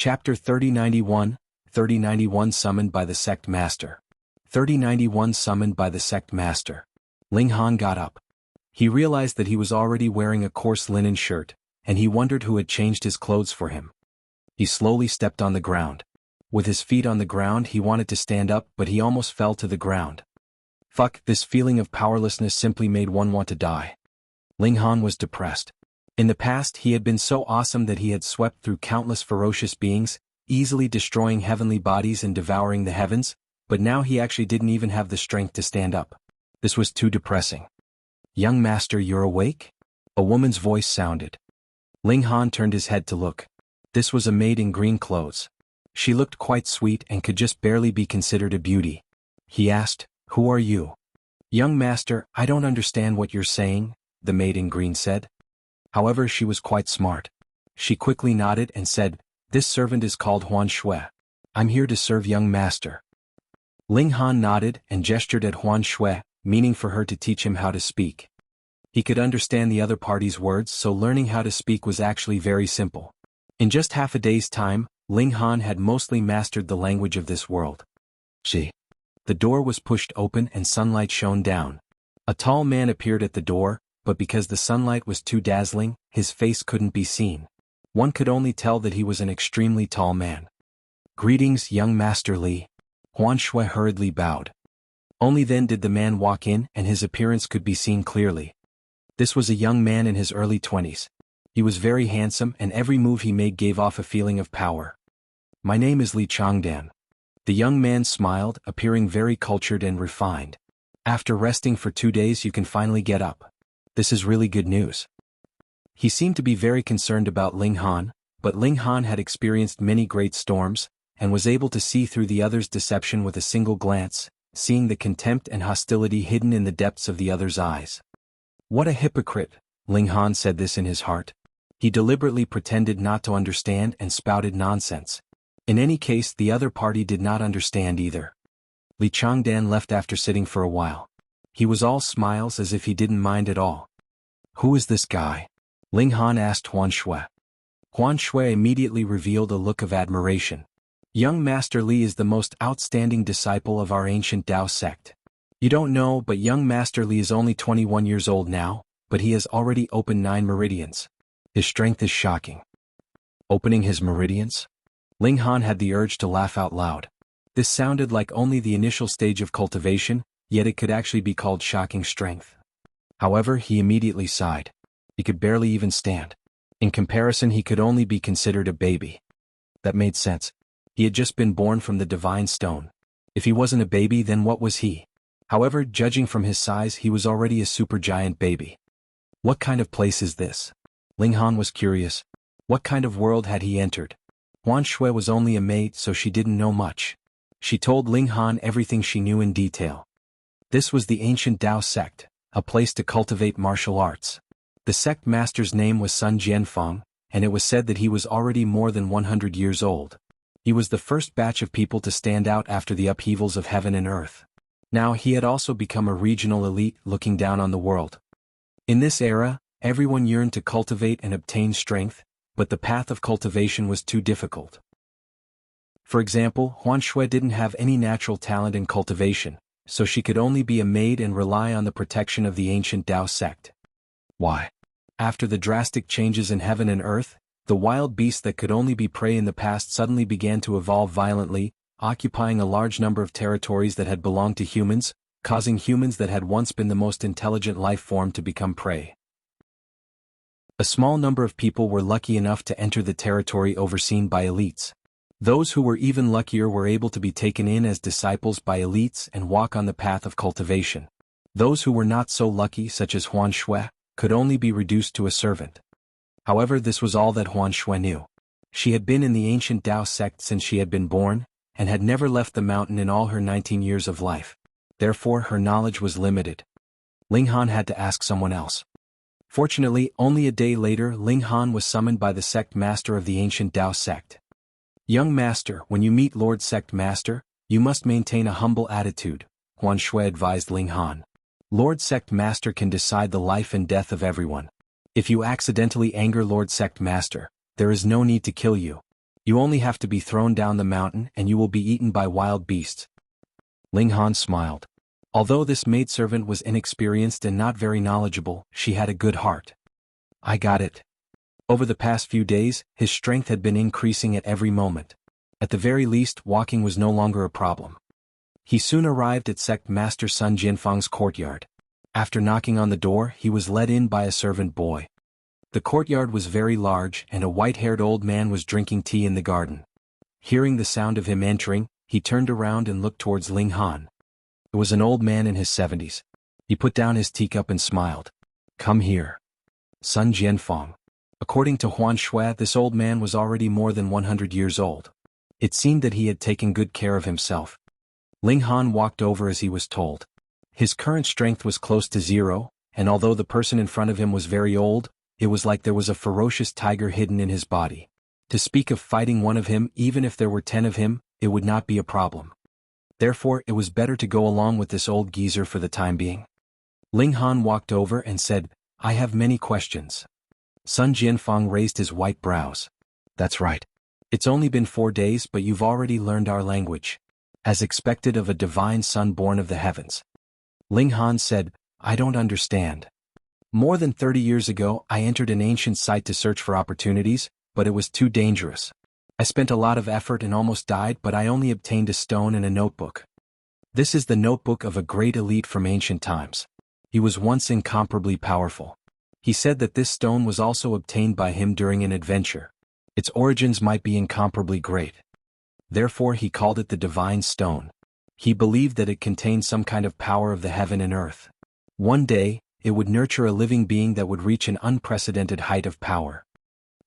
Chapter 3091, 3091 Summoned by the Sect Master. 3091 Summoned by the Sect Master. Ling Han got up. He realized that he was already wearing a coarse linen shirt, and he wondered who had changed his clothes for him. He slowly stepped on the ground. With his feet on the ground he wanted to stand up, but he almost fell to the ground. Fuck, this feeling of powerlessness simply made one want to die. Ling Han was depressed. In the past he had been so awesome that he had swept through countless ferocious beings, easily destroying heavenly bodies and devouring the heavens, but now he actually didn't even have the strength to stand up. This was too depressing. "Young master, you're awake?" A woman's voice sounded. Ling Han turned his head to look. This was a maid in green clothes. She looked quite sweet and could just barely be considered a beauty. He asked, "Who are you?" "Young master, I don't understand what you're saying," the maid in green said. However, she was quite smart. She quickly nodded and said, "This servant is called Huan Shui. I'm here to serve young master." Ling Han nodded and gestured at Huan Shui, meaning for her to teach him how to speak. He could understand the other party's words, so learning how to speak was actually very simple. In just half a day's time, Ling Han had mostly mastered the language of this world. The door was pushed open and sunlight shone down. A tall man appeared at the door, but because the sunlight was too dazzling, his face couldn't be seen. One could only tell that he was an extremely tall man. "Greetings, young Master Li." Huan Shui hurriedly bowed. Only then did the man walk in and his appearance could be seen clearly. This was a young man in his early 20s. He was very handsome and every move he made gave off a feeling of power. "My name is Li Changdan." The young man smiled, appearing very cultured and refined. "After resting for 2 days you can finally get up. This is really good news." He seemed to be very concerned about Ling Han, but Ling Han had experienced many great storms, and was able to see through the other's deception with a single glance, seeing the contempt and hostility hidden in the depths of the other's eyes. "What a hypocrite," Ling Han said this in his heart. He deliberately pretended not to understand and spouted nonsense. In any case, the other party did not understand either. Li Changdan left after sitting for a while. He was all smiles as if he didn't mind at all. "Who is this guy?" Ling Han asked Huan Shui. Huan Shui immediately revealed a look of admiration. "Young Master Li is the most outstanding disciple of our ancient Dao sect. You don't know, but young Master Li is only 21 years old now, but he has already opened 9 meridians. His strength is shocking." Opening his meridians? Ling Han had the urge to laugh out loud. This sounded like only the initial stage of cultivation, yet it could actually be called shocking strength. However, he immediately sighed. He could barely even stand. In comparison, he could only be considered a baby. That made sense. He had just been born from the divine stone. If he wasn't a baby, then what was he? However, judging from his size, he was already a supergiant baby. What kind of place is this? Ling Han was curious. What kind of world had he entered? Huan Shui was only a maid, so she didn't know much. She told Ling Han everything she knew in detail. This was the ancient Dao sect, a place to cultivate martial arts. The sect master's name was Sun Jianfang, and it was said that he was already more than 100 years old. He was the first batch of people to stand out after the upheavals of heaven and earth. Now he had also become a regional elite looking down on the world. In this era, everyone yearned to cultivate and obtain strength, but the path of cultivation was too difficult. For example, Huan Shui didn't have any natural talent in cultivation, so she could only be a maid and rely on the protection of the ancient Dao sect. Why? After the drastic changes in heaven and earth, the wild beasts that could only be prey in the past suddenly began to evolve violently, occupying a large number of territories that had belonged to humans, causing humans that had once been the most intelligent life form to become prey. A small number of people were lucky enough to enter the territory overseen by elites. Those who were even luckier were able to be taken in as disciples by elites and walk on the path of cultivation. Those who were not so lucky, such as Huan Shui, could only be reduced to a servant. However, this was all that Huan Shui knew. She had been in the ancient Dao sect since she had been born, and had never left the mountain in all her 19 years of life. Therefore, her knowledge was limited. Ling Han had to ask someone else. Fortunately, only a day later, Ling Han was summoned by the sect master of the ancient Dao sect. "Young master, when you meet Lord Sect Master, you must maintain a humble attitude," Huan Shui advised Ling Han. "Lord Sect Master can decide the life and death of everyone. If you accidentally anger Lord Sect Master, there is no need to kill you. You only have to be thrown down the mountain and you will be eaten by wild beasts. Ling Han smiled. Although this maidservant was inexperienced and not very knowledgeable, she had a good heart. I got it. Over the past few days, his strength had been increasing at every moment. At the very least, walking was no longer a problem. He soon arrived at Sect Master Sun Jianfang's courtyard. After knocking on the door, he was led in by a servant boy. The courtyard was very large and a white-haired old man was drinking tea in the garden. Hearing the sound of him entering, he turned around and looked towards Ling Han. It was an old man in his 70s. He put down his teacup and smiled. Come here. Sun Jianfang. According to Huan Shui, this old man was already more than 100 years old. It seemed that he had taken good care of himself. Ling Han walked over as he was told. His current strength was close to 0, and although the person in front of him was very old, it was like there was a ferocious tiger hidden in his body. To speak of fighting one of him, even if there were 10 of him, it would not be a problem. Therefore, it was better to go along with this old geezer for the time being. Ling Han walked over and said, I have many questions. Sun Jianfang raised his white brows. That's right. It's only been 4 days but you've already learned our language. As expected of a divine son born of the heavens. Ling Han said, I don't understand. More than 30 years ago I entered an ancient site to search for opportunities, but it was too dangerous. I spent a lot of effort and almost died but I only obtained a stone and a notebook. This is the notebook of a great elite from ancient times. He was once incomparably powerful. He said that this stone was also obtained by him during an adventure. Its origins might be incomparably great. Therefore he called it the Divine Stone. He believed that it contained some kind of power of the heaven and earth. One day, it would nurture a living being that would reach an unprecedented height of power.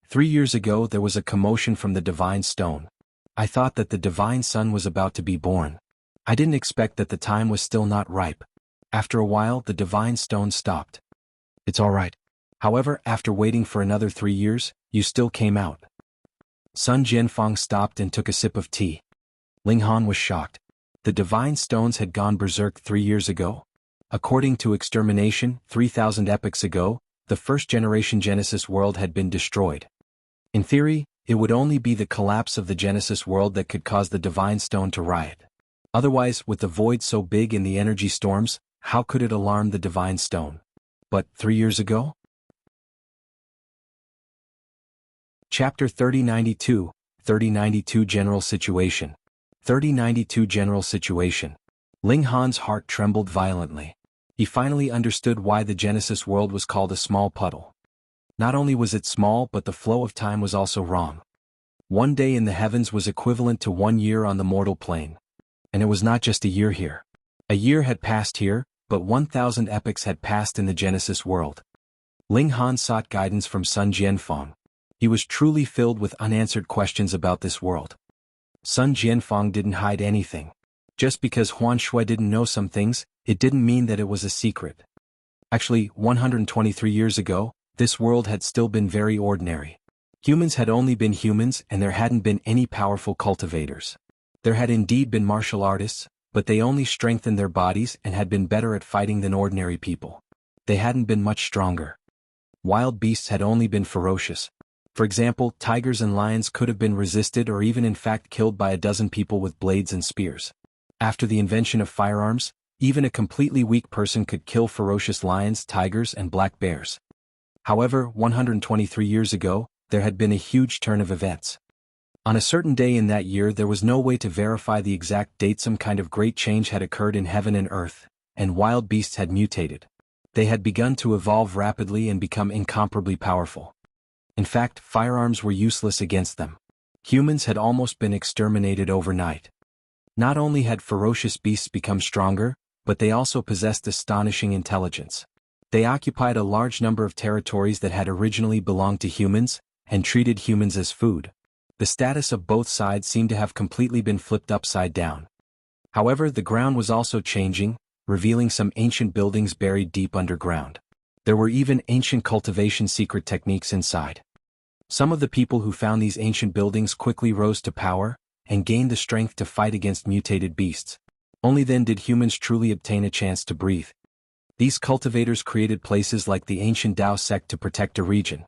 3 years ago there was a commotion from the Divine Stone. I thought that the Divine Son was about to be born. I didn't expect that the time was still not ripe. After a while the Divine Stone stopped. It's all right. However, after waiting for another 3 years, you still came out. Sun Jianfang stopped and took a sip of tea. Ling Han was shocked. The Divine Stones had gone berserk 3 years ago. According to extermination, 3,000 epochs ago, the first-generation Genesis world had been destroyed. In theory, it would only be the collapse of the Genesis world that could cause the Divine Stone to riot. Otherwise, with the void so big in the energy storms, how could it alarm the Divine Stone? But 3 years ago? Chapter 3092, 3092 General Situation. 3092 General Situation. Ling Han's heart trembled violently. He finally understood why the Genesis world was called a small puddle. Not only was it small but the flow of time was also wrong. 1 day in the heavens was equivalent to 1 year on the mortal plane. And it was not just a year here. A year had passed here, but 1,000 epochs had passed in the Genesis world. Ling Han sought guidance from Sun Jianfang. He was truly filled with unanswered questions about this world. Sun Jianfang didn't hide anything. Just because Huan Shui didn't know some things, it didn't mean that it was a secret. Actually, 123 years ago, this world had still been very ordinary. Humans had only been humans and there hadn't been any powerful cultivators. There had indeed been martial artists, but they only strengthened their bodies and had been better at fighting than ordinary people. They hadn't been much stronger. Wild beasts had only been ferocious. For example, tigers and lions could have been resisted or even in fact killed by a dozen people with blades and spears. After the invention of firearms, even a completely weak person could kill ferocious lions, tigers, and black bears. However, 123 years ago, there had been a huge turn of events. On a certain day in that year there was no way to verify the exact date. Some kind of great change had occurred in heaven and earth, and wild beasts had mutated. They had begun to evolve rapidly and become incomparably powerful. In fact, firearms were useless against them. Humans had almost been exterminated overnight. Not only had ferocious beasts become stronger, but they also possessed astonishing intelligence. They occupied a large number of territories that had originally belonged to humans, and treated humans as food. The status of both sides seemed to have completely been flipped upside down. However, the ground was also changing, revealing some ancient buildings buried deep underground. There were even ancient cultivation secret techniques inside. Some of the people who found these ancient buildings quickly rose to power, and gained the strength to fight against mutated beasts. Only then did humans truly obtain a chance to breathe. These cultivators created places like the ancient Dao Sect to protect a region.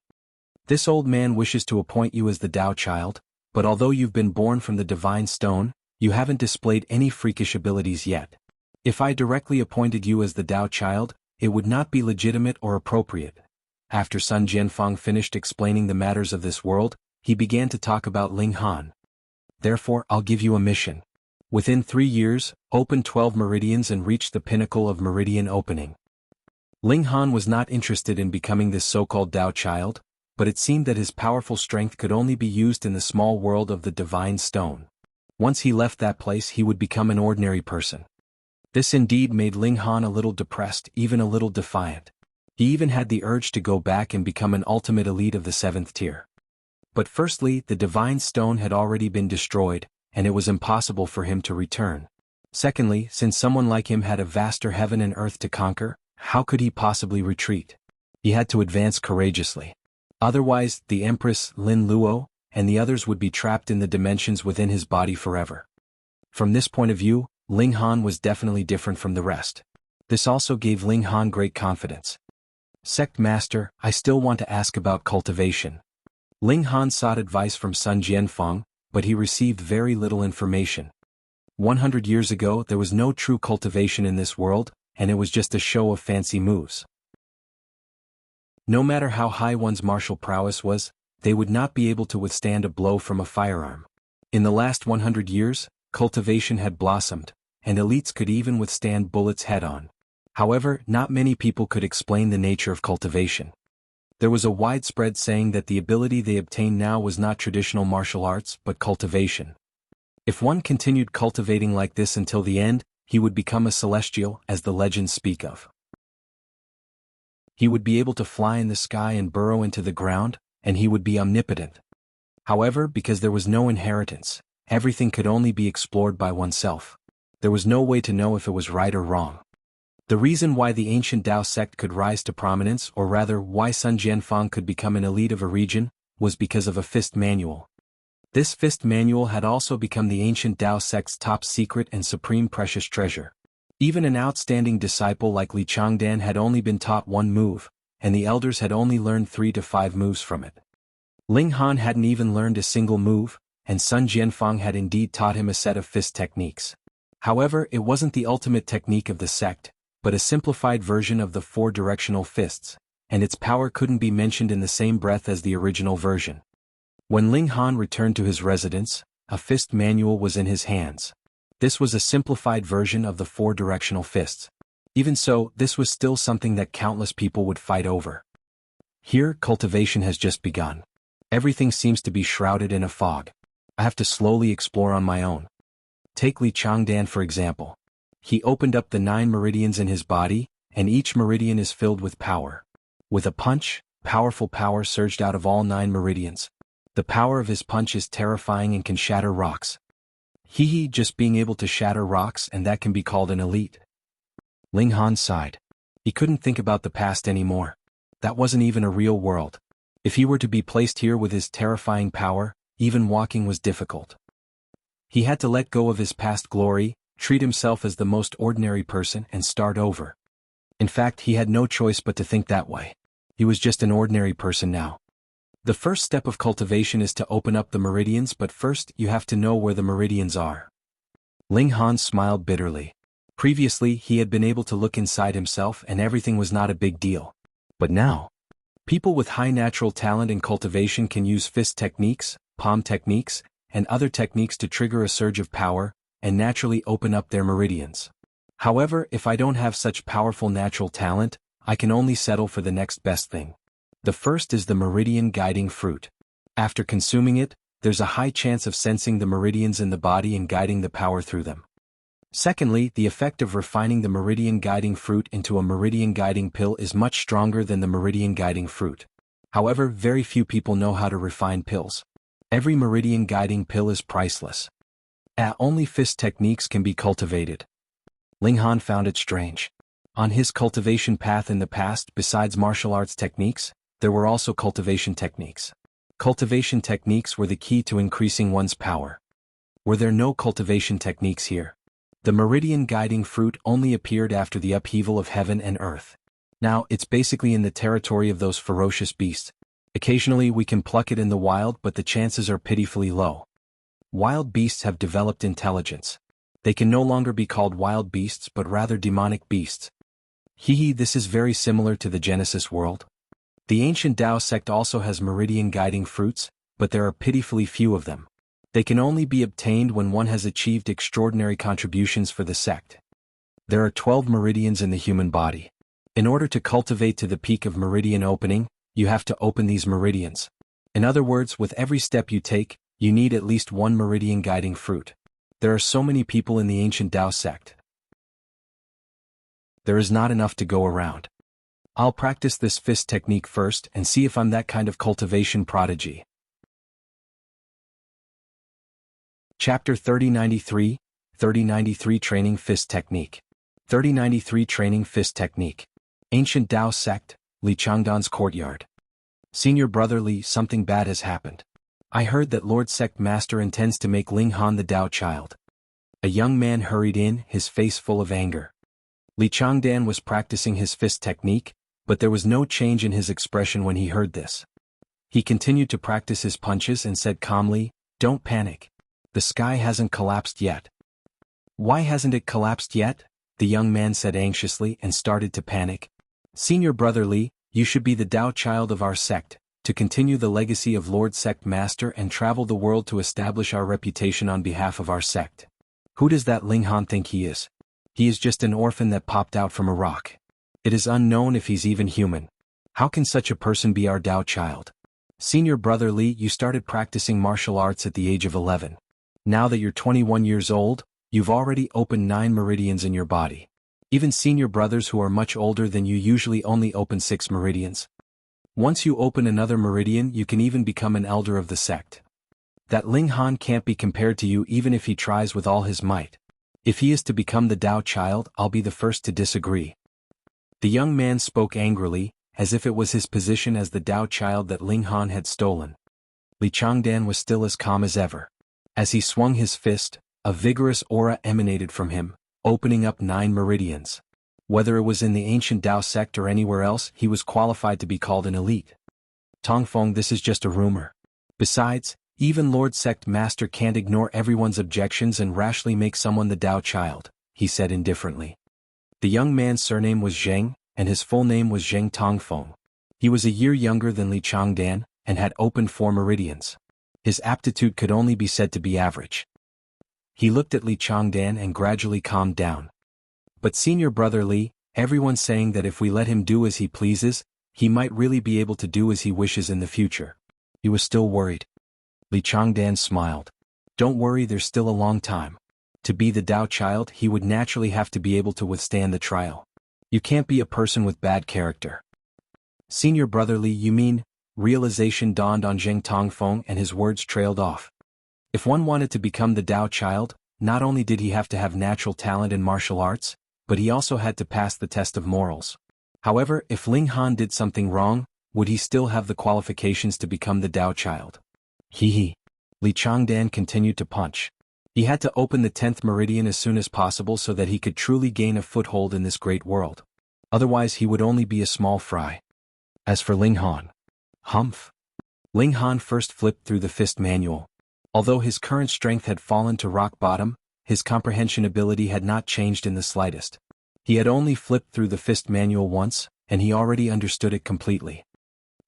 This old man wishes to appoint you as the Dao Child, but although you've been born from the divine stone, you haven't displayed any freakish abilities yet. If I directly appointed you as the Dao Child, it would not be legitimate or appropriate. After Sun Jianfang finished explaining the matters of this world, he began to talk about Ling Han. Therefore, I'll give you a mission. Within 3 years, open 12 meridians and reach the pinnacle of meridian opening. Ling Han was not interested in becoming this so-called Dao Child, but it seemed that his powerful strength could only be used in the small world of the divine stone. Once he left that place, he would become an ordinary person. This indeed made Ling Han a little depressed, even a little defiant. He even had the urge to go back and become an ultimate elite of the 7th tier. But firstly, the divine stone had already been destroyed, and it was impossible for him to return. Secondly, since someone like him had a vaster heaven and earth to conquer, how could he possibly retreat? He had to advance courageously. Otherwise, the Empress, Lin Luo, and the others would be trapped in the dimensions within his body forever. From this point of view, Ling Han was definitely different from the rest. This also gave Ling Han great confidence. Sect Master, I still want to ask about cultivation. Ling Han sought advice from Sun Jianfang, but he received very little information. 100 years ago there was no true cultivation in this world, and it was just a show of fancy moves. No matter how high one's martial prowess was, they would not be able to withstand a blow from a firearm. In the last 100 years, cultivation had blossomed, and elites could even withstand bullets head-on. However, not many people could explain the nature of cultivation. There was a widespread saying that the ability they obtained now was not traditional martial arts but cultivation. If one continued cultivating like this until the end, he would become a celestial, as the legends speak of. He would be able to fly in the sky and burrow into the ground, and he would be omnipotent. However, because there was no inheritance, everything could only be explored by oneself. There was no way to know if it was right or wrong. The reason why the ancient Dao sect could rise to prominence, or rather why Sun Jianfang could become an elite of a region, was because of a fist manual. This fist manual had also become the ancient Dao sect's top secret and supreme precious treasure. Even an outstanding disciple like Li Changdan had only been taught one move, and the elders had only learned 3 to 5 moves from it. Ling Han hadn't even learned a single move, and Sun Jianfang had indeed taught him a set of fist techniques. However, it wasn't the ultimate technique of the sect, but a simplified version of the 4 directional fists, and its power couldn't be mentioned in the same breath as the original version. When Ling Han returned to his residence, a fist manual was in his hands. This was a simplified version of the 4 directional fists. Even so, this was still something that countless people would fight over. Here, cultivation has just begun. Everything seems to be shrouded in a fog. I have to slowly explore on my own. Take Li Changdan for example. He opened up the 9 meridians in his body, and each meridian is filled with power. With a punch, powerful power surged out of all 9 meridians. The power of his punch is terrifying and can shatter rocks. Just being able to shatter rocks, and that can be called an elite. Ling Han sighed. He couldn't think about the past anymore. That wasn't even a real world. If he were to be placed here with his terrifying power, even walking was difficult. He had to let go of his past glory, treat himself as the most ordinary person, and start over. In fact, he had no choice but to think that way. He was just an ordinary person now. The first step of cultivation is to open up the meridians, but first you have to know where the meridians are. Ling Han smiled bitterly. Previously, he had been able to look inside himself and everything was not a big deal. But now, people with high natural talent in cultivation can use fist techniques, palm techniques, and other techniques to trigger a surge of power, and naturally open up their meridians. However, if I don't have such powerful natural talent, I can only settle for the next best thing. The first is the meridian guiding fruit. After consuming it, there's a high chance of sensing the meridians in the body and guiding the power through them. Secondly, the effect of refining the meridian guiding fruit into a meridian guiding pill is much stronger than the meridian guiding fruit. However, very few people know how to refine pills. Every meridian guiding pill is priceless. Only fist techniques can be cultivated. Ling Han found it strange. On his cultivation path in the past, besides martial arts techniques, there were also cultivation techniques. Cultivation techniques were the key to increasing one's power. Were there no cultivation techniques here? The meridian guiding fruit only appeared after the upheaval of heaven and earth. Now, it's basically in the territory of those ferocious beasts. Occasionally we can pluck it in the wild, but the chances are pitifully low. Wild beasts have developed intelligence. They can no longer be called wild beasts but rather demonic beasts. This is very similar to the Genesis world. The ancient Dao sect also has meridian guiding fruits, but there are pitifully few of them. They can only be obtained when one has achieved extraordinary contributions for the sect. There are 12 meridians in the human body. In order to cultivate to the peak of meridian opening, you have to open these meridians. In other words, with every step you take, you need at least one meridian guiding fruit. There are so many people in the ancient Dao sect. There is not enough to go around. I'll practice this fist technique first and see if I'm that kind of cultivation prodigy. Chapter 3093, 3093 Training Fist Technique. 3093 Training Fist Technique. Ancient Dao Sect, Li Changdan's courtyard. Senior Brother Li, something bad has happened. I heard that Lord Sect Master intends to make Ling Han the Dao Child. A young man hurried in, his face full of anger. Li Changdan was practicing his fist technique, but there was no change in his expression when he heard this. He continued to practice his punches and said calmly, "Don't panic. The sky hasn't collapsed yet." "Why hasn't it collapsed yet?" the young man said anxiously and started to panic. "Senior Brother Li, you should be the Dao Child of our sect, to continue the legacy of Lord Sect Master and travel the world to establish our reputation on behalf of our sect. Who does that Ling Han think he is? He is just an orphan that popped out from a rock. It is unknown if he's even human. How can such a person be our Dao Child? Senior Brother Li, you started practicing martial arts at the age of 11. Now that you're 21 years old, you've already opened 9 meridians in your body. Even senior brothers who are much older than you usually only open 6 meridians. Once you open another meridian, you can even become an elder of the sect. That Ling Han can't be compared to you even if he tries with all his might. If he is to become the Dao Child, I'll be the first to disagree." The young man spoke angrily, as if it was his position as the Dao Child that Ling Han had stolen. Li Changdan was still as calm as ever. As he swung his fist, a vigorous aura emanated from him, opening up 9 meridians. Whether it was in the ancient Dao sect or anywhere else, he was qualified to be called an elite. "Tongfeng, this is just a rumor. Besides, even Lord Sect Master can't ignore everyone's objections and rashly make someone the Dao Child," he said indifferently. The young man's surname was Zheng, and his full name was Zheng Tongfeng. He was a year younger than Li Changdan, and had opened 4 meridians. His aptitude could only be said to be average. He looked at Li Changdan and gradually calmed down. "But Senior Brother Li, everyone's saying that if we let him do as he pleases, he might really be able to do as he wishes in the future." He was still worried. Li Changdan smiled. "Don't worry, there's still a long time. To be the Dao Child, he would naturally have to be able to withstand the trial. You can't be a person with bad character." "Senior Brother Li, you mean?" Realization dawned on Zheng Tongfeng and his words trailed off. If one wanted to become the Dao Child, not only did he have to have natural talent in martial arts, but he also had to pass the test of morals. However, if Ling Han did something wrong, would he still have the qualifications to become the Dao Child? Li Changdan continued to punch. He had to open the 10th meridian as soon as possible so that he could truly gain a foothold in this great world. Otherwise he would only be a small fry. As for Ling Han, humph. Ling Han first flipped through the fist manual. Although his current strength had fallen to rock bottom, his comprehension ability had not changed in the slightest. He had only flipped through the fist manual once, and he already understood it completely.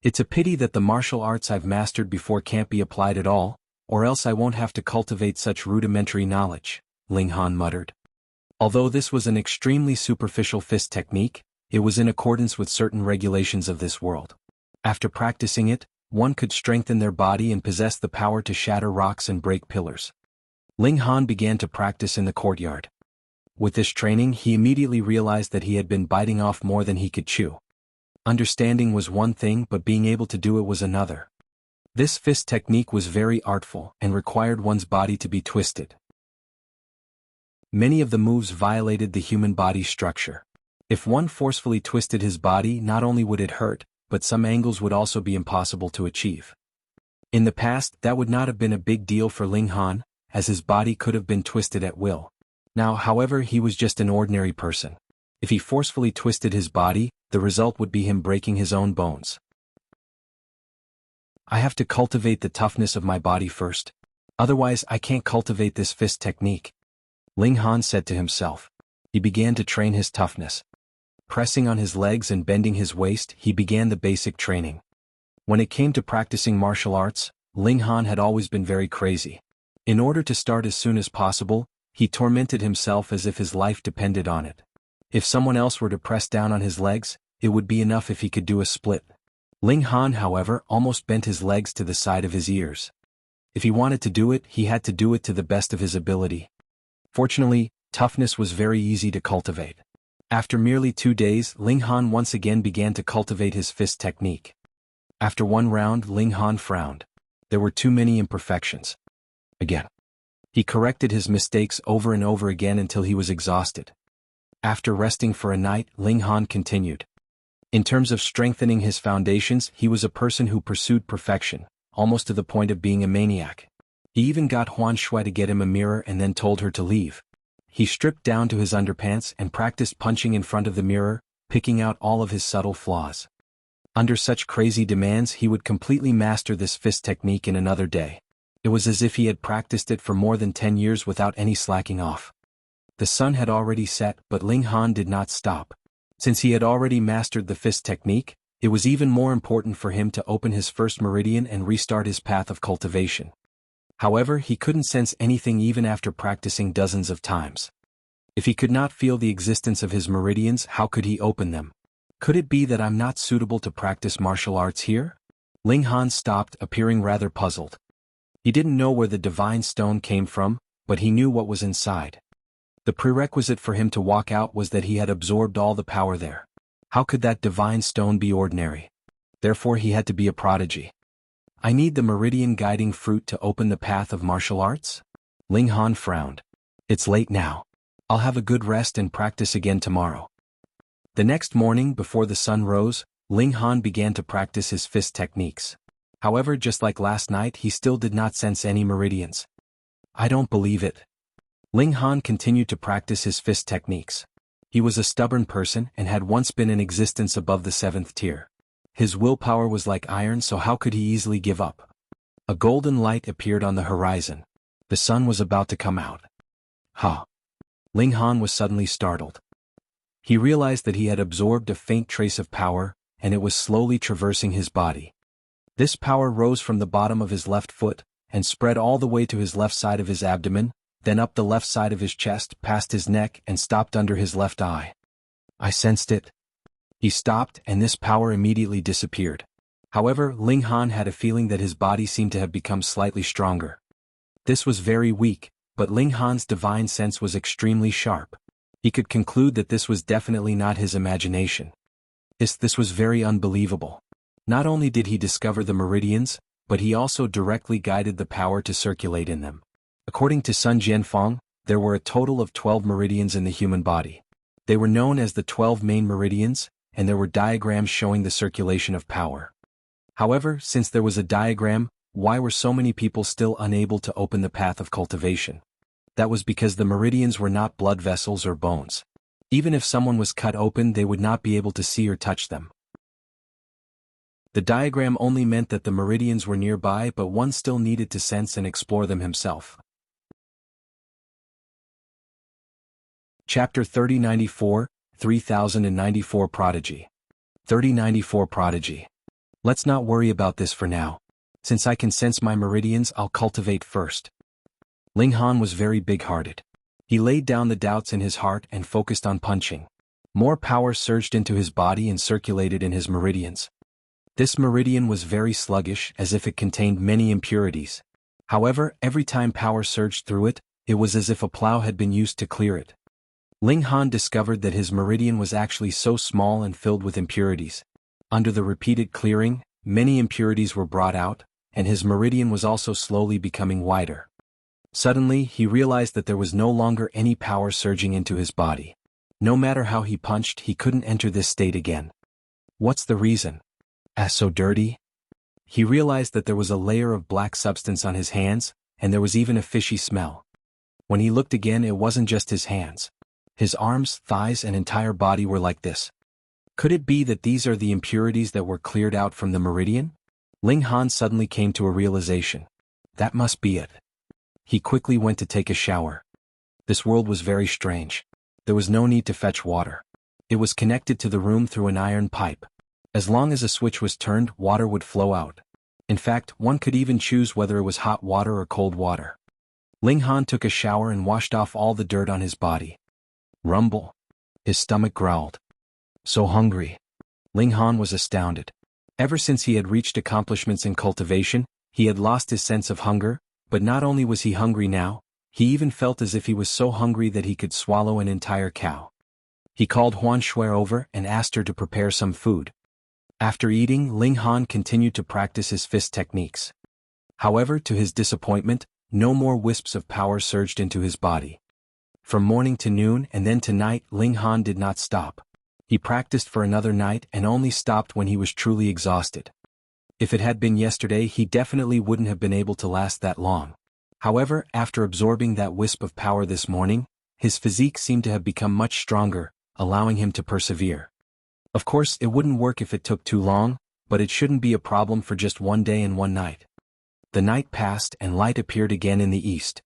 "It's a pity that the martial arts I've mastered before can't be applied at all, or else I won't have to cultivate such rudimentary knowledge," Ling Han muttered. Although this was an extremely superficial fist technique, it was in accordance with certain regulations of this world. After practicing it, one could strengthen their body and possess the power to shatter rocks and break pillars. Ling Han began to practice in the courtyard. With this training, he immediately realized that he had been biting off more than he could chew. Understanding was one thing, but being able to do it was another. This fist technique was very artful and required one's body to be twisted. Many of the moves violated the human body structure. If one forcefully twisted his body, not only would it hurt, but some angles would also be impossible to achieve. In the past, that would not have been a big deal for Ling Han, as his body could have been twisted at will. Now, however, he was just an ordinary person. If he forcefully twisted his body, the result would be him breaking his own bones. I have to cultivate the toughness of my body first. Otherwise I can't cultivate this fist technique. Ling Han said to himself. He began to train his toughness. Pressing on his legs and bending his waist, he began the basic training. When it came to practicing martial arts, Ling Han had always been very crazy. In order to start as soon as possible, he tormented himself as if his life depended on it. If someone else were to press down on his legs, it would be enough if he could do a split. Ling Han, however, almost bent his legs to the side of his ears. If he wanted to do it, he had to do it to the best of his ability. Fortunately, toughness was very easy to cultivate. After merely 2 days, Ling Han once again began to cultivate his fist technique. After one round, Ling Han frowned. There were too many imperfections. Again. He corrected his mistakes over and over again until he was exhausted. After resting for a night, Ling Han continued. In terms of strengthening his foundations, he was a person who pursued perfection, almost to the point of being a maniac. He even got Huan Shui to get him a mirror and then told her to leave. He stripped down to his underpants and practiced punching in front of the mirror, picking out all of his subtle flaws. Under such crazy demands, he would completely master this fist technique in another day. It was as if he had practiced it for more than 10 years without any slacking off. The sun had already set, but Ling Han did not stop. Since he had already mastered the fist technique, it was even more important for him to open his first meridian and restart his path of cultivation. However, he couldn't sense anything even after practicing dozens of times. If he could not feel the existence of his meridians, how could he open them? Could it be that I'm not suitable to practice martial arts here? Ling Han stopped, appearing rather puzzled. He didn't know where the divine stone came from, but he knew what was inside. The prerequisite for him to walk out was that he had absorbed all the power there. How could that divine stone be ordinary? Therefore he had to be a prodigy. I need the meridian guiding fruit to open the path of martial arts? Ling Han frowned. It's late now. I'll have a good rest and practice again tomorrow. The next morning, before the sun rose, Ling Han began to practice his fist techniques. However, just like last night, he still did not sense any meridians. I don't believe it. Ling Han continued to practice his fist techniques. He was a stubborn person and had once been in existence above the 7th tier. His willpower was like iron, so how could he easily give up? A golden light appeared on the horizon. The sun was about to come out. Ha! Ling Han was suddenly startled. He realized that he had absorbed a faint trace of power, and it was slowly traversing his body. This power rose from the bottom of his left foot, and spread all the way to his left side of his abdomen, then up the left side of his chest, past his neck, and stopped under his left eye. I sensed it. He stopped, and this power immediately disappeared. However, Ling Han had a feeling that his body seemed to have become slightly stronger. This was very weak, but Ling Han's divine sense was extremely sharp. He could conclude that this was definitely not his imagination. This was very unbelievable. Not only did he discover the meridians, but he also directly guided the power to circulate in them. According to Sun Jianfang, there were a total of 12 meridians in the human body. They were known as the 12 main meridians, and there were diagrams showing the circulation of power. However, since there was a diagram, why were so many people still unable to open the path of cultivation? That was because the meridians were not blood vessels or bones. Even if someone was cut open, they would not be able to see or touch them. The diagram only meant that the meridians were nearby, but one still needed to sense and explore them himself. Chapter 3094, 3094 Prodigy. 3094 Prodigy. Let's not worry about this for now. Since I can sense my meridians, I'll cultivate first. Ling Han was very big-hearted. He laid down the doubts in his heart and focused on punching. More power surged into his body and circulated in his meridians. This meridian was very sluggish, as if it contained many impurities. However, every time power surged through it, it was as if a plow had been used to clear it. Ling Han discovered that his meridian was actually so small and filled with impurities. Under the repeated clearing, many impurities were brought out, and his meridian was also slowly becoming wider. Suddenly, he realized that there was no longer any power surging into his body. No matter how he punched, he couldn't enter this state again. What's the reason? So dirty? He realized that there was a layer of black substance on his hands, and there was even a fishy smell. When he looked again, it wasn't just his hands. His arms, thighs, and entire body were like this. Could it be that these are the impurities that were cleared out from the meridian? Ling Han suddenly came to a realization. That must be it. He quickly went to take a shower. This world was very strange. There was no need to fetch water. It was connected to the room through an iron pipe. As long as a switch was turned, water would flow out. In fact, one could even choose whether it was hot water or cold water. Ling Han took a shower and washed off all the dirt on his body. Rumble. His stomach growled. So hungry. Ling Han was astounded. Ever since he had reached accomplishments in cultivation, he had lost his sense of hunger, but not only was he hungry now, he even felt as if he was so hungry that he could swallow an entire cow. He called Huan Shui over and asked her to prepare some food. After eating, Ling Han continued to practice his fist techniques. However, to his disappointment, no more wisps of power surged into his body. From morning to noon and then to night, Ling Han did not stop. He practiced for another night and only stopped when he was truly exhausted. If it had been yesterday, he definitely wouldn't have been able to last that long. However, after absorbing that wisp of power this morning, his physique seemed to have become much stronger, allowing him to persevere. Of course, it wouldn't work if it took too long, but it shouldn't be a problem for just one day and one night. The night passed and light appeared again in the east.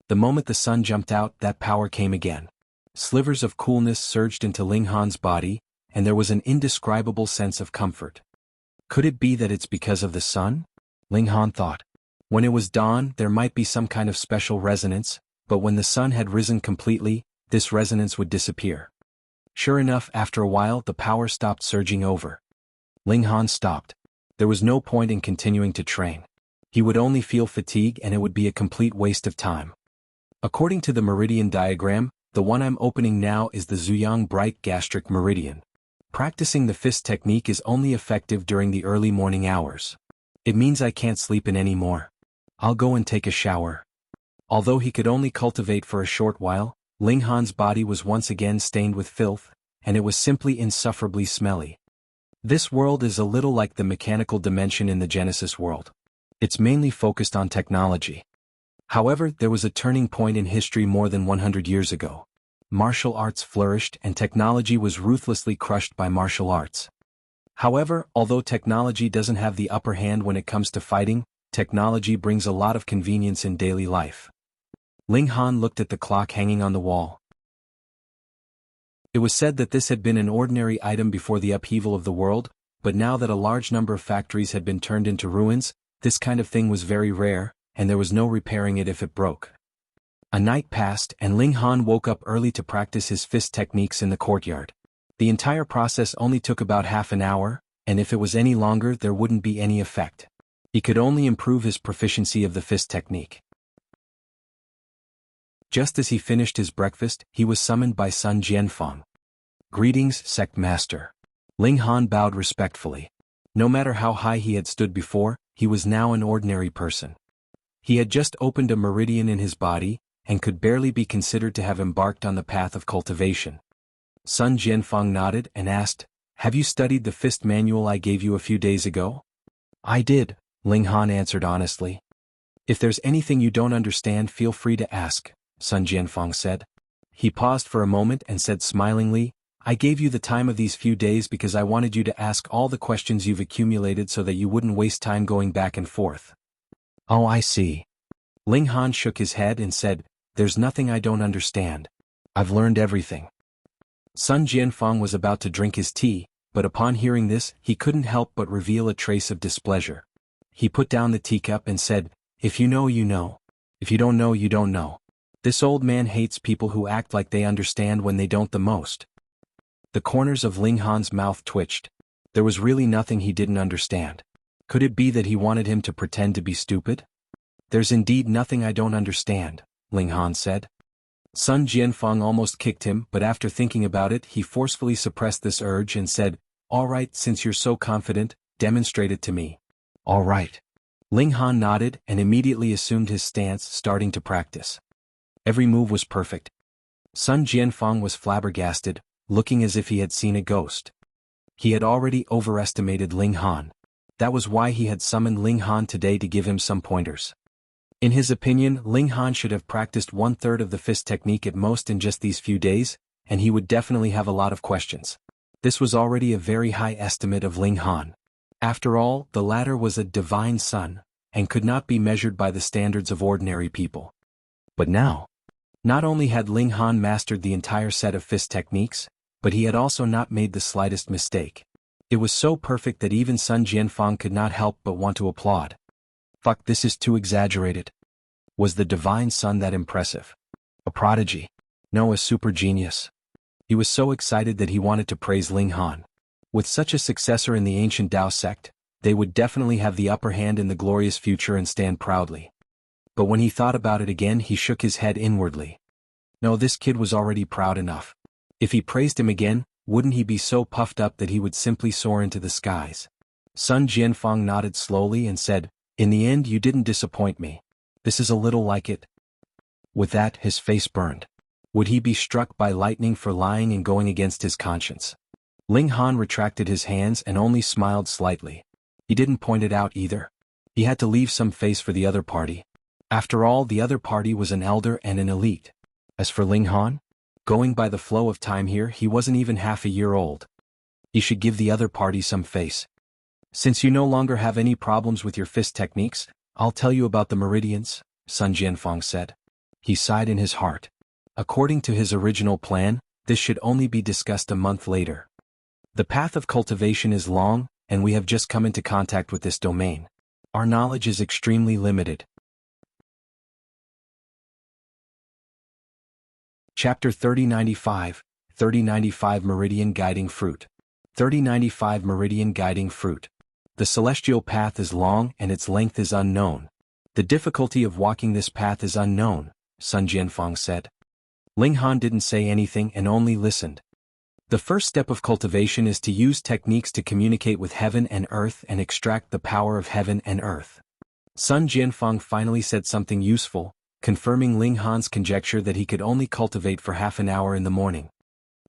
The moment the sun jumped out, that power came again. Slivers of coolness surged into Ling Han's body, and there was an indescribable sense of comfort. Could it be that it's because of the sun? Ling Han thought. When it was dawn, there might be some kind of special resonance, but when the sun had risen completely, this resonance would disappear. Sure enough, after a while the power stopped surging over. Ling Han stopped. There was no point in continuing to train. He would only feel fatigue and it would be a complete waste of time. According to the meridian diagram, the one I'm opening now is the Zuyang bright gastric meridian. Practicing the fist technique is only effective during the early morning hours. It means I can't sleep in anymore. I'll go and take a shower. Although he could only cultivate for a short while, Ling Han's body was once again stained with filth, and it was simply insufferably smelly. This world is a little like the mechanical dimension in the Genesis world. It's mainly focused on technology. However, there was a turning point in history more than 100 years ago. Martial arts flourished and technology was ruthlessly crushed by martial arts. However, although technology doesn't have the upper hand when it comes to fighting, technology brings a lot of convenience in daily life. Ling Han looked at the clock hanging on the wall. It was said that this had been an ordinary item before the upheaval of the world, but now that a large number of factories had been turned into ruins, this kind of thing was very rare, and there was no repairing it if it broke. A night passed and Ling Han woke up early to practice his fist techniques in the courtyard. The entire process only took about half an hour, and if it was any longer there wouldn't be any effect. He could only improve his proficiency of the fist technique. Just as he finished his breakfast, he was summoned by son Jianfang. Greetings, Sect Master. Ling Han bowed respectfully. No matter how high he had stood before, he was now an ordinary person. He had just opened a meridian in his body, and could barely be considered to have embarked on the path of cultivation. Son Jianfang nodded and asked, "Have you studied the fist manual I gave you a few days ago?" "I did," Ling Han answered honestly. "If there's anything you don't understand, feel free to ask," Son Jianfang said. He paused for a moment and said smilingly, "I gave you the time of these few days because I wanted you to ask all the questions you've accumulated so that you wouldn't waste time going back and forth." "Oh, I see." Ling Han shook his head and said, "There's nothing I don't understand. I've learned everything." Son Jianfang was about to drink his tea, but upon hearing this, he couldn't help but reveal a trace of displeasure. He put down the teacup and said, "If you know, you know. If you don't know, you don't know. This old man hates people who act like they understand when they don't the most." The corners of Ling Han's mouth twitched. There was really nothing he didn't understand. Could it be that he wanted him to pretend to be stupid? "There's indeed nothing I don't understand," Ling Han said. Son Jianfang almost kicked him, but after thinking about it, he forcefully suppressed this urge and said, "All right, since you're so confident, demonstrate it to me." "All right." Ling Han nodded and immediately assumed his stance, starting to practice. Every move was perfect. Son Jianfang was flabbergasted, looking as if he had seen a ghost. He had already overestimated Ling Han. That was why he had summoned Ling Han today to give him some pointers. In his opinion, Ling Han should have practiced 1/3 of the fist technique at most in just these few days, and he would definitely have a lot of questions. This was already a very high estimate of Ling Han. After all, the latter was a divine son, and could not be measured by the standards of ordinary people. But now, not only had Ling Han mastered the entire set of fist techniques, but he had also not made the slightest mistake. It was so perfect that even Sun Jianfang could not help but want to applaud. Fuck, this is too exaggerated. Was the divine son that impressive? A prodigy? No, a super genius. He was so excited that he wanted to praise Ling Han. With such a successor in the ancient Dao sect, they would definitely have the upper hand in the glorious future and stand proudly. But when he thought about it again, he shook his head inwardly. No, this kid was already proud enough. If he praised him again, wouldn't he be so puffed up that he would simply soar into the skies? Sun Jianfang nodded slowly and said, "In the end, you didn't disappoint me. This is a little like it." With that, his face burned. Would he be struck by lightning for lying and going against his conscience? Ling Han retracted his hands and only smiled slightly. He didn't point it out either. He had to leave some face for the other party. After all, the other party was an elder and an elite. As for Ling Han, going by the flow of time here, he wasn't even half a year old. He should give the other party some face. Since you no longer have any problems with your fist techniques, I'll tell you about the Meridians, Sun Jianfang said. He sighed in his heart. According to his original plan, this should only be discussed a month later. The path of cultivation is long, and we have just come into contact with this domain. Our knowledge is extremely limited. Chapter 3095, 3095 Meridian Guiding Fruit. 3095 Meridian Guiding Fruit. The celestial path is long and its length is unknown. The difficulty of walking this path is unknown, Sun Jianfang said. Ling Han didn't say anything and only listened. The first step of cultivation is to use techniques to communicate with heaven and earth and extract the power of heaven and earth. Sun Jianfang finally said something useful, confirming Ling Han's conjecture that he could only cultivate for half an hour in the morning.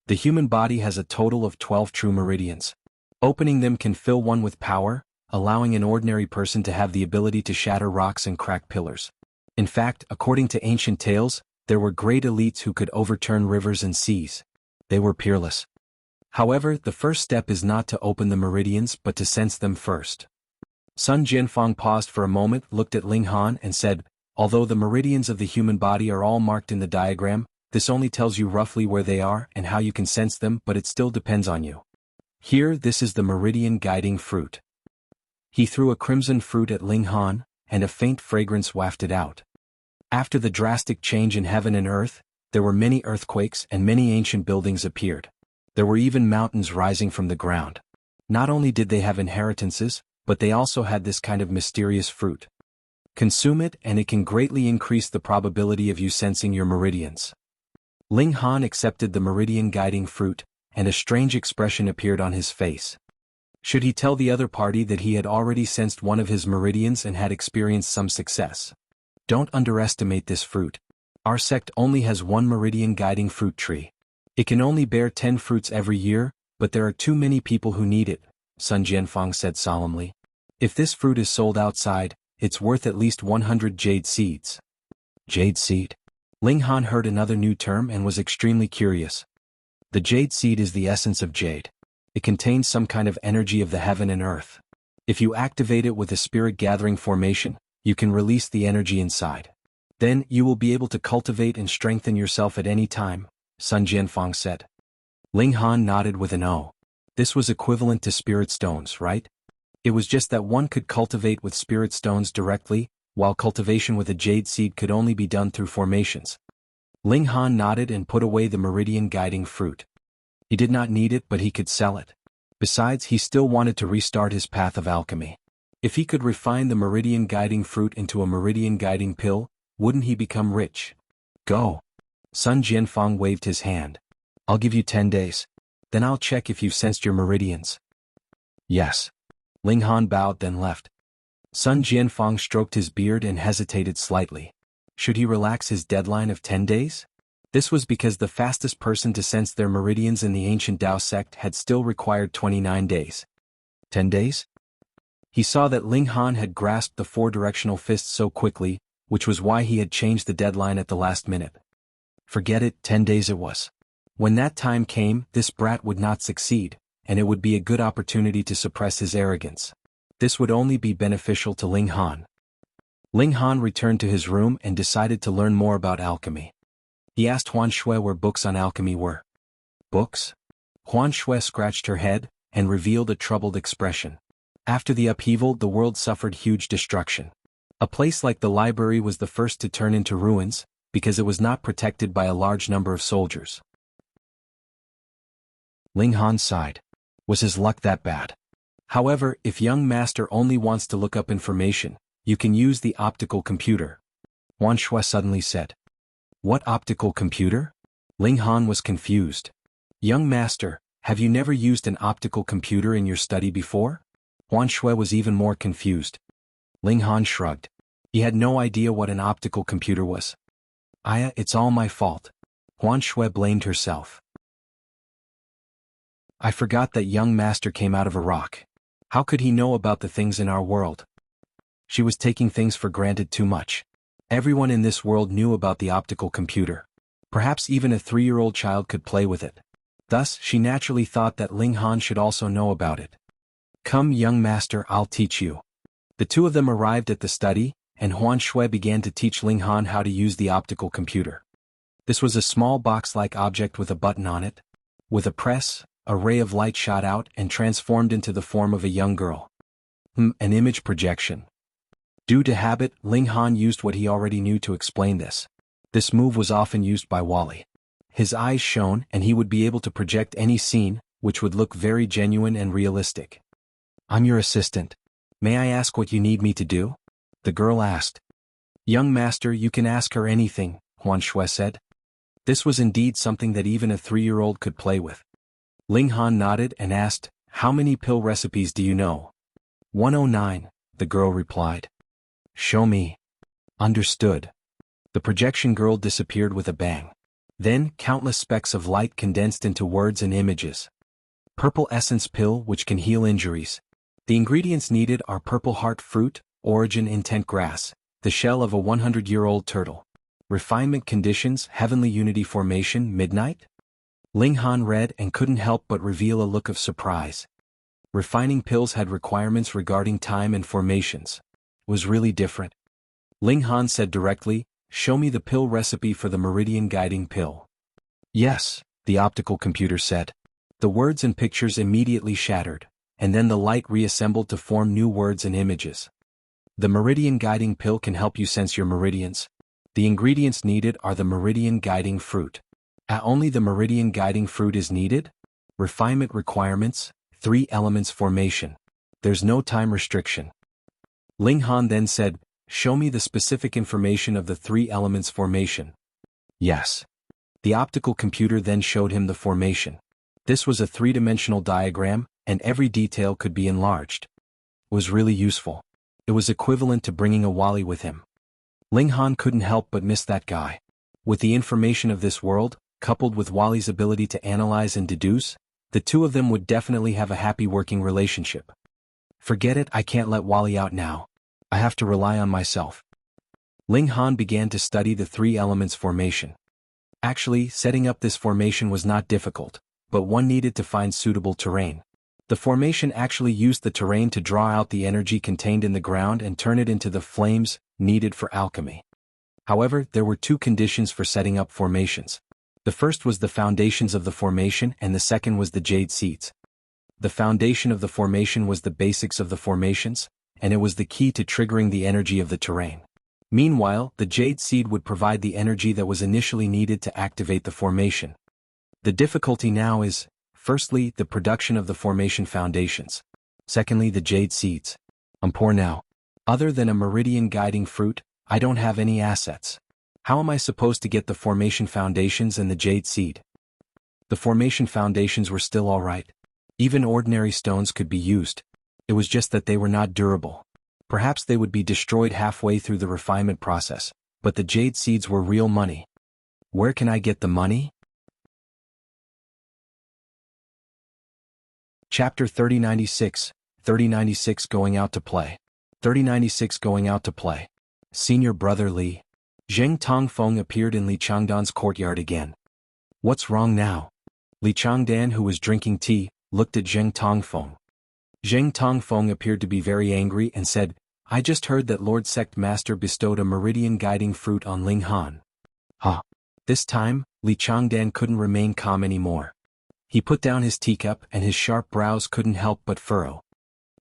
The human body has a total of 12 true meridians. Opening them can fill one with power, allowing an ordinary person to have the ability to shatter rocks and crack pillars. In fact, according to ancient tales, there were great elites who could overturn rivers and seas. They were peerless. However, the first step is not to open the meridians but to sense them first. Sun Jianfang paused for a moment, looked at Ling Han and said, "Although the meridians of the human body are all marked in the diagram, this only tells you roughly where they are and how you can sense them, but it still depends on you. Here, this is the meridian guiding fruit." He threw a crimson fruit at Ling Han, and a faint fragrance wafted out. After the drastic change in heaven and earth, there were many earthquakes and many ancient buildings appeared. There were even mountains rising from the ground. Not only did they have inheritances, but they also had this kind of mysterious fruit. Consume it and it can greatly increase the probability of you sensing your meridians. Ling Han accepted the meridian guiding fruit, and a strange expression appeared on his face. Should he tell the other party that he had already sensed one of his meridians and had experienced some success? Don't underestimate this fruit. Our sect only has one meridian guiding fruit tree. It can only bear 10 fruits every year, but there are too many people who need it, Sun Jianfang said solemnly. If this fruit is sold outside, it's worth at least 100 jade seeds. Jade seed? Ling Han heard another new term and was extremely curious. The jade seed is the essence of jade. It contains some kind of energy of the heaven and earth. If you activate it with a spirit gathering formation, you can release the energy inside. Then, you will be able to cultivate and strengthen yourself at any time, Sun Jianfang said. Ling Han nodded with an O. This was equivalent to spirit stones, right? It was just that one could cultivate with spirit stones directly, while cultivation with a jade seed could only be done through formations. Ling Han nodded and put away the meridian guiding fruit. He did not need it, but he could sell it. Besides, he still wanted to restart his path of alchemy. If he could refine the meridian guiding fruit into a meridian guiding pill, wouldn't he become rich? Go. Sun Jianfang waved his hand. I'll give you 10 days. Then I'll check if you've sensed your meridians. Yes. Ling Han bowed then left. Sun Jianfang stroked his beard and hesitated slightly. Should he relax his deadline of 10 days? This was because the fastest person to sense their meridians in the ancient Dao sect had still required 29 days. 10 days? He saw that Ling Han had grasped the 4-directional fist so quickly, which was why he had changed the deadline at the last minute. Forget it, 10 days it was. When that time came, this brat would not succeed, and it would be a good opportunity to suppress his arrogance. This would only be beneficial to Ling Han. Ling Han returned to his room and decided to learn more about alchemy. He asked Huan Shui where books on alchemy were. Books? Huan Shui scratched her head and revealed a troubled expression. After the upheaval, the world suffered huge destruction. A place like the library was the first to turn into ruins, because it was not protected by a large number of soldiers. Ling Han sighed. Was his luck that bad? However, if young master only wants to look up information, you can use the optical computer. Huan Shui suddenly said. What optical computer? Ling Han was confused. Young master, have you never used an optical computer in your study before? Huan Shui was even more confused. Ling Han shrugged. He had no idea what an optical computer was. Aya, it's all my fault. Huan Shui blamed herself. I forgot that young master came out of a rock. How could he know about the things in our world? She was taking things for granted too much. Everyone in this world knew about the optical computer. Perhaps even a 3-year-old child could play with it. Thus, she naturally thought that Ling Han should also know about it. Come, young master, I'll teach you. The two of them arrived at the study, and Huan Shui began to teach Ling Han how to use the optical computer. This was a small box-like object with a button on it. With a press, a ray of light shot out and transformed into the form of a young girl. An image projection. Due to habit, Ling Han used what he already knew to explain this. This move was often used by Wally. His eyes shone and he would be able to project any scene, which would look very genuine and realistic. I'm your assistant. May I ask what you need me to do? The girl asked. Young master, you can ask her anything, Huan Shui said. This was indeed something that even a 3-year-old could play with. Ling Han nodded and asked, how many pill recipes do you know? 109, the girl replied. Show me. Understood. The projection girl disappeared with a bang. Then, countless specks of light condensed into words and images. Purple essence pill which can heal injuries. The ingredients needed are purple heart fruit, origin intent grass, the shell of a 100-year-old turtle. Refinement conditions, heavenly unity formation, midnight? Ling Han read and couldn't help but reveal a look of surprise. Refining pills had requirements regarding time and formations. It was really different. Ling Han said directly, show me the pill recipe for the Meridian guiding pill. Yes, the optical computer said. The words and pictures immediately shattered, and then the light reassembled to form new words and images. The Meridian guiding pill can help you sense your meridians. The ingredients needed are the Meridian guiding fruit. Only the Meridian guiding fruit is needed? Refinement requirements, 3 elements formation. There's no time restriction. Ling Han then said, show me the specific information of the 3 elements formation. Yes. The optical computer then showed him the formation. This was a 3-dimensional diagram, and every detail could be enlarged. It was really useful. It was equivalent to bringing a Wally with him. Ling Han couldn't help but miss that guy. With the information of this world, coupled with Wally's ability to analyze and deduce, the two of them would definitely have a happy working relationship. Forget it, I can't let Wally out now. I have to rely on myself. Ling Han began to study the 3 elements formation. Actually, setting up this formation was not difficult, but one needed to find suitable terrain. The formation actually used the terrain to draw out the energy contained in the ground and turn it into the flames needed for alchemy. However, there were 2 conditions for setting up formations. The first was the foundations of the formation and the second was the jade seeds. The foundation of the formation was the basics of the formations, and it was the key to triggering the energy of the terrain. Meanwhile, the jade seed would provide the energy that was initially needed to activate the formation. The difficulty now is, firstly, the production of the formation foundations. Secondly, the jade seeds. I'm poor now. Other than a Meridian guiding fruit, I don't have any assets. How am I supposed to get the formation foundations and the jade seed? The formation foundations were still alright. Even ordinary stones could be used. It was just that they were not durable. Perhaps they would be destroyed halfway through the refinement process, but the jade seeds were real money. Where can I get the money? Chapter 3096, 3096 Going Out to Play. 3096 Going Out to Play. Senior Brother Li. Zheng Tongfeng appeared in Li Changdan's courtyard again. What's wrong now? Li Changdan, who was drinking tea, looked at Zheng Tongfeng. Zheng Tongfeng appeared to be very angry and said, I just heard that Lord Sect Master bestowed a meridian guiding fruit on Ling Han. Huh. This time, Li Changdan couldn't remain calm anymore. He put down his teacup and his sharp brows couldn't help but furrow.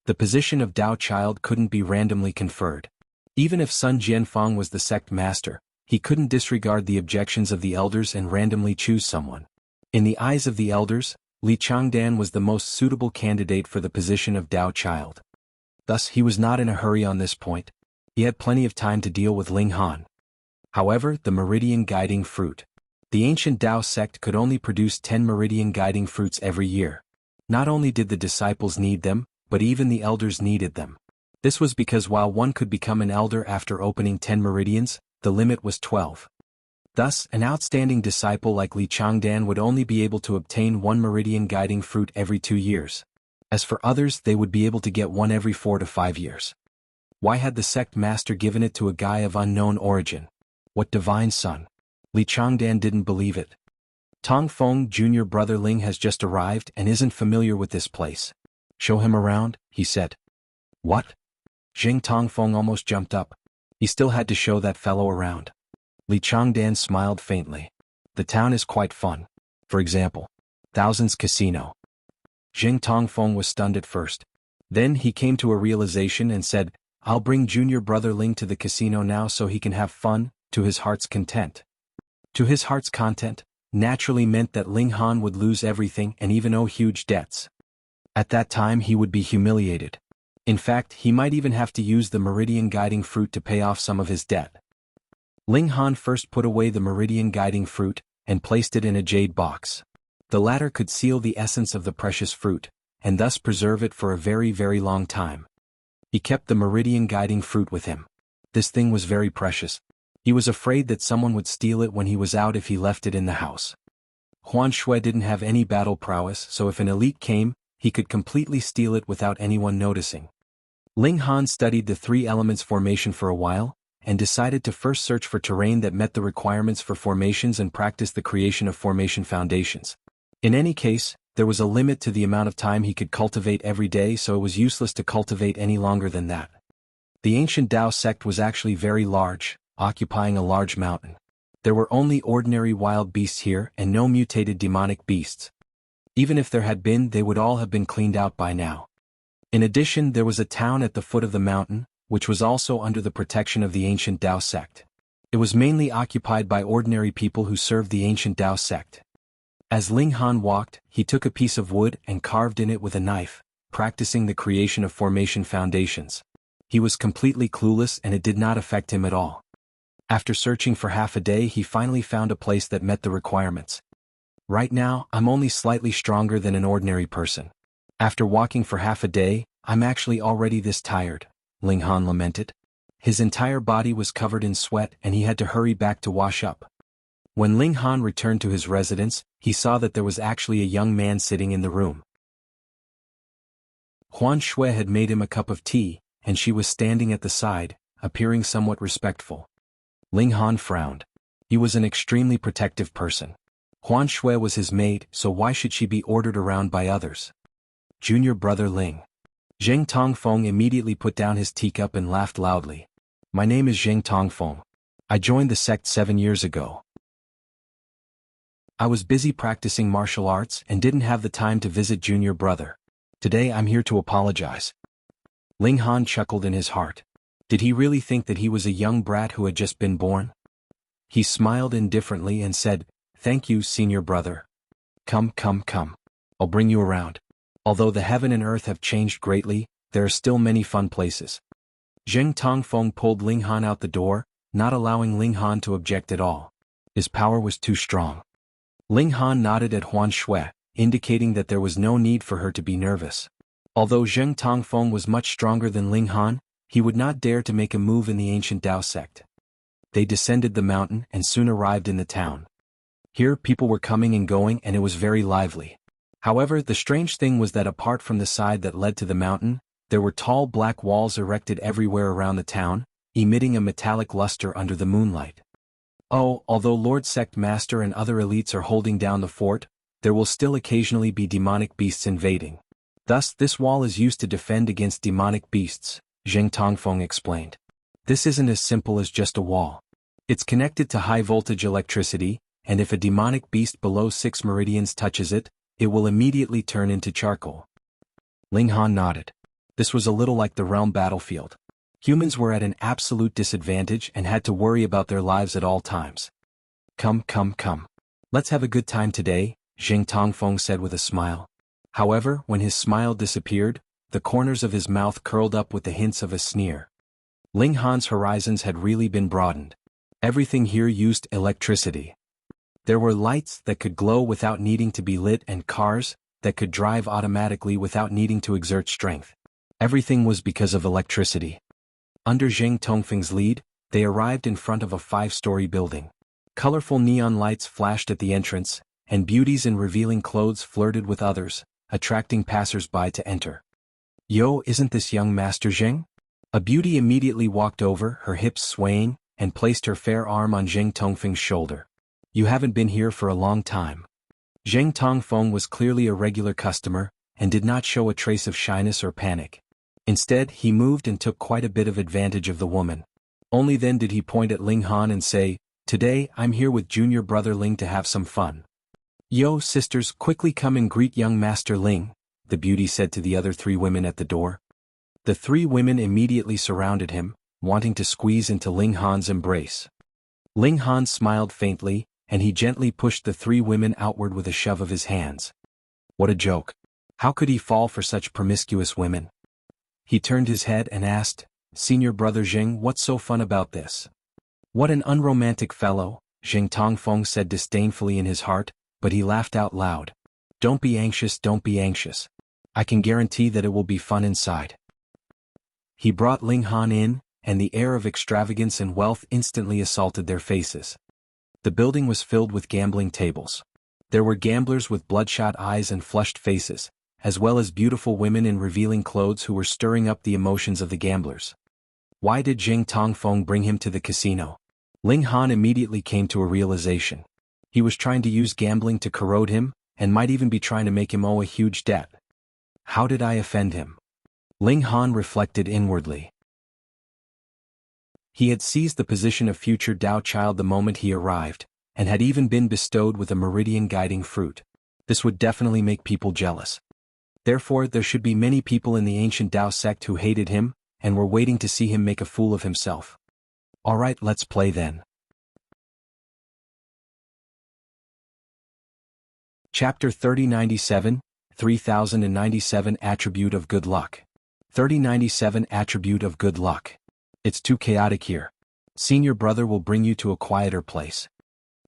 The position of Dao Child couldn't be randomly conferred. Even if Sun Jianfang was the sect master, he couldn't disregard the objections of the elders and randomly choose someone. In the eyes of the elders, Li Changdan was the most suitable candidate for the position of Dao Child. Thus he was not in a hurry on this point. He had plenty of time to deal with Ling Han. However, the meridian guiding fruit. The ancient Dao sect could only produce 10 meridian guiding fruits every year. Not only did the disciples need them, but even the elders needed them. This was because while one could become an elder after opening 10 meridians, the limit was 12. Thus, an outstanding disciple like Li Changdan would only be able to obtain 1 meridian guiding fruit every 2 years. As for others, they would be able to get one every 4 to 5 years. Why had the sect master given it to a guy of unknown origin? What divine son? Li Changdan didn't believe it. Tongfeng junior brother Ling has just arrived and isn't familiar with this place. Show him around, he said. What? Zheng Tongfeng almost jumped up. He still had to show that fellow around. Li Changdan smiled faintly. The town is quite fun. For example, Thousands Casino. Zheng Tongfeng was stunned at first. Then he came to a realization and said, I'll bring junior brother Ling to the casino now so he can have fun, to his heart's content. To his heart's content, naturally meant that Ling Han would lose everything and even owe huge debts. At that time he would be humiliated. In fact, he might even have to use the meridian guiding fruit to pay off some of his debt. Ling Han first put away the meridian guiding fruit, and placed it in a jade box. The latter could seal the essence of the precious fruit, and thus preserve it for a very, very long time. He kept the meridian guiding fruit with him. This thing was very precious. He was afraid that someone would steal it when he was out if he left it in the house. Huan Shui didn't have any battle prowess, so if an elite came, he could completely steal it without anyone noticing. Ling Han studied the 3 elements formation for a while, and decided to first search for terrain that met the requirements for formations and practice the creation of formation foundations. In any case, there was a limit to the amount of time he could cultivate every day, so it was useless to cultivate any longer than that. The ancient Dao sect was actually very large, occupying a large mountain. There were only ordinary wild beasts here and no mutated demonic beasts. Even if there had been, they would all have been cleaned out by now. In addition, there was a town at the foot of the mountain, which was also under the protection of the ancient Dao sect. It was mainly occupied by ordinary people who served the ancient Dao sect. As Ling Han walked, he took a piece of wood and carved in it with a knife, practicing the creation of formation foundations. He was completely clueless and it did not affect him at all. After searching for half a day, he finally found a place that met the requirements. Right now, I'm only slightly stronger than an ordinary person. After walking for half a day, I'm actually already this tired, Ling Han lamented. His entire body was covered in sweat and he had to hurry back to wash up. When Ling Han returned to his residence, he saw that there was actually a young man sitting in the room. Huan Shui had made him a cup of tea, and she was standing at the side, appearing somewhat respectful. Ling Han frowned. He was an extremely protective person. Huan Shui was his maid, so why should she be ordered around by others? Junior brother Ling. Zheng Tongfeng immediately put down his teacup and laughed loudly. My name is Zheng Tongfeng. I joined the sect 7 years ago. I was busy practicing martial arts and didn't have the time to visit junior brother. Today I'm here to apologize. Ling Han chuckled in his heart. Did he really think that he was a young brat who had just been born? He smiled indifferently and said, Thank you, senior brother. Come. I'll bring you around. Although the heaven and earth have changed greatly, there are still many fun places. Zheng Tongfeng pulled Ling Han out the door, not allowing Ling Han to object at all. His power was too strong. Ling Han nodded at Huan Shui, indicating that there was no need for her to be nervous. Although Zheng Tongfeng was much stronger than Ling Han, he would not dare to make a move in the ancient Dao sect. They descended the mountain and soon arrived in the town. Here people were coming and going and it was very lively. However, the strange thing was that apart from the side that led to the mountain, there were tall black walls erected everywhere around the town, emitting a metallic luster under the moonlight. Oh, although Lord Sect Master and other elites are holding down the fort, there will still occasionally be demonic beasts invading. Thus this wall is used to defend against demonic beasts, Zheng Tongfeng explained. This isn't as simple as just a wall. It's connected to high-voltage electricity, and if a demonic beast below 6 meridians touches it, it will immediately turn into charcoal. Ling Han nodded. This was a little like the realm battlefield. Humans were at an absolute disadvantage and had to worry about their lives at all times. Come. Let's have a good time today, Zheng Tongfeng said with a smile. However, when his smile disappeared, the corners of his mouth curled up with the hints of a sneer. Ling Han's horizons had really been broadened. Everything here used electricity. There were lights that could glow without needing to be lit and cars that could drive automatically without needing to exert strength. Everything was because of electricity. Under Zheng Tongfeng's lead, they arrived in front of a 5-story building. Colorful neon lights flashed at the entrance, and beauties in revealing clothes flirted with others, attracting passers-by to enter. Yo, isn't this young Master Zheng? A beauty immediately walked over, her hips swaying, and placed her fair arm on Zheng Tongfeng's shoulder. You haven't been here for a long time. Zheng Tongfeng was clearly a regular customer, and did not show a trace of shyness or panic. Instead, he moved and took quite a bit of advantage of the woman. Only then did he point at Ling Han and say, "Today, I'm here with junior brother Ling to have some fun." "Yo, sisters, quickly come and greet young Master Ling," the beauty said to the other 3 women at the door. The 3 women immediately surrounded him, wanting to squeeze into Ling Han's embrace. Ling Han smiled faintly, and he gently pushed the 3 women outward with a shove of his hands. What a joke. How could he fall for such promiscuous women? He turned his head and asked, "Senior brother Zheng, what's so fun about this?" "What an unromantic fellow," Zheng Tongfeng said disdainfully in his heart, but he laughed out loud. Don't be anxious. I can guarantee that it will be fun inside." He brought Ling Han in, and the air of extravagance and wealth instantly assaulted their faces. The building was filled with gambling tables. There were gamblers with bloodshot eyes and flushed faces, as well as beautiful women in revealing clothes who were stirring up the emotions of the gamblers. Why did Zheng Tongfeng bring him to the casino? Ling Han immediately came to a realization. He was trying to use gambling to corrode him, and might even be trying to make him owe a huge debt. How did I offend him? Ling Han reflected inwardly. He had seized the position of future Dao Child the moment he arrived, and had even been bestowed with a Meridian guiding fruit. This would definitely make people jealous. Therefore, there should be many people in the ancient Dao sect who hated him, and were waiting to see him make a fool of himself. Alright, let's play then. Chapter 3097, 3097 Attribute of Good Luck. 3097 Attribute of Good Luck. It's too chaotic here. Senior brother will bring you to a quieter place.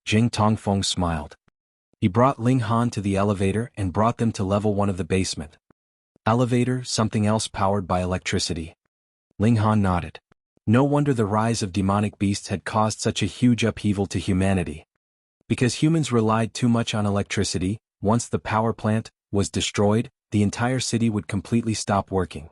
Zheng Tongfeng smiled. He brought Ling Han to the elevator and brought them to level 1 of the basement. Elevator, something else powered by electricity. Ling Han nodded. No wonder the rise of demonic beasts had caused such a huge upheaval to humanity. Because humans relied too much on electricity, once the power plant was destroyed, the entire city would completely stop working.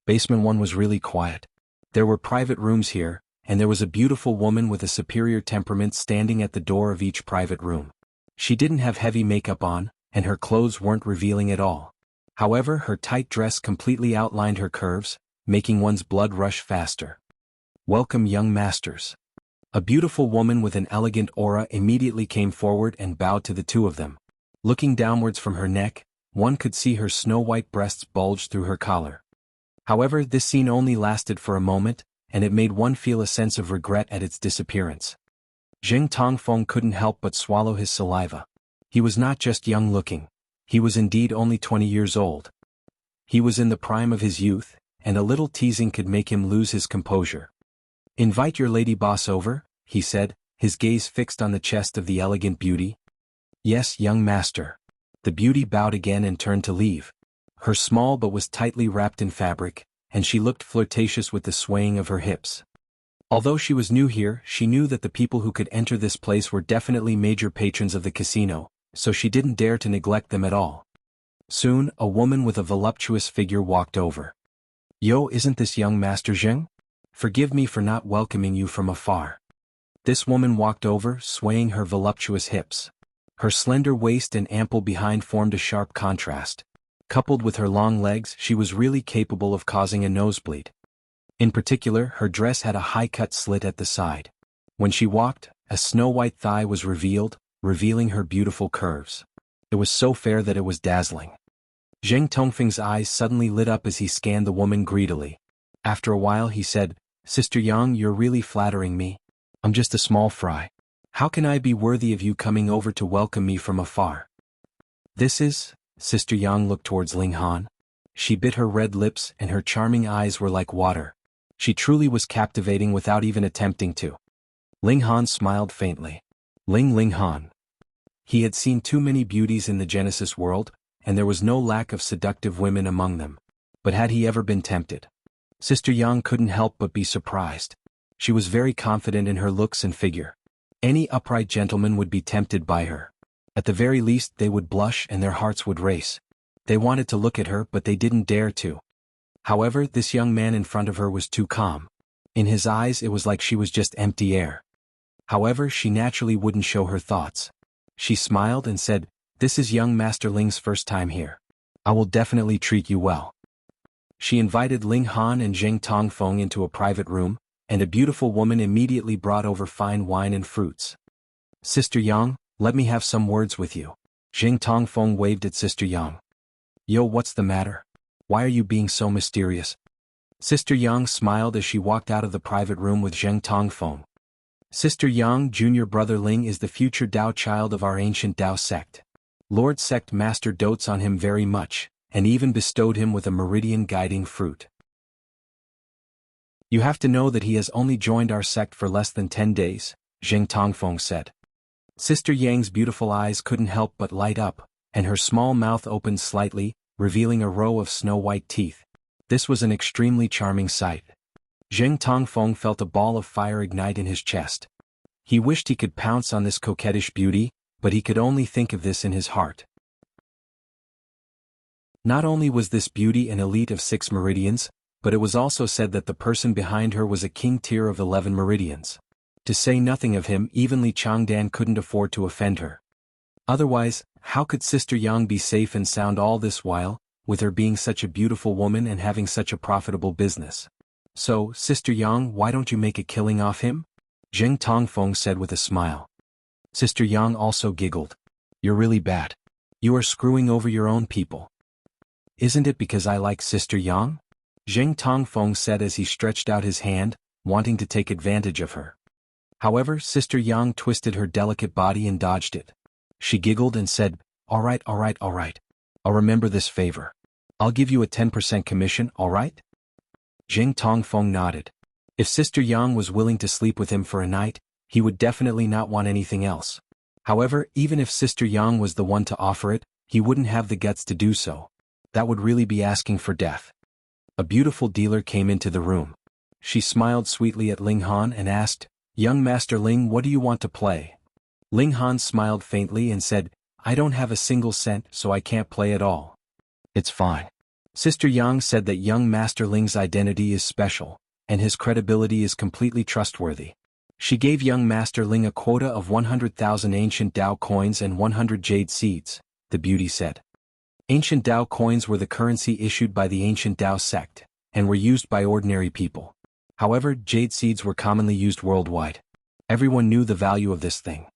Basement 1 was really quiet. There were private rooms here, and there was a beautiful woman with a superior temperament standing at the door of each private room. She didn't have heavy makeup on, and her clothes weren't revealing at all. However, her tight dress completely outlined her curves, making one's blood rush faster. Welcome, young masters. A beautiful woman with an elegant aura immediately came forward and bowed to the 2 of them. Looking downwards from her neck, one could see her snow-white breasts bulge through her collar. However, this scene only lasted for a moment, and it made one feel a sense of regret at its disappearance. Zheng Tongfeng couldn't help but swallow his saliva. He was not just young-looking. He was indeed only 20 years old. He was in the prime of his youth, and a little teasing could make him lose his composure. "Invite your lady boss over," he said, his gaze fixed on the chest of the elegant beauty. "Yes, young master." The beauty bowed again and turned to leave. Her small but was tightly wrapped in fabric, and she looked flirtatious with the swaying of her hips. Although she was new here, she knew that the people who could enter this place were definitely major patrons of the casino, so she didn't dare to neglect them at all. Soon, a woman with a voluptuous figure walked over. "Yo, isn't this young Master Zheng? Forgive me for not welcoming you from afar." This woman walked over, swaying her voluptuous hips. Her slender waist and ample behind formed a sharp contrast. Coupled with her long legs, she was really capable of causing a nosebleed. In particular, her dress had a high-cut slit at the side. When she walked, a snow-white thigh was revealed, revealing her beautiful curves. It was so fair that it was dazzling. Zheng Tongfeng's eyes suddenly lit up as he scanned the woman greedily. After a while he said, "Sister Yang, you're really flattering me. I'm just a small fry. How can I be worthy of you coming over to welcome me from afar?" "This is..." Sister Yang looked towards Ling Han. She bit her red lips and her charming eyes were like water. She truly was captivating without even attempting to. Ling Han smiled faintly. Ling Han. He had seen too many beauties in the Genesis world, and there was no lack of seductive women among them. But had he ever been tempted? Sister Yang couldn't help but be surprised. She was very confident in her looks and figure. Any upright gentleman would be tempted by her. At the very least they would blush and their hearts would race. They wanted to look at her but they didn't dare to. However, this young man in front of her was too calm. In his eyes it was like she was just empty air. However, she naturally wouldn't show her thoughts. She smiled and said, "This is young Master Ling's first time here. I will definitely treat you well." She invited Ling Han and Zheng Tongfeng into a private room, and a beautiful woman immediately brought over fine wine and fruits. "Sister Yang, let me have some words with you." Zheng Tongfeng waved at Sister Yang. "Yo, what's the matter? Why are you being so mysterious?" Sister Yang smiled as she walked out of the private room with Zheng Tongfeng. "Sister Yang, junior brother Ling is the future Dao Child of our ancient Dao sect. Lord Sect Master dotes on him very much, and even bestowed him with a Meridian guiding fruit. You have to know that he has only joined our sect for less than 10 days, Zheng Tongfeng said. Sister Yang's beautiful eyes couldn't help but light up, and her small mouth opened slightly, revealing a row of snow-white teeth. This was an extremely charming sight. Zheng Tongfeng felt a ball of fire ignite in his chest. He wished he could pounce on this coquettish beauty, but he could only think of this in his heart. Not only was this beauty an elite of 6 meridians, but it was also said that the person behind her was a king tier of 11 meridians. To say nothing of him, evenly Changdan couldn't afford to offend her. Otherwise, how could Sister Yang be safe and sound all this while, with her being such a beautiful woman and having such a profitable business? So, Sister Yang, why don't you make a killing off him? Zheng Tongfeng said with a smile. Sister Yang also giggled. You're really bad. You are screwing over your own people. Isn't it because I like Sister Yang? Zheng Tongfeng said as he stretched out his hand, wanting to take advantage of her. However, Sister Yang twisted her delicate body and dodged it. She giggled and said, all right. I'll remember this favor. I'll give you a 10% commission, all right? Zheng Tongfeng nodded. If Sister Yang was willing to sleep with him for a night, he would definitely not want anything else. However, even if Sister Yang was the one to offer it, he wouldn't have the guts to do so. That would really be asking for death. A beautiful dealer came into the room. She smiled sweetly at Ling Han and asked, Young Master Ling, what do you want to play? Ling Han smiled faintly and said, I don't have a single cent, so I can't play at all. It's fine. Sister Yang said that young Master Ling's identity is special, and his credibility is completely trustworthy. She gave young Master Ling a quota of 100,000 ancient Dao coins and 100 jade seeds, the beauty said. Ancient Dao coins were the currency issued by the ancient Dao sect, and were used by ordinary people. However, jade seeds were commonly used worldwide. Everyone knew the value of this thing.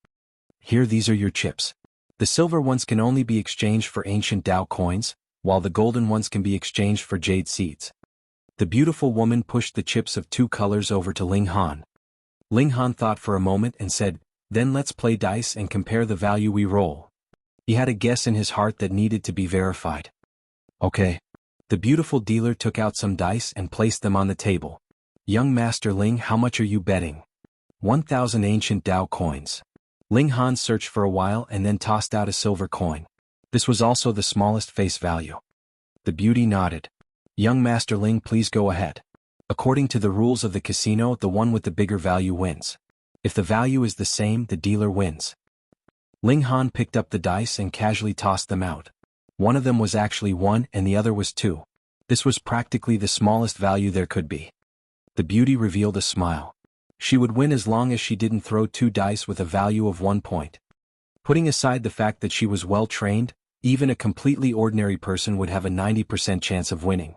Here, these are your chips. The silver ones can only be exchanged for ancient Dao coins, while the golden ones can be exchanged for jade seeds. The beautiful woman pushed the chips of 2 colors over to Ling Han. Ling Han thought for a moment and said, then let's play dice and compare the value we roll. He had a guess in his heart that needed to be verified. Okay. The beautiful dealer took out some dice and placed them on the table. Young Master Ling, how much are you betting? 1,000 ancient Dao coins. Ling Han searched for a while and then tossed out a silver coin. This was also the smallest face value. The beauty nodded. Young Master Ling, please go ahead. According to the rules of the casino, the one with the bigger value wins. If the value is the same, the dealer wins. Ling Han picked up the dice and casually tossed them out. One of them was actually 1 and the other was 2. This was practically the smallest value there could be. The beauty revealed a smile. She would win as long as she didn't throw 2 dice with a value of 1 point. Putting aside the fact that she was well trained, Even a completely ordinary person would have a 90% chance of winning.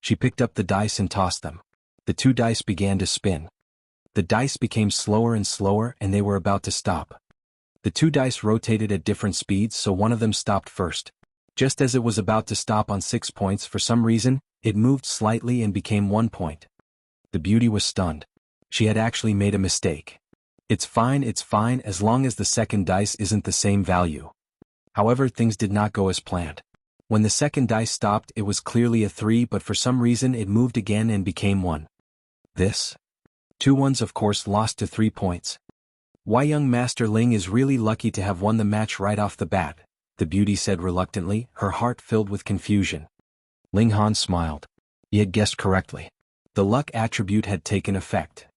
She picked up the dice and tossed them. The 2 dice began to spin. The dice became slower and slower and they were about to stop. The 2 dice rotated at different speeds, so one of them stopped first. Just as it was about to stop on 6 points, for some reason, it moved slightly and became 1 point. The beauty was stunned. She had actually made a mistake. It's fine, as long as the second dice isn't the same value. However, things did not go as planned. When the second dice stopped, it was clearly a 3, but for some reason it moved again and became 1. This? 2 ones of course lost to 3 points. Why, young Master Ling is really lucky to have won the match right off the bat, the beauty said reluctantly, her heart filled with confusion. Ling Han smiled. He had guessed correctly. The luck attribute had taken effect.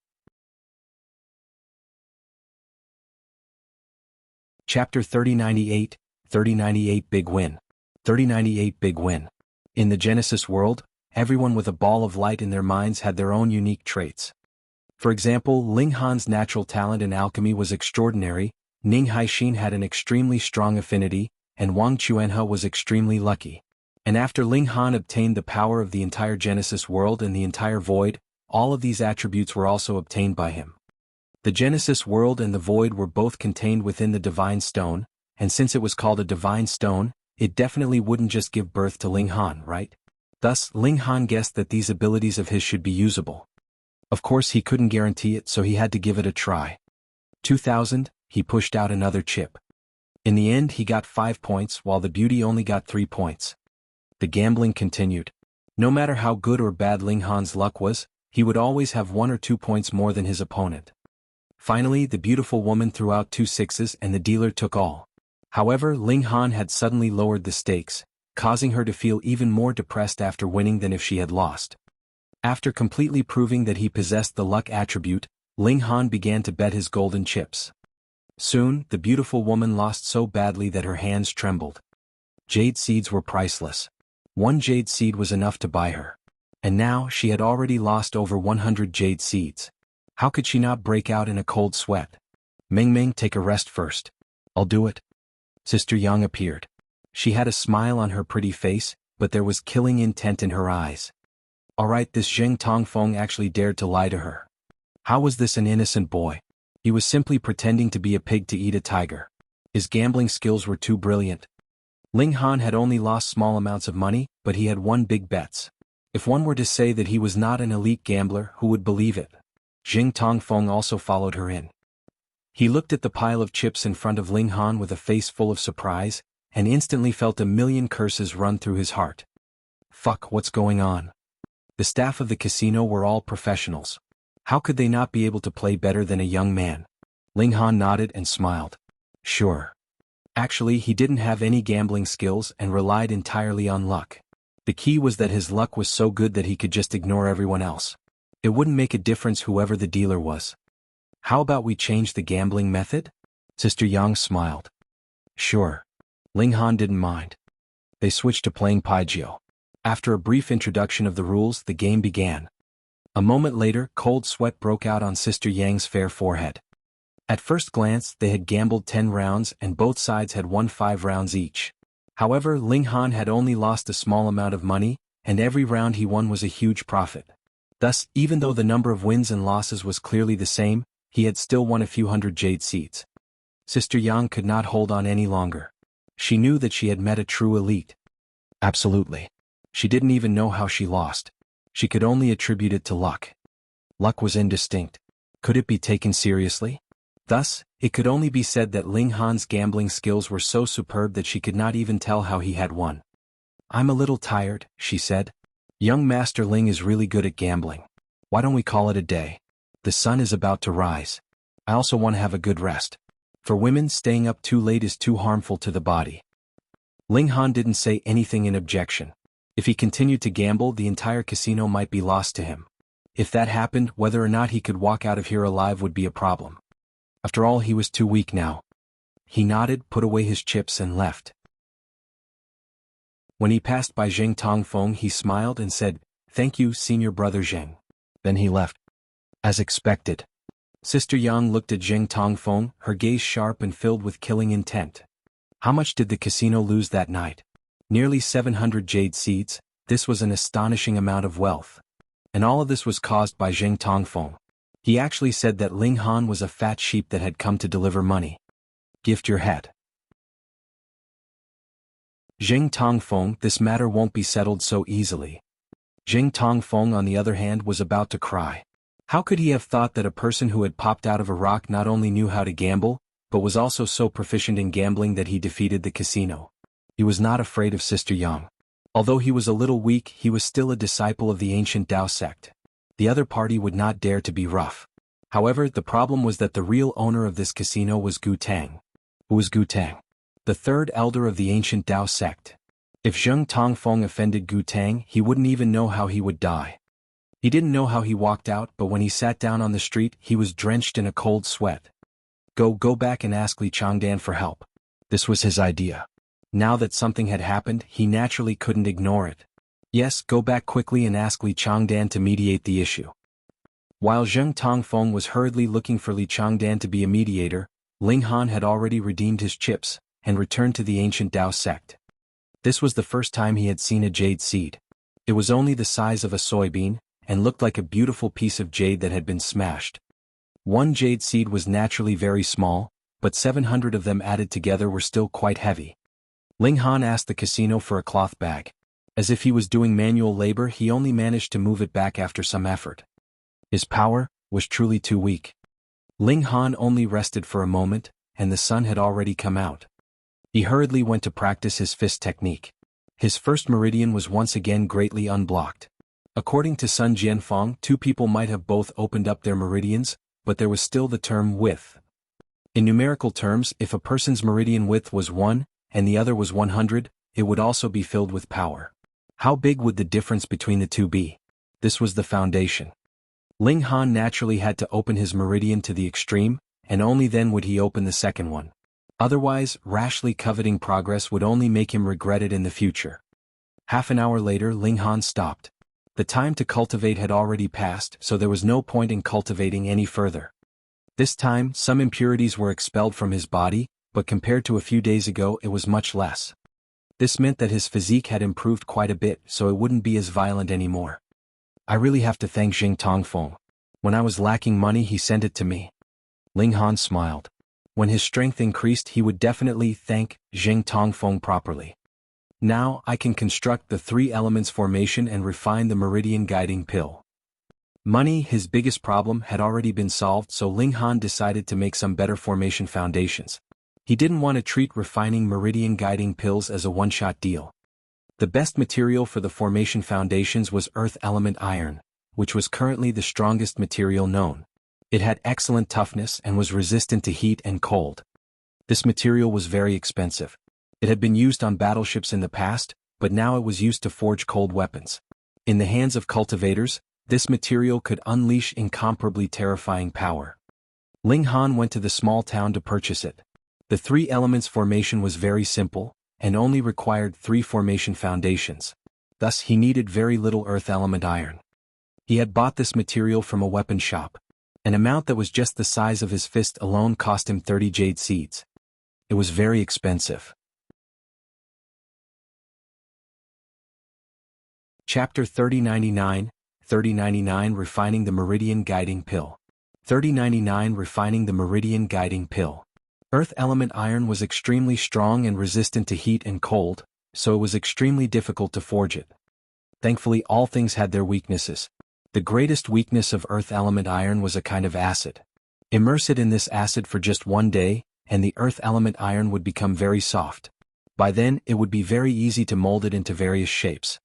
Chapter 3098, 3098 Big Win. 3098 Big Win. In the Genesis world, everyone with a ball of light in their minds had their own unique traits. For example, Ling Han's natural talent in alchemy was extraordinary, Ning Haixin had an extremely strong affinity, and Wang Chuanhe was extremely lucky. And after Ling Han obtained the power of the entire Genesis world and the entire void, all of these attributes were also obtained by him. The Genesis world and the void were both contained within the divine stone, and since it was called a divine stone, it definitely wouldn't just give birth to Ling Han, right? Thus, Ling Han guessed that these abilities of his should be usable. Of course he couldn't guarantee it, so he had to give it a try. 2000, he pushed out another chip. In the end he got 5 points while the beauty only got 3 points. The gambling continued. No matter how good or bad Ling Han's luck was, he would always have 1 or 2 points more than his opponent. Finally, the beautiful woman threw out 2 sixes and the dealer took all. However, Ling Han had suddenly lowered the stakes, causing her to feel even more depressed after winning than if she had lost. After completely proving that he possessed the luck attribute, Ling Han began to bet his golden chips. Soon, the beautiful woman lost so badly that her hands trembled. Jade seeds were priceless. 1 jade seed was enough to buy her. And now she had already lost over 100 jade seeds. How could she not break out in a cold sweat? Ming, take a rest first. I'll do it. Sister Yang appeared. She had a smile on her pretty face, but there was killing intent in her eyes. Alright, this Zheng Tongfeng actually dared to lie to her. How was this an innocent boy? He was simply pretending to be a pig to eat a tiger. His gambling skills were too brilliant. Ling Han had only lost small amounts of money, but he had won big bets. If one were to say that he was not an elite gambler, who would believe it? Zheng Tongfeng also followed her in. He looked at the pile of chips in front of Ling Han with a face full of surprise, and instantly felt a million curses run through his heart. Fuck, what's going on? The staff of the casino were all professionals. How could they not be able to play better than a young man? Ling Han nodded and smiled. Sure. Actually, he didn't have any gambling skills and relied entirely on luck. The key was that his luck was so good that he could just ignore everyone else. It wouldn't make a difference whoever the dealer was. How about we change the gambling method? Sister Yang smiled. Sure. Ling Han didn't mind. They switched to playing Paijio. After a brief introduction of the rules, the game began. A moment later, cold sweat broke out on Sister Yang's fair forehead. At first glance, they had gambled 10 rounds and both sides had won 5 rounds each. However, Ling Han had only lost a small amount of money, and every round he won was a huge profit. Thus, even though the number of wins and losses was clearly the same, he had still won a few hundred jade seeds. Sister Yang could not hold on any longer. She knew that she had met a true elite. Absolutely. She didn't even know how she lost. She could only attribute it to luck. Luck was indistinct. Could it be taken seriously? Thus, it could only be said that Ling Han's gambling skills were so superb that she could not even tell how he had won. I'm a little tired, she said. Young Master Ling is really good at gambling. Why don't we call it a day? The sun is about to rise. I also want to have a good rest. For women, staying up too late is too harmful to the body. Ling Han didn't say anything in objection. If he continued to gamble, the entire casino might be lost to him. If that happened, whether or not he could walk out of here alive would be a problem. After all, he was too weak now. He nodded, put away his chips and left. When he passed by Zheng Tongfeng, he smiled and said, "Thank you, senior brother Zheng." Then he left. As expected. Sister Yang looked at Zheng Tongfeng, her gaze sharp and filled with killing intent. How much did the casino lose that night? Nearly 700 jade seeds. This was an astonishing amount of wealth. And all of this was caused by Zheng Tongfeng. He actually said that Ling Han was a fat sheep that had come to deliver money. Gift your head. Zheng Tongfeng, this matter won't be settled so easily. Zheng Tongfeng, on the other hand, was about to cry. How could he have thought that a person who had popped out of a rock not only knew how to gamble, but was also so proficient in gambling that he defeated the casino? He was not afraid of Sister Yang. Although he was a little weak, he was still a disciple of the ancient Dao sect. The other party would not dare to be rough. However, the problem was that the real owner of this casino was Gu Tang. Who was Gu Tang? The third elder of the ancient Dao sect. If Zheng Tongfeng offended Gu Tang, he wouldn't even know how he would die. He didn't know how he walked out, but when he sat down on the street, he was drenched in a cold sweat. Go back and ask Li Changdan for help. This was his idea. Now that something had happened, he naturally couldn't ignore it. Yes, go back quickly and ask Li Changdan to mediate the issue. While Zheng Tongfeng was hurriedly looking for Li Changdan to be a mediator, Ling Han had already redeemed his chips and returned to the ancient Dao sect. This was the first time he had seen a jade seed. It was only the size of a soybean, and looked like a beautiful piece of jade that had been smashed. One jade seed was naturally very small, but 700 of them added together were still quite heavy. Ling Han asked the casino for a cloth bag. As if he was doing manual labor, he only managed to move it back after some effort. His power was truly too weak. Ling Han only rested for a moment, and the sun had already come out. He hurriedly went to practice his fist technique. His first meridian was once again greatly unblocked. According to Sun Jianfang, two people might have both opened up their meridians, but there was still the term width. In numerical terms, if a person's meridian width was 1, and the other was 100, it would also be filled with power. How big would the difference between the two be? This was the foundation. Ling Han naturally had to open his meridian to the extreme, and only then would he open the second one. Otherwise, rashly coveting progress would only make him regret it in the future. Half an hour later, Ling Han stopped. The time to cultivate had already passed, so there was no point in cultivating any further. This time, some impurities were expelled from his body, but compared to a few days ago it was much less. This meant that his physique had improved quite a bit, so it wouldn't be as violent anymore. I really have to thank Zheng Tongfeng. When I was lacking money, he sent it to me. Ling Han smiled. When his strength increased, he would definitely thank Zheng Tongfeng properly. Now I can construct the 3 elements formation and refine the meridian guiding pill. Money, his biggest problem, had already been solved, so Ling Han decided to make some better formation foundations. He didn't want to treat refining meridian guiding pills as a one-shot deal. The best material for the formation foundations was earth element iron, which was currently the strongest material known. It had excellent toughness and was resistant to heat and cold. This material was very expensive. It had been used on battleships in the past, but now it was used to forge cold weapons. In the hands of cultivators, this material could unleash incomparably terrifying power. Ling Han went to the small town to purchase it. The 3 elements formation was very simple, and only required 3 formation foundations. Thus he needed very little earth element iron. He had bought this material from a weapon shop. An amount that was just the size of his fist alone cost him 30 jade seeds. It was very expensive. Chapter 3099, 3099 Refining the Meridian Guiding Pill. 3099 Refining the Meridian Guiding Pill. Earth element iron was extremely strong and resistant to heat and cold, so it was extremely difficult to forge it. Thankfully, all things had their weaknesses. The greatest weakness of earth element iron was a kind of acid. Immerse it in this acid for just 1 day, and the earth element iron would become very soft. By then, it would be very easy to mold it into various shapes.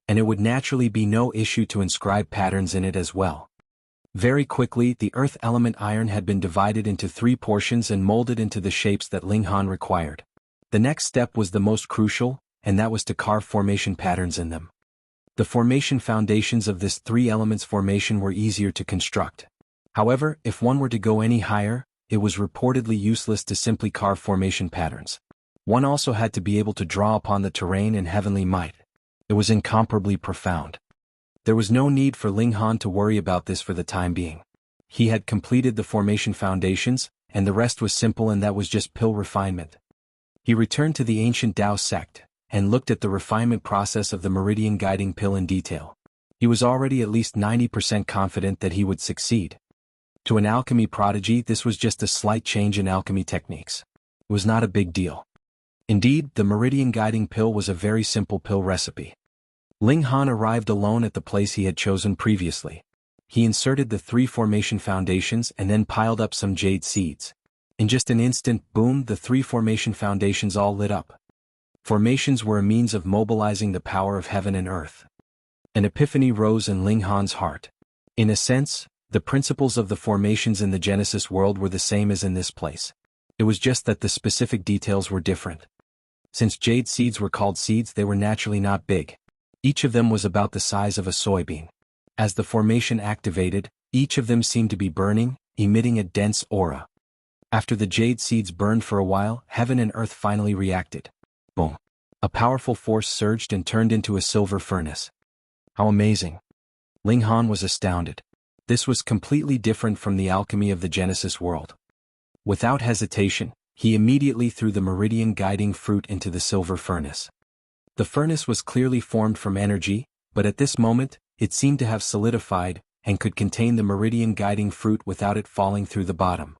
And it would naturally be no issue to inscribe patterns in it as well. Very quickly, the earth element iron had been divided into 3 portions and molded into the shapes that Ling Han required. The next step was the most crucial, and that was to carve formation patterns in them. The formation foundations of this 3 elements formation were easier to construct. However, if one were to go any higher, it was reportedly useless to simply carve formation patterns. One also had to be able to draw upon the terrain and heavenly might. It was incomparably profound. There was no need for Ling Han to worry about this for the time being. He had completed the formation foundations, and the rest was simple, and that was just pill refinement. He returned to the ancient Dao Sect, and looked at the refinement process of the Meridian guiding pill in detail. He was already at least 90% confident that he would succeed. To an alchemy prodigy, this was just a slight change in alchemy techniques. It was not a big deal. Indeed, the Meridian guiding pill was a very simple pill recipe. Ling Han arrived alone at the place he had chosen previously. He inserted the 3 formation foundations and then piled up some jade seeds. In just an instant, boom, the 3 formation foundations all lit up. Formations were a means of mobilizing the power of heaven and earth. An epiphany rose in Ling Han's heart. In a sense, the principles of the formations in the Genesis world were the same as in this place. It was just that the specific details were different. Since jade seeds were called seeds, they were naturally not big. Each of them was about the size of a soybean. As the formation activated, each of them seemed to be burning, emitting a dense aura. After the jade seeds burned for a while, heaven and earth finally reacted. Boom. A powerful force surged and turned into a silver furnace. How amazing. Ling Han was astounded. This was completely different from the alchemy of the Genesis world. Without hesitation, he immediately threw the Meridian guiding fruit into the silver furnace. The furnace was clearly formed from energy, but at this moment, it seemed to have solidified, and could contain the Meridian guiding fruit without it falling through the bottom.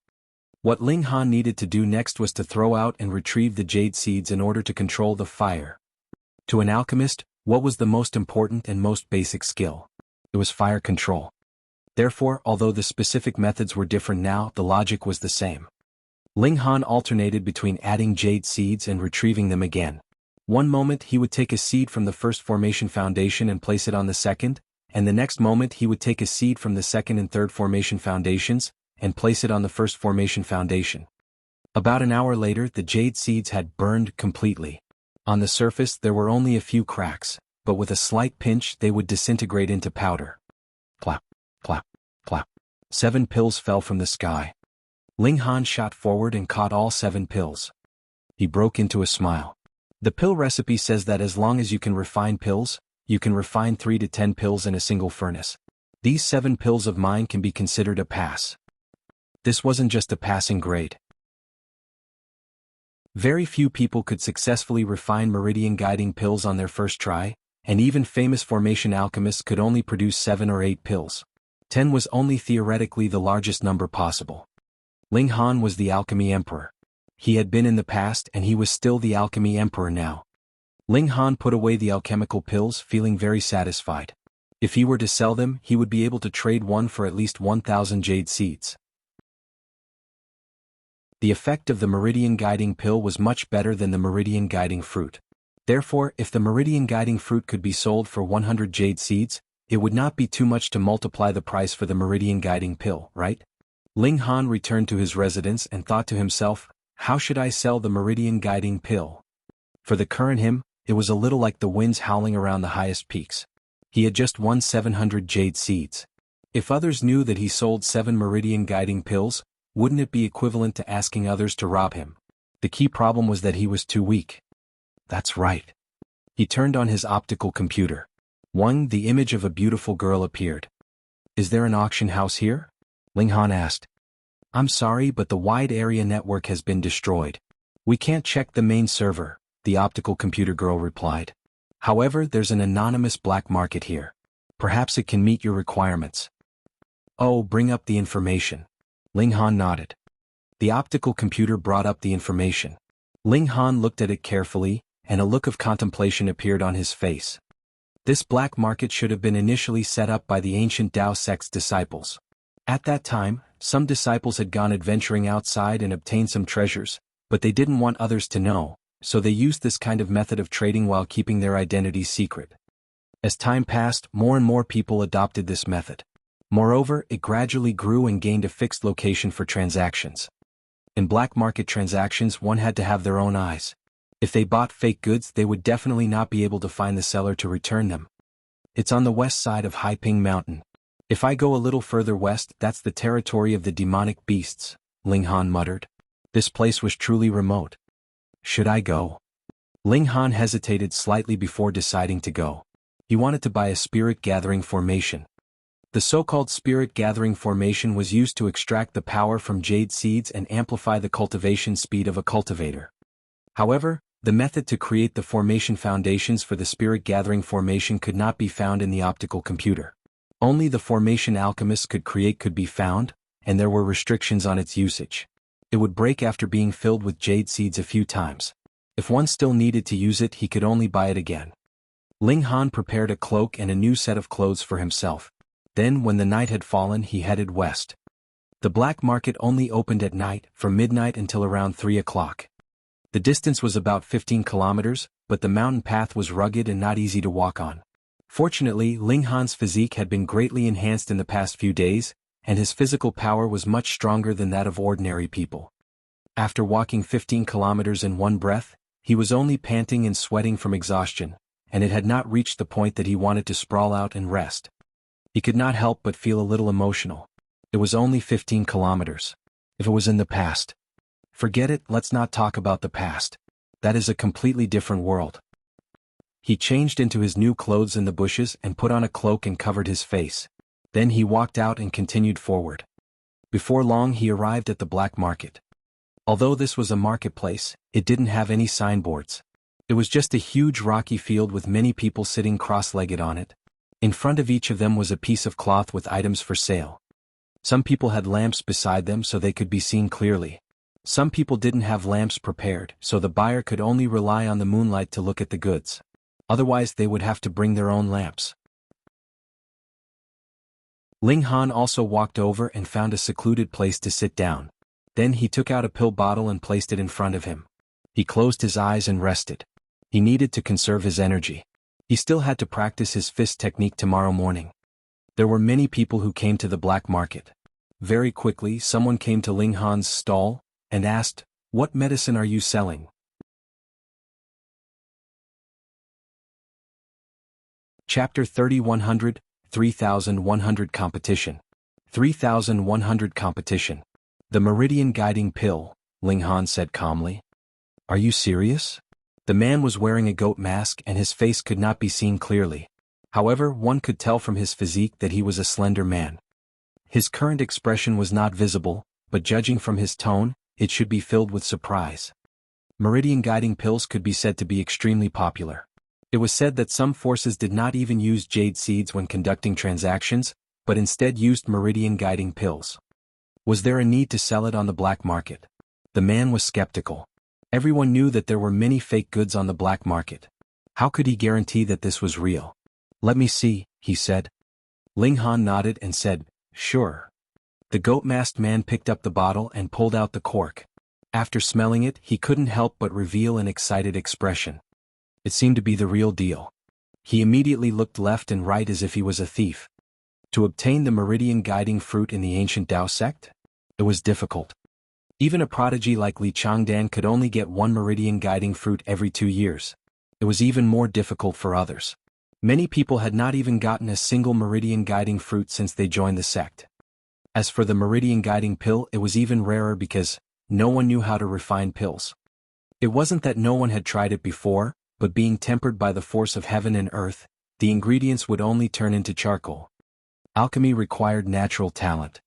What Ling Han needed to do next was to throw out and retrieve the jade seeds in order to control the fire. To an alchemist, what was the most important and most basic skill? It was fire control. Therefore, although the specific methods were different now, the logic was the same. Ling Han alternated between adding jade seeds and retrieving them again. One moment he would take a seed from the first formation foundation and place it on the second, and the next moment he would take a seed from the second and third formation foundations, and place it on the first formation foundation. About an hour later, the jade seeds had burned completely. On the surface there were only a few cracks, but with a slight pinch they would disintegrate into powder. Clap, clap, clap. 7 pills fell from the sky. Ling Han shot forward and caught all 7 pills. He broke into a smile. The pill recipe says that as long as you can refine pills, you can refine 3 to 10 pills in a single furnace. These 7 pills of mine can be considered a pass. This wasn't just a passing grade. Very few people could successfully refine Meridian guiding pills on their first try, and even famous formation alchemists could only produce 7 or 8 pills. 10 was only theoretically the largest number possible. Ling Han was the alchemy emperor. He had been in the past and he was still the alchemy emperor now. Ling Han put away the alchemical pills, feeling very satisfied. If he were to sell them, he would be able to trade one for at least 1,000 jade seeds. The effect of the Meridian guiding pill was much better than the Meridian guiding fruit. Therefore, if the Meridian guiding fruit could be sold for 100 jade seeds, it would not be too much to multiply the price for the Meridian guiding pill, right? Ling Han returned to his residence and thought to himself, how should I sell the Meridian guiding pill? For the current him, it was a little like the winds howling around the highest peaks. He had just won 700 jade seeds. If others knew that he sold 7 Meridian guiding pills, wouldn't it be equivalent to asking others to rob him? The key problem was that he was too weak. That's right. He turned on his optical computer. The image of a beautiful girl appeared. Is there an auction house here? Ling Han asked. I'm sorry, but the wide area network has been destroyed. We can't check the main server, the optical computer girl replied. However, there's an anonymous black market here. Perhaps it can meet your requirements. Oh, bring up the information. Ling Han nodded. The optical computer brought up the information. Ling Han looked at it carefully, and a look of contemplation appeared on his face. This black market should have been initially set up by the ancient Dao Sect's disciples. At that time, some disciples had gone adventuring outside and obtained some treasures, but they didn't want others to know, so they used this kind of method of trading while keeping their identities secret. As time passed, more and more people adopted this method. Moreover, it gradually grew and gained a fixed location for transactions. In black market transactions, one had to have their own eyes. If they bought fake goods, they would definitely not be able to find the seller to return them. It's on the west side of Haiping Mountain. If I go a little further west, that's the territory of the demonic beasts, Ling Han muttered. This place was truly remote. Should I go? Ling Han hesitated slightly before deciding to go. He wanted to buy a spirit gathering formation. The so-called spirit gathering formation was used to extract the power from jade seeds and amplify the cultivation speed of a cultivator. However, the method to create the formation foundations for the spirit-gathering formation could not be found in the optical computer. Only the formation alchemists could be found, and there were restrictions on its usage. It would break after being filled with jade seeds a few times. If one still needed to use it, he could only buy it again. Ling Han prepared a cloak and a new set of clothes for himself. Then, when the night had fallen, he headed west. The black market only opened at night, from midnight until around 3 o'clock. The distance was about 15 kilometers, but the mountain path was rugged and not easy to walk on. Fortunately, Ling Han's physique had been greatly enhanced in the past few days, and his physical power was much stronger than that of ordinary people. After walking 15 kilometers in one breath, he was only panting and sweating from exhaustion, and it had not reached the point that he wanted to sprawl out and rest. He could not help but feel a little emotional. It was only 15 kilometers. If it was in the past. Forget it, let's not talk about the past. That is a completely different world. He changed into his new clothes in the bushes and put on a cloak and covered his face. Then he walked out and continued forward. Before long he arrived at the black market. Although this was a marketplace, it didn't have any signboards. It was just a huge rocky field with many people sitting cross-legged on it. In front of each of them was a piece of cloth with items for sale. Some people had lamps beside them so they could be seen clearly. Some people didn't have lamps prepared, so the buyer could only rely on the moonlight to look at the goods. Otherwise they would have to bring their own lamps. Ling Han also walked over and found a secluded place to sit down. Then he took out a pill bottle and placed it in front of him. He closed his eyes and rested. He needed to conserve his energy. He still had to practice his fist technique tomorrow morning. There were many people who came to the black market. Very quickly someone came to Ling Han's stall and asked, "What medicine are you selling?" Chapter 3100, 3100 Competition. 3100 Competition. The Meridian Guiding Pill, Ling Han said calmly. Are you serious? The man was wearing a goat mask and his face could not be seen clearly. However, one could tell from his physique that he was a slender man. His current expression was not visible, but judging from his tone, it should be filled with surprise. Meridian guiding pills could be said to be extremely popular. It was said that some forces did not even use jade seeds when conducting transactions, but instead used meridian guiding pills. Was there a need to sell it on the black market? The man was skeptical. Everyone knew that there were many fake goods on the black market. How could he guarantee that this was real? Let me see, he said. Ling Han nodded and said, sure. The goat-masked man picked up the bottle and pulled out the cork. After smelling it, he couldn't help but reveal an excited expression. It seemed to be the real deal. He immediately looked left and right as if he was a thief. To obtain the meridian guiding fruit in the ancient Dao sect? It was difficult. Even a prodigy like Changdan could only get one meridian guiding fruit every 2 years. It was even more difficult for others. Many people had not even gotten a single meridian guiding fruit since they joined the sect. As for the meridian guiding pill, it was even rarer because no one knew how to refine pills. It wasn't that no one had tried it before, but being tempered by the force of heaven and earth, the ingredients would only turn into charcoal. Alchemy required natural talent.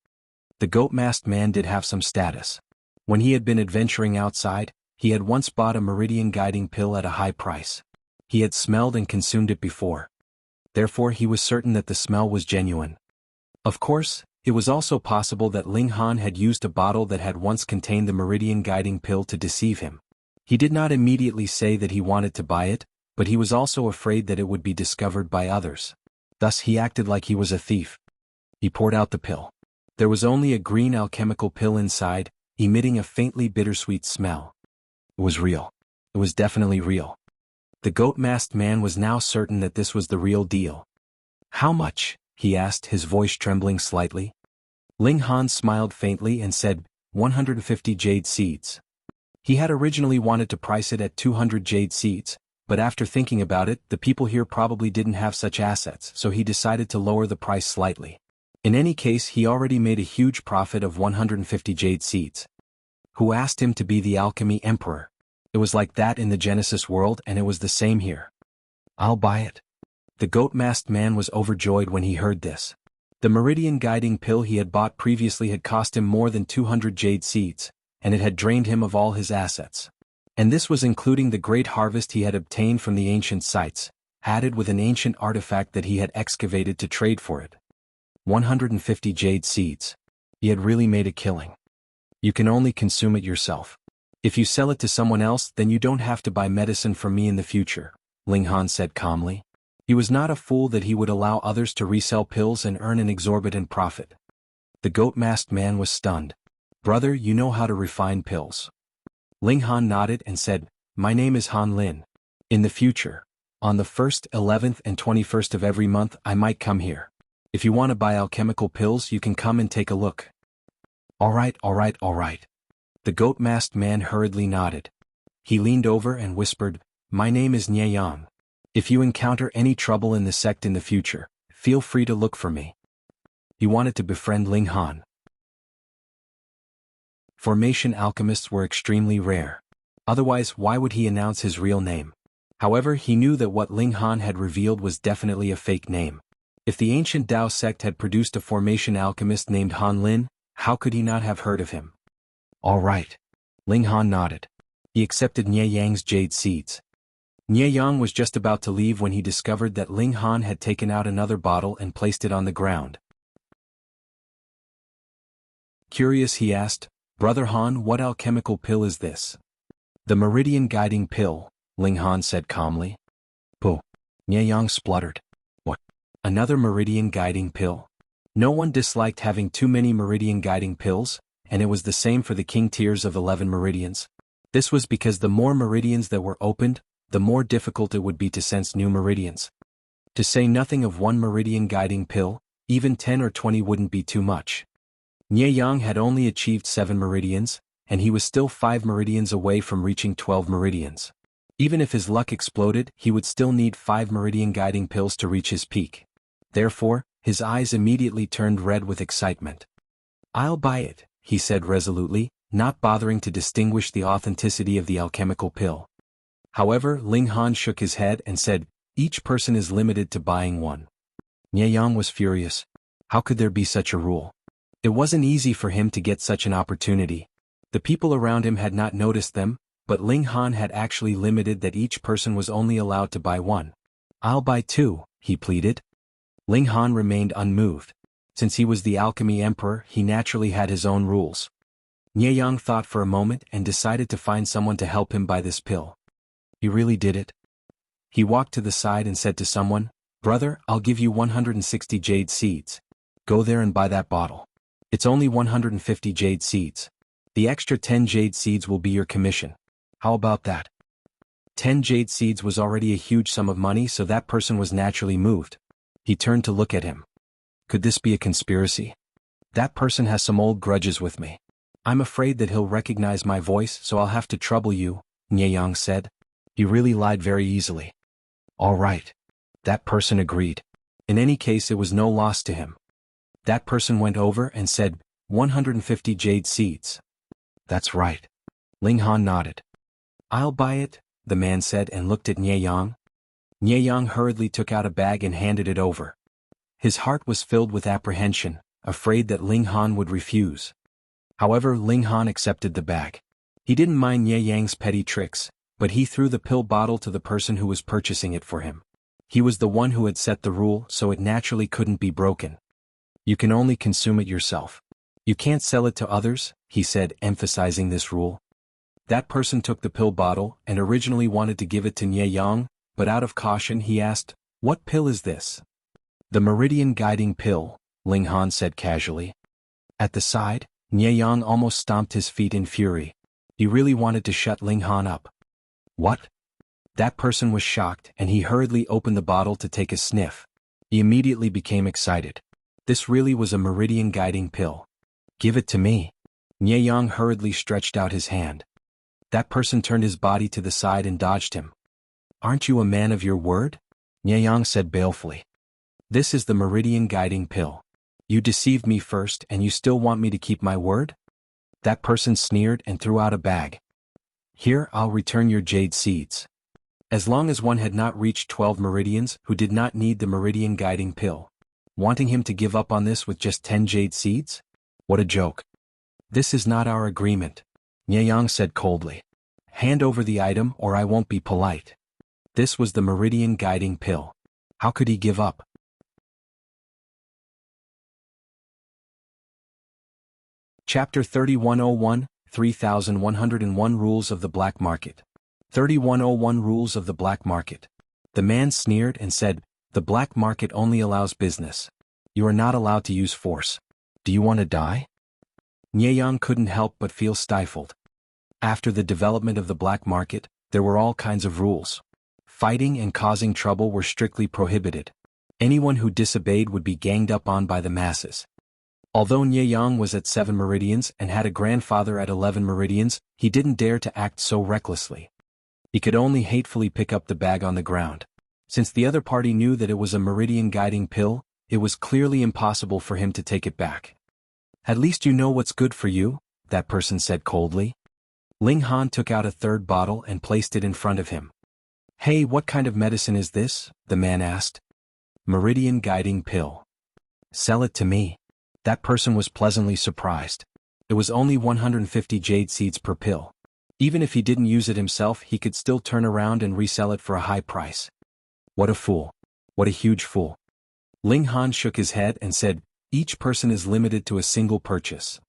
The goat-masked man did have some status. When he had been adventuring outside, he had once bought a meridian guiding pill at a high price. He had smelled and consumed it before. Therefore he was certain that the smell was genuine. Of course, it was also possible that Ling Han had used a bottle that had once contained the meridian guiding pill to deceive him. He did not immediately say that he wanted to buy it, but he was also afraid that it would be discovered by others. Thus he acted like he was a thief. He poured out the pill. There was only a green alchemical pill inside, emitting a faintly bittersweet smell. It was real. It was definitely real. The goat-masked man was now certain that this was the real deal. How much? He asked, his voice trembling slightly. Ling Han smiled faintly and said, 150 jade seeds. He had originally wanted to price it at 200 jade seeds, but after thinking about it, the people here probably didn't have such assets, so he decided to lower the price slightly. In any case, he already made a huge profit of 150 jade seeds. Who asked him to be the alchemy emperor? It was like that in the Genesis world, and it was the same here. I'll buy it. The goat-masked man was overjoyed when he heard this. The meridian guiding pill he had bought previously had cost him more than 200 jade seeds, and it had drained him of all his assets. And this was including the great harvest he had obtained from the ancient sites, added with an ancient artifact that he had excavated to trade for it. 150 jade seeds. He had really made a killing. You can only consume it yourself. If you sell it to someone else, then you don't have to buy medicine from me in the future, Ling Han said calmly. He was not a fool that he would allow others to resell pills and earn an exorbitant profit. The goat-masked man was stunned. Brother, you know how to refine pills. Ling Han nodded and said, My name is Han Lin. In the future, on the 1st, 11th and 21st of every month I might come here. If you want to buy alchemical pills you can come and take a look. All right. The goat-masked man hurriedly nodded. He leaned over and whispered, My name is Jianfang. If you encounter any trouble in the sect in the future, feel free to look for me. He wanted to befriend Ling Han. Formation alchemists were extremely rare. Otherwise, why would he announce his real name? However, he knew that what Ling Han had revealed was definitely a fake name. If the ancient Dao sect had produced a formation alchemist named Han Lin, how could he not have heard of him? All right. Ling Han nodded. He accepted Jianfang's jade seeds. Jianfang was just about to leave when he discovered that Ling Han had taken out another bottle and placed it on the ground. Curious, he asked, Brother Han, what alchemical pill is this? The Meridian guiding pill, Ling Han said calmly. Pooh. Jianfang spluttered. What? Another Meridian guiding pill? No one disliked having too many Meridian guiding pills, and it was the same for the king tiers of 11 Meridians. This was because the more Meridians that were opened, the more difficult it would be to sense new Meridians. To say nothing of one Meridian guiding pill, even 10 or 20 wouldn't be too much. Jianfang had only achieved 7 Meridians, and he was still 5 Meridians away from reaching 12 Meridians. Even if his luck exploded, he would still need 5 Meridian guiding pills to reach his peak. Therefore, his eyes immediately turned red with excitement. I'll buy it, he said resolutely, not bothering to distinguish the authenticity of the alchemical pill. However, Ling Han shook his head and said, Each person is limited to buying one. Jianfang was furious. How could there be such a rule? It wasn't easy for him to get such an opportunity. The people around him had not noticed them, but Ling Han had actually limited that each person was only allowed to buy one. I'll buy 2, he pleaded. Ling Han remained unmoved. Since he was the alchemy emperor, he naturally had his own rules. Jianfang thought for a moment and decided to find someone to help him buy this pill. He really did it. He walked to the side and said to someone, Brother, I'll give you 160 jade seeds. Go there and buy that bottle. It's only 150 jade seeds. The extra 10 jade seeds will be your commission. How about that? 10 jade seeds was already a huge sum of money, so that person was naturally moved. He turned to look at him. Could this be a conspiracy? That person has some old grudges with me. I'm afraid that he'll recognize my voice, so I'll have to trouble you, Jianfang said. He really lied very easily. All right. That person agreed. In any case, it was no loss to him. That person went over and said, 150 jade seeds. That's right. Ling Han nodded. I'll buy it, the man said and looked at Jianfang. Jianfang hurriedly took out a bag and handed it over. His heart was filled with apprehension, afraid that Ling Han would refuse. However, Ling Han accepted the bag. He didn't mind Jianfang's petty tricks, but he threw the pill bottle to the person who was purchasing it for him. He was the one who had set the rule, so it naturally couldn't be broken. You can only consume it yourself. You can't sell it to others, he said, emphasizing this rule. That person took the pill bottle and originally wanted to give it to Jianfang, but out of caution he asked, What pill is this? The Meridian guiding pill, Ling Han said casually. At the side, Jianfang almost stomped his feet in fury. He really wanted to shut Ling Han up. What? That person was shocked and he hurriedly opened the bottle to take a sniff. He immediately became excited. This really was a Meridian guiding pill. Give it to me. Jianfang hurriedly stretched out his hand. That person turned his body to the side and dodged him. Aren't you a man of your word? Jianfang said balefully. This is the Meridian guiding pill. You deceived me first and you still want me to keep my word? That person sneered and threw out a bag. Here, I'll return your jade seeds. As long as one had not reached 12 Meridians who did not need the Meridian guiding pill. Wanting him to give up on this with just 10 jade seeds? What a joke. This is not our agreement, Jianfang said coldly. Hand over the item or I won't be polite. This was the Meridian guiding pill. How could he give up? Chapter 3101, 3101 Rules of the Black Market. 3101 Rules of the Black Market. The man sneered and said, "The black market only allows business. You are not allowed to use force. Do you want to die?" Jianghu couldn't help but feel stifled. After the development of the black market, there were all kinds of rules. Fighting and causing trouble were strictly prohibited. Anyone who disobeyed would be ganged up on by the masses. Although Jianghu was at 7 meridians and had a grandfather at 11 meridians, he didn't dare to act so recklessly. He could only hatefully pick up the bag on the ground. Since the other party knew that it was a meridian guiding pill, it was clearly impossible for him to take it back. "At least you know what's good for you," that person said coldly. Ling Han took out a third bottle and placed it in front of him. "Hey, what kind of medicine is this?" the man asked. "Meridian guiding pill." "Sell it to me." That person was pleasantly surprised. It was only 150 jade seeds per pill. Even if he didn't use it himself, he could still turn around and resell it for a high price. What a fool. What a huge fool. Ling Han shook his head and said, "Each person is limited to a single purchase."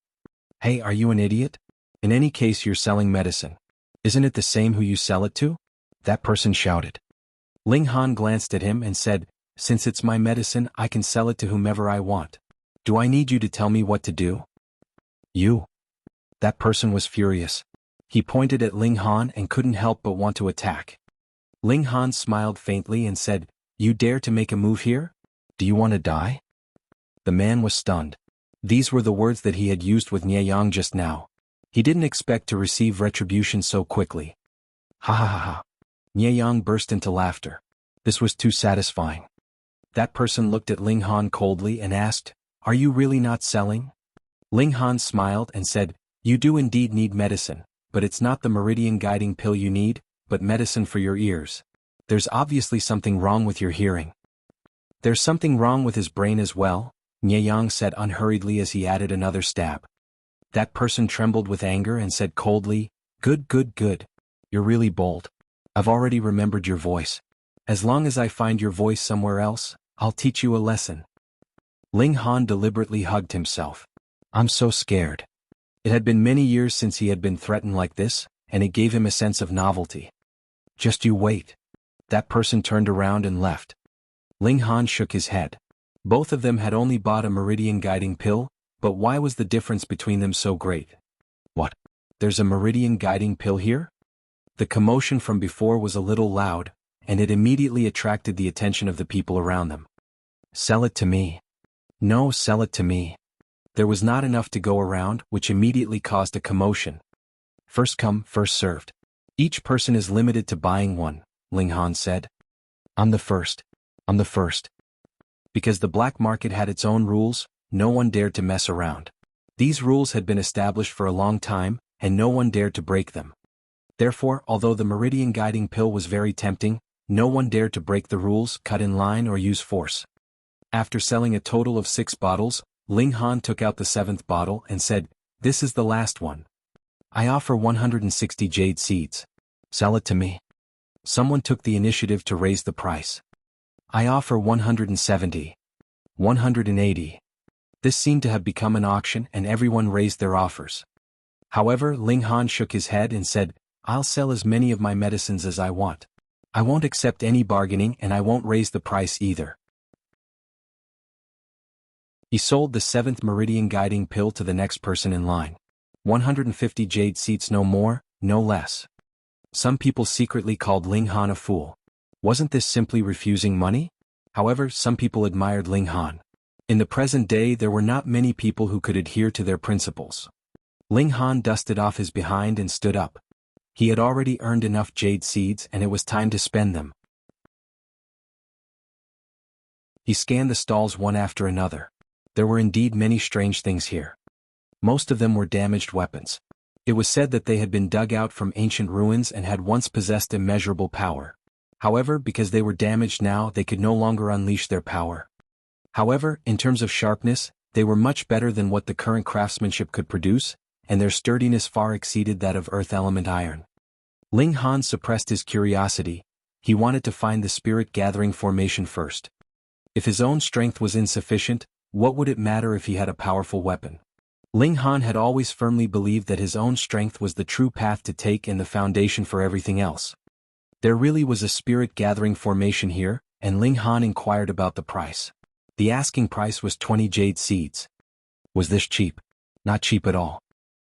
"Hey, are you an idiot? In any case, you're selling medicine. Isn't it the same who you sell it to?" that person shouted. Ling Han glanced at him and said, "Since it's my medicine, I can sell it to whomever I want. Do I need you to tell me what to do?" "You." That person was furious. He pointed at Ling Han and couldn't help but want to attack. Ling Han smiled faintly and said, "You dare to make a move here? Do you want to die?" The man was stunned. These were the words that he had used with Jianghu just now. He didn't expect to receive retribution so quickly. "Ha ha ha ha." Jianghu burst into laughter. This was too satisfying. That person looked at Ling Han coldly and asked, "Are you really not selling?" Ling Han smiled and said, "You do indeed need medicine, but it's not the meridian guiding pill you need, but medicine for your ears. There's obviously something wrong with your hearing." "There's something wrong with his brain as well," Jianghu said unhurriedly as he added another stab. That person trembled with anger and said coldly, "Good, good, good. You're really bold. I've already remembered your voice. As long as I find your voice somewhere else, I'll teach you a lesson." Ling Han deliberately hugged himself. "I'm so scared." It had been many years since he had been threatened like this, and it gave him a sense of novelty. "Just you wait." That person turned around and left. Ling Han shook his head. Both of them had only bought a meridian guiding pill, but why was the difference between them so great? "What? There's a meridian guiding pill here?" The commotion from before was a little loud, and it immediately attracted the attention of the people around them. "Sell it to me." "No, sell it to me." There was not enough to go around, which immediately caused a commotion. "First come, first served. Each person is limited to buying one," Ling Han said. "I'm the first. I'm the first." Because the black market had its own rules, no one dared to mess around. These rules had been established for a long time, and no one dared to break them. Therefore, although the meridian guiding pill was very tempting, no one dared to break the rules, cut in line, or use force. After selling a total of 6 bottles, Ling Han took out the 7th bottle and said, "This is the last one. I offer 160 jade seeds. Sell it to me." Someone took the initiative to raise the price. "I offer 170. 180. This seemed to have become an auction and everyone raised their offers. However, Ling Han shook his head and said, "I'll sell as many of my medicines as I want. I won't accept any bargaining and I won't raise the price either." He sold the 7th meridian guiding pill to the next person in line. 150 jade seats, no more, no less. Some people secretly called Ling Han a fool. Wasn't this simply refusing money? However, some people admired Ling Han. In the present day there were not many people who could adhere to their principles. Ling Han dusted off his behind and stood up. He had already earned enough jade seeds and it was time to spend them. He scanned the stalls one after another. There were indeed many strange things here. Most of them were damaged weapons. It was said that they had been dug out from ancient ruins and had once possessed immeasurable power. However, because they were damaged now, they could no longer unleash their power. However, in terms of sharpness, they were much better than what the current craftsmanship could produce, and their sturdiness far exceeded that of earth element iron. Ling Han suppressed his curiosity. He wanted to find the spirit gathering formation first. If his own strength was insufficient, what would it matter if he had a powerful weapon? Ling Han had always firmly believed that his own strength was the true path to take and the foundation for everything else. There really was a spirit gathering formation here, and Ling Han inquired about the price. The asking price was 20 jade seeds. Was this cheap? Not cheap at all.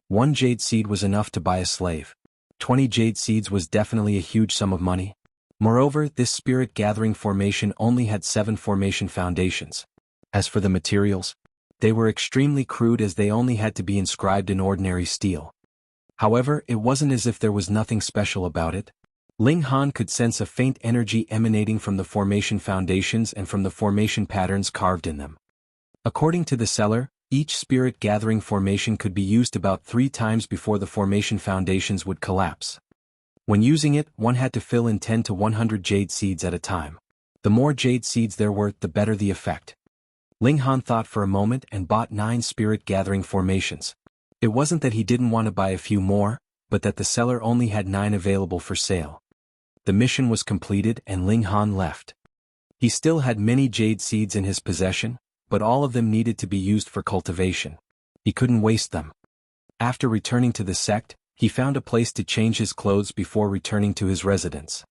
1 jade seed was enough to buy a slave. 20 jade seeds was definitely a huge sum of money. Moreover, this spirit gathering formation only had 7 formation foundations. As for the materials, they were extremely crude as they only had to be inscribed in ordinary steel. However, it wasn't as if there was nothing special about it. Ling Han could sense a faint energy emanating from the formation foundations and from the formation patterns carved in them. According to the seller, each spirit gathering formation could be used about 3 times before the formation foundations would collapse. When using it, one had to fill in 10 to 100 jade seeds at a time. The more jade seeds there were, the better the effect. Ling Han thought for a moment and bought 9 spirit gathering formations. It wasn't that he didn't want to buy a few more, but that the seller only had 9 available for sale. The mission was completed and Ling Han left. He still had many jade seeds in his possession, but all of them needed to be used for cultivation. He couldn't waste them. After returning to the sect, he found a place to change his clothes before returning to his residence.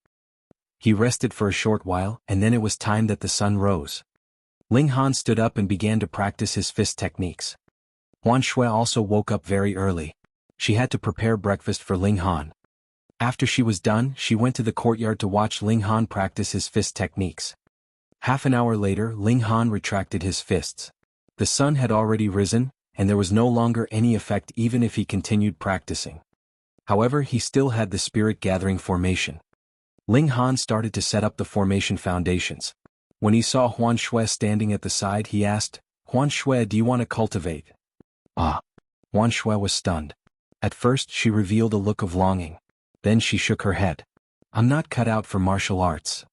He rested for a short while, and then it was time that the sun rose. Ling Han stood up and began to practice his fist techniques. Huan Shui also woke up very early. She had to prepare breakfast for Ling Han. After she was done, she went to the courtyard to watch Ling Han practice his fist techniques. Half an hour later, Ling Han retracted his fists. The sun had already risen, and there was no longer any effect even if he continued practicing. However, he still had the spirit gathering formation. Ling Han started to set up the formation foundations. When he saw Huan Shui standing at the side, he asked, "Huan Shui, do you want to cultivate?" Ah. Huan Shui was stunned. At first she revealed a look of longing. Then she shook her head. "I'm not cut out for martial arts."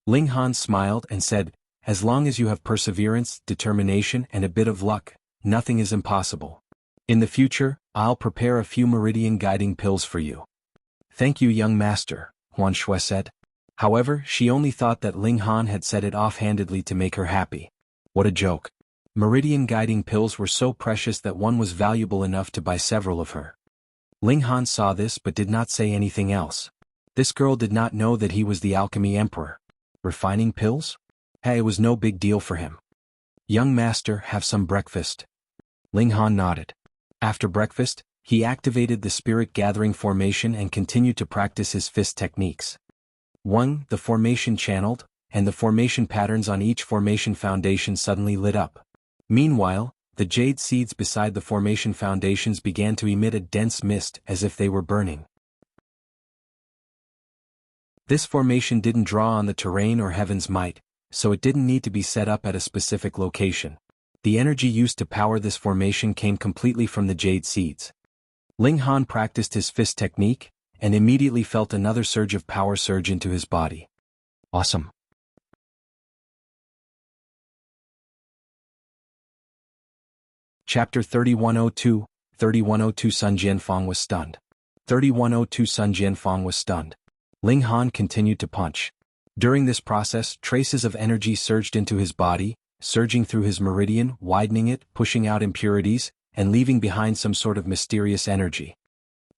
Ling Han smiled and said, "As long as you have perseverance, determination and a bit of luck, nothing is impossible. In the future, I'll prepare a few Meridian guiding pills for you." "Thank you, young master," Huan Shui said. However, she only thought that Ling Han had said it offhandedly to make her happy. What a joke. Meridian guiding pills were so precious that one was valuable enough to buy several of her. Ling Han saw this but did not say anything else. This girl did not know that he was the alchemy emperor. Refining pills? Hey, it was no big deal for him. "Young master, have some breakfast." Ling Han nodded. After breakfast, he activated the spirit gathering formation and continued to practice his fist techniques. 1. The formation channeled, and the formation patterns on each formation foundation suddenly lit up. Meanwhile, the jade seeds beside the formation foundations began to emit a dense mist as if they were burning. This formation didn't draw on the terrain or heaven's might, so it didn't need to be set up at a specific location. The energy used to power this formation came completely from the jade seeds. Ling Han practiced his fist technique, and immediately felt another surge of power surge into his body. Awesome. Chapter 3102, 3102 Sun Jianfang was stunned. 3102 Sun Jianfang was stunned. Ling Han continued to punch. During this process, traces of energy surged into his body, surging through his meridian, widening it, pushing out impurities, and leaving behind some sort of mysterious energy.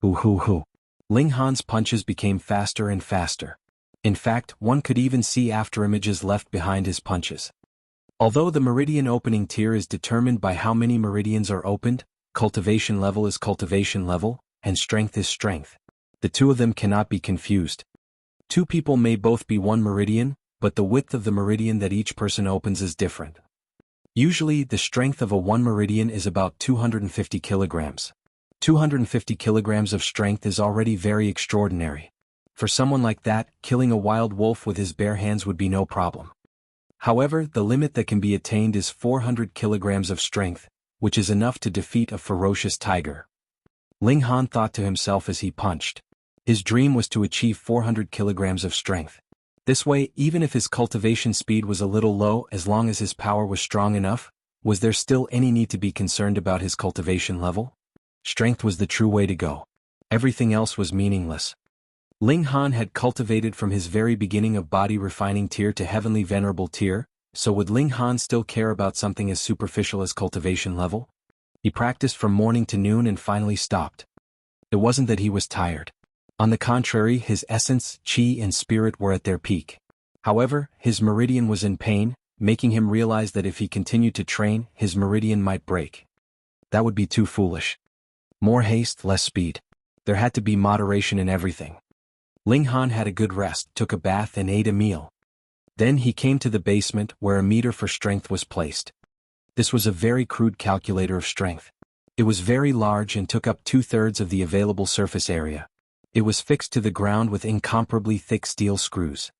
Hoo. Ling Han's punches became faster and faster. In fact, one could even see afterimages left behind his punches. Although the meridian opening tier is determined by how many meridians are opened, cultivation level is cultivation level, and strength is strength. The two of them cannot be confused. Two people may both be one meridian, but the width of the meridian that each person opens is different. Usually, the strength of a one meridian is about 250 kilograms. 250 kilograms of strength is already very extraordinary. For someone like that, killing a wild wolf with his bare hands would be no problem. However, the limit that can be attained is 400 kilograms of strength, which is enough to defeat a ferocious tiger. Ling Han thought to himself as he punched. His dream was to achieve 400 kilograms of strength. This way, even if his cultivation speed was a little low, as long as his power was strong enough, was there still any need to be concerned about his cultivation level? Strength was the true way to go. Everything else was meaningless. Ling Han had cultivated from his very beginning of body refining tier to heavenly venerable tier, so would Ling Han still care about something as superficial as cultivation level? He practiced from morning to noon and finally stopped. It wasn't that he was tired. On the contrary, his essence, chi and spirit were at their peak. However, his meridian was in pain, making him realize that if he continued to train, his meridian might break. That would be too foolish. More haste, less speed. There had to be moderation in everything. Ling Han had a good rest, took a bath and ate a meal. Then he came to the basement where a meter for strength was placed. This was a very crude calculator of strength. It was very large and took up 2/3 of the available surface area. It was fixed to the ground with incomparably thick steel screws.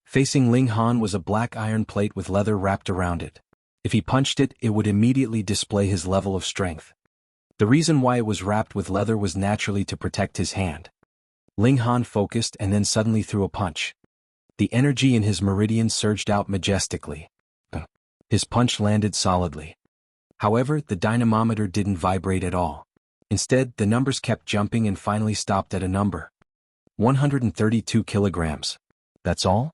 Facing Ling Han was a black iron plate with leather wrapped around it. If he punched it, it would immediately display his level of strength. The reason why it was wrapped with leather was naturally to protect his hand. Ling Han focused and then suddenly threw a punch. The energy in his meridian surged out majestically. His punch landed solidly. However, the dynamometer didn't vibrate at all. Instead, the numbers kept jumping and finally stopped at a number. 132 kilograms. That's all?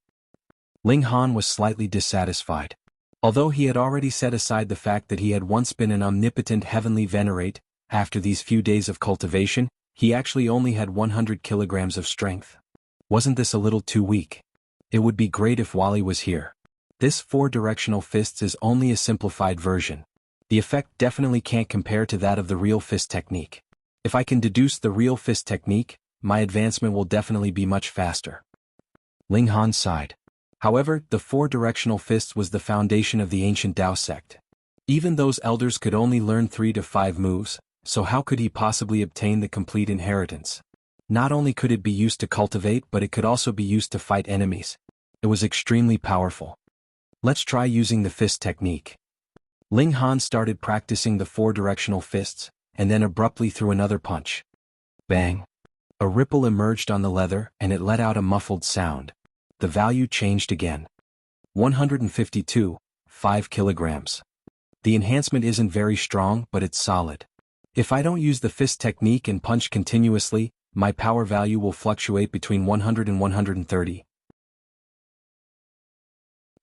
Ling Han was slightly dissatisfied. Although he had already set aside the fact that he had once been an omnipotent heavenly venerate, after these few days of cultivation, he actually only had 100 kilograms of strength. Wasn't this a little too weak? It would be great if Wally was here. This 4-directional fists is only a simplified version. The effect definitely can't compare to that of the real fist technique. If I can deduce the real fist technique, my advancement will definitely be much faster. Ling Han sighed. However, the 4-directional fists was the foundation of the ancient Dao sect. Even those elders could only learn 3 to 5 moves, so how could he possibly obtain the complete inheritance? Not only could it be used to cultivate, but it could also be used to fight enemies. It was extremely powerful. Let's try using the fist technique. Ling Han started practicing the 4-directional fists, and then abruptly threw another punch. Bang! A ripple emerged on the leather, and it let out a muffled sound. The value changed again. 152, 5 kilograms. The enhancement isn't very strong, but it's solid. If I don't use the fist technique and punch continuously, my power value will fluctuate between 100 and 130.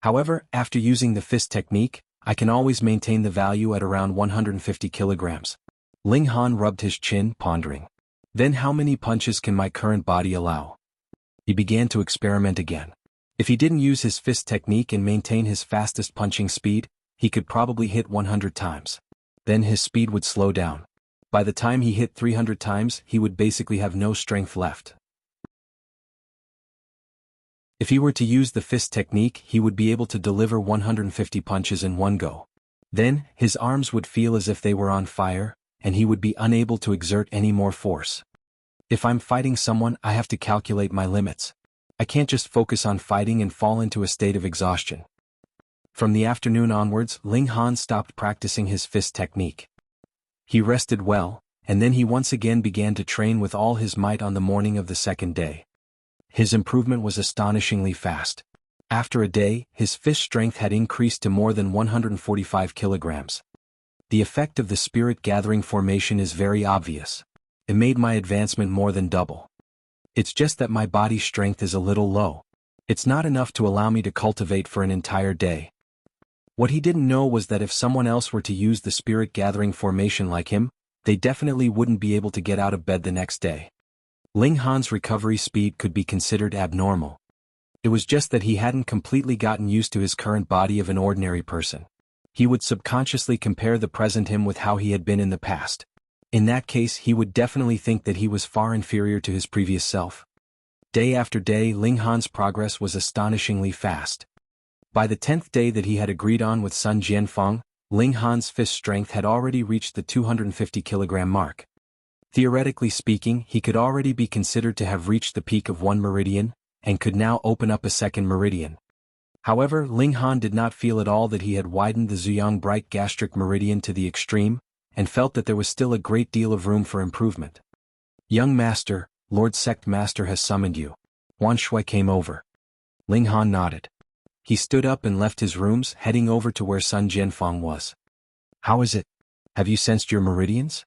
However, after using the fist technique, I can always maintain the value at around 150 kilograms. Ling Han rubbed his chin, pondering. Then how many punches can my current body allow? He began to experiment again. If he didn't use his fist technique and maintain his fastest punching speed, he could probably hit 100 times. Then his speed would slow down. By the time he hit 300 times, he would basically have no strength left. If he were to use the fist technique, he would be able to deliver 150 punches in one go. Then, his arms would feel as if they were on fire, and he would be unable to exert any more force. If I'm fighting someone, I have to calculate my limits. I can't just focus on fighting and fall into a state of exhaustion. From the afternoon onwards, Ling Han stopped practicing his fist technique. He rested well, and then he once again began to train with all his might on the morning of the second day. His improvement was astonishingly fast. After a day, his fist strength had increased to more than 145 kilograms. The effect of the spirit gathering formation is very obvious. It made my advancement more than double. It's just that my body strength is a little low. It's not enough to allow me to cultivate for an entire day. What he didn't know was that if someone else were to use the spirit gathering formation like him, they definitely wouldn't be able to get out of bed the next day. Ling Han's recovery speed could be considered abnormal. It was just that he hadn't completely gotten used to his current body of an ordinary person. He would subconsciously compare the present him with how he had been in the past. In that case, he would definitely think that he was far inferior to his previous self. Day after day, Ling Han's progress was astonishingly fast. By the 10th day that he had agreed on with Sun Jianfang, Ling Han's fist strength had already reached the 250 kilogram mark. Theoretically speaking, he could already be considered to have reached the peak of one meridian, and could now open up a second meridian. However, Ling Han did not feel at all that he had widened the Zuyang bright gastric meridian to the extreme, and felt that there was still a great deal of room for improvement. Young master, Lord Sect Master has summoned you. Wan Shui came over. Ling Han nodded. He stood up and left his rooms, heading over to where Sun Jianfang was. How is it? Have you sensed your meridians?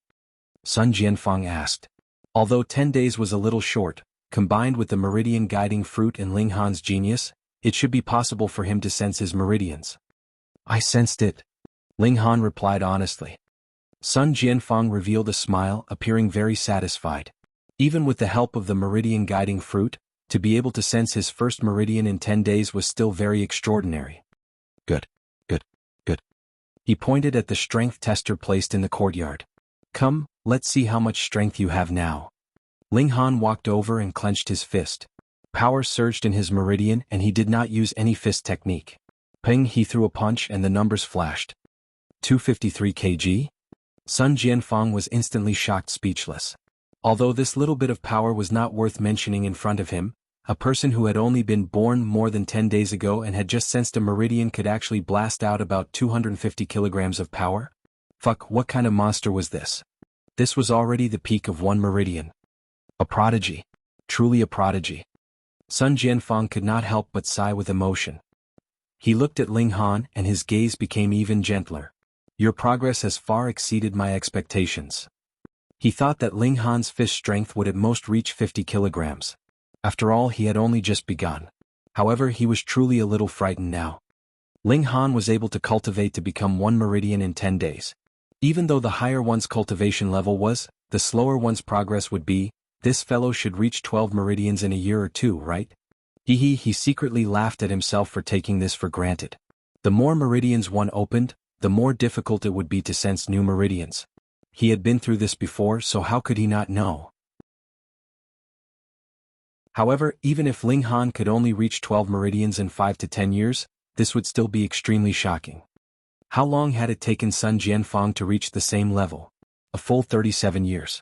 Sun Jianfang asked. Although 10 days was a little short, combined with the Meridian guiding fruit and Ling Han's genius, it should be possible for him to sense his meridians. I sensed it, Ling Han replied honestly. Sun Jianfang revealed a smile, appearing very satisfied. Even with the help of the Meridian guiding fruit, to be able to sense his first meridian in 10 days was still very extraordinary. Good. He pointed at the strength tester placed in the courtyard. Come, let's see how much strength you have now. Ling Han walked over and clenched his fist. Power surged in his meridian and he did not use any fist technique. Ping, he threw a punch and the numbers flashed. 253 kg? Sun Jianfang was instantly shocked, speechless. Although this little bit of power was not worth mentioning in front of him, a person who had only been born more than 10 days ago and had just sensed a meridian could actually blast out about 250 kilograms of power? Fuck, what kind of monster was this? This was already the peak of one meridian. A prodigy. Truly a prodigy. Sun Jianfang could not help but sigh with emotion. He looked at Ling Han and his gaze became even gentler. Your progress has far exceeded my expectations. He thought that Ling Han's fist strength would at most reach 50 kilograms. After all, he had only just begun. However, he was truly a little frightened now. Ling Han was able to cultivate to become one meridian in 10 days. Even though the higher one's cultivation level was, the slower one's progress would be, this fellow should reach 12 meridians in a year or two, right? He secretly laughed at himself for taking this for granted. The more meridians one opened, the more difficult it would be to sense new meridians. He had been through this before, so how could he not know? However, even if Ling Han could only reach 12 meridians in 5 to 10 years, this would still be extremely shocking. How long had it taken Sun Jianfang to reach the same level? A full 37 years.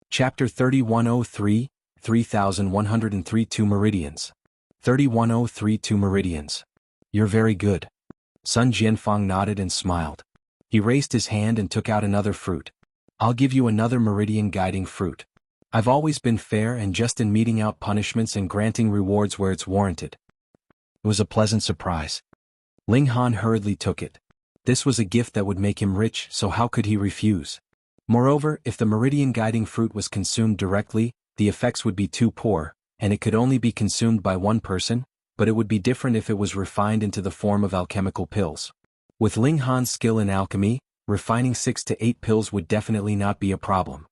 Chapter 3103, 3103 Two Meridians. 3103 Two Meridians. You're very good. Sun Jianfang nodded and smiled. He raised his hand and took out another fruit. I'll give you another meridian guiding fruit. I've always been fair and just in meting out punishments and granting rewards where it's warranted. It was a pleasant surprise. Ling Han hurriedly took it. This was a gift that would make him rich, so how could he refuse? Moreover, if the meridian guiding fruit was consumed directly, the effects would be too poor, and it could only be consumed by one person, but it would be different if it was refined into the form of alchemical pills. With Ling Han's skill in alchemy, refining 6 to 8 pills would definitely not be a problem.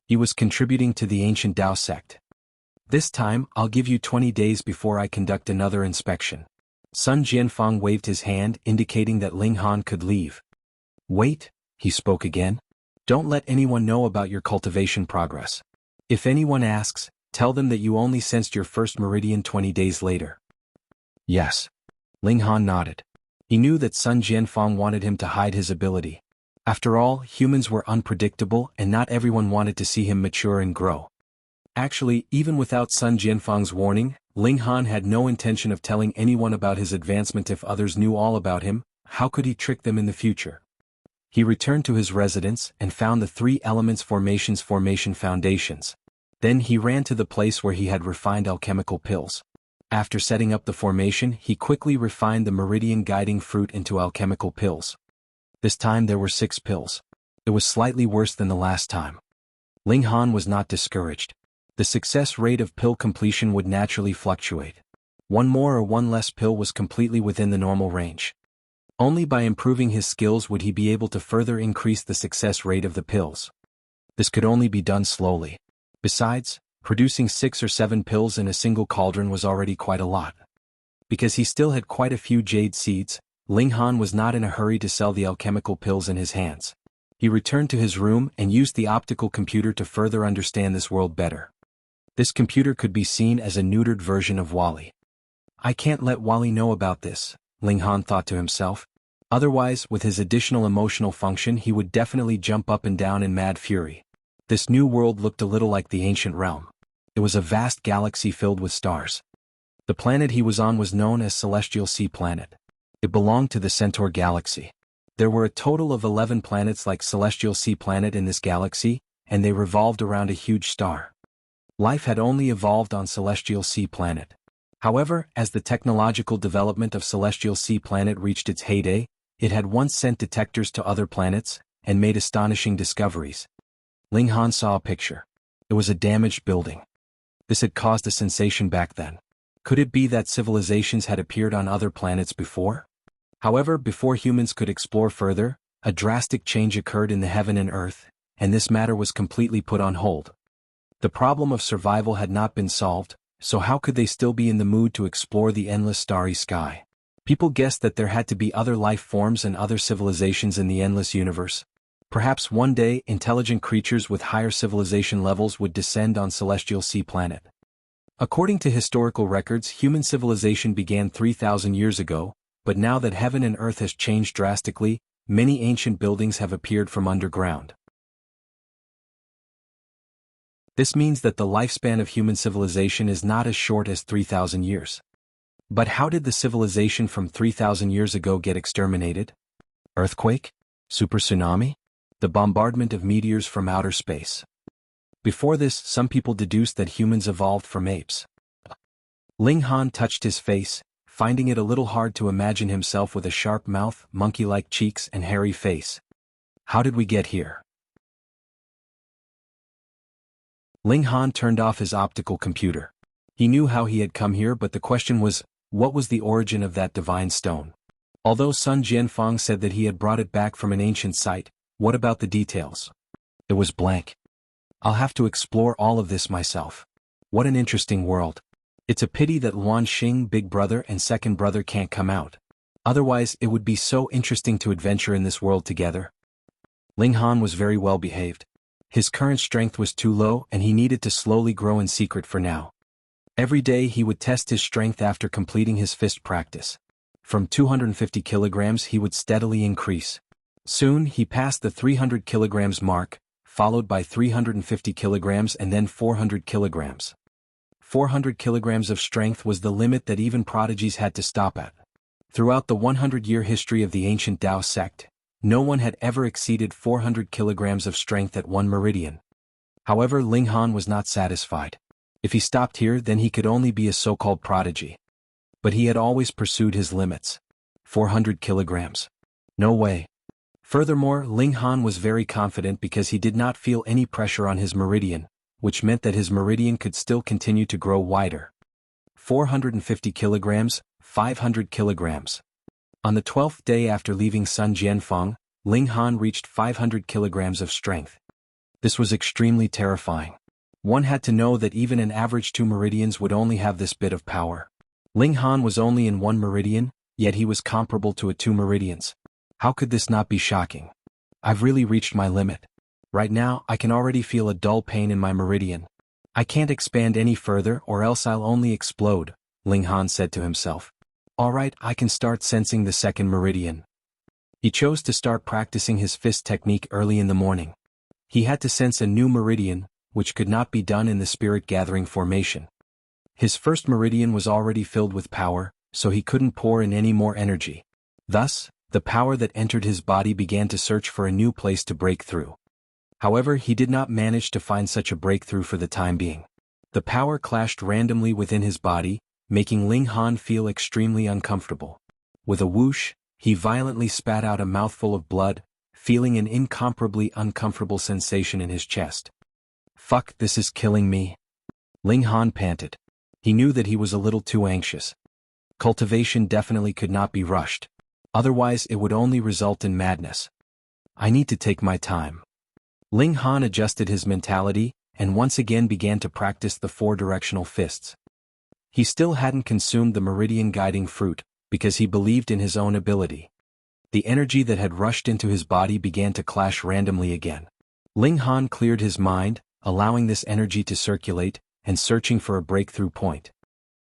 He was contributing to the ancient Dao Sect. This time, I'll give you 20 days before I conduct another inspection. Sun Jianfang waved his hand, indicating that Ling Han could leave. Wait, he spoke again. Don't let anyone know about your cultivation progress. If anyone asks, tell them that you only sensed your first meridian 20 days later. Yes. Ling Han nodded. He knew that Sun Jianfang wanted him to hide his ability. After all, humans were unpredictable and not everyone wanted to see him mature and grow. Actually, even without Sun Jianfang's warning, Ling Han had no intention of telling anyone about his advancement. If others knew all about him, how could he trick them in the future? He returned to his residence and found the 3 elements formation foundations. Then he ran to the place where he had refined alchemical pills. After setting up the formation, he quickly refined the meridian guiding fruit into alchemical pills. This time there were 6 pills. It was slightly worse than the last time. Ling Han was not discouraged. The success rate of pill completion would naturally fluctuate. One more or one less pill was completely within the normal range. Only by improving his skills would he be able to further increase the success rate of the pills. This could only be done slowly. Besides, producing 6 or 7 pills in a single cauldron was already quite a lot. Because he still had quite a few jade seeds, Ling Han was not in a hurry to sell the alchemical pills in his hands. He returned to his room and used the optical computer to further understand this world better. This computer could be seen as a neutered version of Wally. I can't let Wally know about this, Ling Han thought to himself. Otherwise, with his additional emotional function, he would definitely jump up and down in mad fury. This new world looked a little like the ancient realm. It was a vast galaxy filled with stars. The planet he was on was known as Celestial Sea Planet. It belonged to the Centaur Galaxy. There were a total of 11 planets like Celestial Sea Planet in this galaxy, and they revolved around a huge star. Life had only evolved on Celestial Sea Planet. However, as the technological development of Celestial Sea Planet reached its heyday, It had once sent detectors to other planets, and made astonishing discoveries. Ling Han saw a picture. It was a damaged building. This had caused a sensation back then. Could it be that civilizations had appeared on other planets before? However, before humans could explore further, a drastic change occurred in the heaven and earth, and this matter was completely put on hold. The problem of survival had not been solved, so how could they still be in the mood to explore the endless starry sky? People guessed that there had to be other life forms and other civilizations in the endless universe. Perhaps one day intelligent creatures with higher civilization levels would descend on Celestial Sea Planet. According to historical records, human civilization began 3,000 years ago, but now that heaven and earth has changed drastically, many ancient buildings have appeared from underground. This means that the lifespan of human civilization is not as short as 3,000 years. But how did the civilization from 3,000 years ago get exterminated? Earthquake? Super tsunami? The bombardment of meteors from outer space. Before this, some people deduced that humans evolved from apes. Ling Han touched his face, finding it a little hard to imagine himself with a sharp mouth, monkey-like cheeks and hairy face. How did we get here? Ling Han turned off his optical computer. He knew how he had come here, but the question was, what was the origin of that divine stone? Although Sun Jianfang said that he had brought it back from an ancient site, what about the details? It was blank. I'll have to explore all of this myself. What an interesting world. It's a pity that Luan Xing, big brother and second brother, can't come out. Otherwise, it would be so interesting to adventure in this world together. Ling Han was very well behaved. His current strength was too low and he needed to slowly grow in secret for now. Every day he would test his strength after completing his fist practice. From 250 kilograms he would steadily increase. Soon he passed the 300 kilograms mark, followed by 350 kilograms and then 400 kilograms. 400 kilograms of strength was the limit that even prodigies had to stop at. Throughout the 100-year history of the ancient Dao sect, no one had ever exceeded 400 kilograms of strength at one meridian. However, Ling Han was not satisfied. If he stopped here, then he could only be a so-called prodigy. But he had always pursued his limits. 400 kilograms. No way. Furthermore, Ling Han was very confident because he did not feel any pressure on his meridian, which meant that his meridian could still continue to grow wider. 450 kilograms, 500 kilograms. On the 12th day after leaving Sun Jianfang, Ling Han reached 500 kilograms of strength. This was extremely terrifying. One had to know that even an average 2 meridians would only have this bit of power. Ling Han was only in 1 meridian, yet he was comparable to a 2 meridians. How could this not be shocking? I've really reached my limit. Right now, I can already feel a dull pain in my meridian. I can't expand any further or else I'll only explode, Ling Han said to himself. Alright, I can start sensing the 2nd meridian. He chose to start practicing his fist technique early in the morning. He had to sense a new meridian, which could not be done in the spirit gathering formation. His 1st meridian was already filled with power, so he couldn't pour in any more energy. Thus, the power that entered his body began to search for a new place to break through. However, he did not manage to find such a breakthrough for the time being. The power clashed randomly within his body, making Ling Han feel extremely uncomfortable. With a whoosh, he violently spat out a mouthful of blood, feeling an incomparably uncomfortable sensation in his chest. Fuck, this is killing me. Ling Han panted. He knew that he was a little too anxious. Cultivation definitely could not be rushed. Otherwise it would only result in madness. I need to take my time. Ling Han adjusted his mentality, and once again began to practice the 4-directional fists. He still hadn't consumed the meridian guiding fruit, because he believed in his own ability. The energy that had rushed into his body began to clash randomly again. Ling Han cleared his mind, allowing this energy to circulate, and searching for a breakthrough point.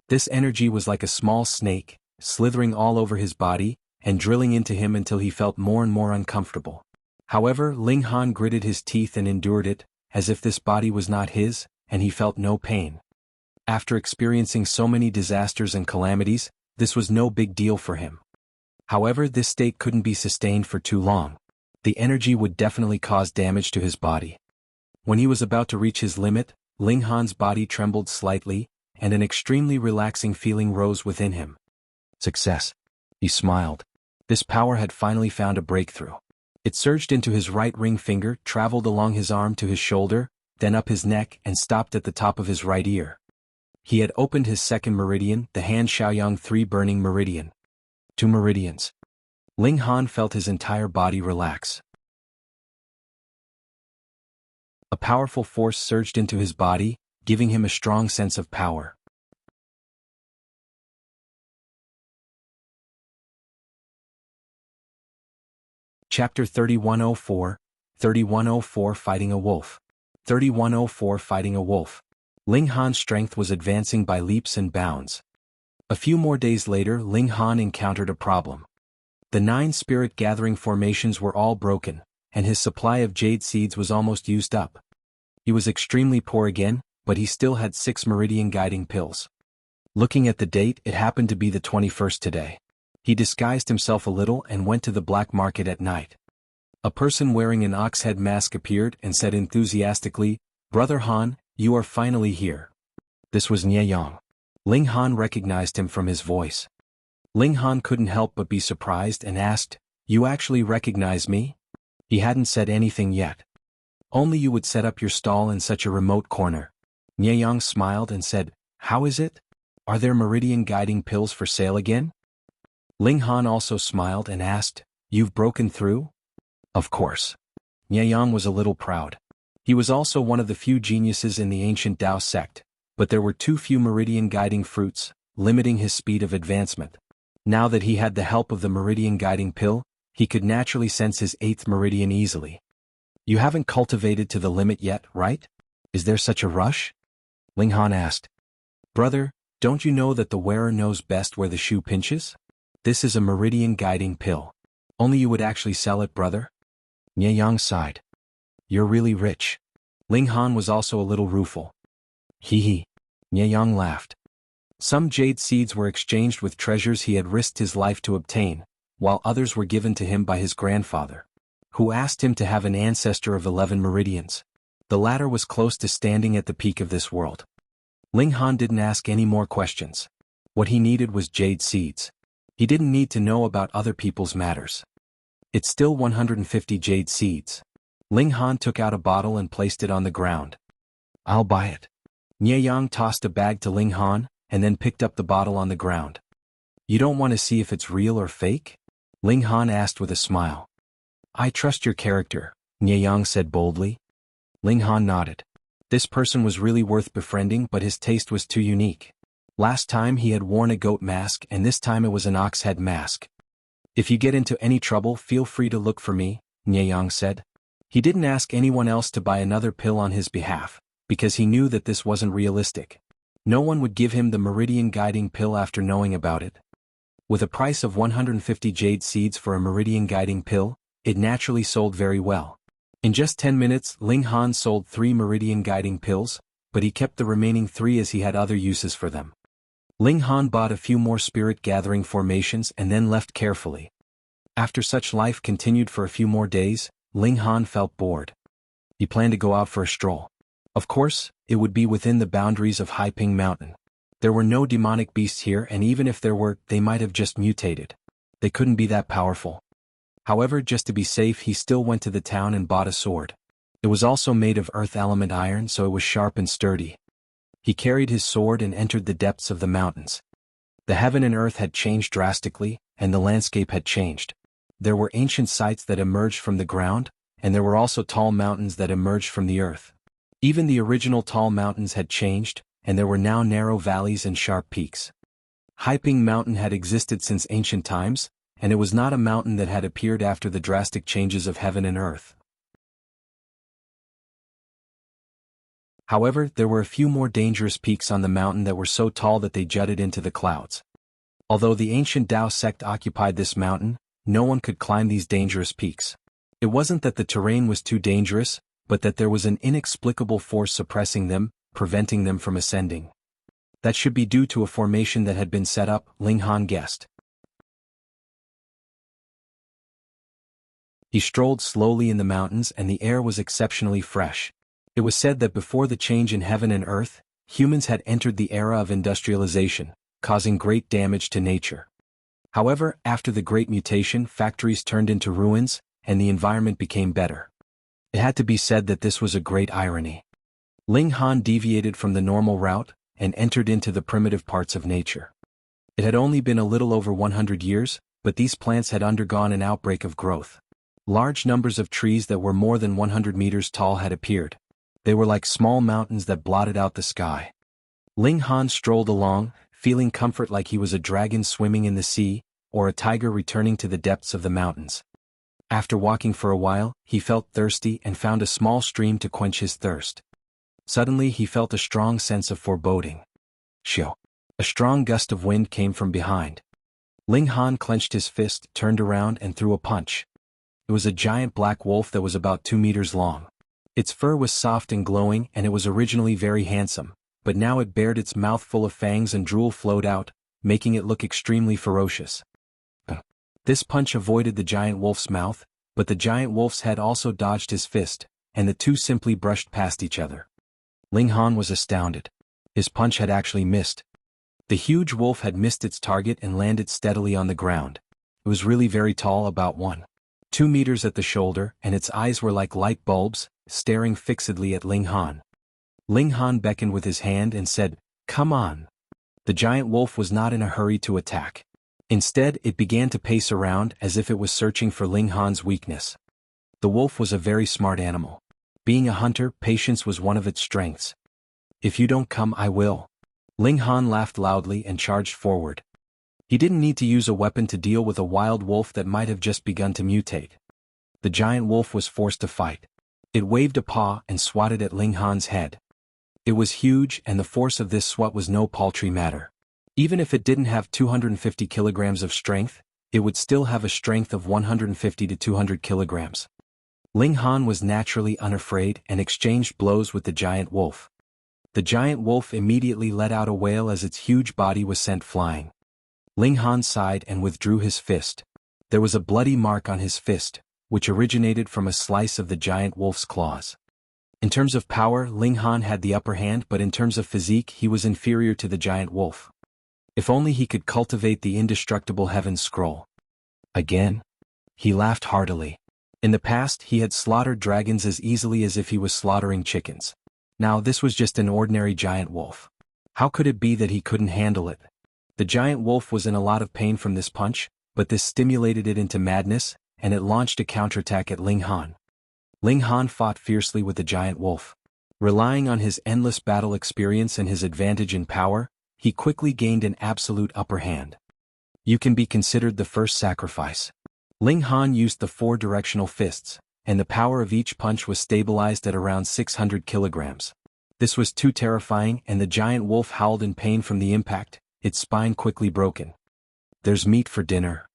This energy was like a small snake, slithering all over his body, and drilling into him until he felt more and more uncomfortable. However, Ling Han gritted his teeth and endured it, as if this body was not his, and he felt no pain. After experiencing so many disasters and calamities, this was no big deal for him. However, this state couldn't be sustained for too long. The energy would definitely cause damage to his body. When he was about to reach his limit, Ling Han's body trembled slightly, and an extremely relaxing feeling rose within him. Success. He smiled. This power had finally found a breakthrough. It surged into his right ring finger, traveled along his arm to his shoulder, then up his neck and stopped at the top of his right ear. He had opened his second meridian, the Han Shaoyang 3 burning meridian. 2 meridians. Ling Han felt his entire body relax. A powerful force surged into his body, giving him a strong sense of power. Chapter 3104, 3104 Fighting a Wolf. 3104 Fighting a Wolf. Ling Han's strength was advancing by leaps and bounds. A few more days later, Ling Han encountered a problem. The 9 spirit gathering formations were all broken, and his supply of jade seeds was almost used up. He was extremely poor again, but he still had 6 meridian guiding pills. Looking at the date, it happened to be the 21st today. He disguised himself a little and went to the black market at night. A person wearing an ox head mask appeared and said enthusiastically, "Brother Han, you are finally here." This was Jianfang. Ling Han recognized him from his voice. Ling Han couldn't help but be surprised and asked, "You actually recognize me?" He hadn't said anything yet. "Only you would set up your stall in such a remote corner." Jianfang smiled and said, "How is it? Are there meridian guiding pills for sale again?" Ling Han also smiled and asked, "You've broken through?" "Of course." Jianfang was a little proud. He was also one of the few geniuses in the ancient Dao sect, but there were too few meridian guiding fruits, limiting his speed of advancement. Now that he had the help of the meridian guiding pill, he could naturally sense his 8th meridian easily. "You haven't cultivated to the limit yet, right? Is there such a rush?" Ling Han asked. "Brother, don't you know that the wearer knows best where the shoe pinches? This is a meridian guiding pill. Only you would actually sell it, brother?" Jianfang sighed. "You're really rich." Ling Han was also a little rueful. "Hee hee." Jianfang laughed. Some jade seeds were exchanged with treasures he had risked his life to obtain, while others were given to him by his grandfather, who asked him to have an ancestor of 11 meridians. The latter was close to standing at the peak of this world. Ling Han didn't ask any more questions. What he needed was jade seeds. He didn't need to know about other people's matters. "It's still 150 jade seeds." Ling Han took out a bottle and placed it on the ground. "I'll buy it." Jianfang tossed a bag to Ling Han, and then picked up the bottle on the ground. "You don't want to see if it's real or fake?" Ling Han asked with a smile. "I trust your character," Jianfang said boldly. Ling Han nodded. This person was really worth befriending, but his taste was too unique. Last time he had worn a goat mask and this time it was an ox head mask. "If you get into any trouble, feel free to look for me," Jianfang said. He didn't ask anyone else to buy another pill on his behalf, because he knew that this wasn't realistic. No one would give him the meridian guiding pill after knowing about it. With a price of 150 jade seeds for a meridian guiding pill, it naturally sold very well. In just 10 minutes, Ling Han sold 3 meridian guiding pills, but he kept the remaining 3 as he had other uses for them. Ling Han bought a few more spirit gathering formations and then left carefully. After such life continued for a few more days, Ling Han felt bored. He planned to go out for a stroll. Of course, it would be within the boundaries of Haiping Mountain. There were no demonic beasts here, and even if there were, they might have just mutated. They couldn't be that powerful. However, just to be safe, he still went to the town and bought a sword. It was also made of earth element iron, so it was sharp and sturdy. He carried his sword and entered the depths of the mountains. The heaven and earth had changed drastically, and the landscape had changed. There were ancient sites that emerged from the ground, and there were also tall mountains that emerged from the earth. Even the original tall mountains had changed, and there were now narrow valleys and sharp peaks. Haiping Mountain had existed since ancient times, and it was not a mountain that had appeared after the drastic changes of heaven and earth. However, there were a few more dangerous peaks on the mountain that were so tall that they jutted into the clouds. Although the ancient Dao sect occupied this mountain, no one could climb these dangerous peaks. It wasn't that the terrain was too dangerous, but that there was an inexplicable force suppressing them, preventing them from ascending. That should be due to a formation that had been set up, Ling Han guessed. He strolled slowly in the mountains and the air was exceptionally fresh. It was said that before the change in heaven and earth, humans had entered the era of industrialization, causing great damage to nature. However, after the Great Mutation, factories turned into ruins, and the environment became better. It had to be said that this was a great irony. Ling Han deviated from the normal route, and entered into the primitive parts of nature. It had only been a little over 100 years, but these plants had undergone an outbreak of growth. Large numbers of trees that were more than 100 meters tall had appeared. They were like small mountains that blotted out the sky. Ling Han strolled along, feeling comfort like he was a dragon swimming in the sea, or a tiger returning to the depths of the mountains. After walking for a while, he felt thirsty and found a small stream to quench his thirst. Suddenly he felt a strong sense of foreboding. Shoo! A strong gust of wind came from behind. Ling Han clenched his fist, turned around and threw a punch. It was a giant black wolf that was about 2 meters long. Its fur was soft and glowing, and it was originally very handsome, but now it bared its mouth full of fangs and drool flowed out, making it look extremely ferocious. This punch avoided the giant wolf's mouth, but the giant wolf's head also dodged his fist, and the two simply brushed past each other. Ling Han was astounded. His punch had actually missed. The huge wolf had missed its target and landed steadily on the ground. It was really very tall, about 1.2 meters at the shoulder, and its eyes were like light bulbs, staring fixedly at Ling Han. Ling Han beckoned with his hand and said, "Come on." The giant wolf was not in a hurry to attack. Instead, it began to pace around as if it was searching for Ling Han's weakness. The wolf was a very smart animal. Being a hunter, patience was one of its strengths. "If you don't come, I will." Ling Han laughed loudly and charged forward. He didn't need to use a weapon to deal with a wild wolf that might have just begun to mutate. The giant wolf was forced to fight. It waved a paw and swatted at Ling Han's head. It was huge, and the force of this swat was no paltry matter. Even if it didn't have 250 kilograms of strength, it would still have a strength of 150 to 200 kilograms. Ling Han was naturally unafraid and exchanged blows with the giant wolf. The giant wolf immediately let out a wail as its huge body was sent flying. Ling Han sighed and withdrew his fist. There was a bloody mark on his fist, which originated from a slice of the giant wolf's claws. In terms of power, Ling Han had the upper hand, but in terms of physique he was inferior to the giant wolf. If only he could cultivate the indestructible Heaven's Scroll. Again? He laughed heartily. In the past he had slaughtered dragons as easily as if he was slaughtering chickens. Now this was just an ordinary giant wolf. How could it be that he couldn't handle it? The giant wolf was in a lot of pain from this punch, but this stimulated it into madness, and it launched a counterattack at Ling Han. Ling Han fought fiercely with the giant wolf. Relying on his endless battle experience and his advantage in power, he quickly gained an absolute upper hand. You can be considered the first sacrifice. Ling Han used the 4 directional fists, and the power of each punch was stabilized at around 600 kilograms. This was too terrifying, and the giant wolf howled in pain from the impact, its spine quickly broken. "There's meat for dinner."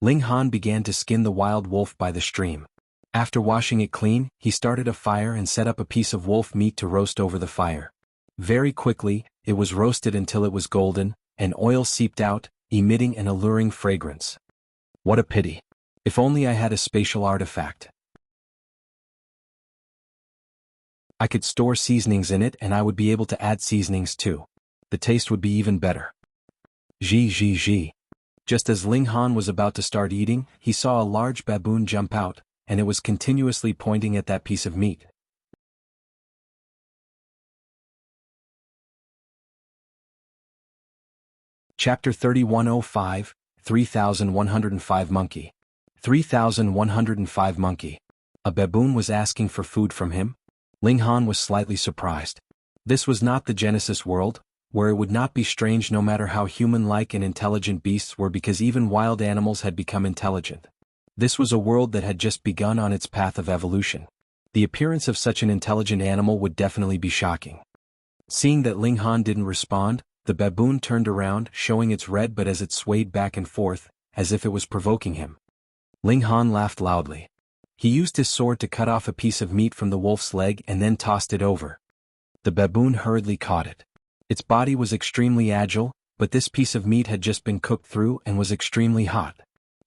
Ling Han began to skin the wild wolf by the stream. After washing it clean, he started a fire and set up a piece of wolf meat to roast over the fire. Very quickly, it was roasted until it was golden, and oil seeped out, emitting an alluring fragrance. What a pity. If only I had a spatial artifact. I could store seasonings in it, and I would be able to add seasonings too. The taste would be even better. Zhi. Just as Ling Han was about to start eating, he saw a large baboon jump out, and it was continuously pointing at that piece of meat. Chapter 3105, 3105 Monkey. 3105 Monkey. A baboon was asking for food from him? Ling Han was slightly surprised. This was not the Genesis world, where it would not be strange no matter how human-like and intelligent beasts were, because even wild animals had become intelligent. This was a world that had just begun on its path of evolution. The appearance of such an intelligent animal would definitely be shocking. Seeing that Ling Han didn't respond, the baboon turned around, showing its red butt as it swayed back and forth, as if it was provoking him. Ling Han laughed loudly. He used his sword to cut off a piece of meat from the wolf's leg and then tossed it over. The baboon hurriedly caught it. Its body was extremely agile, but this piece of meat had just been cooked through and was extremely hot.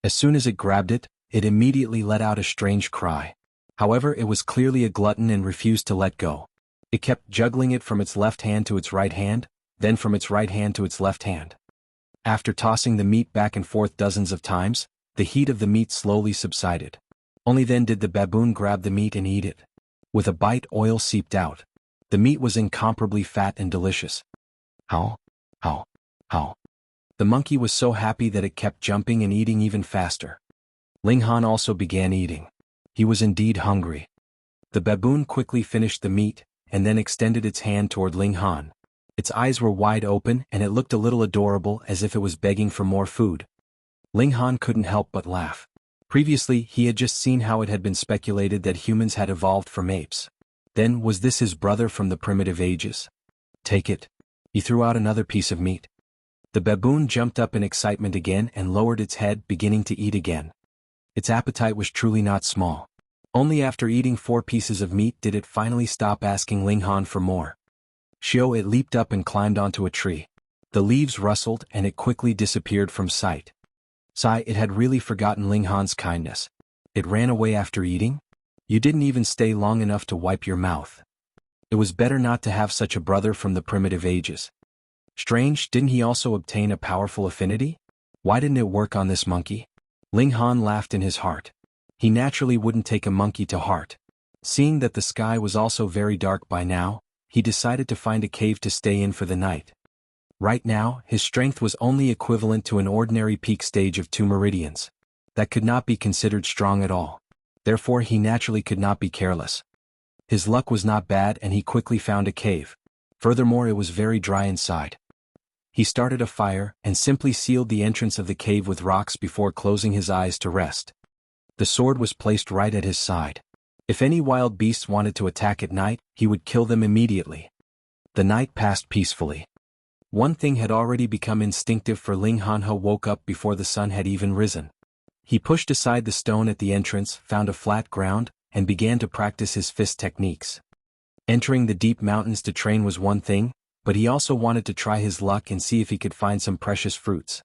As soon as it grabbed it, it immediately let out a strange cry. However, it was clearly a glutton and refused to let go. It kept juggling it from its left hand to its right hand, then from its right hand to its left hand. After tossing the meat back and forth dozens of times, the heat of the meat slowly subsided. Only then did the baboon grab the meat and eat it. With a bite, oil seeped out. The meat was incomparably fat and delicious. How? How? How? The monkey was so happy that it kept jumping and eating even faster. Ling Han also began eating. He was indeed hungry. The baboon quickly finished the meat, and then extended its hand toward Ling Han. Its eyes were wide open and it looked a little adorable, as if it was begging for more food. Ling Han couldn't help but laugh. Previously, he had just seen how it had been speculated that humans had evolved from apes. Then, was this his brother from the primitive ages? Take it. He threw out another piece of meat. The baboon jumped up in excitement again and lowered its head, beginning to eat again. Its appetite was truly not small. Only after eating 4 pieces of meat did it finally stop asking Ling Han for more. It leaped up and climbed onto a tree. The leaves rustled and it quickly disappeared from sight. It had really forgotten Ling Han's kindness. It ran away after eating? You didn't even stay long enough to wipe your mouth. It was better not to have such a brother from the primitive ages. Strange, didn't he also obtain a powerful affinity? Why didn't it work on this monkey? Ling Han laughed in his heart. He naturally wouldn't take a monkey to heart. Seeing that the sky was also very dark by now, he decided to find a cave to stay in for the night. Right now, his strength was only equivalent to an ordinary peak stage of 2 Meridians. That could not be considered strong at all. Therefore he naturally could not be careless. His luck was not bad and he quickly found a cave. Furthermore, it was very dry inside. He started a fire and simply sealed the entrance of the cave with rocks before closing his eyes to rest. The sword was placed right at his side. If any wild beasts wanted to attack at night, he would kill them immediately. The night passed peacefully. One thing had already become instinctive for Ling Han, who woke up before the sun had even risen. He pushed aside the stone at the entrance, found a flat ground, and began to practice his fist techniques. Entering the deep mountains to train was one thing, but he also wanted to try his luck and see if he could find some precious fruits.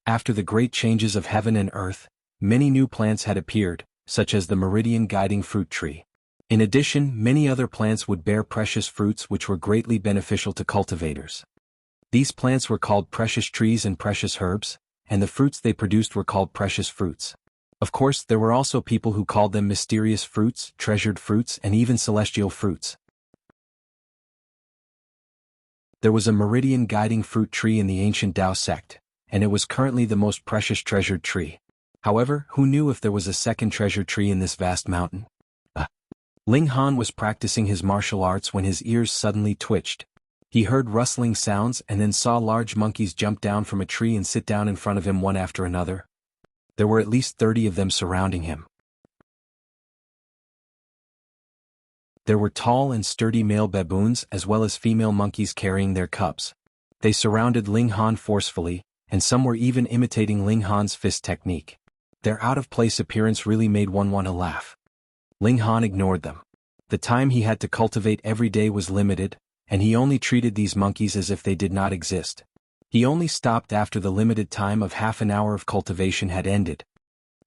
After the great changes of heaven and earth, many new plants had appeared, such as the Meridian guiding fruit tree. In addition, many other plants would bear precious fruits which were greatly beneficial to cultivators. These plants were called precious trees and precious herbs, and the fruits they produced were called precious fruits. Of course, there were also people who called them mysterious fruits, treasured fruits, and even celestial fruits. There was a Meridian guiding fruit tree in the ancient Dao sect, and it was currently the most precious treasured tree. However, who knew if there was a second treasure tree in this vast mountain? Ling Han was practicing his martial arts when his ears suddenly twitched. He heard rustling sounds and then saw large monkeys jump down from a tree and sit down in front of him one after another. There were at least 30 of them surrounding him. There were tall and sturdy male baboons as well as female monkeys carrying their cubs. They surrounded Ling Han forcefully, and some were even imitating Ling Han's fist technique. Their out-of-place appearance really made one want to laugh. Ling Han ignored them. The time he had to cultivate every day was limited, and he only treated these monkeys as if they did not exist. He only stopped after the limited time of half an hour of cultivation had ended.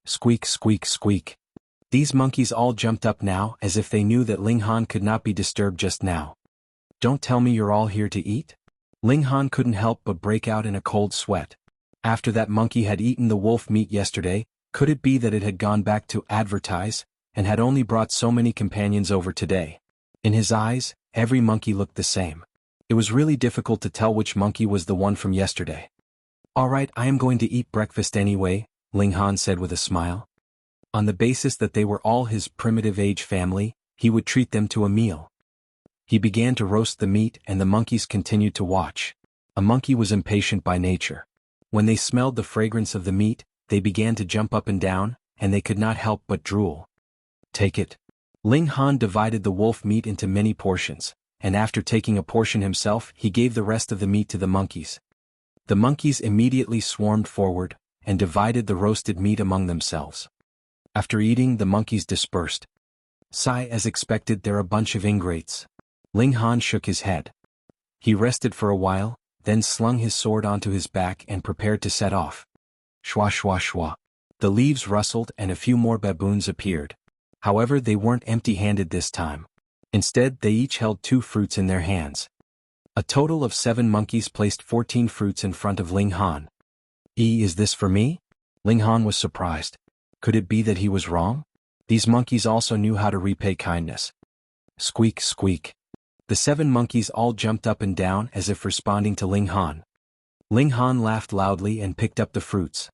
Squeak, squeak, squeak. These monkeys all jumped up now as if they knew that Ling Han could not be disturbed just now. Don't tell me you're all here to eat? Ling Han couldn't help but break out in a cold sweat. After that monkey had eaten the wolf meat yesterday, could it be that it had gone back to advertise, and had only brought so many companions over today? In his eyes, every monkey looked the same. It was really difficult to tell which monkey was the one from yesterday. All right, I am going to eat breakfast anyway, Ling Han said with a smile. On the basis that they were all his primitive age family, he would treat them to a meal. He began to roast the meat and the monkeys continued to watch. A monkey was impatient by nature. When they smelled the fragrance of the meat, they began to jump up and down, and they could not help but drool. Take it. Ling Han divided the wolf meat into many portions, and after taking a portion himself, he gave the rest of the meat to the monkeys. The monkeys immediately swarmed forward, and divided the roasted meat among themselves. After eating, the monkeys dispersed. As expected, they're a bunch of ingrates. Ling Han shook his head. He rested for a while, then slung his sword onto his back and prepared to set off. Shwa shwa shwa. The leaves rustled and a few more baboons appeared. However, they weren't empty-handed this time. Instead, they each held 2 fruits in their hands. A total of 7 monkeys placed 14 fruits in front of Ling Han. Is this for me? Ling Han was surprised. Could it be that he was wrong? These monkeys also knew how to repay kindness. Squeak, squeak. The 7 monkeys all jumped up and down as if responding to Ling Han. Ling Han laughed loudly and picked up the fruits.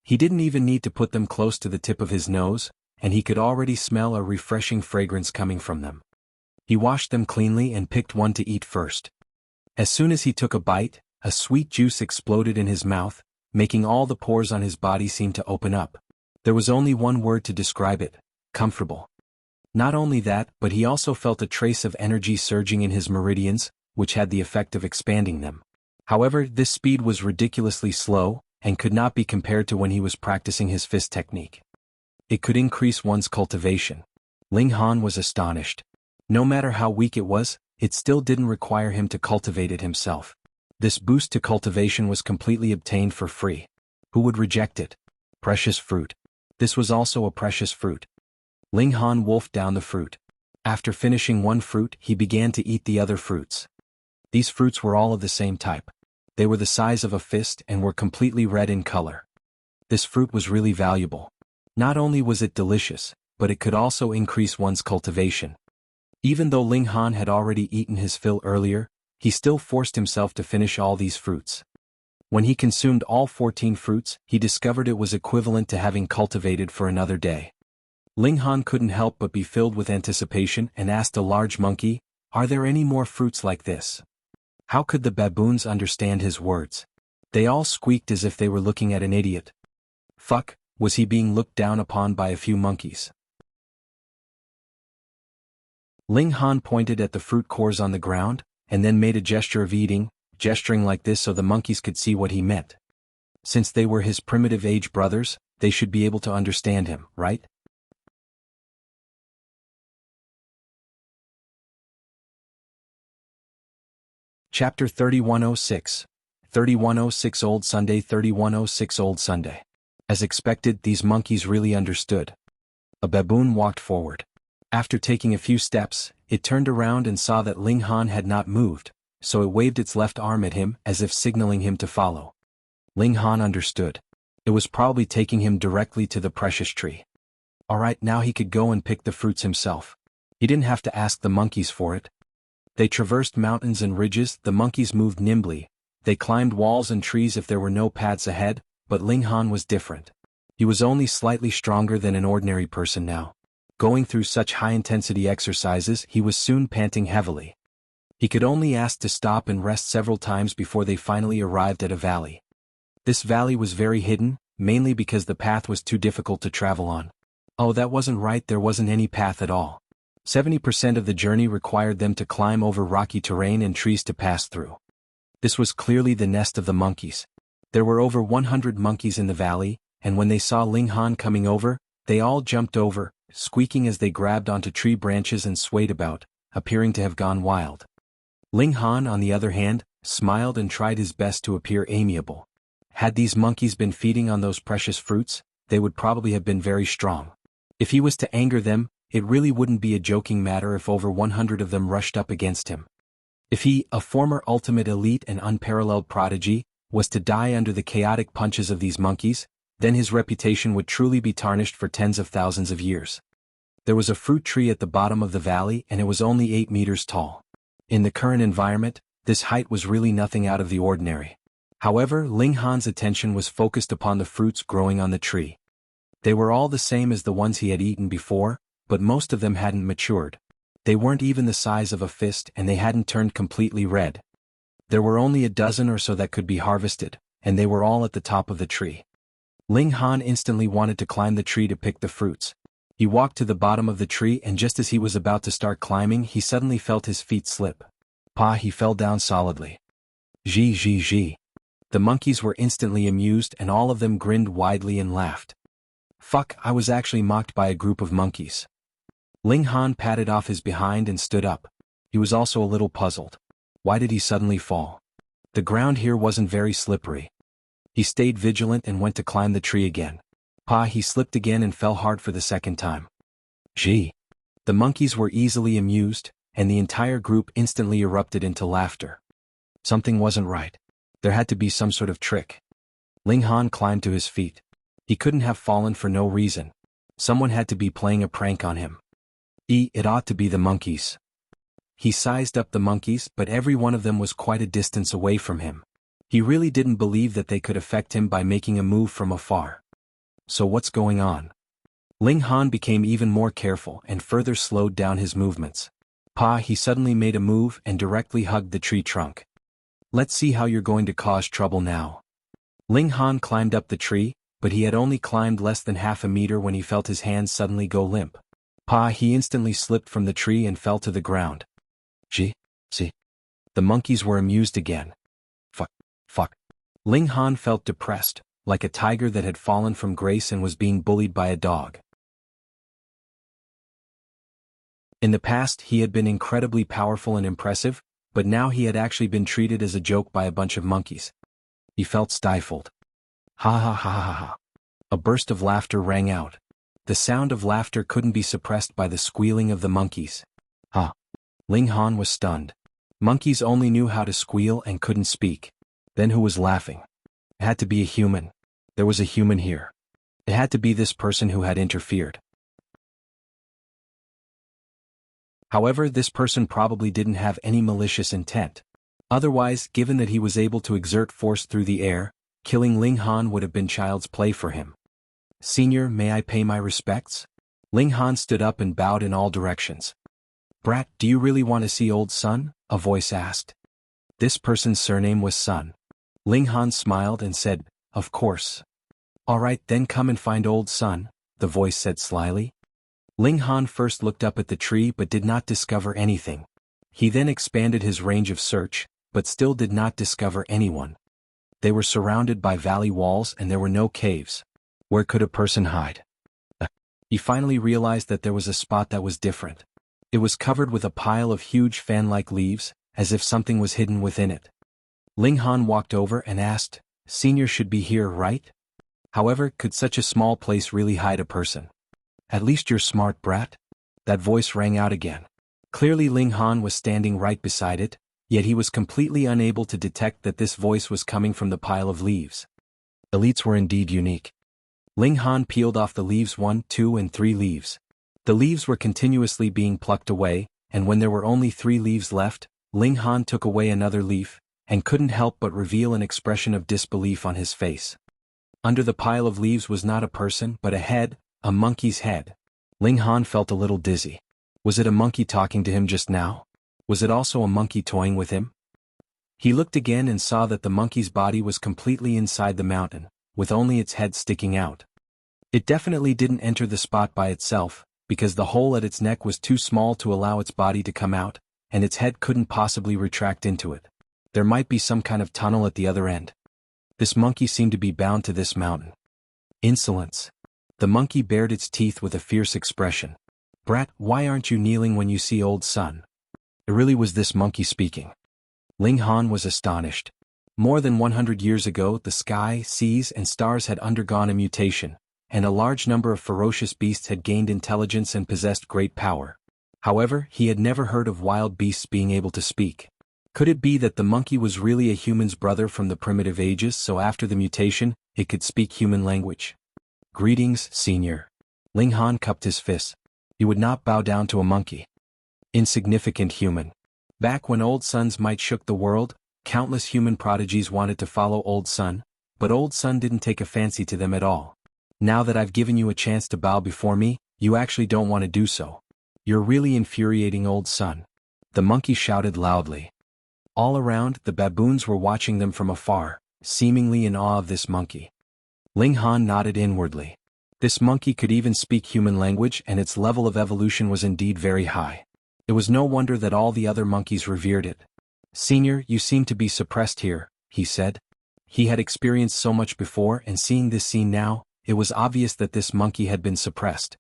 He didn't even need to put them close to the tip of his nose, and he could already smell a refreshing fragrance coming from them. He washed them cleanly and picked one to eat first. As soon as he took a bite, a sweet juice exploded in his mouth, making all the pores on his body seem to open up. There was only one word to describe it: comfortable. Not only that, but he also felt a trace of energy surging in his meridians, which had the effect of expanding them. However, this speed was ridiculously slow, and could not be compared to when he was practicing his fist technique. It could increase one's cultivation. Ling Han was astonished. No matter how weak it was, it still didn't require him to cultivate it himself. This boost to cultivation was completely obtained for free. Who would reject it? Precious fruit. This was also a precious fruit. Ling Han wolfed down the fruit. After finishing one fruit, he began to eat the other fruits. These fruits were all of the same type. They were the size of a fist and were completely red in color. This fruit was really valuable. Not only was it delicious, but it could also increase one's cultivation. Even though Ling Han had already eaten his fill earlier, he still forced himself to finish all these fruits. When he consumed all 14 fruits, he discovered it was equivalent to having cultivated for another day. Ling Han couldn't help but be filled with anticipation and asked a large monkey, "Are there any more fruits like this?" How could the baboons understand his words? They all squeaked as if they were looking at an idiot. Fuck, was he being looked down upon by a few monkeys? Ling Han pointed at the fruit cores on the ground, and then made a gesture of eating, gesturing like this so the monkeys could see what he meant. Since they were his primitive age brothers, they should be able to understand him, right? Chapter 3106. 3106 Old Sunday. 3106 Old Sunday. As expected, these monkeys really understood. A baboon walked forward. After taking a few steps, it turned around and saw that Ling Han had not moved, so it waved its left arm at him as if signaling him to follow. Ling Han understood. It was probably taking him directly to the precious tree. Alright, now he could go and pick the fruits himself. He didn't have to ask the monkeys for it. They traversed mountains and ridges, the monkeys moved nimbly. They climbed walls and trees if there were no paths ahead, but Ling Han was different. He was only slightly stronger than an ordinary person now. Going through such high-intensity exercises, he was soon panting heavily. He could only ask to stop and rest several times before they finally arrived at a valley. This valley was very hidden, mainly because the path was too difficult to travel on. Oh, that wasn't right, there wasn't any path at all. 70% of the journey required them to climb over rocky terrain and trees to pass through. This was clearly the nest of the monkeys. There were over 100 monkeys in the valley, and when they saw Ling Han coming over, they all jumped over, squeaking as they grabbed onto tree branches and swayed about, appearing to have gone wild. Ling Han, on the other hand, smiled and tried his best to appear amiable. Had these monkeys been feeding on those precious fruits, they would probably have been very strong. If he was to anger them, it really wouldn't be a joking matter if over 100 of them rushed up against him. If he, a former ultimate elite and unparalleled prodigy, was to die under the chaotic punches of these monkeys, then his reputation would truly be tarnished for tens of thousands of years. There was a fruit tree at the bottom of the valley and it was only 8 meters tall. In the current environment, this height was really nothing out of the ordinary. However, Ling Han's attention was focused upon the fruits growing on the tree. They were all the same as the ones he had eaten before, but most of them hadn't matured. They weren't even the size of a fist and they hadn't turned completely red. There were only a dozen or so that could be harvested, and they were all at the top of the tree. Ling Han instantly wanted to climb the tree to pick the fruits. He walked to the bottom of the tree and just as he was about to start climbing he suddenly felt his feet slip. He fell down solidly. Zhi. The monkeys were instantly amused and all of them grinned widely and laughed. Fuck, I was actually mocked by a group of monkeys. Ling Han patted off his behind and stood up. He was also a little puzzled. Why did he suddenly fall? The ground here wasn't very slippery. He stayed vigilant and went to climb the tree again. He slipped again and fell hard for the second time. Gee. The monkeys were easily amused, and the entire group instantly erupted into laughter. Something wasn't right. There had to be some sort of trick. Ling Han climbed to his feet. He couldn't have fallen for no reason. Someone had to be playing a prank on him. It ought to be the monkeys. He sized up the monkeys, but every one of them was quite a distance away from him. He really didn't believe that they could affect him by making a move from afar. So what's going on? Ling Han became even more careful and further slowed down his movements. He suddenly made a move and directly hugged the tree trunk. Let's see how you're going to cause trouble now. Ling Han climbed up the tree, but he had only climbed less than half a meter when he felt his hands suddenly go limp. He instantly slipped from the tree and fell to the ground. See? The monkeys were amused again. Fuck. Ling Han felt depressed, like a tiger that had fallen from grace and was being bullied by a dog. In the past he had been incredibly powerful and impressive, but now he had actually been treated as a joke by a bunch of monkeys. He felt stifled. Ha ha ha ha ha. A burst of laughter rang out. The sound of laughter couldn't be suppressed by the squealing of the monkeys. Ling Han was stunned. Monkeys only knew how to squeal and couldn't speak. Then who was laughing? It had to be a human. There was a human here. It had to be this person who had interfered. However, this person probably didn't have any malicious intent. Otherwise, given that he was able to exert force through the air, killing Ling Han would have been child's play for him. Senior, may I pay my respects? Ling Han stood up and bowed in all directions. Brat, do you really want to see old Sun? A voice asked. This person's surname was Sun. Ling Han smiled and said, of course. All right, then come and find old Sun, the voice said slyly. Ling Han first looked up at the tree but did not discover anything. He then expanded his range of search, but still did not discover anyone. They were surrounded by valley walls and there were no caves. Where could a person hide? He finally realized that there was a spot that was different. It was covered with a pile of huge fan-like leaves, as if something was hidden within it. Ling Han walked over and asked, Senior should be here, right? However, could such a small place really hide a person? At least you're smart, Brat. That voice rang out again. Clearly Ling Han was standing right beside it, yet he was completely unable to detect that this voice was coming from the pile of leaves. Elites were indeed unique. Ling Han peeled off the leaves 1, 2 and 3 leaves. The leaves were continuously being plucked away, and when there were only 3 leaves left, Ling Han took away another leaf, and couldn't help but reveal an expression of disbelief on his face. Under the pile of leaves was not a person but a head, a monkey's head. Ling Han felt a little dizzy. Was it a monkey talking to him just now? Was it also a monkey toying with him? He looked again and saw that the monkey's body was completely inside the mountain, with only its head sticking out. It definitely didn't enter the spot by itself, because the hole at its neck was too small to allow its body to come out, and its head couldn't possibly retract into it. There might be some kind of tunnel at the other end. This monkey seemed to be bound to this mountain. Insolence. The monkey bared its teeth with a fierce expression. Brat, why aren't you kneeling when you see old Sun? It really was this monkey speaking. Ling Han was astonished. More than 100 years ago, the sky, seas, and stars had undergone a mutation, and a large number of ferocious beasts had gained intelligence and possessed great power. However, he had never heard of wild beasts being able to speak. Could it be that the monkey was really a human's brother from the primitive ages, so after the mutation, it could speak human language? Greetings, Senior. Ling Han cupped his fists. He would not bow down to a monkey. Insignificant human. Back when old Sun's might shook the world, countless human prodigies wanted to follow old Sun, but old Sun didn't take a fancy to them at all. Now that I've given you a chance to bow before me, you actually don't want to do so. You're really infuriating, old Sun. The monkey shouted loudly. All around, the baboons were watching them from afar, seemingly in awe of this monkey. Ling Han nodded inwardly. This monkey could even speak human language, and its level of evolution was indeed very high. It was no wonder that all the other monkeys revered it. Senior, you seem to be suppressed here, he said. He had experienced so much before, and seeing this scene now, it was obvious that this monkey had been suppressed.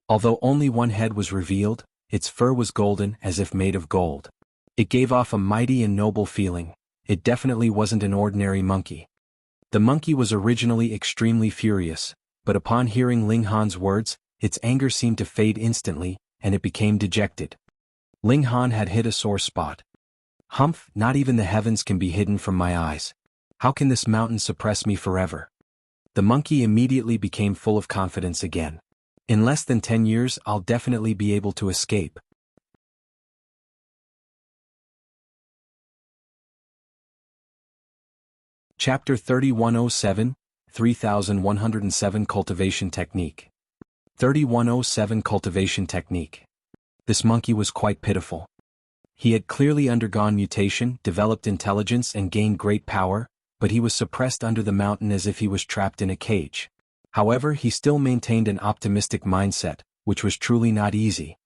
Although only one head was revealed, its fur was golden as if made of gold. It gave off a mighty and noble feeling. It definitely wasn't an ordinary monkey. The monkey was originally extremely furious, but upon hearing Ling Han's words, its anger seemed to fade instantly, and it became dejected. Ling Han had hit a sore spot. Humph, not even the heavens can be hidden from my eyes. How can this mountain suppress me forever? The monkey immediately became full of confidence again. In less than 10 years I'll definitely be able to escape. Chapter 3107, 3107 Cultivation Technique. 3107 Cultivation Technique. This monkey was quite pitiful. He had clearly undergone mutation, developed intelligence and gained great power, but he was suppressed under the mountain as if he was trapped in a cage. However, he still maintained an optimistic mindset, which was truly not easy.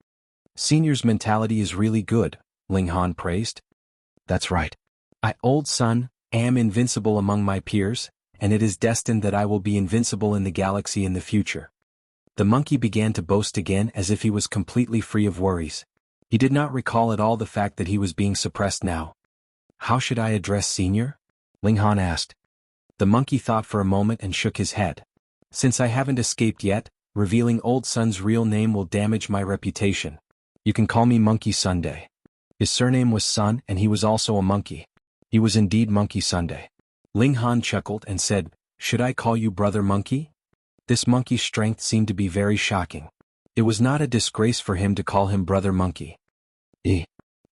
Senior's mentality is really good, Ling Han praised. That's right. I, old son, am invincible among my peers, and it is destined that I will be invincible in the galaxy in the future. The monkey began to boast again as if he was completely free of worries. He did not recall at all the fact that he was being suppressed now. How should I address Senior? Ling Han asked. The monkey thought for a moment and shook his head. Since I haven't escaped yet, revealing old son's real name will damage my reputation. You can call me Monkey Sunday. His surname was Sun and he was also a monkey. He was indeed Monkey Sunday. Ling Han chuckled and said, should I call you Brother Monkey? This monkey's strength seemed to be very shocking. It was not a disgrace for him to call him Brother Monkey.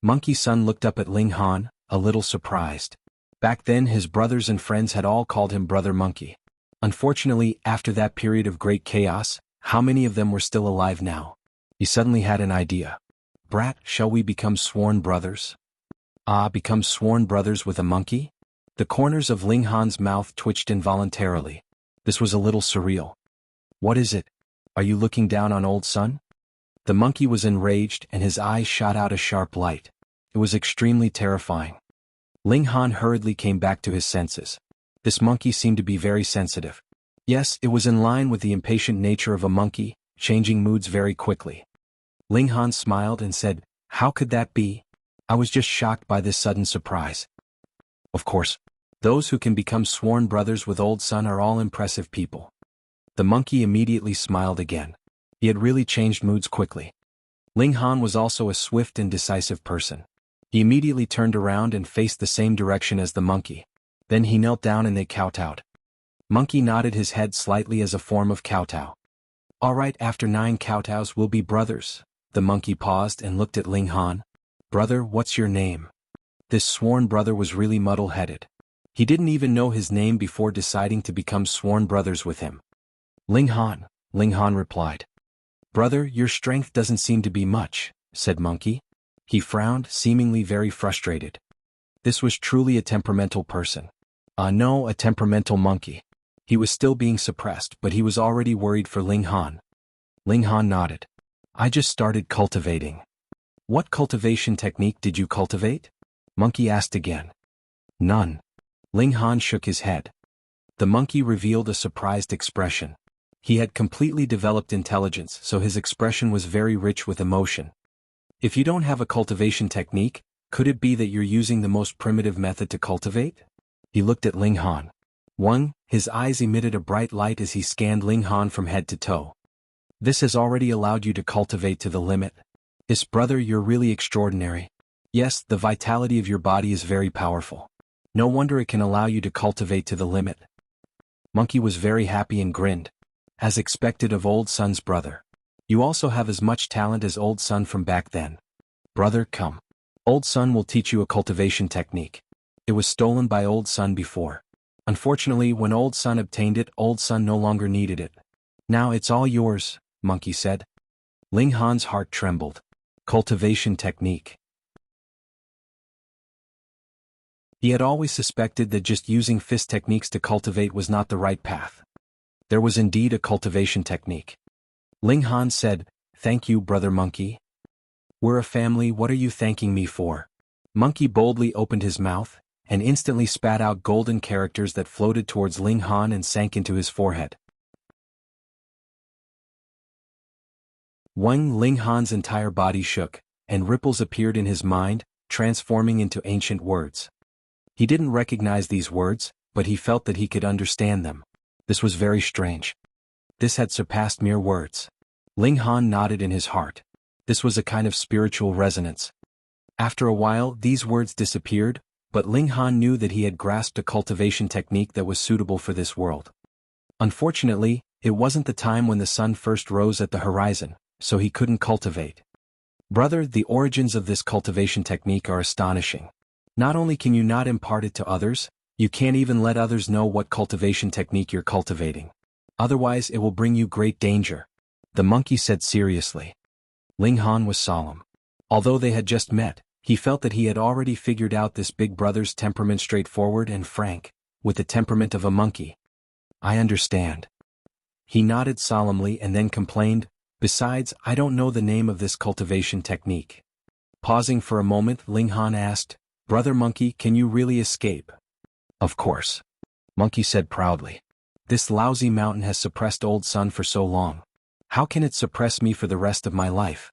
Monkey Sun looked up at Ling Han, a little surprised. Back then his brothers and friends had all called him Brother Monkey. Unfortunately, after that period of great chaos, how many of them were still alive now? He suddenly had an idea. Brat, shall we become sworn brothers? Become sworn brothers with a monkey? The corners of Ling Han's mouth twitched involuntarily. This was a little surreal. What is it? Are you looking down on old son? The monkey was enraged and his eyes shot out a sharp light. It was extremely terrifying. Ling Han hurriedly came back to his senses. This monkey seemed to be very sensitive. Yes, it was in line with the impatient nature of a monkey, changing moods very quickly. Ling Han smiled and said, how could that be? I was just shocked by this sudden surprise. Of course, those who can become sworn brothers with old son are all impressive people. The monkey immediately smiled again. He had really changed moods quickly. Ling Han was also a swift and decisive person. He immediately turned around and faced the same direction as the monkey. Then he knelt down and they kowtowed. Monkey nodded his head slightly as a form of kowtow. All right, after 9 kowtows we'll be brothers. The monkey paused and looked at Ling Han. Brother, what's your name? This sworn brother was really muddle-headed. He didn't even know his name before deciding to become sworn brothers with him. Ling Han replied. Brother, your strength doesn't seem to be much, said Monkey. He frowned, seemingly very frustrated. This was truly a temperamental person. No, a temperamental monkey. He was still being suppressed, but he was already worried for Ling Han. Ling Han nodded. I just started cultivating. What cultivation technique did you cultivate? Monkey asked again. None. Ling Han shook his head. The monkey revealed a surprised expression. He had completely developed intelligence, so his expression was very rich with emotion. If you don't have a cultivation technique, could it be that you're using the most primitive method to cultivate? He looked at Ling Han. His eyes emitted a bright light as he scanned Ling Han from head to toe. This has already allowed you to cultivate to the limit. Yes, brother, you're really extraordinary. Yes, the vitality of your body is very powerful. No wonder it can allow you to cultivate to the limit. Monkey was very happy and grinned. As expected of old son's brother. You also have as much talent as old son from back then. Brother, come. Old son will teach you a cultivation technique. It was stolen by old son before. Unfortunately, when old son obtained it, old son no longer needed it. Now it's all yours, Monkey said. Ling Han's heart trembled. Cultivation technique. He had always suspected that just using fist techniques to cultivate was not the right path. There was indeed a cultivation technique. Ling Han said, thank you, Brother Monkey. We're a family, what are you thanking me for? Monkey boldly opened his mouth, and instantly spat out golden characters that floated towards Ling Han and sank into his forehead. Ling Han's entire body shook, and ripples appeared in his mind, transforming into ancient words. He didn't recognize these words, but he felt that he could understand them. This was very strange. This had surpassed mere words. Ling Han nodded in his heart. This was a kind of spiritual resonance. After a while, these words disappeared, but Ling Han knew that he had grasped a cultivation technique that was suitable for this world. Unfortunately, it wasn't the time when the sun first rose at the horizon, so he couldn't cultivate. Brother, the origins of this cultivation technique are astonishing. Not only can you not impart it to others, you can't even let others know what cultivation technique you're cultivating. Otherwise it will bring you great danger, the monkey said seriously. Ling Han was solemn. Although they had just met, he felt that he had already figured out this big brother's temperament, straightforward and frank, with the temperament of a monkey. I understand. He nodded solemnly and then complained, besides, I don't know the name of this cultivation technique. Pausing for a moment, Ling Han asked, Brother Monkey, can you really escape? Of course. Monkey said proudly. This lousy mountain has suppressed Old Sun for so long. How can it suppress me for the rest of my life?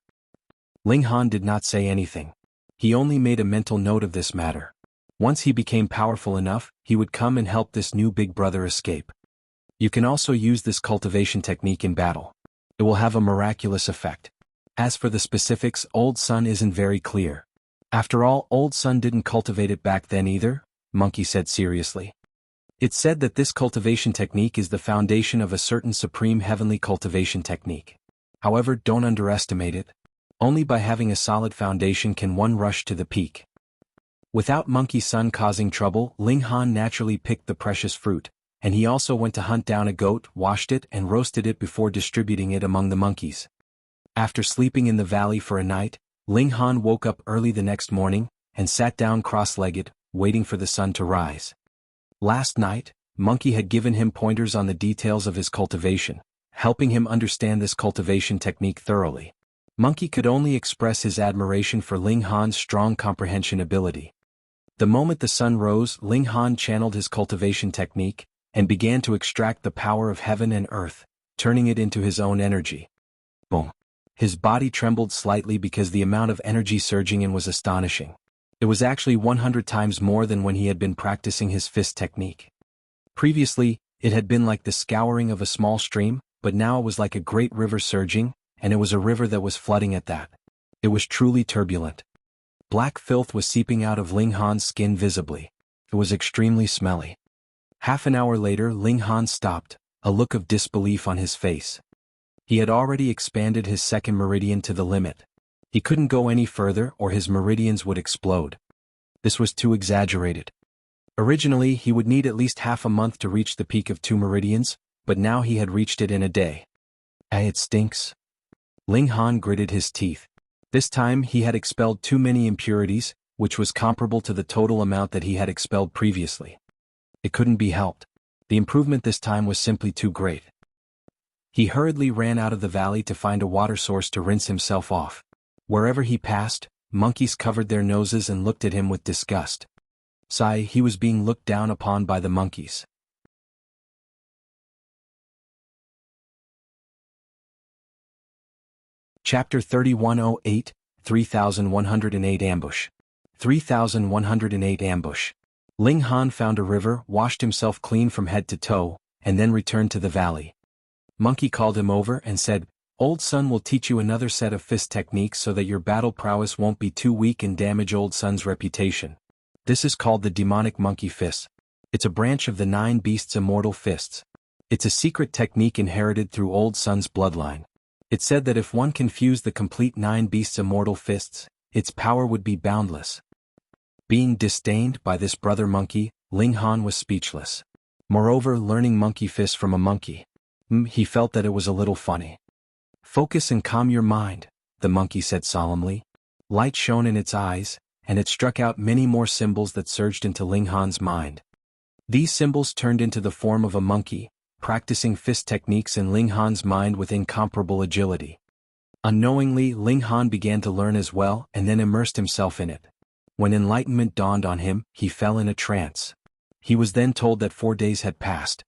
Ling Han did not say anything. He only made a mental note of this matter. Once he became powerful enough, he would come and help this new big brother escape. You can also use this cultivation technique in battle. It will have a miraculous effect. As for the specifics, Old Sun isn't very clear. After all, Old Sun didn't cultivate it back then either, Monkey said seriously. It's said that this cultivation technique is the foundation of a certain supreme heavenly cultivation technique. However, don't underestimate it. Only by having a solid foundation can one rush to the peak. Without Monkey Sun causing trouble, Ling Han naturally picked the precious fruit, and he also went to hunt down a goat, washed it and roasted it before distributing it among the monkeys. After sleeping in the valley for a night, Ling Han woke up early the next morning, and sat down cross-legged, waiting for the sun to rise. Last night, Monkey had given him pointers on the details of his cultivation, helping him understand this cultivation technique thoroughly. Monkey could only express his admiration for Ling Han's strong comprehension ability. The moment the sun rose, Ling Han channeled his cultivation technique, and began to extract the power of heaven and earth, turning it into his own energy. Boom. His body trembled slightly because the amount of energy surging in was astonishing. It was actually 100 times more than when he had been practicing his fist technique. Previously, it had been like the scouring of a small stream, but now it was like a great river surging, and it was a river that was flooding at that. It was truly turbulent. Black filth was seeping out of Ling Han's skin visibly. It was extremely smelly. Half an hour later, Ling Han stopped, a look of disbelief on his face. He had already expanded his second meridian to the limit. He couldn't go any further or his meridians would explode. This was too exaggerated. Originally, he would need at least half a month to reach the peak of 2 meridians, but now he had reached it in a day. It stinks. Ling Han gritted his teeth. This time he had expelled too many impurities, which was comparable to the total amount that he had expelled previously. It couldn't be helped. The improvement this time was simply too great. He hurriedly ran out of the valley to find a water source to rinse himself off. Wherever he passed, monkeys covered their noses and looked at him with disgust. Sigh, he was being looked down upon by the monkeys. Chapter 3108, 3108 Ambush. 3108 Ambush. Ling Han found a river, washed himself clean from head to toe, and then returned to the valley. Monkey called him over and said, Old Sun will teach you another set of fist techniques so that your battle prowess won't be too weak and damage Old Sun's reputation. This is called the demonic monkey fist. It's a branch of the 9 beasts' immortal fists. It's a secret technique inherited through Old Sun's bloodline. It said that if one can fuse the complete 9 beasts' immortal fists, its power would be boundless. Being disdained by this brother monkey, Ling Han was speechless. Moreover, learning monkey fists from a monkey, he felt that it was a little funny. Focus and calm your mind, the monkey said solemnly. Light shone in its eyes, and it struck out many more symbols that surged into Ling Han's mind. These symbols turned into the form of a monkey, practicing fist techniques in Ling Han's mind with incomparable agility. Unknowingly, Ling Han began to learn as well and then immersed himself in it. When enlightenment dawned on him, he fell in a trance. He was then told that 4 days had passed.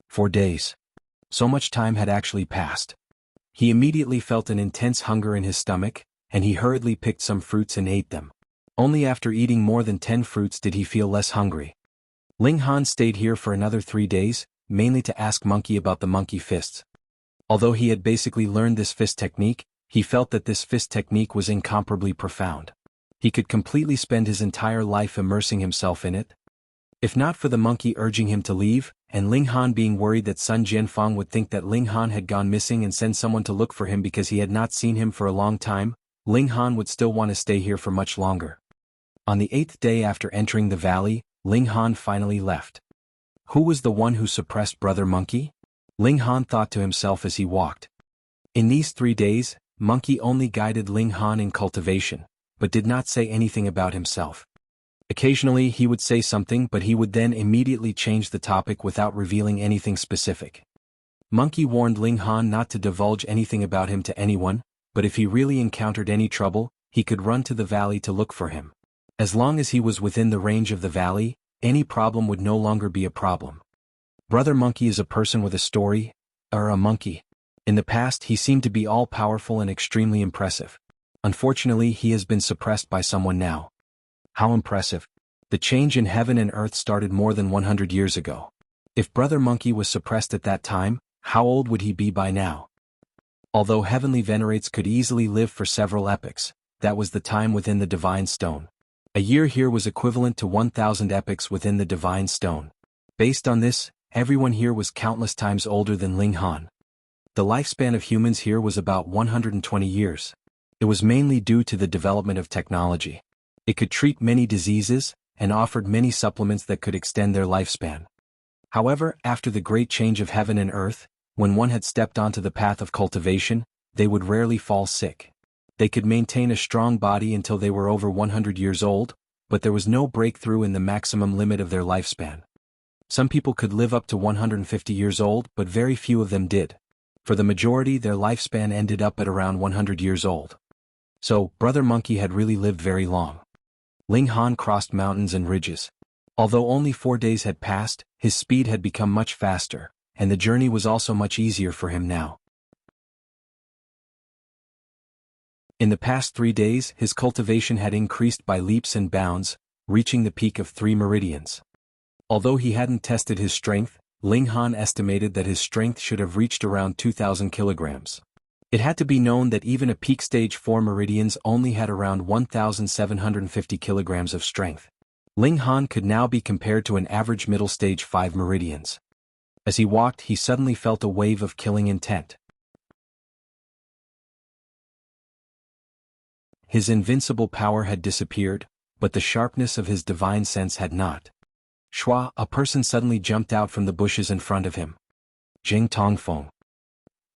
4 days. So much time had actually passed. He immediately felt an intense hunger in his stomach, and he hurriedly picked some fruits and ate them. Only after eating more than 10 fruits did he feel less hungry. Ling Han stayed here for another 3 days, mainly to ask Monkey about the monkey fists. Although he had basically learned this fist technique, he felt that this fist technique was incomparably profound. He could completely spend his entire life immersing himself in it. If not for the monkey urging him to leave, and Ling Han being worried that Sun Jianfang would think that Ling Han had gone missing and send someone to look for him because he had not seen him for a long time, Ling Han would still want to stay here for much longer. On the 8th day after entering the valley, Ling Han finally left. Who was the one who suppressed Brother Monkey? Ling Han thought to himself as he walked. In these 3 days, Monkey only guided Ling Han in cultivation, but did not say anything about himself. Occasionally he would say something, but he would then immediately change the topic without revealing anything specific. Monkey warned Ling Han not to divulge anything about him to anyone, but if he really encountered any trouble, he could run to the valley to look for him. As long as he was within the range of the valley, any problem would no longer be a problem. Brother Monkey is a person with a story, or a monkey. In the past he seemed to be all-powerful and extremely impressive. Unfortunately he has been suppressed by someone now. How impressive. The change in heaven and earth started more than 100 years ago. If Brother Monkey was suppressed at that time, how old would he be by now? Although heavenly venerates could easily live for several epochs, that was the time within the Divine Stone. A year here was equivalent to 1,000 epochs within the Divine Stone. Based on this, everyone here was countless times older than Ling Han. The lifespan of humans here was about 120 years. It was mainly due to the development of technology. It could treat many diseases, and offered many supplements that could extend their lifespan. However, after the great change of heaven and earth, when one had stepped onto the path of cultivation, they would rarely fall sick. They could maintain a strong body until they were over 100 years old, but there was no breakthrough in the maximum limit of their lifespan. Some people could live up to 150 years old, but very few of them did. For the majority, their lifespan ended up at around 100 years old. So, Brother Monkey had really lived very long. Ling Han crossed mountains and ridges. Although only 4 days had passed, his speed had become much faster, and the journey was also much easier for him now. In the past 3 days, his cultivation had increased by leaps and bounds, reaching the peak of 3 meridians. Although he hadn't tested his strength, Ling Han estimated that his strength should have reached around 2,000 kilograms. It had to be known that even a peak stage 4 meridians only had around 1,750 kilograms of strength. Ling Han could now be compared to an average middle stage 5 meridians. As he walked, he suddenly felt a wave of killing intent. His invincible power had disappeared, but the sharpness of his divine sense had not. Shua, a person suddenly jumped out from the bushes in front of him. Jing Tongfeng.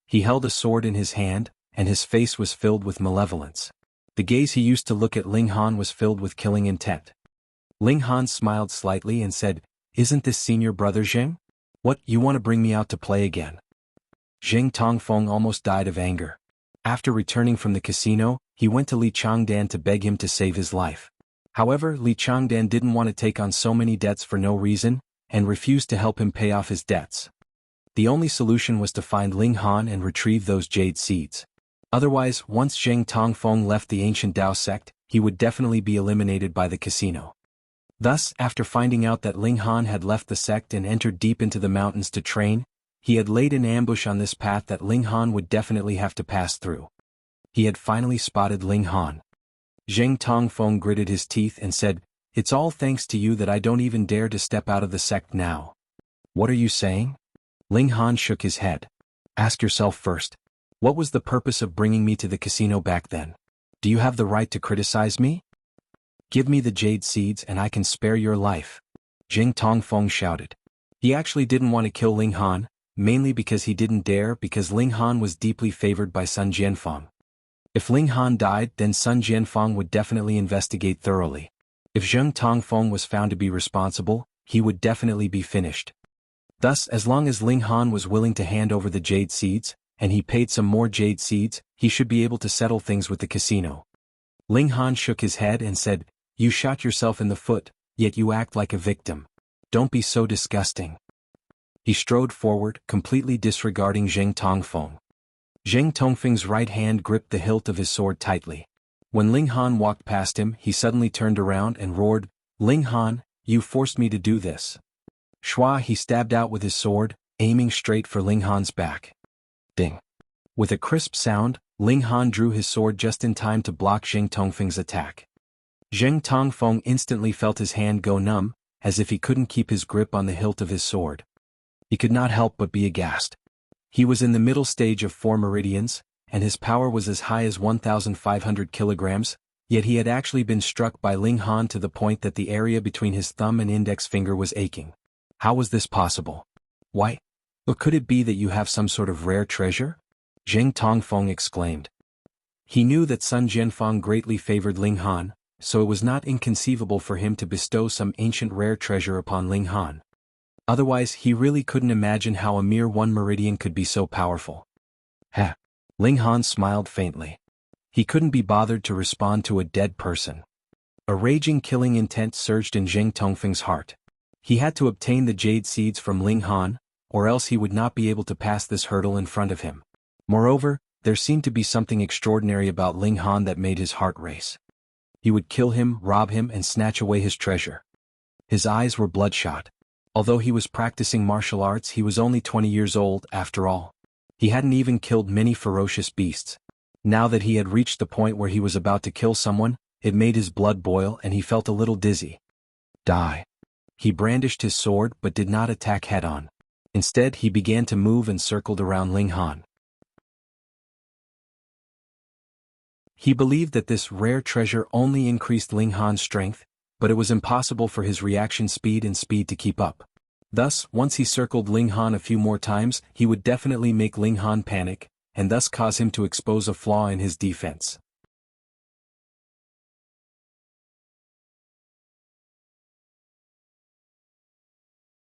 He held a sword in his hand, and his face was filled with malevolence. The gaze he used to look at Ling Han was filled with killing intent. Ling Han smiled slightly and said, "Isn't this senior brother Zheng? What, you want to bring me out to play again?" Jing Tongfeng almost died of anger. After returning from the casino, he went to Li Changdan to beg him to save his life. However, Li Changdan didn't want to take on so many debts for no reason, and refused to help him pay off his debts. The only solution was to find Ling Han and retrieve those jade seeds. Otherwise, once Zheng Tongfeng left the ancient Dao sect, he would definitely be eliminated by the casino. Thus, after finding out that Ling Han had left the sect and entered deep into the mountains to train, he had laid an ambush on this path that Ling Han would definitely have to pass through. He had finally spotted Ling Han. Zheng Tongfeng gritted his teeth and said, "It's all thanks to you that I don't even dare to step out of the sect now." "What are you saying?" Ling Han shook his head. "Ask yourself first. What was the purpose of bringing me to the casino back then? Do you have the right to criticize me? Give me the jade seeds and I can spare your life." Jing Tongfeng shouted. He actually didn't want to kill Ling Han, mainly because he didn't dare because Ling Han was deeply favored by Sun Jianfang. If Ling Han died, then Sun Jianfang would definitely investigate thoroughly. If Zheng Tongfeng was found to be responsible, he would definitely be finished. Thus, as long as Ling Han was willing to hand over the jade seeds, and he paid some more jade seeds, he should be able to settle things with the casino. Ling Han shook his head and said, "You shot yourself in the foot, yet you act like a victim. Don't be so disgusting." He strode forward, completely disregarding Zheng Tongfeng. Zheng Tongfeng's right hand gripped the hilt of his sword tightly. When Ling Han walked past him, he suddenly turned around and roared, "Ling Han, you forced me to do this." Shua, he stabbed out with his sword, aiming straight for Ling Han's back. Ding. With a crisp sound, Ling Han drew his sword just in time to block Zheng Tongfeng's attack. Zheng Tongfeng instantly felt his hand go numb, as if he couldn't keep his grip on the hilt of his sword. He could not help but be aghast. He was in the middle stage of 4 meridians, and his power was as high as 1,500 kilograms, yet he had actually been struck by Ling Han to the point that the area between his thumb and index finger was aching. How was this possible? Why? Or could it be that you have some sort of rare treasure? Zheng Tongfeng exclaimed. He knew that Sun Jianfang greatly favored Ling Han, so it was not inconceivable for him to bestow some ancient rare treasure upon Ling Han. Otherwise, he really couldn't imagine how a mere 1 meridian could be so powerful. Heh. Ling Han smiled faintly. He couldn't be bothered to respond to a dead person. A raging killing intent surged in Zheng Tongfeng's heart. He had to obtain the jade seeds from Ling Han, or else he would not be able to pass this hurdle in front of him. Moreover, there seemed to be something extraordinary about Ling Han that made his heart race. He would kill him, rob him, and snatch away his treasure. His eyes were bloodshot. Although he was practicing martial arts, he was only 20 years old, after all. He hadn't even killed many ferocious beasts. Now that he had reached the point where he was about to kill someone, it made his blood boil and he felt a little dizzy. Die. He brandished his sword but did not attack head-on. Instead, he began to move and circled around Ling Han. He believed that this rare treasure only increased Ling Han's strength, but it was impossible for his reaction speed to keep up. Thus, once he circled Ling Han a few more times, he would definitely make Ling Han panic, and thus cause him to expose a flaw in his defense.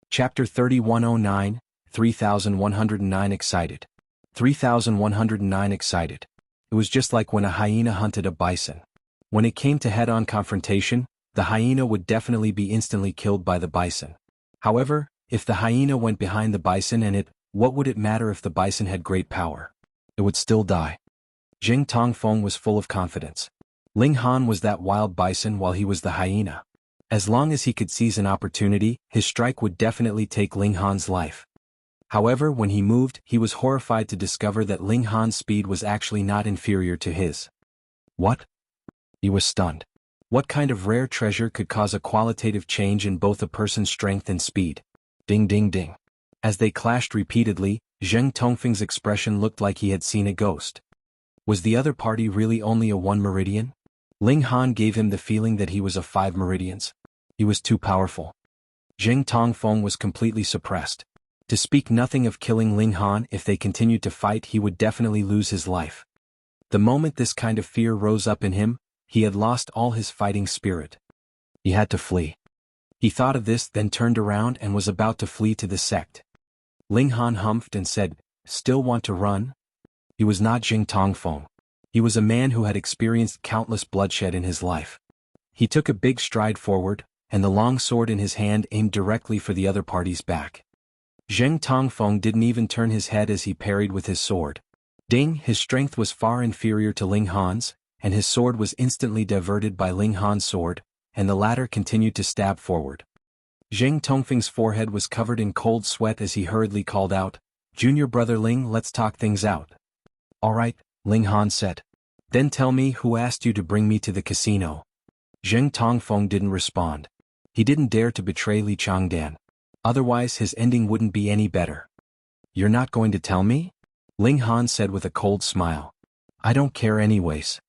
Chapter 3109, 3109 Excited. 3109 Excited. It was just like when a hyena hunted a bison. When it came to head-on confrontation, the hyena would definitely be instantly killed by the bison. However, if the hyena went behind the bison what would it matter if the bison had great power? It would still die. Zheng Tongfeng was full of confidence. Ling Han was that wild bison while he was the hyena. As long as he could seize an opportunity, his strike would definitely take Ling Han's life. However, when he moved, he was horrified to discover that Ling Han's speed was actually not inferior to his. What? He was stunned. What kind of rare treasure could cause a qualitative change in both a person's strength and speed? Ding ding ding. As they clashed repeatedly, Zheng Tongfeng's expression looked like he had seen a ghost. Was the other party really only a 1 meridian? Ling Han gave him the feeling that he was a 5 meridians. He was too powerful. Zheng Tongfeng was completely suppressed. To speak nothing of killing Ling Han, if they continued to fight he would definitely lose his life. The moment this kind of fear rose up in him, he had lost all his fighting spirit. He had to flee. He thought of this, then turned around and was about to flee to the sect. Ling Han humphed and said, "Still want to run?" He was not Zheng Tongfeng. He was a man who had experienced countless bloodshed in his life. He took a big stride forward, and the long sword in his hand aimed directly for the other party's back. Zheng Tongfeng didn't even turn his head as he parried with his sword. Ding! His strength was far inferior to Ling Han's, and his sword was instantly diverted by Ling Han's sword, and the latter continued to stab forward. Zheng Tongfeng's forehead was covered in cold sweat as he hurriedly called out, "Junior brother Ling, let's talk things out." "All right," Ling Han said. "Then tell me who asked you to bring me to the casino." Zheng Tongfeng didn't respond. He didn't dare to betray Li Changdan. Otherwise his ending wouldn't be any better. "You're not going to tell me?" Ling Han said with a cold smile. "I don't care anyways."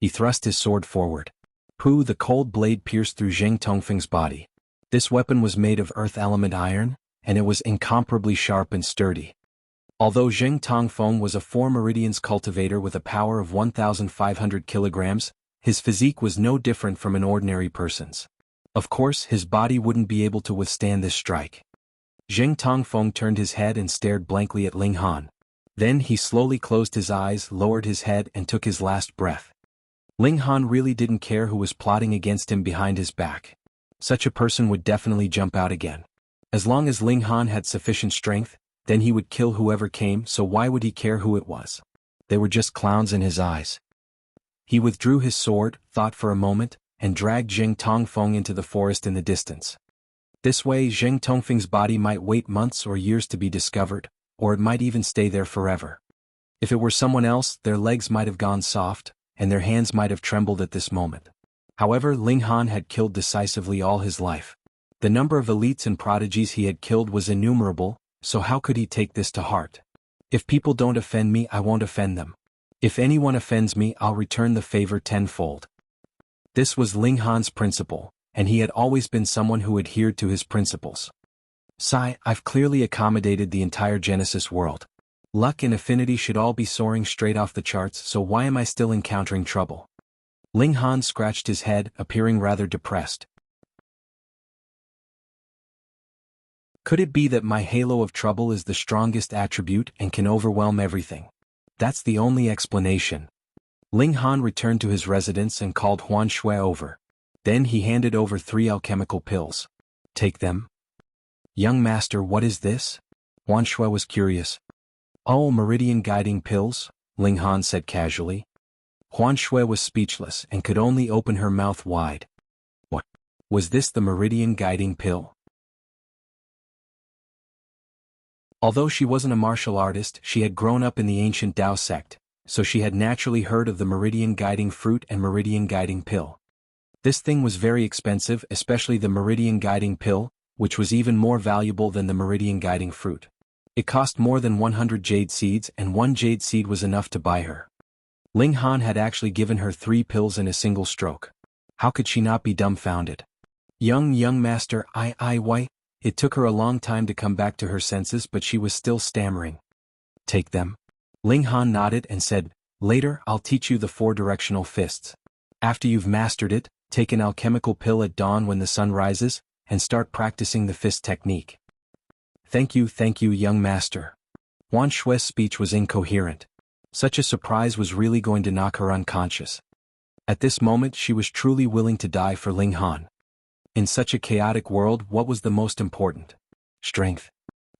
He thrust his sword forward. Pooh! The cold blade pierced through Zheng Tongfeng's body. This weapon was made of earth element iron, and it was incomparably sharp and sturdy. Although Zheng Tongfeng was a 4 meridians cultivator with a power of 1,500 kilograms, his physique was no different from an ordinary person's. Of course, his body wouldn't be able to withstand this strike. Zheng Tongfeng turned his head and stared blankly at Ling Han. Then he slowly closed his eyes, lowered his head and took his last breath. Ling Han really didn't care who was plotting against him behind his back. Such a person would definitely jump out again. As long as Ling Han had sufficient strength, then he would kill whoever came, so why would he care who it was? They were just clowns in his eyes. He withdrew his sword, thought for a moment, and dragged Zheng Tongfeng into the forest in the distance. This way Zheng Tongfeng's body might wait months or years to be discovered, or it might even stay there forever. If it were someone else, their legs might have gone soft, and their hands might have trembled at this moment. However, Ling Han had killed decisively all his life. The number of elites and prodigies he had killed was innumerable, so how could he take this to heart? If people don't offend me, I won't offend them. If anyone offends me, I'll return the favor tenfold. This was Ling Han's principle, and he had always been someone who adhered to his principles. Sigh, I've clearly accommodated the entire Genesis world. Luck and affinity should all be soaring straight off the charts, so why am I still encountering trouble? Ling Han scratched his head, appearing rather depressed. Could it be that my halo of trouble is the strongest attribute and can overwhelm everything? That's the only explanation. Ling Han returned to his residence and called Huan Shui over. Then he handed over 3 alchemical pills. Take them. Young master, what is this? Huan Shui was curious. Oh, Meridian guiding pills, Ling Han said casually. Huan Shui was speechless and could only open her mouth wide. What? Was this the Meridian guiding pill? Although she wasn't a martial artist, she had grown up in the ancient Dao Sect, so she had naturally heard of the Meridian guiding fruit and Meridian guiding pill. This thing was very expensive, especially the Meridian guiding pill, which was even more valuable than the Meridian guiding fruit. It cost more than 100 jade seeds, and 1 jade seed was enough to buy her. Ling Han had actually given her 3 pills in a single stroke. How could she not be dumbfounded? Young master, why? It took her a long time to come back to her senses, but she was still stammering. Take them. Ling Han nodded and said, later I'll teach you the 4 directional fists. After you've mastered it, take an alchemical pill at dawn when the sun rises, and start practicing the fist technique. Thank you, young master. Huan Shui's speech was incoherent. Such a surprise was really going to knock her unconscious. At this moment she was truly willing to die for Ling Han. In such a chaotic world, what was the most important? Strength.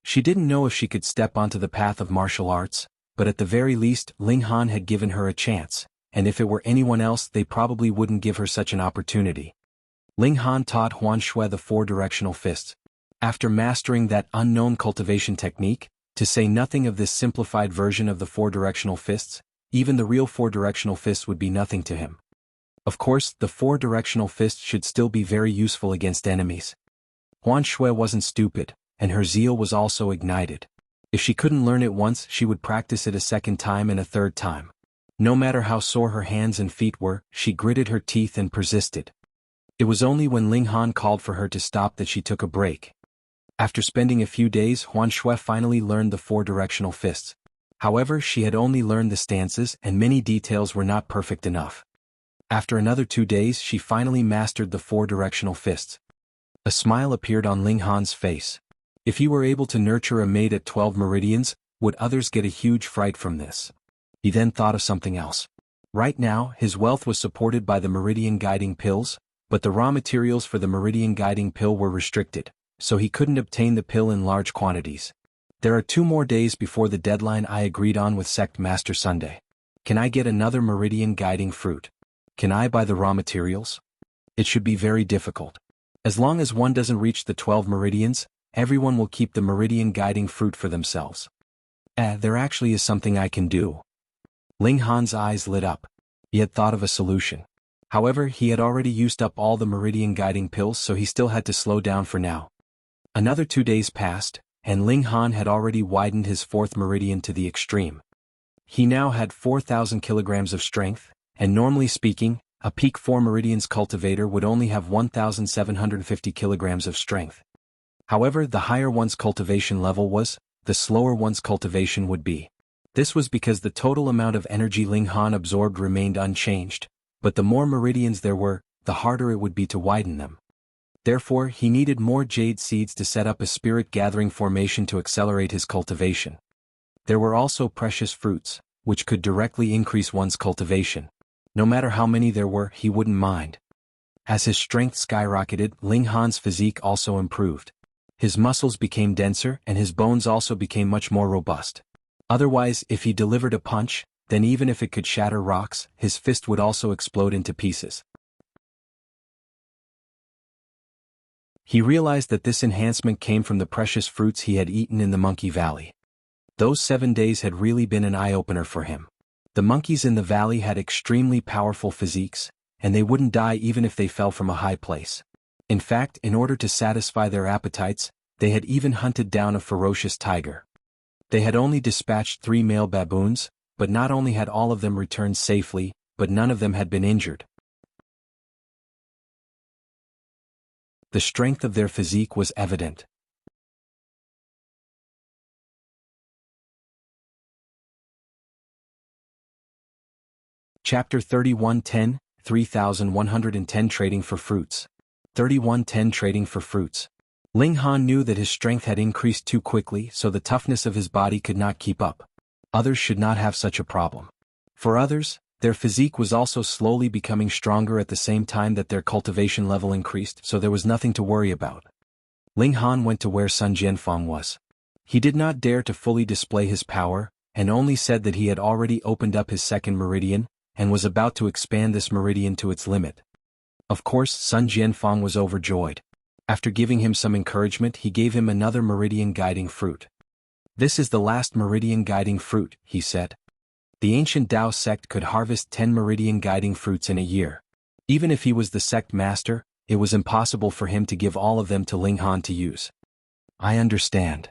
She didn't know if she could step onto the path of martial arts, but at the very least, Ling Han had given her a chance, and if it were anyone else, they probably wouldn't give her such an opportunity. Ling Han taught Huan Shui the 4 directional fists. After mastering that unknown cultivation technique, to say nothing of this simplified version of the 4 directional fists, even the real 4 directional fists would be nothing to him. Of course, the 4 directional fists should still be very useful against enemies. Huan Shui wasn't stupid, and her zeal was also ignited. If she couldn't learn it once, she would practice it a second time and a third time. No matter how sore her hands and feet were, she gritted her teeth and persisted. It was only when Ling Han called for her to stop that she took a break. After spending a few days, Huan Shui finally learned the 4 directional fists. However, she had only learned the stances, and many details were not perfect enough. After another 2 days, she finally mastered the 4 directional fists. A smile appeared on Ling Han's face. If he were able to nurture a maid at 12 meridians, would others get a huge fright from this? He then thought of something else. Right now, his wealth was supported by the Meridian guiding pills, but the raw materials for the Meridian guiding pill were restricted, so he couldn't obtain the pill in large quantities. There are 2 more days before the deadline I agreed on with Sect Master Sunday. Can I get another Meridian guiding fruit? Can I buy the raw materials? It should be very difficult. As long as one doesn't reach the 12 meridians, everyone will keep the Meridian guiding fruit for themselves. There actually is something I can do. Ling Han's eyes lit up. He had thought of a solution. However, he had already used up all the Meridian guiding pills, so he still had to slow down for now. Another 2 days passed, and Ling Han had already widened his 4th meridian to the extreme. He now had 4,000 kilograms of strength, and normally speaking, a peak 4 meridians cultivator would only have 1,750 kilograms of strength. However, the higher one's cultivation level was, the slower one's cultivation would be. This was because the total amount of energy Ling Han absorbed remained unchanged, but the more meridians there were, the harder it would be to widen them. Therefore, he needed more jade seeds to set up a spirit-gathering formation to accelerate his cultivation. There were also precious fruits, which could directly increase one's cultivation. No matter how many there were, he wouldn't mind. As his strength skyrocketed, Ling Han's physique also improved. His muscles became denser and his bones also became much more robust. Otherwise, if he delivered a punch, then even if it could shatter rocks, his fist would also explode into pieces. He realized that this enhancement came from the precious fruits he had eaten in the Monkey Valley. Those 7 days had really been an eye-opener for him. The monkeys in the valley had extremely powerful physiques, and they wouldn't die even if they fell from a high place. In fact, in order to satisfy their appetites, they had even hunted down a ferocious tiger. They had only dispatched 3 male baboons, but not only had all of them returned safely, but none of them had been injured. The strength of their physique was evident. Chapter 31:10, 3110 Trading for Fruits. 3110 Trading for Fruits. Ling Han knew that his strength had increased too quickly, so the toughness of his body could not keep up. Others should not have such a problem. For others, their physique was also slowly becoming stronger at the same time that their cultivation level increased, so there was nothing to worry about. Ling Han went to where Sun Jianfang was. He did not dare to fully display his power, and only said that he had already opened up his second meridian, and was about to expand this meridian to its limit. Of course, Sun Jianfang was overjoyed. After giving him some encouragement, he gave him another meridian guiding fruit. "This is the last meridian guiding fruit," he said. The ancient Dao sect could harvest 10 meridian guiding fruits in a year. Even if he was the sect master, it was impossible for him to give all of them to Ling Han to use. "I understand."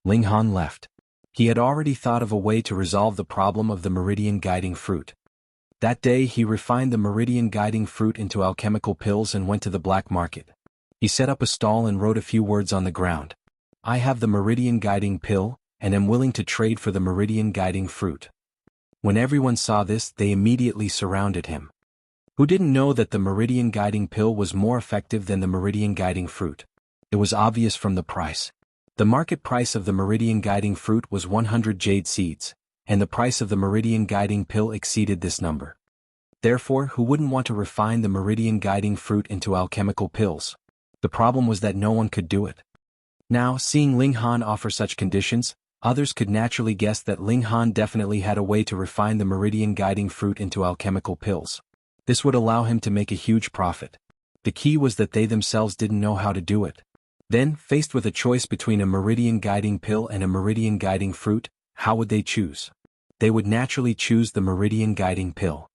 Ling Han left. He had already thought of a way to resolve the problem of the meridian guiding fruit. That day he refined the meridian guiding fruit into alchemical pills and went to the black market. He set up a stall and wrote a few words on the ground. "I have the meridian guiding pill, and am willing to trade for the meridian guiding fruit." When everyone saw this, they immediately surrounded him. Who didn't know that the meridian guiding pill was more effective than the meridian guiding fruit? It was obvious from the price. The market price of the meridian guiding fruit was 100 jade seeds, and the price of the meridian guiding pill exceeded this number. Therefore, who wouldn't want to refine the meridian guiding fruit into alchemical pills? The problem was that no one could do it. Now, seeing Ling Han offer such conditions, others could naturally guess that Ling Han definitely had a way to refine the meridian guiding fruit into alchemical pills. This would allow him to make a huge profit. The key was that they themselves didn't know how to do it. Then, faced with a choice between a meridian guiding pill and a meridian guiding fruit, how would they choose? They would naturally choose the meridian guiding pill.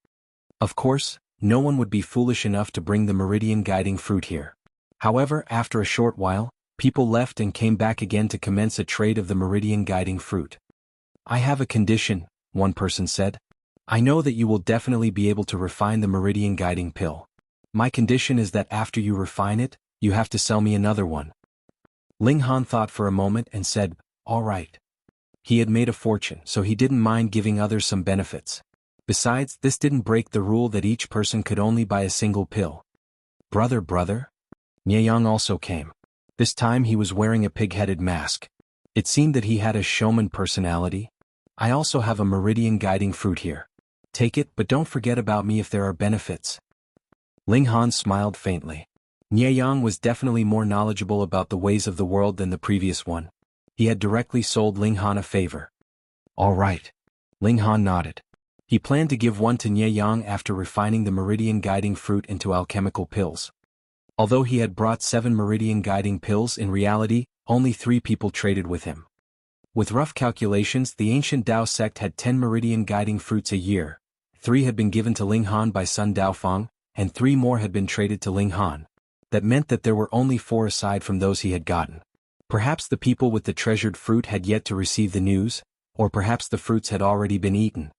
Of course, no one would be foolish enough to bring the meridian guiding fruit here. However, after a short while, people left and came back again to commence a trade of the meridian guiding fruit. "I have a condition," one person said. "I know that you will definitely be able to refine the meridian guiding pill. My condition is that after you refine it, you have to sell me another one." Ling Han thought for a moment and said, "All right." He had made a fortune, so he didn't mind giving others some benefits. Besides, this didn't break the rule that each person could only buy a single pill. Brother. Jianghu also came. This time he was wearing a pig-headed mask. It seemed that he had a showman personality. "I also have a meridian guiding fruit here. Take it, but don't forget about me if there are benefits." Ling Han smiled faintly. Jianghu was definitely more knowledgeable about the ways of the world than the previous one. He had directly sold Ling Han a favor. "All right." Ling Han nodded. He planned to give one to Jianghu after refining the meridian guiding fruit into alchemical pills. Although he had brought 7 meridian guiding pills, in reality, only 3 people traded with him. With rough calculations, the ancient Dao sect had 10 meridian guiding fruits a year. 3 had been given to Ling Han by Sun Daofeng, and 3 more had been traded to Ling Han. That meant that there were only 4 aside from those he had gotten. Perhaps the people with the treasured fruit had yet to receive the news, or perhaps the fruits had already been eaten.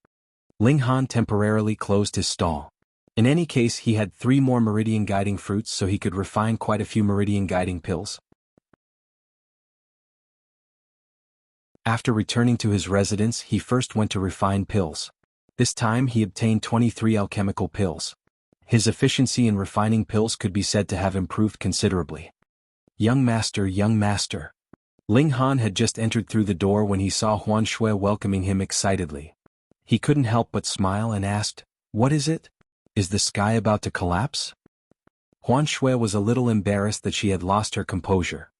Ling Han temporarily closed his stall. In any case, he had 3 more meridian guiding fruits, so he could refine quite a few meridian guiding pills. After returning to his residence, he first went to refine pills. This time he obtained 23 alchemical pills. His efficiency in refining pills could be said to have improved considerably. Young master. Ling Han had just entered through the door when he saw Huan Shui welcoming him excitedly. He couldn't help but smile and asked, "What is it? Is the sky about to collapse?" Huan Shui was a little embarrassed that she had lost her composure.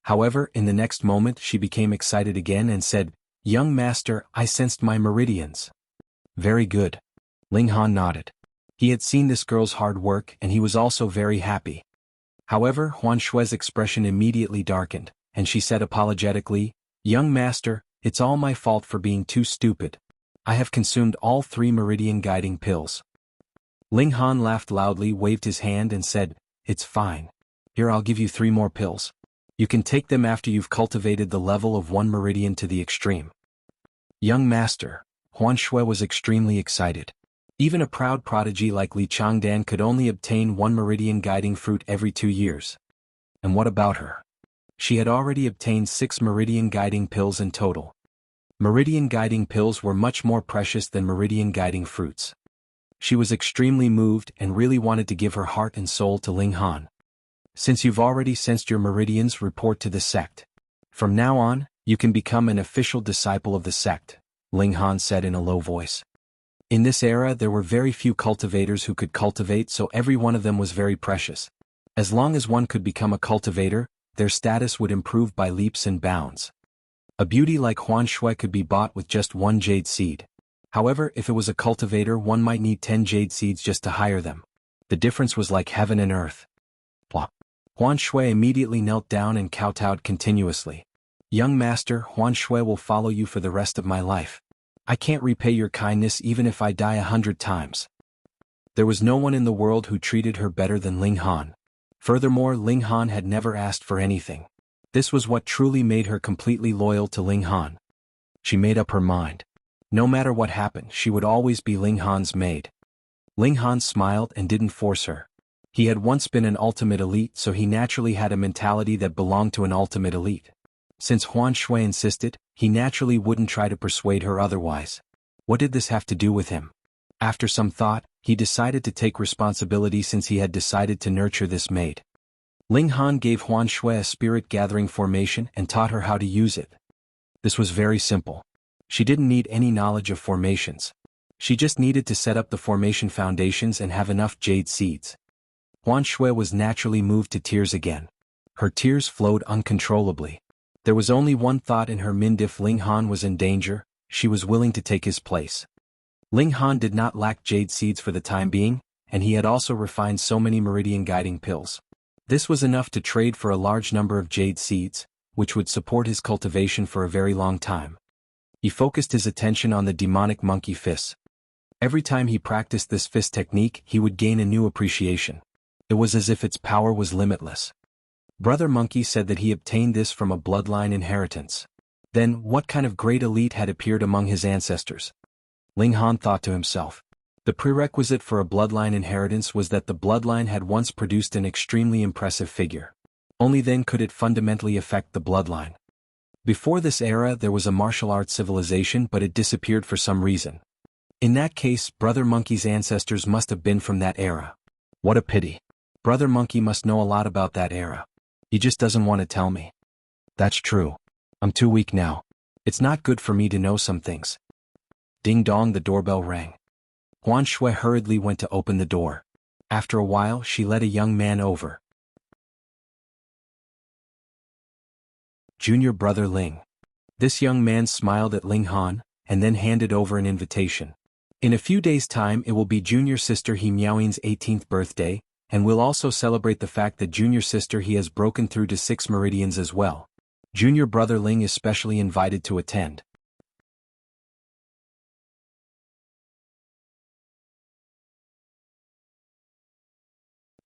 However, in the next moment she became excited again and said, "Young master, I sensed my meridians." "Very good." Ling Han nodded. He had seen this girl's hard work and he was also very happy. However, Huan Shui's expression immediately darkened, and she said apologetically, "Young master, it's all my fault for being too stupid. I have consumed all 3 Meridian guiding pills. Ling Han laughed loudly, waved his hand and said, "It's fine. Here, I'll give you 3 more pills. You can take them after you've cultivated the level of 1 Meridian to the extreme." Young master, Huan Shui was extremely excited. Even a proud prodigy like Li Changdan could only obtain 1 Meridian guiding fruit every 2 years. And what about her? She had already obtained 6 Meridian guiding pills in total. Meridian guiding pills were much more precious than Meridian guiding fruits. She was extremely moved and really wanted to give her heart and soul to Ling Han. "Since you've already sensed your meridians, report to the sect. From now on, you can become an official disciple of the sect," Ling Han said in a low voice. In this era there were very few cultivators who could cultivate, so every one of them was very precious. As long as one could become a cultivator, their status would improve by leaps and bounds. A beauty like Huan Shui could be bought with just 1 jade seed. However, if it was a cultivator, one might need 10 jade seeds just to hire them. The difference was like heaven and earth. Plop. Huan Shui immediately knelt down and kowtowed continuously. "Young master, Huan Shui will follow you for the rest of my life. I can't repay your kindness even if I die 100 times." There was no one in the world who treated her better than Ling Han. Furthermore, Ling Han had never asked for anything. This was what truly made her completely loyal to Ling Han. She made up her mind. No matter what happened, she would always be Ling Han's maid. Ling Han smiled and didn't force her. He had once been an ultimate elite, so he naturally had a mentality that belonged to an ultimate elite. Since Huan Shui insisted, he naturally wouldn't try to persuade her otherwise. What did this have to do with him? After some thought, he decided to take responsibility since he had decided to nurture this maid. Ling Han gave Huan Shui a spirit-gathering formation and taught her how to use it. This was very simple. She didn't need any knowledge of formations. She just needed to set up the formation foundations and have enough jade seeds. Huan Shui was naturally moved to tears again. Her tears flowed uncontrollably. There was only one thought in her mind: if Ling Han was in danger, she was willing to take his place. Ling Han did not lack jade seeds for the time being, and he had also refined so many meridian guiding pills. This was enough to trade for a large number of jade seeds, which would support his cultivation for a very long time. He focused his attention on the demonic monkey fists. Every time he practiced this fist technique, he would gain a new appreciation. It was as if its power was limitless. Brother Monkey said that he obtained this from a bloodline inheritance. Then, what kind of great elite had appeared among his ancestors? Ling Han thought to himself. The prerequisite for a bloodline inheritance was that the bloodline had once produced an extremely impressive figure. Only then could it fundamentally affect the bloodline. Before this era there was a martial arts civilization, but it disappeared for some reason. In that case, Brother Monkey's ancestors must have been from that era. What a pity. Brother Monkey must know a lot about that era. He just doesn't want to tell me. That's true. I'm too weak now. It's not good for me to know some things. Ding dong, the doorbell rang. Huan Shui hurriedly went to open the door. After a while, she led a young man over. Junior brother Ling. This young man smiled at Ling Han, and then handed over an invitation. In a few days' time it will be junior sister He Miaoying's 18th birthday, and we'll also celebrate the fact that junior sister He has broken through to 6 meridians as well. Junior brother Ling is specially invited to attend.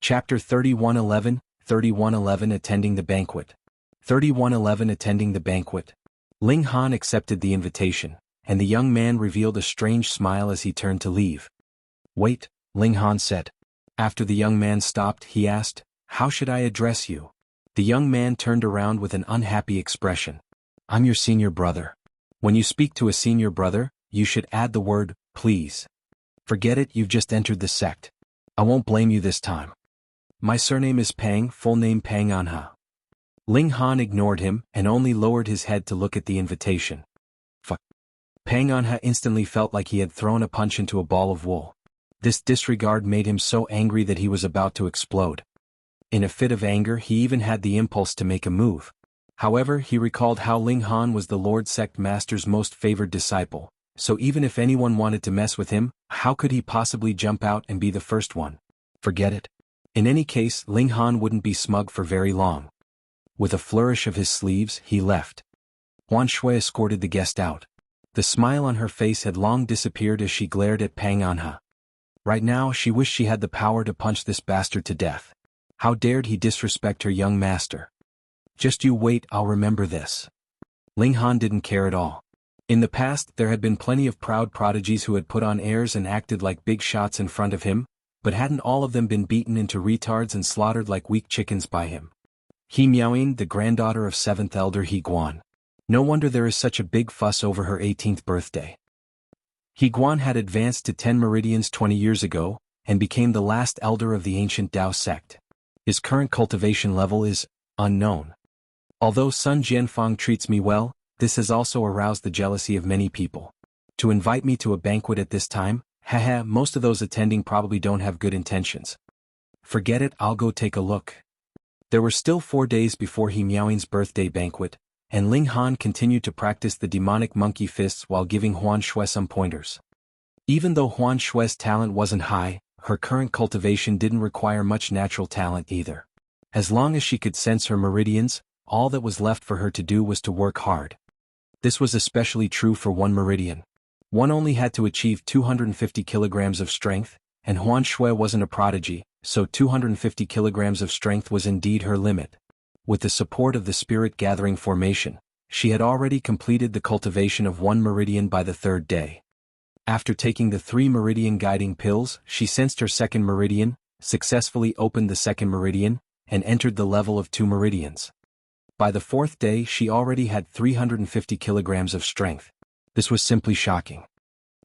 Chapter 3111, 3111 Attending the Banquet. 3111 Attending the Banquet. Ling Han accepted the invitation, and the young man revealed a strange smile as he turned to leave. "Wait," Ling Han said. After the young man stopped, he asked, "How should I address you?" The young man turned around with an unhappy expression. "I'm your senior brother. When you speak to a senior brother, you should add the word, please. Forget it, you've just entered the sect. I won't blame you this time. My surname is Pang, full name Pang Anha." Ling Han ignored him and only lowered his head to look at the invitation. Fuck. Pang Anha instantly felt like he had thrown a punch into a ball of wool. This disregard made him so angry that he was about to explode. In a fit of anger, he even had the impulse to make a move. However, he recalled how Ling Han was the Lord Sect Master's most favored disciple, so even if anyone wanted to mess with him, how could he possibly jump out and be the first one? Forget it. In any case, Ling Han wouldn't be smug for very long. With a flourish of his sleeves, he left. Huan Shui escorted the guest out. The smile on her face had long disappeared as she glared at Pang Anha. Right now she wished she had the power to punch this bastard to death. How dared he disrespect her young master? Just you wait, I'll remember this. Ling Han didn't care at all. In the past there had been plenty of proud prodigies who had put on airs and acted like big shots in front of him, but hadn't all of them been beaten into retards and slaughtered like weak chickens by him? He Miaoying, the granddaughter of 7th Elder He Guan. No wonder there is such a big fuss over her 18th birthday. He Guan had advanced to 10 meridians 20 years ago, and became the last elder of the ancient Dao sect. His current cultivation level is unknown. Although Sun Jianfang treats me well, this has also aroused the jealousy of many people. To invite me to a banquet at this time, haha, most of those attending probably don't have good intentions. Forget it, I'll go take a look. There were still 4 days before He Miaoying's birthday banquet, and Ling Han continued to practice the demonic monkey fists while giving Huan Shui some pointers. Even though Huan Shui's talent wasn't high, her current cultivation didn't require much natural talent either. As long as she could sense her meridians, all that was left for her to do was to work hard. This was especially true for 1 meridian. One only had to achieve 250 kilograms of strength, and Huan Shui wasn't a prodigy, so 250 kilograms of strength was indeed her limit. With the support of the Spirit Gathering formation, she had already completed the cultivation of 1 meridian by the 3rd day. After taking the 3 meridian guiding pills, she sensed her 2nd meridian, successfully opened the 2nd meridian, and entered the level of 2 meridians. By the 4th day she already had 350 kilograms of strength. This was simply shocking.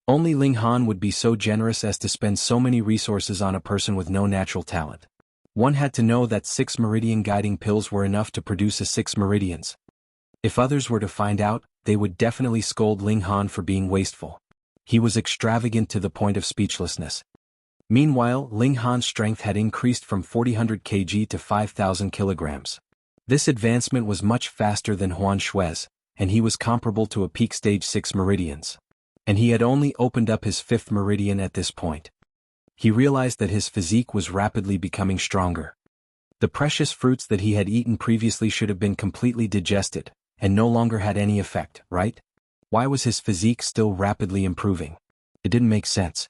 Only Ling Han would be so generous as to spend so many resources on a person with no natural talent. One had to know that 6 meridian guiding pills were enough to produce a 6 meridians. If others were to find out, they would definitely scold Ling Han for being wasteful. He was extravagant to the point of speechlessness. Meanwhile, Ling Han's strength had increased from 400 kg to 5,000 kilograms. This advancement was much faster than Huan Shui's, and he was comparable to a peak stage 6 meridians. And he had only opened up his 5th meridian at this point. He realized that his physique was rapidly becoming stronger. The precious fruits that he had eaten previously should have been completely digested, and no longer had any effect, right? Why was his physique still rapidly improving? It didn't make sense.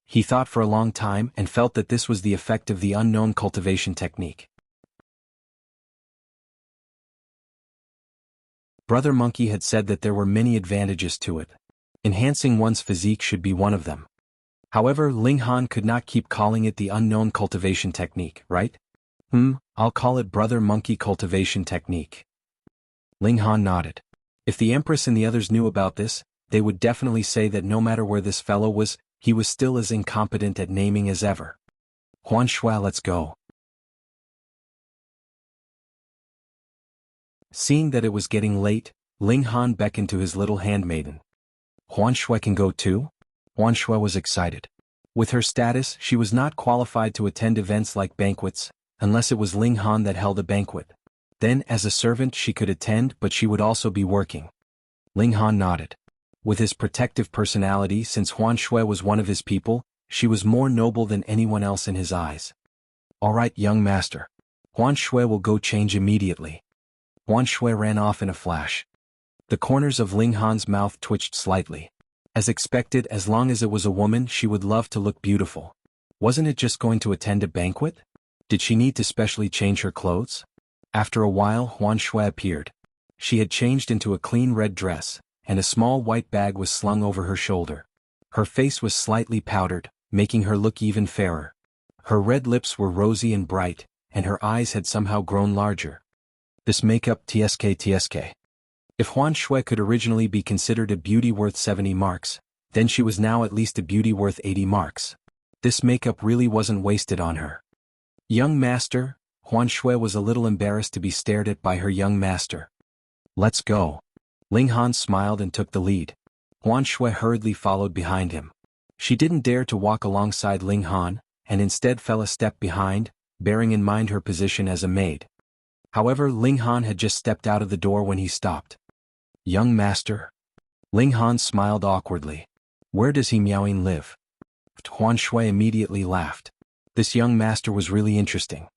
He thought for a long time and felt that this was the effect of the unknown cultivation technique. Brother Monkey had said that there were many advantages to it. Enhancing one's physique should be one of them. However, Ling Han could not keep calling it the unknown cultivation technique, right? I'll call it Brother Monkey cultivation technique. Ling Han nodded. If the Empress and the others knew about this, they would definitely say that no matter where this fellow was, he was still as incompetent at naming as ever. Huan Shui, let's go. Seeing that it was getting late, Ling Han beckoned to his little handmaiden. Huan Shui can go too? Huan Shui was excited. With her status, she was not qualified to attend events like banquets, unless it was Ling Han that held a banquet. Then, as a servant, she could attend, but she would also be working. Ling Han nodded. With his protective personality, since Huan Shui was one of his people, she was more noble than anyone else in his eyes. All right, young master. Huan Shui will go change immediately. Huan Shui ran off in a flash. The corners of Ling Han's mouth twitched slightly. As expected, as long as it was a woman, she would love to look beautiful. Wasn't it just going to attend a banquet? Did she need to specially change her clothes? After a while, Huan Shui appeared. She had changed into a clean red dress, and a small white bag was slung over her shoulder. Her face was slightly powdered, making her look even fairer. Her red lips were rosy and bright, and her eyes had somehow grown larger. This makeup TSK. If Huan Shui could originally be considered a beauty worth 70 marks, then she was now at least a beauty worth 80 marks. This makeup really wasn't wasted on her. Young master, Huan Shui was a little embarrassed to be stared at by her young master. Let's go. Ling Han smiled and took the lead. Huan Shui hurriedly followed behind him. She didn't dare to walk alongside Ling Han, and instead fell a step behind, bearing in mind her position as a maid. However, Ling Han had just stepped out of the door when he stopped. Young master? Ling Han smiled awkwardly. Where does He Miaoying live? Huan Shui immediately laughed. This young master was really interesting.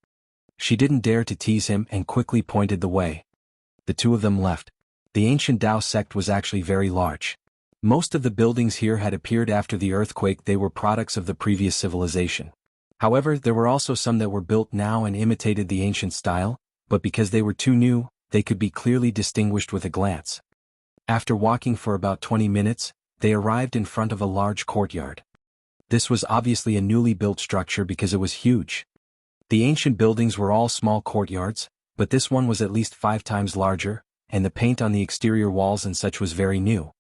She didn't dare to tease him and quickly pointed the way. The two of them left. The ancient Dao sect was actually very large. Most of the buildings here had appeared after the earthquake. They were products of the previous civilization. However, there were also some that were built now and imitated the ancient style, but because they were too new, they could be clearly distinguished with a glance. After walking for about 20 minutes, they arrived in front of a large courtyard. This was obviously a newly built structure because it was huge. The ancient buildings were all small courtyards, but this one was at least 5 times larger, and the paint on the exterior walls and such was very new.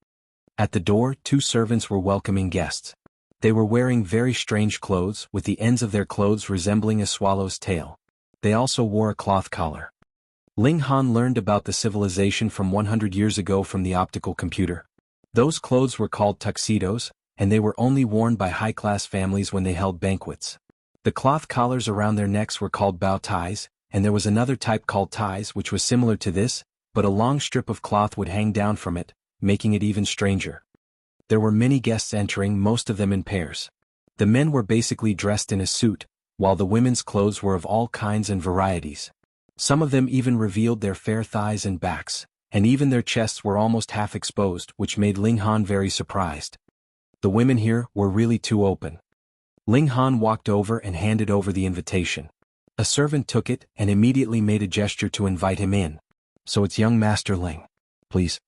At the door, 2 servants were welcoming guests. They were wearing very strange clothes, with the ends of their clothes resembling a swallow's tail. They also wore a cloth collar. Ling Han learned about the civilization from 100 years ago from the optical computer. Those clothes were called tuxedos, and they were only worn by high-class families when they held banquets. The cloth collars around their necks were called bow ties, and there was another type called ties which was similar to this, but a long strip of cloth would hang down from it, making it even stranger. There were many guests entering, most of them in pairs. The men were basically dressed in a suit, while the women's clothes were of all kinds and varieties. Some of them even revealed their fair thighs and backs, and even their chests were almost half exposed, which made Ling Han very surprised. The women here were really too open. Ling Han walked over and handed over the invitation. A servant took it and immediately made a gesture to invite him in. "So it's young Master Ling. Please."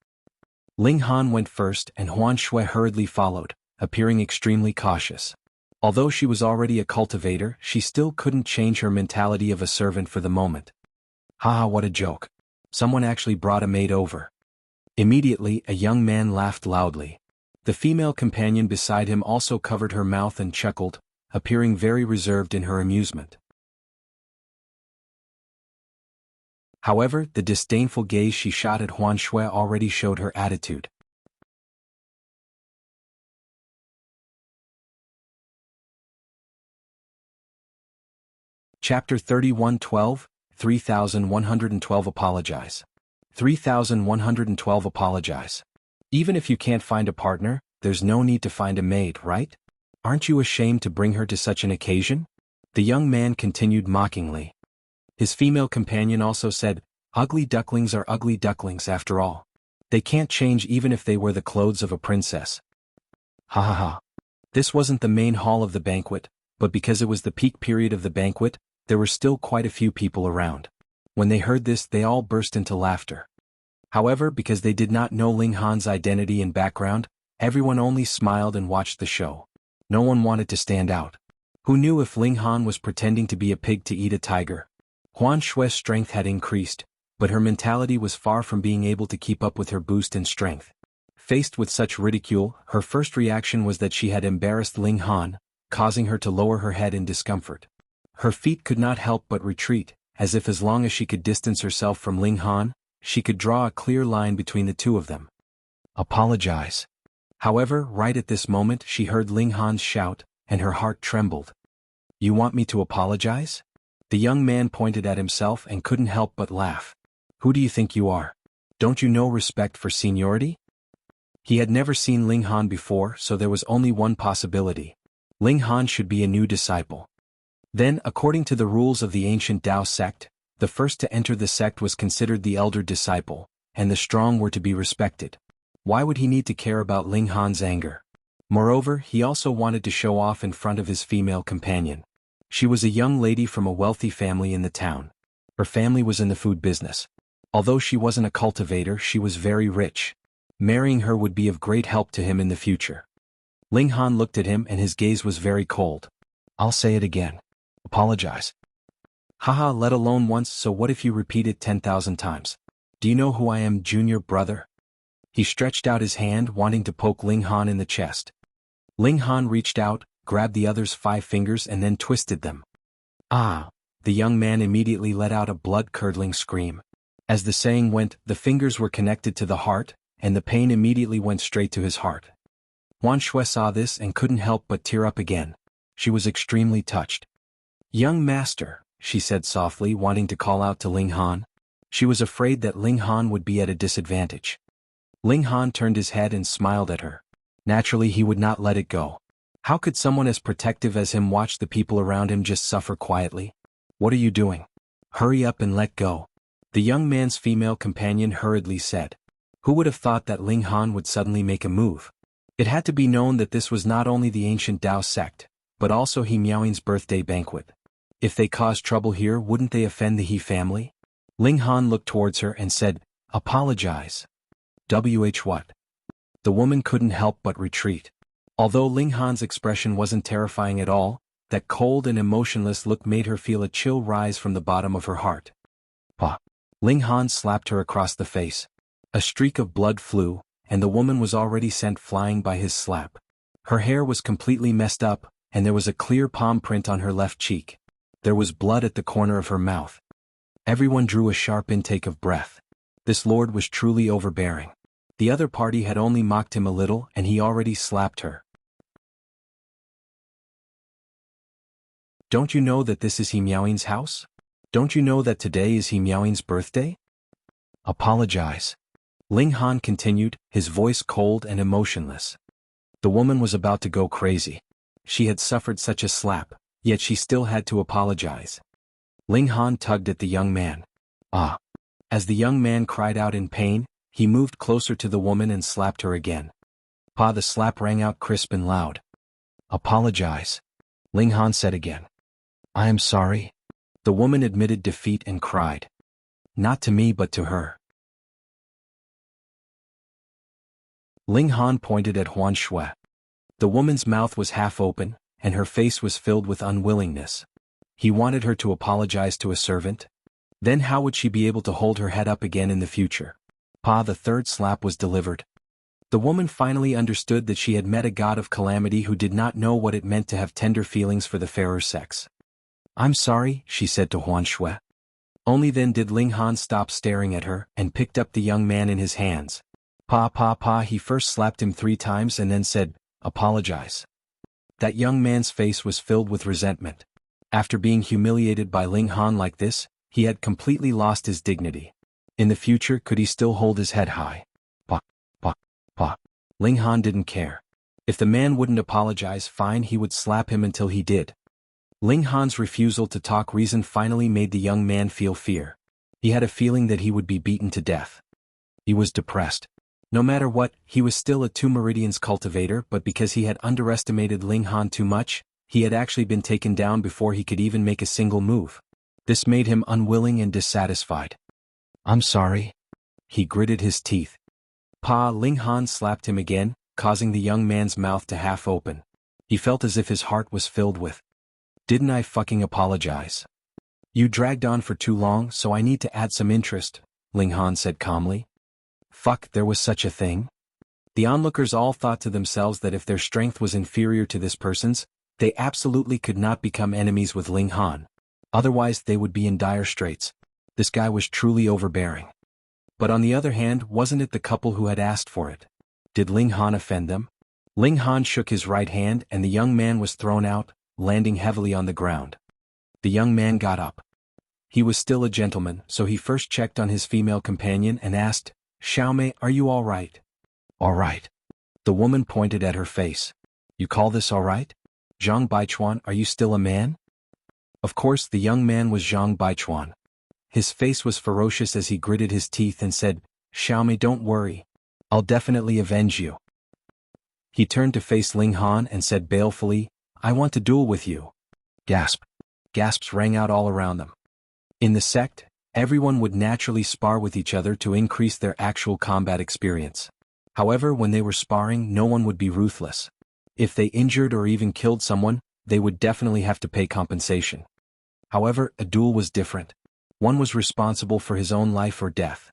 Ling Han went first and Huan Shui hurriedly followed, appearing extremely cautious. Although she was already a cultivator, she still couldn't change her mentality of a servant for the moment. Haha, what a joke. Someone actually brought a maid over. Immediately, a young man laughed loudly. The female companion beside him also covered her mouth and chuckled, appearing very reserved in her amusement. However, the disdainful gaze she shot at Huan Shui already showed her attitude. Chapter 31:12, 3112 Apologize. 3112 Apologize. Even if you can't find a partner, there's no need to find a maid, right? Aren't you ashamed to bring her to such an occasion? The young man continued mockingly. His female companion also said, "Ugly ducklings are ugly ducklings after all. They can't change even if they wear the clothes of a princess." Ha ha ha. This wasn't the main hall of the banquet, but because it was the peak period of the banquet, there were still quite a few people around. When they heard this, they all burst into laughter. However, because they did not know Ling Han's identity and background, everyone only smiled and watched the show. No one wanted to stand out. Who knew if Ling Han was pretending to be a pig to eat a tiger? Huan Shui's strength had increased, but her mentality was far from being able to keep up with her boost in strength. Faced with such ridicule, her first reaction was that she had embarrassed Ling Han, causing her to lower her head in discomfort. Her feet could not help but retreat, as if as long as she could distance herself from Ling Han, she could draw a clear line between the two of them. Apologize. However, right at this moment she heard Ling Han's shout, and her heart trembled. You want me to apologize? The young man pointed at himself and couldn't help but laugh. Who do you think you are? Don't you know respect for seniority? He had never seen Ling Han before, so there was only one possibility. Ling Han should be a new disciple. Then, according to the rules of the ancient Dao sect, the first to enter the sect was considered the elder disciple, and the strong were to be respected. Why would he need to care about Ling Han's anger? Moreover, he also wanted to show off in front of his female companion. She was a young lady from a wealthy family in the town. Her family was in the food business. Although she wasn't a cultivator, she was very rich. Marrying her would be of great help to him in the future. Ling Han looked at him and his gaze was very cold. I'll say it again. Apologize. Haha, let alone once, so what if you repeat it 10,000 times? Do you know who I am, junior brother? He stretched out his hand, wanting to poke Ling Han in the chest. Ling Han reached out, grabbed the other's 5 fingers and then twisted them. Ah! The young man immediately let out a blood-curdling scream. As the saying went, the fingers were connected to the heart, and the pain immediately went straight to his heart. Huan Shui saw this and couldn't help but tear up again. She was extremely touched. Young master, she said softly, wanting to call out to Ling Han. She was afraid that Ling Han would be at a disadvantage. Ling Han turned his head and smiled at her. Naturally, he would not let it go. How could someone as protective as him watch the people around him just suffer quietly? What are you doing? Hurry up and let go. The young man's female companion hurriedly said. Who would have thought that Ling Han would suddenly make a move? It had to be known that this was not only the ancient Dao sect, but also He Miaoying's birthday banquet. If they caused trouble here, wouldn't they offend the He family? Ling Han looked towards her and said, "Apologize." What? The woman couldn't help but retreat. Although Ling Han's expression wasn't terrifying at all, that cold and emotionless look made her feel a chill rise from the bottom of her heart. Pa! Ling Han slapped her across the face. A streak of blood flew, and the woman was already sent flying by his slap. Her hair was completely messed up, and there was a clear palm print on her left cheek. There was blood at the corner of her mouth. Everyone drew a sharp intake of breath. This lord was truly overbearing. The other party had only mocked him a little, and he already slapped her. Don't you know that this is He Miaoying's house? Don't you know that today is He Miaoying's birthday? Apologize. Ling Han continued, his voice cold and emotionless. The woman was about to go crazy. She had suffered such a slap, yet she still had to apologize. Ling Han tugged at the young man. Ah! As the young man cried out in pain, he moved closer to the woman and slapped her again. Pa! The slap rang out crisp and loud. Apologize. Ling Han said again. I am sorry. The woman admitted defeat and cried. Not to me but to her. Ling Han pointed at Huan Shui. The woman's mouth was half open, and her face was filled with unwillingness. He wanted her to apologize to a servant? Then how would she be able to hold her head up again in the future? Pa! The third slap was delivered. The woman finally understood that she had met a god of calamity who did not know what it meant to have tender feelings for the fairer sex. I'm sorry, she said to Huan Shui. Only then did Ling Han stop staring at her and picked up the young man in his hands. Pa! He first slapped him 3 times and then said, apologize. That young man's face was filled with resentment. After being humiliated by Ling Han like this, he had completely lost his dignity. In the future, could he still hold his head high? Pa! Ling Han didn't care. If the man wouldn't apologize, fine, he would slap him until he did. Ling Han's refusal to talk reason finally made the young man feel fear. He had a feeling that he would be beaten to death. He was depressed. No matter what, he was still a Two Meridians cultivator, but because he had underestimated Ling Han too much, he had actually been taken down before he could even make a single move. This made him unwilling and dissatisfied. I'm sorry. He gritted his teeth. Pa! Ling Han slapped him again, causing the young man's mouth to half open. He felt as if his heart was filled with. Didn't I fucking apologize? You dragged on for too long, so I need to add some interest, Ling Han said calmly. Fuck, there was such a thing? The onlookers all thought to themselves that if their strength was inferior to this person's, they absolutely could not become enemies with Ling Han. Otherwise they would be in dire straits. This guy was truly overbearing. But on the other hand, wasn't it the couple who had asked for it? Did Ling Han offend them? Ling Han shook his right hand and the young man was thrown out, landing heavily on the ground. The young man got up. He was still a gentleman, so he first checked on his female companion and asked, Xiaomei, are you all right? All right. The woman pointed at her face. You call this all right? Zhang Baichuan, are you still a man? Of course, the young man was Zhang Baichuan. His face was ferocious as he gritted his teeth and said, Xiaomei, don't worry. I'll definitely avenge you. He turned to face Ling Han and said balefully, I want to duel with you. Gasp. Gasps rang out all around them. In the sect, everyone would naturally spar with each other to increase their actual combat experience. However, when they were sparring, no one would be ruthless. If they injured or even killed someone, they would definitely have to pay compensation. However, a duel was different. One was responsible for his own life or death.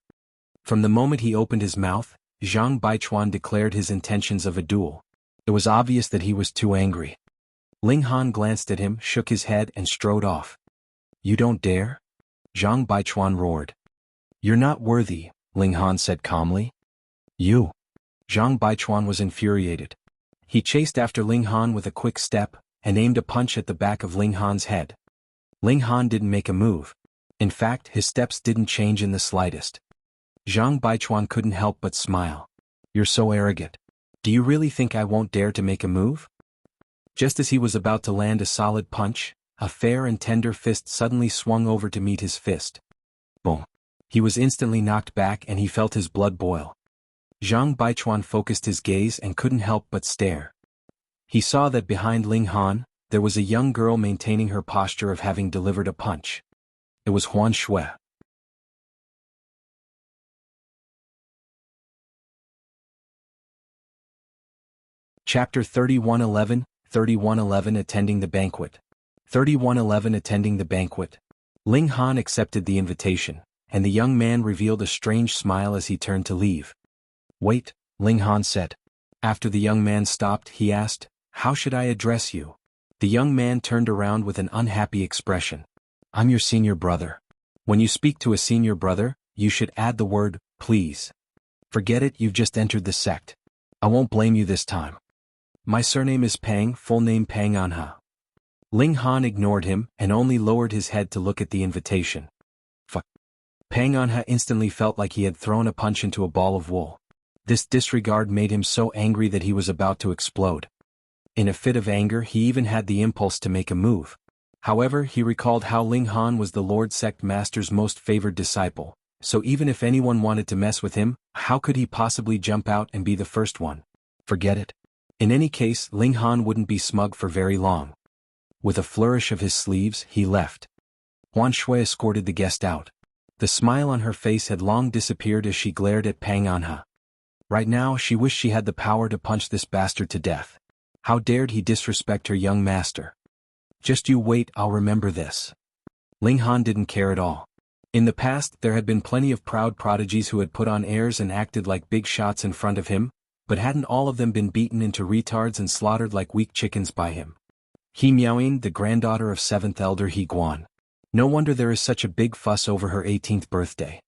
From the moment he opened his mouth, Zhang Baichuan declared his intentions of a duel. It was obvious that he was too angry. Ling Han glanced at him, shook his head and strode off. You don't dare? Zhang Baichuan roared. You're not worthy, Ling Han said calmly. You. Zhang Baichuan was infuriated. He chased after Ling Han with a quick step, and aimed a punch at the back of Ling Han's head. Ling Han didn't make a move. In fact, his steps didn't change in the slightest. Zhang Baichuan couldn't help but smile. You're so arrogant. Do you really think I won't dare to make a move? Just as he was about to land a solid punch, a fair and tender fist suddenly swung over to meet his fist. Boom. He was instantly knocked back and he felt his blood boil. Zhang Baichuan focused his gaze and couldn't help but stare. He saw that behind Ling Han, there was a young girl maintaining her posture of having delivered a punch. It was Huan Shui. Chapter 3111, 3111 Attending the Banquet. 3111 Attending the Banquet. Ling Han accepted the invitation, and the young man revealed a strange smile as he turned to leave. Wait, Ling Han said. After the young man stopped, he asked, "How should I address you?" The young man turned around with an unhappy expression. "I'm your senior brother. When you speak to a senior brother, you should add the word, please. Forget it, you've just entered the sect. I won't blame you this time. My surname is Pang, full name Pang Anha." Ling Han ignored him and only lowered his head to look at the invitation. Fuck. Pang Anha instantly felt like he had thrown a punch into a ball of wool. This disregard made him so angry that he was about to explode. In a fit of anger, he even had the impulse to make a move. However, he recalled how Ling Han was the Lord Sect Master's most favored disciple, so even if anyone wanted to mess with him, how could he possibly jump out and be the first one? Forget it. In any case, Ling Han wouldn't be smug for very long. With a flourish of his sleeves, he left. Huan Shui escorted the guest out. The smile on her face had long disappeared as she glared at Pang Anha. Right now, she wished she had the power to punch this bastard to death. How dared he disrespect her young master? Just you wait, I'll remember this. Ling Han didn't care at all. In the past, there had been plenty of proud prodigies who had put on airs and acted like big shots in front of him, but hadn't all of them been beaten into retards and slaughtered like weak chickens by him? He Miaoying, the granddaughter of 7th Elder He Guan. No wonder there is such a big fuss over her 18th birthday.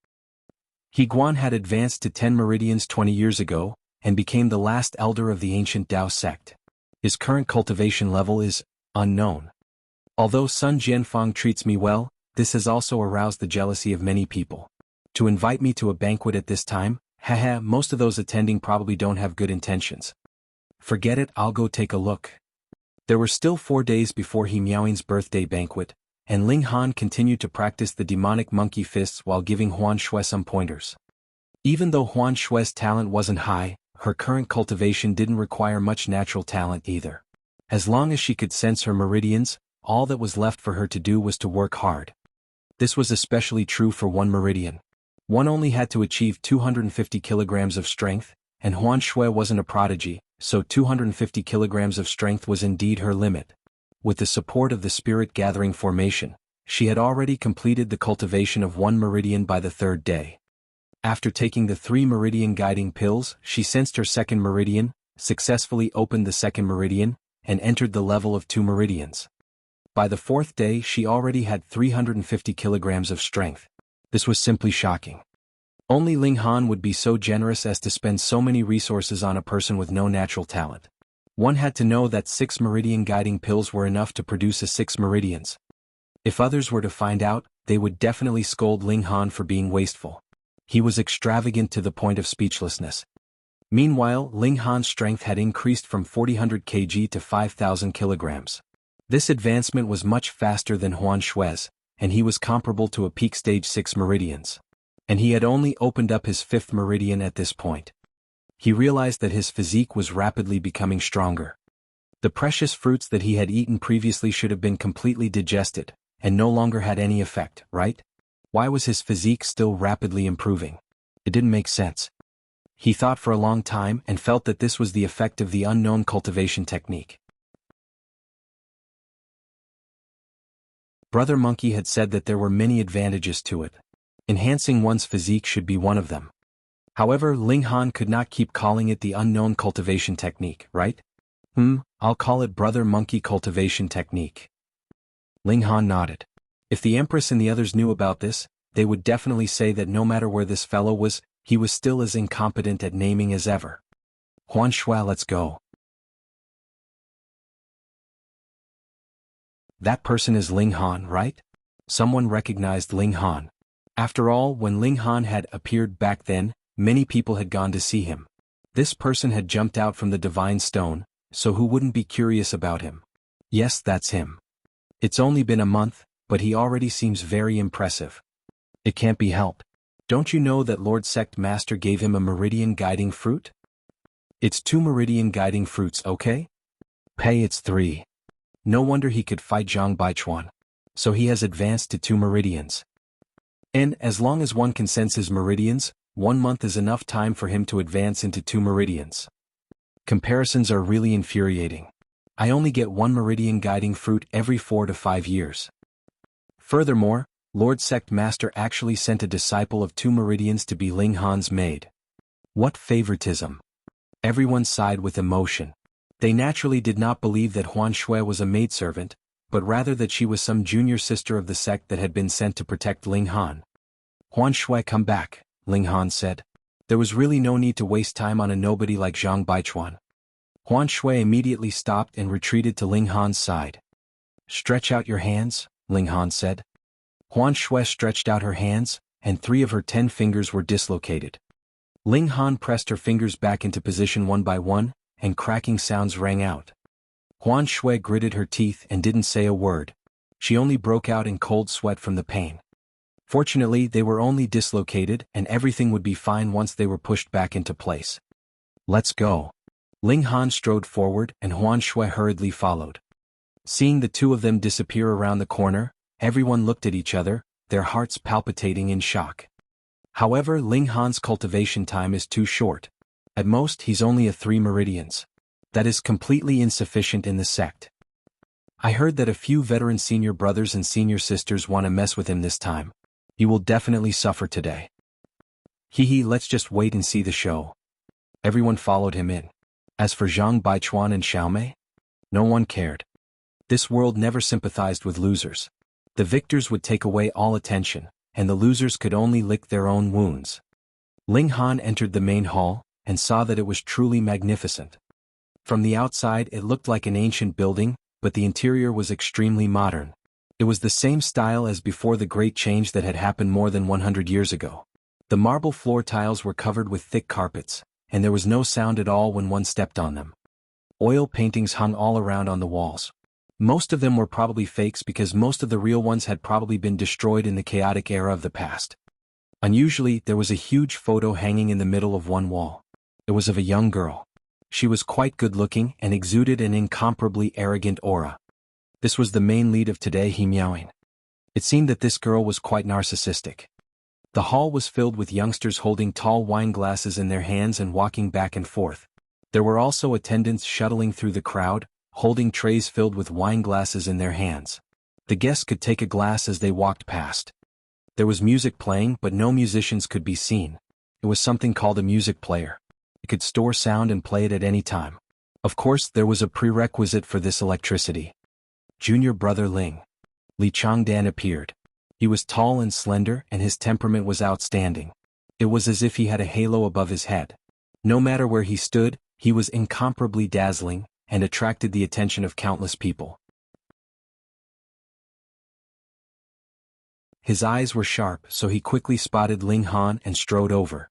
He Guan had advanced to 10 Meridians 20 years ago, and became the last elder of the ancient Dao sect. His current cultivation level is unknown. Although Sun Jianfang treats me well, this has also aroused the jealousy of many people. To invite me to a banquet at this time, haha, most of those attending probably don't have good intentions. Forget it, I'll go take a look. There were still 4 days before He Miaoying's birthday banquet, and Ling Han continued to practice the demonic monkey fists while giving Huan Shui some pointers. Even though Huan Shui's talent wasn't high, her current cultivation didn't require much natural talent either. As long as she could sense her meridians, all that was left for her to do was to work hard. This was especially true for one meridian. One only had to achieve 250 kilograms of strength, and Huan Shui wasn't a prodigy, so 250 kilograms of strength was indeed her limit. With the support of the Spirit Gathering formation, she had already completed the cultivation of one meridian by the 3rd day. After taking the 3 meridian guiding pills, she sensed her 2nd meridian, successfully opened the 2nd meridian, and entered the level of 2 meridians. By the 4th day, she already had 350 kilograms of strength. This was simply shocking. Only Ling Han would be so generous as to spend so many resources on a person with no natural talent. One had to know that 6 meridian guiding pills were enough to produce a 6 meridians. If others were to find out, they would definitely scold Ling Han for being wasteful. He was extravagant to the point of speechlessness. Meanwhile, Ling Han's strength had increased from 400 kg to 5,000 kilograms. This advancement was much faster than Huan Shui's, and he was comparable to a peak stage 6 meridians. And he had only opened up his 5th meridian at this point. He realized that his physique was rapidly becoming stronger. The precious fruits that he had eaten previously should have been completely digested, and no longer had any effect, right? Why was his physique still rapidly improving? It didn't make sense. He thought for a long time and felt that this was the effect of the unknown cultivation technique. Brother Monkey had said that there were many advantages to it. Enhancing one's physique should be one of them. However, Ling Han could not keep calling it the unknown cultivation technique, right? I'll call it Brother Monkey cultivation technique. Ling Han nodded. If the Empress and the others knew about this, they would definitely say that no matter where this fellow was, he was still as incompetent at naming as ever. Huan Shui, let's go. That person is Ling Han, right? Someone recognized Ling Han. After all, when Ling Han had appeared back then, many people had gone to see him. This person had jumped out from the Divine Stone, so who wouldn't be curious about him? Yes, that's him. It's only been a month, but he already seems very impressive. It can't be helped. Don't you know that Lord Sect Master gave him a Meridian guiding fruit? It's 2 Meridian guiding fruits, okay? Pay it's 3. No wonder he could fight Zhang Baichuan. So he has advanced to 2 Meridians. And as long as one can sense his Meridians, 1 month is enough time for him to advance into 2 Meridians. Comparisons are really infuriating. I only get 1 Meridian guiding fruit every 4 to 5 years. Furthermore, Lord Sect Master actually sent a disciple of 2 Meridians to be Ling Han's maid. What favoritism! Everyone sighed with emotion. They naturally did not believe that Huan Shui was a maidservant, but rather that she was some junior sister of the sect that had been sent to protect Ling Han. Huan Shui, come back, Ling Han said. There was really no need to waste time on a nobody like Zhang Baichuan. Huan Shui immediately stopped and retreated to Ling Han's side. Stretch out your hands, Ling Han said. Huan Shui stretched out her hands, and 3 of her 10 fingers were dislocated. Ling Han pressed her fingers back into position one by one, and cracking sounds rang out. Huan Shui gritted her teeth and didn't say a word. She only broke out in cold sweat from the pain. Fortunately, they were only dislocated and everything would be fine once they were pushed back into place. Let's go. Ling Han strode forward and Huan Shui hurriedly followed. Seeing the 2 of them disappear around the corner, everyone looked at each other, their hearts palpitating in shock. However, Ling Han's cultivation time is too short. At most, he's only a 3 Meridians. That is completely insufficient in the sect. I heard that a few veteran senior brothers and senior sisters want to mess with him this time. He will definitely suffer today. Hee, let's just wait and see the show. Everyone followed him in. As for Zhang Baichuan and Xiaomei, no one cared. This world never sympathized with losers. The victors would take away all attention, and the losers could only lick their own wounds. Ling Han entered the main hall, and saw that it was truly magnificent. From the outside it looked like an ancient building, but the interior was extremely modern. It was the same style as before the great change that had happened more than 100 years ago. The marble floor tiles were covered with thick carpets, and there was no sound at all when one stepped on them. Oil paintings hung all around on the walls. Most of them were probably fakes because most of the real ones had probably been destroyed in the chaotic era of the past. Unusually, there was a huge photo hanging in the middle of one wall. It was of a young girl. She was quite good-looking and exuded an incomparably arrogant aura. This was the main lead of today, he meowing. It seemed that this girl was quite narcissistic. The hall was filled with youngsters holding tall wine glasses in their hands and walking back and forth. There were also attendants shuttling through the crowd, holding trays filled with wine glasses in their hands. The guests could take a glass as they walked past. There was music playing, but no musicians could be seen. It was something called a music player. It could store sound and play it at any time. Of course, there was a prerequisite for this electricity. Junior brother Ling. Li Changdan appeared. He was tall and slender and his temperament was outstanding. It was as if he had a halo above his head. No matter where he stood, he was incomparably dazzling and attracted the attention of countless people. His eyes were sharp, so he quickly spotted Ling Han and strode over.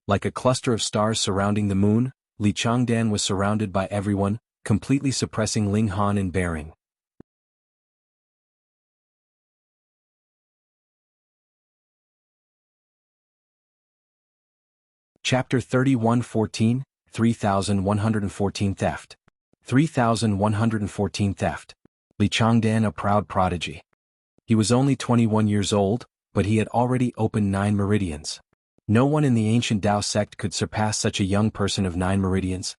Like a cluster of stars surrounding the moon, Li Changdan was surrounded by everyone, completely suppressing Ling Han in bearing. Chapter 3114, 3114 Theft. 3114 Theft. Li Changdan, a proud prodigy. He was only 21 years old, but he had already opened 9 meridians. No one in the ancient Dao sect could surpass such a young person of 9 meridians.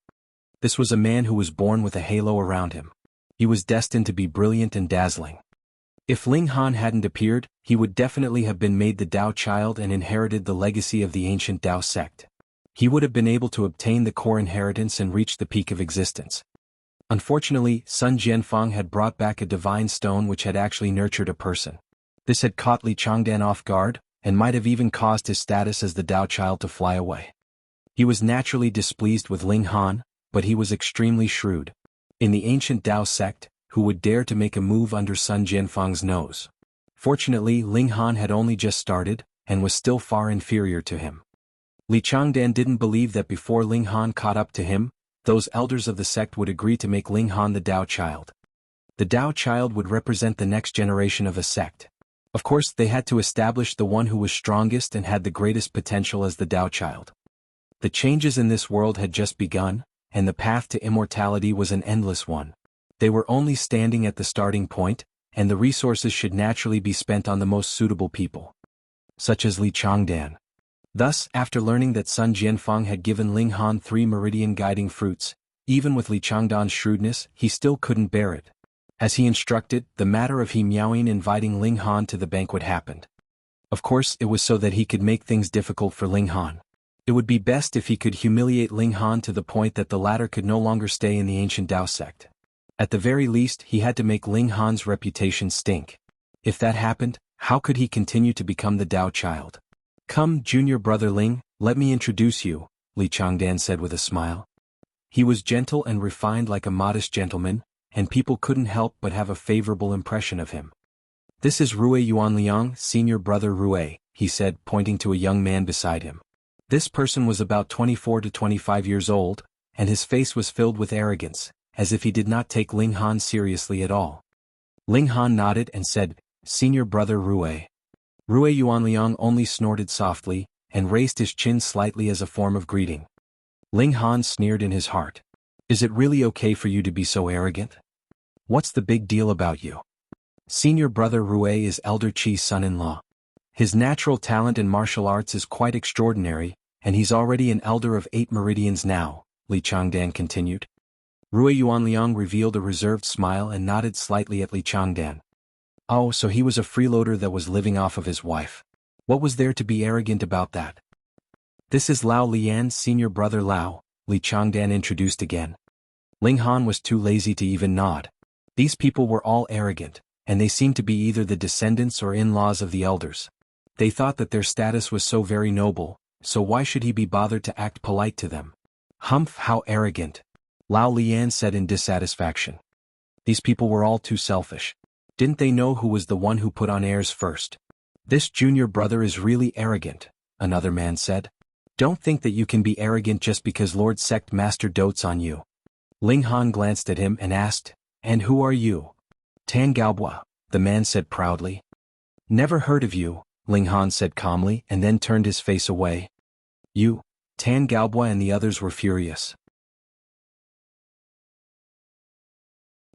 This was a man who was born with a halo around him. He was destined to be brilliant and dazzling. If Ling Han hadn't appeared, he would definitely have been made the Dao Child and inherited the legacy of the ancient Dao sect. He would have been able to obtain the core inheritance and reach the peak of existence. Unfortunately, Sun Jianfang had brought back a divine stone which had actually nurtured a person. This had caught Li Changdan off guard, and might have even caused his status as the Dao Child to fly away. He was naturally displeased with Ling Han, but he was extremely shrewd. In the ancient Dao sect, who would dare to make a move under Sun Jianfang's nose? Fortunately, Ling Han had only just started, and was still far inferior to him. Li Changdan didn't believe that before Ling Han caught up to him, those elders of the sect would agree to make Ling Han the Dao Child. The Dao Child would represent the next generation of a sect. Of course, they had to establish the one who was strongest and had the greatest potential as the Dao Child. The changes in this world had just begun, and the path to immortality was an endless one. They were only standing at the starting point, and the resources should naturally be spent on the most suitable people, such as Li Changdan. Thus, after learning that Sun Jianfang had given Ling Han 3 Meridian guiding fruits, even with Li Changdan's shrewdness, he still couldn't bear it. As he instructed, the matter of he Miaoyin inviting Ling Han to the banquet happened. Of course, it was so that he could make things difficult for Ling Han. It would be best if he could humiliate Ling Han to the point that the latter could no longer stay in the ancient Dao sect. At the very least, he had to make Ling Han's reputation stink. If that happened, how could he continue to become the Dao Child? "Come, junior brother Ling, let me introduce you," Li Changdan said with a smile. He was gentle and refined like a modest gentleman, and people couldn't help but have a favorable impression of him. "This is Rui Yuanliang, senior brother Rui," he said, pointing to a young man beside him. This person was about 24 to 25 years old, and his face was filled with arrogance, as if he did not take Ling Han seriously at all. Ling Han nodded and said, "Senior brother Rui." Rui Yuanliang only snorted softly, and raised his chin slightly as a form of greeting. Ling Han sneered in his heart. "Is it really okay for you to be so arrogant? What's the big deal about you?" Senior brother Rui is Elder Qi's son-in-law. His natural talent in martial arts is quite extraordinary, and he's already an elder of 8 meridians now, Li Changdan continued. Rui Yuanliang revealed a reserved smile and nodded slightly at Li Changdan. Oh, so he was a freeloader that was living off of his wife. What was there to be arrogant about that? "This is Lao Lian's senior brother Lao," Li Changdan introduced again. Ling Han was too lazy to even nod. These people were all arrogant, and they seemed to be either the descendants or in-laws of the elders. They thought that their status was so very noble, so why should he be bothered to act polite to them? "Humph, how arrogant," Lao Lian said in dissatisfaction. These people were all too selfish. Didn't they know who was the one who put on airs first? "This junior brother is really arrogant," another man said. "Don't think that you can be arrogant just because Lord Sect Master dotes on you." Ling Han glanced at him and asked, "And who are you?" "Tan Gaobua," the man said proudly. "Never heard of you," Ling Han said calmly and then turned his face away. "You?" Tan Gaobua and the others were furious.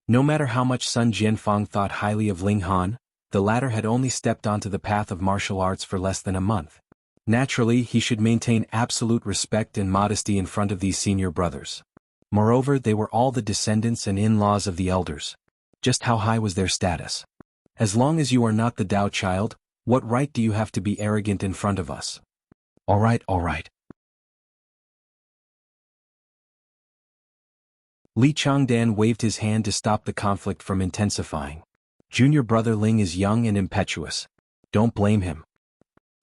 No matter how much Sun Jianfang thought highly of Ling Han, the latter had only stepped onto the path of martial arts for less than a month. Naturally, he should maintain absolute respect and modesty in front of these senior brothers. Moreover, they were all the descendants and in-laws of the elders. Just how high was their status? "As long as you are not the Dao Child, what right do you have to be arrogant in front of us?" All right. Li Changdan waved his hand to stop the conflict from intensifying. "Junior brother Ling is young and impetuous. Don't blame him."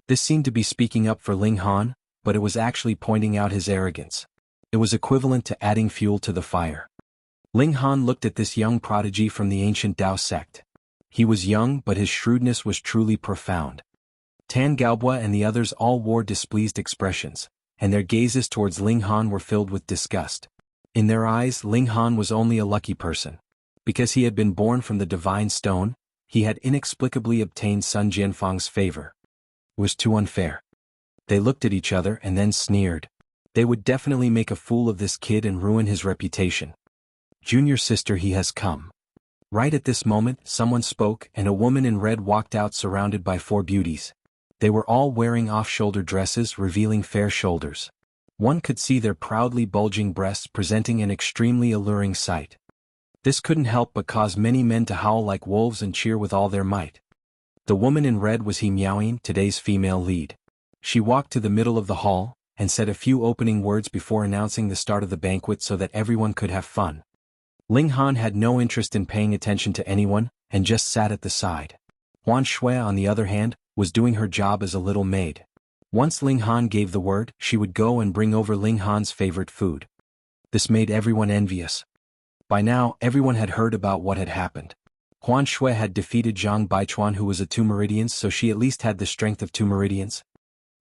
This seemed to be speaking up for Ling Han, but it was actually pointing out his arrogance. It was equivalent to adding fuel to the fire. Ling Han looked at this young prodigy from the ancient Dao sect. He was young, but his shrewdness was truly profound. Tan Gaobua and the others all wore displeased expressions, and their gazes towards Ling Han were filled with disgust. In their eyes, Ling Han was only a lucky person. Because he had been born from the divine stone, he had inexplicably obtained Sun Jianfang's favor. It was too unfair. They looked at each other and then sneered. They would definitely make a fool of this kid and ruin his reputation. "Junior sister, he has come." Right at this moment, someone spoke and a woman in red walked out surrounded by 4 beauties. They were all wearing off-shoulder dresses revealing fair shoulders. One could see their proudly bulging breasts presenting an extremely alluring sight. This couldn't help but cause many men to howl like wolves and cheer with all their might. The woman in red was He Miaoyin, today's female lead. She walked to the middle of the hall, and said a few opening words before announcing the start of the banquet so that everyone could have fun. Ling Han had no interest in paying attention to anyone, and just sat at the side. Huan Shui, on the other hand, was doing her job as a little maid. Once Ling Han gave the word, she would go and bring over Ling Han's favorite food. This made everyone envious. By now, everyone had heard about what had happened. Huan Shui had defeated Zhang Baichuan, who was a 2 Meridians, so she at least had the strength of 2 Meridians.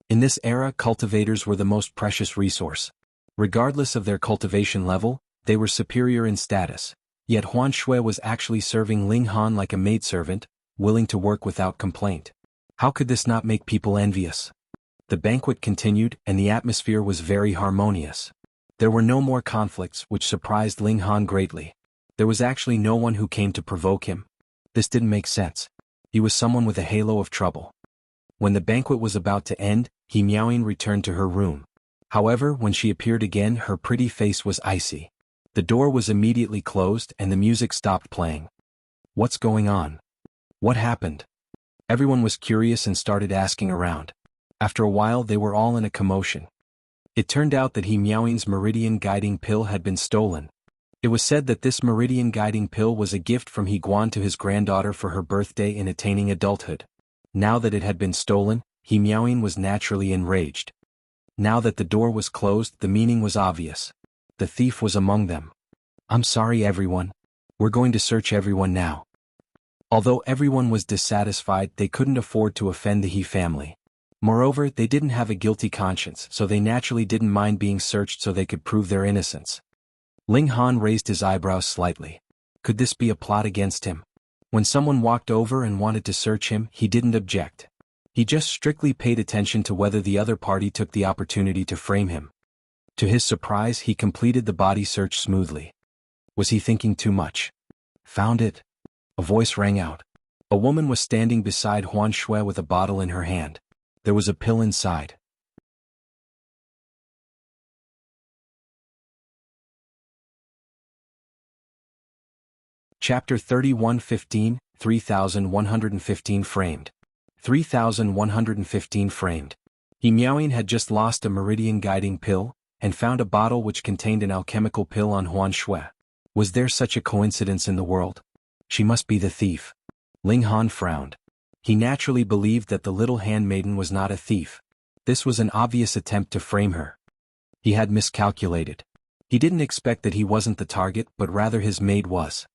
In this era, cultivators were the most precious resource. Regardless of their cultivation level, they were superior in status. Yet Huan Shui was actually serving Ling Han like a maidservant, willing to work without complaint. How could this not make people envious? The banquet continued, and the atmosphere was very harmonious. There were no more conflicts, which surprised Ling Han greatly. There was actually no one who came to provoke him. This didn't make sense. He was someone with a halo of trouble. When the banquet was about to end, He Miaoying returned to her room. However, when she appeared again, her pretty face was icy. The door was immediately closed and the music stopped playing. What's going on? What happened? Everyone was curious and started asking around. After a while they were all in a commotion. It turned out that He Miaoying's Meridian guiding pill had been stolen. It was said that this Meridian guiding pill was a gift from He Guan to his granddaughter for her birthday in attaining adulthood. Now that it had been stolen, He Miaoying was naturally enraged. Now that the door was closed, the meaning was obvious. The thief was among them. I'm sorry everyone. We're going to search everyone now. Although everyone was dissatisfied, they couldn't afford to offend the He family. Moreover, they didn't have a guilty conscience, so they naturally didn't mind being searched so they could prove their innocence. Ling Han raised his eyebrows slightly. Could this be a plot against him? When someone walked over and wanted to search him, he didn't object. He just strictly paid attention to whether the other party took the opportunity to frame him. To his surprise, he completed the body search smoothly. Was he thinking too much? Found it. A voice rang out. A woman was standing beside Huan Shui with a bottle in her hand. There was a pill inside. Chapter 31:15, 3115 framed. 3115 framed. He Miaoying had just lost a Meridian guiding pill, and found a bottle which contained an alchemical pill on Huan Shui. Was there such a coincidence in the world? She must be the thief. Ling Han frowned. He naturally believed that the little handmaiden was not a thief. This was an obvious attempt to frame her. He had miscalculated. He didn't expect that he wasn't the target, but rather his maid was.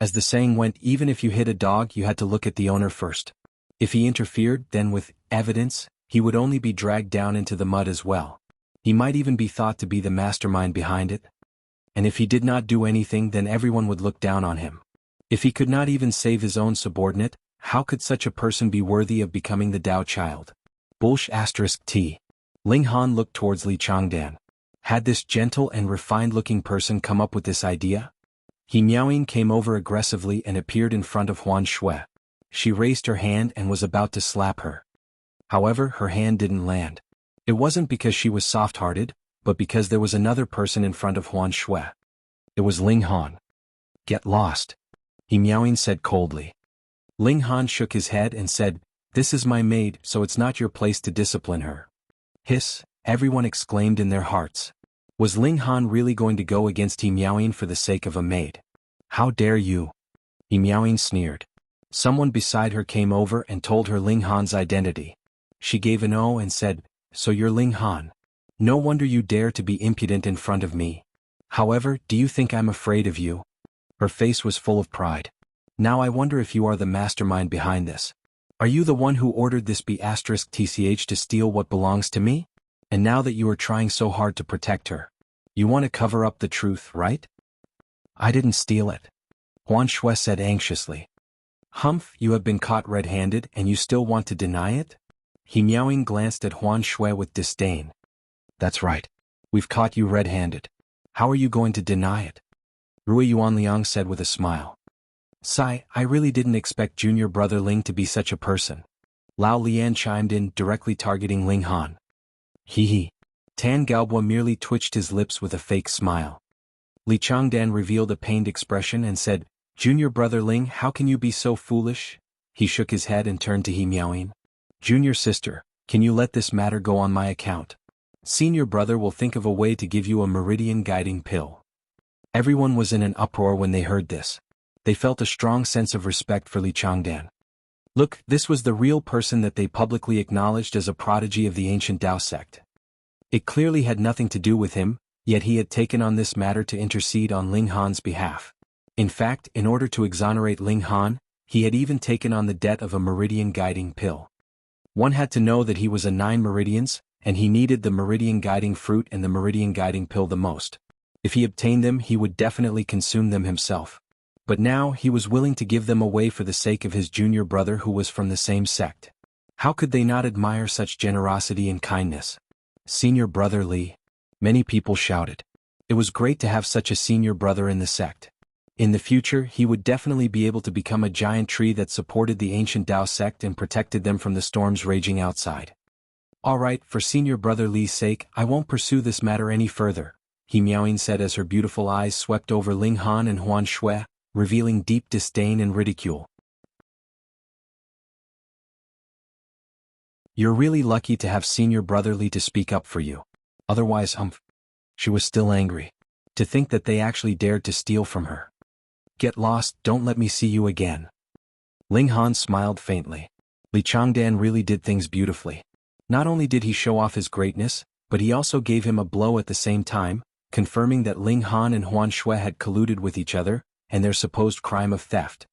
As the saying went, even if you hit a dog, you had to look at the owner first. If he interfered, then with evidence, he would only be dragged down into the mud as well. He might even be thought to be the mastermind behind it. And if he did not do anything, then everyone would look down on him. If he could not even save his own subordinate, how could such a person be worthy of becoming the Dao Child? T. Ling Han looked towards Li Changdan. Had this gentle and refined-looking person come up with this idea? He Miaoying came over aggressively and appeared in front of Huan Shui. She raised her hand and was about to slap her. However, her hand didn't land. It wasn't because she was soft-hearted, but because there was another person in front of Huan Shui. It was Ling Han. Get lost. He Miaoying said coldly. Ling Han shook his head and said, This is my maid, so it's not your place to discipline her. Hiss, everyone exclaimed in their hearts. Was Ling Han really going to go against He Miaoying for the sake of a maid? How dare you? He Miaoying sneered. Someone beside her came over and told her Ling Han's identity. She gave an "oh" and said, So you're Ling Han. No wonder you dare to be impudent in front of me. However, do you think I'm afraid of you? Her face was full of pride. Now I wonder if you are the mastermind behind this. Are you the one who ordered this B*TCH to steal what belongs to me? And now that you are trying so hard to protect her, you want to cover up the truth, right? I didn't steal it. Huan Shui said anxiously. Humph, you have been caught red-handed and you still want to deny it? He Miaoying glanced at Huan Shui with disdain. That's right. We've caught you red-handed. How are you going to deny it? Rui Yuanliang said with a smile. Sai, I really didn't expect junior brother Ling to be such a person. Lao Lian chimed in, directly targeting Ling Han. Hee hee. Tan Gaobua merely twitched his lips with a fake smile. Li Changdan revealed a pained expression and said, Junior brother Ling, how can you be so foolish? He shook his head and turned to He Miaoying. Junior sister, can you let this matter go on my account? Senior brother will think of a way to give you a Meridian guiding pill. Everyone was in an uproar when they heard this. They felt a strong sense of respect for Li Changdan. Look, this was the real person that they publicly acknowledged as a prodigy of the ancient Dao sect. It clearly had nothing to do with him, yet he had taken on this matter to intercede on Ling Han's behalf. In fact, in order to exonerate Ling Han, he had even taken on the debt of a Meridian guiding pill. One had to know that he was a 9 Meridians, and he needed the Meridian guiding fruit and the Meridian guiding pill the most. If he obtained them, he would definitely consume them himself. But now he was willing to give them away for the sake of his junior brother who was from the same sect. How could they not admire such generosity and kindness? Senior brother Li. Many people shouted. It was great to have such a senior brother in the sect. In the future he would definitely be able to become a giant tree that supported the ancient Dao sect and protected them from the storms raging outside. Alright, for senior brother Li's sake, I won't pursue this matter any further, He Miaoying said as her beautiful eyes swept over Ling Han and Huan Shui, revealing deep disdain and ridicule. You're really lucky to have senior brother Li to speak up for you. Otherwise, She was still angry. To think that they actually dared to steal from her. Get lost, don't let me see you again. Ling Han smiled faintly. Li Changdan really did things beautifully. Not only did he show off his greatness, but he also gave him a blow at the same time, confirming that Ling Han and Huan Shui had colluded with each other, and their supposed crime of theft.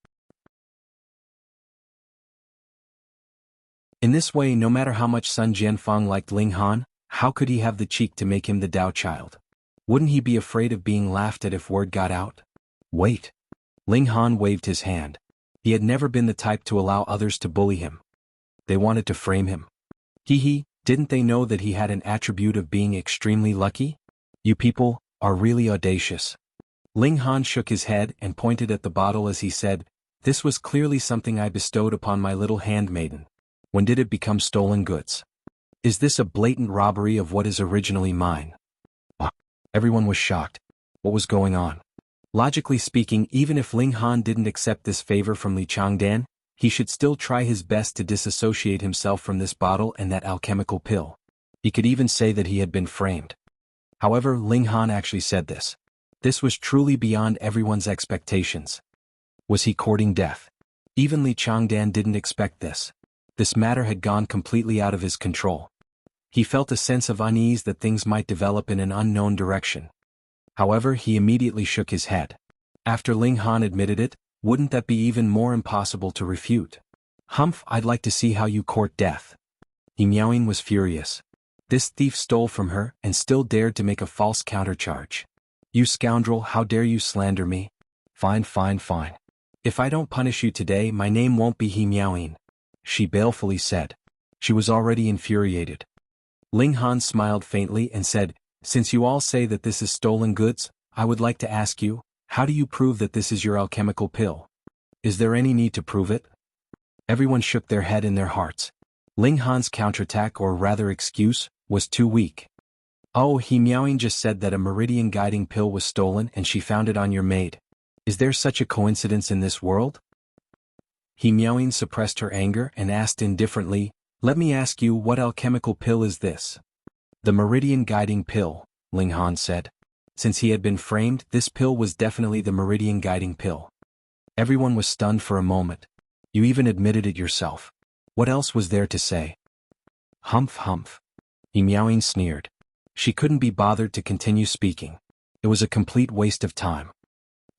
In this way, no matter how much Sun Jianfang liked Ling Han, how could he have the cheek to make him the Dao Child? Wouldn't he be afraid of being laughed at if word got out? Wait. Ling Han waved his hand. He had never been the type to allow others to bully him. They wanted to frame him. Didn't they know that he had an attribute of being extremely lucky? You people are really audacious. Ling Han shook his head and pointed at the bottle as he said, This was clearly something I bestowed upon my little handmaiden. When did it become stolen goods? Is this a blatant robbery of what is originally mine? Everyone was shocked. What was going on? Logically speaking, even if Ling Han didn't accept this favor from Li Changdan, he should still try his best to disassociate himself from this bottle and that alchemical pill. He could even say that he had been framed. However, Ling Han actually said this. This was truly beyond everyone's expectations. Was he courting death? Even Li Changdan didn't expect this. This matter had gone completely out of his control. He felt a sense of unease that things might develop in an unknown direction. However, he immediately shook his head. After Ling Han admitted it, wouldn't that be even more impossible to refute? I'd like to see how you court death. He Miaoying was furious. This thief stole from her and still dared to make a false countercharge. You scoundrel, how dare you slander me? Fine. If I don't punish you today, my name won't be He Miaoying, she balefully said. She was already infuriated. Ling Han smiled faintly and said, Since you all say that this is stolen goods, I would like to ask you, how do you prove that this is your alchemical pill? Is there any need to prove it? Everyone shook their head in their hearts. Ling Han's counterattack, or rather excuse, was too weak. Oh, He Miaoying just said that a Meridian guiding pill was stolen and she found it on your maid. Is there such a coincidence in this world? He Miaoying suppressed her anger and asked indifferently, Let me ask you, what alchemical pill is this? The Meridian guiding pill, Ling Han said. Since he had been framed, this pill was definitely the Meridian guiding pill. Everyone was stunned for a moment. You even admitted it yourself. What else was there to say? Humph. He Miaoying sneered. She couldn't be bothered to continue speaking. It was a complete waste of time.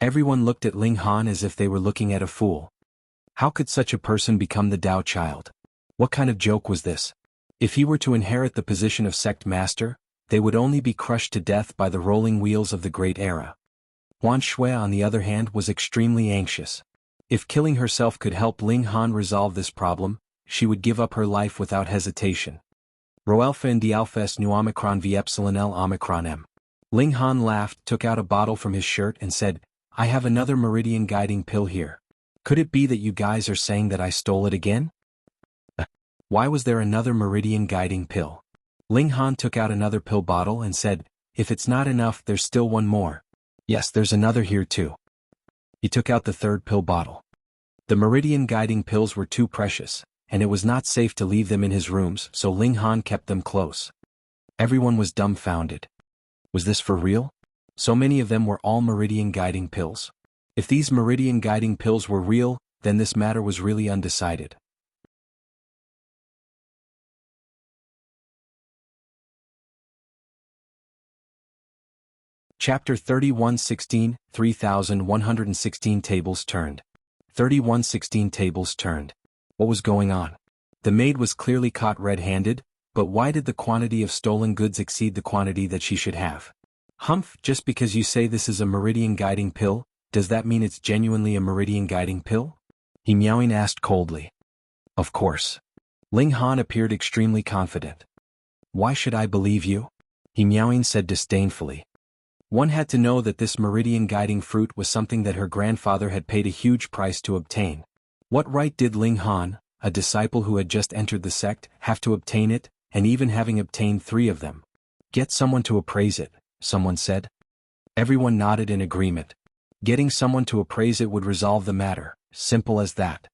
Everyone looked at Ling Han as if they were looking at a fool. How could such a person become the Dao Child? What kind of joke was this? If he were to inherit the position of sect master, they would only be crushed to death by the rolling wheels of the Great Era. Huan Shui, on the other hand, was extremely anxious. If killing herself could help Ling Han resolve this problem, she would give up her life without hesitation. Rho alpha and D alpha S nu omicron V epsilon L omicron M. Ling Han laughed, took out a bottle from his shirt and said, I have another Meridian guiding pill here. Could it be that you guys are saying that I stole it again? Why was there another Meridian guiding pill? Ling Han took out another pill bottle and said, If it's not enough, there's still one more. Yes, there's another here too. He took out the third pill bottle. The Meridian guiding pills were too precious, and it was not safe to leave them in his rooms, so Ling Han kept them close. Everyone was dumbfounded. Was this for real? So many of them were all Meridian guiding pills. If these Meridian guiding pills were real, then this matter was really undecided. Chapter 31:16, 3116 tables turned. 3116 tables turned. What was going on? The maid was clearly caught red-handed, but why did the quantity of stolen goods exceed the quantity that she should have? Just because you say this is a Meridian guiding pill, does that mean it's genuinely a meridian guiding pill? He Miaoing asked coldly. Of course. Ling Han appeared extremely confident. Why should I believe you? He Miaoing said disdainfully. One had to know that this meridian guiding fruit was something that her grandfather had paid a huge price to obtain. What right did Ling Han, a disciple who had just entered the sect, have to obtain it, and even having obtained 3 of them? Get someone to appraise it, someone said. Everyone nodded in agreement. Getting someone to appraise it would resolve the matter, simple as that.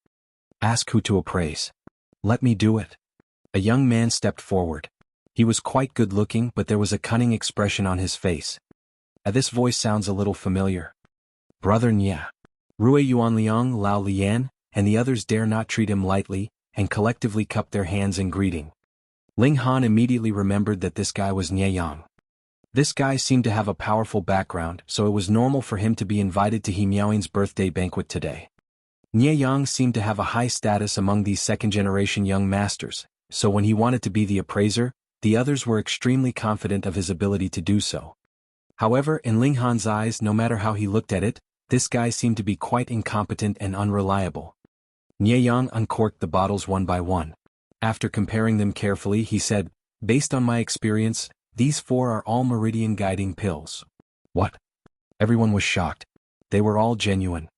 Ask who to appraise. Let me do it. A young man stepped forward. He was quite good-looking, but there was a cunning expression on his face. This voice sounds a little familiar. Brother Nya. Rui Yuanliang, Lao Lian, and the others dare not treat him lightly, and collectively cupped their hands in greeting. Ling Han immediately remembered that this guy was Nya Yang. This guy seemed to have a powerful background, so it was normal for him to be invited to He Miaoing's birthday banquet today. Nya Yang seemed to have a high status among these second-generation young masters, so when he wanted to be the appraiser, the others were extremely confident of his ability to do so. However, in Ling Han's eyes, no matter how he looked at it, this guy seemed to be quite incompetent and unreliable. Nya Yang uncorked the bottles one by one. After comparing them carefully, he said, based on my experience, these 4 are all meridian guiding pills. What? Everyone was shocked. They were all genuine.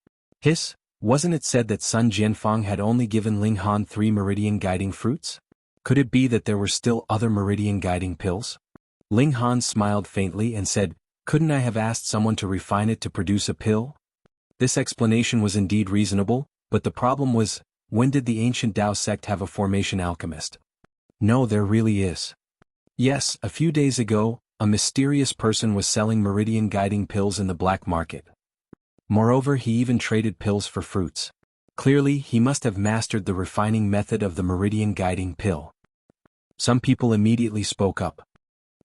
Hiss, wasn't it said that Sun Jianfang had only given Ling Han 3 meridian guiding fruits? Could it be that there were still other meridian guiding pills? Ling Han smiled faintly and said, couldn't I have asked someone to refine it to produce a pill? This explanation was indeed reasonable, but the problem was, when did the ancient Dao sect have a formation alchemist? No, there really is. Yes, a few days ago, a mysterious person was selling meridian guiding pills in the black market. Moreover, he even traded pills for fruits. Clearly, he must have mastered the refining method of the meridian guiding pill. Some people immediately spoke up.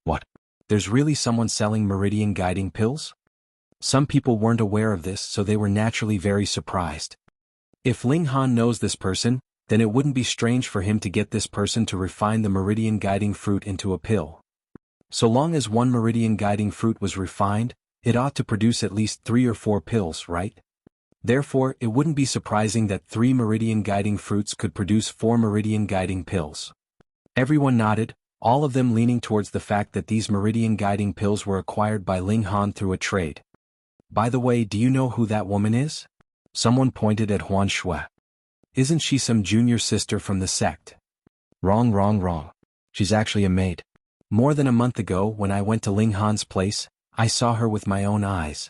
What? There's really someone selling meridian guiding pills? Some people weren't aware of this, so they were naturally very surprised. If Ling Han knows this person, then it wouldn't be strange for him to get this person to refine the meridian guiding fruit into a pill. So long as one meridian guiding fruit was refined, it ought to produce at least 3 or 4 pills, right? Therefore, it wouldn't be surprising that 3 meridian guiding fruits could produce 4 meridian guiding pills. Everyone nodded, all of them leaning towards the fact that these meridian guiding pills were acquired by Ling Han through a trade. By the way, do you know who that woman is? Someone pointed at Huan Shui. Isn't she some junior sister from the sect? Wrong. She's actually a maid. More than a month ago, when I went to Ling Han's place, I saw her with my own eyes.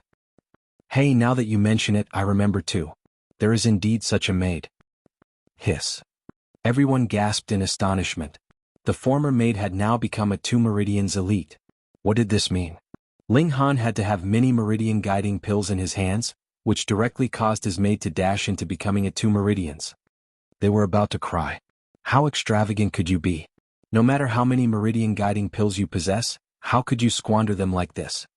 Hey, now that you mention it, I remember too. There is indeed such a maid. Hiss. Everyone gasped in astonishment. The former maid had now become a Two Meridians elite. What did this mean? Ling Han had to have many meridian guiding pills in his hands, which directly caused his maid to dash into becoming a Two Meridians. They were about to cry. How extravagant could you be? No matter how many meridian guiding pills you possess, how could you squander them like this?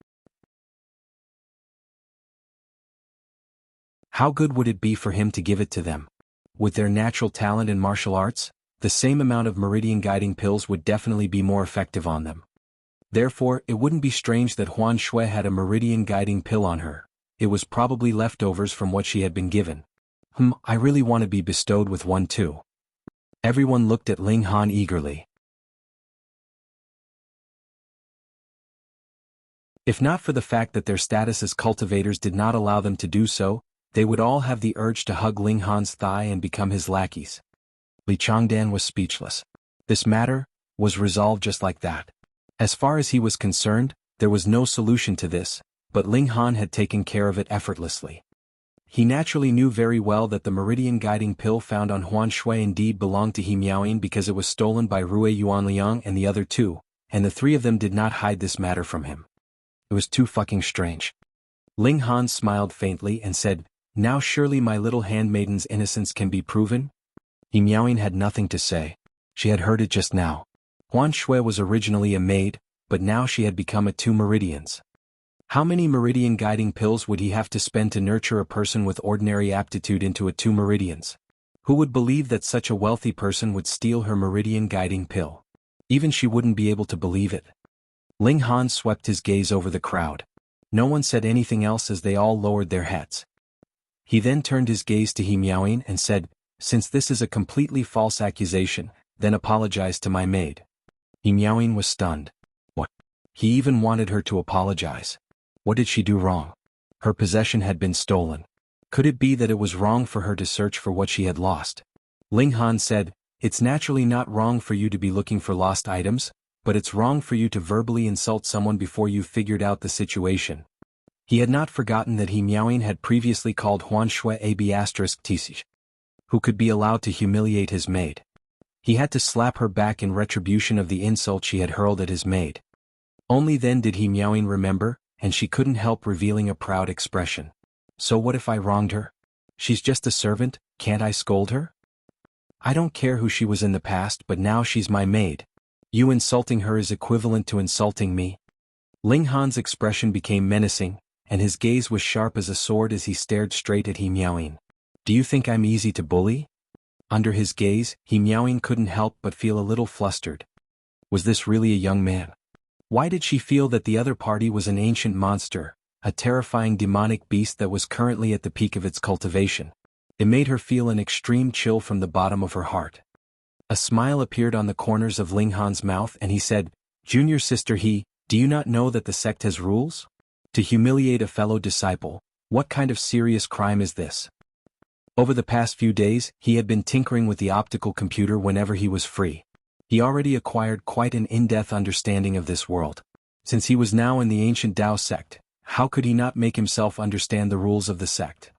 How good would it be for him to give it to them? With their natural talent in martial arts, the same amount of meridian guiding pills would definitely be more effective on them. Therefore, it wouldn't be strange that Huan Shui had a meridian guiding pill on her. It was probably leftovers from what she had been given. I really want to be bestowed with one too. Everyone looked at Ling Han eagerly. If not for the fact that their status as cultivators did not allow them to do so, they would all have the urge to hug Ling Han's thigh and become his lackeys. Li Changdan was speechless. This matter was resolved just like that. As far as he was concerned, there was no solution to this, but Ling Han had taken care of it effortlessly. He naturally knew very well that the meridian guiding pill found on Huan Shui indeed belonged to He Miaoing because it was stolen by Rui Yuanliang and the other 2, and the 3 of them did not hide this matter from him. It was too fucking strange. Ling Han smiled faintly and said, now surely my little handmaiden's innocence can be proven? He Miaoing had nothing to say. She had heard it just now. Huan Shui was originally a maid, but now she had become a Two Meridians. How many meridian guiding pills would he have to spend to nurture a person with ordinary aptitude into a Two Meridians? Who would believe that such a wealthy person would steal her meridian guiding pill? Even she wouldn't be able to believe it. Ling Han swept his gaze over the crowd. No one said anything else as they all lowered their heads. He then turned his gaze to Miaoyin and said, "Since this is a completely false accusation, then apologize to my maid." Miaoyin was stunned. What? He even wanted her to apologize. What did she do wrong? Her possession had been stolen. Could it be that it was wrong for her to search for what she had lost? Ling Han said, "It's naturally not wrong for you to be looking for lost items, but it's wrong for you to verbally insult someone before you've figured out the situation." He had not forgotten that Miaoyin had previously called Huan Shui ab*Tisish, who could be allowed to humiliate his maid. He had to slap her back in retribution of the insult she had hurled at his maid. Only then did Miaoyin remember, and she couldn't help revealing a proud expression. "So what if I wronged her? She's just a servant, can't I scold her? I don't care who she was in the past, but now she's my maid. You insulting her is equivalent to insulting me." Ling Han's expression became menacing, and his gaze was sharp as a sword as he stared straight at Miaoyin. "Do you think I'm easy to bully?" Under his gaze, Miaoyin couldn't help but feel a little flustered. Was this really a young man? Why did she feel that the other party was an ancient monster, a terrifying demonic beast that was currently at the peak of its cultivation? It made her feel an extreme chill from the bottom of her heart. A smile appeared on the corners of Ling Han's mouth and he said, "Junior sister do you not know that the sect has rules? To humiliate a fellow disciple, what kind of serious crime is this?" Over the past few days, he had been tinkering with the optical computer whenever he was free. He already acquired quite an in-depth understanding of this world. Since he was now in the ancient Dao sect, how could he not make himself understand the rules of the sect?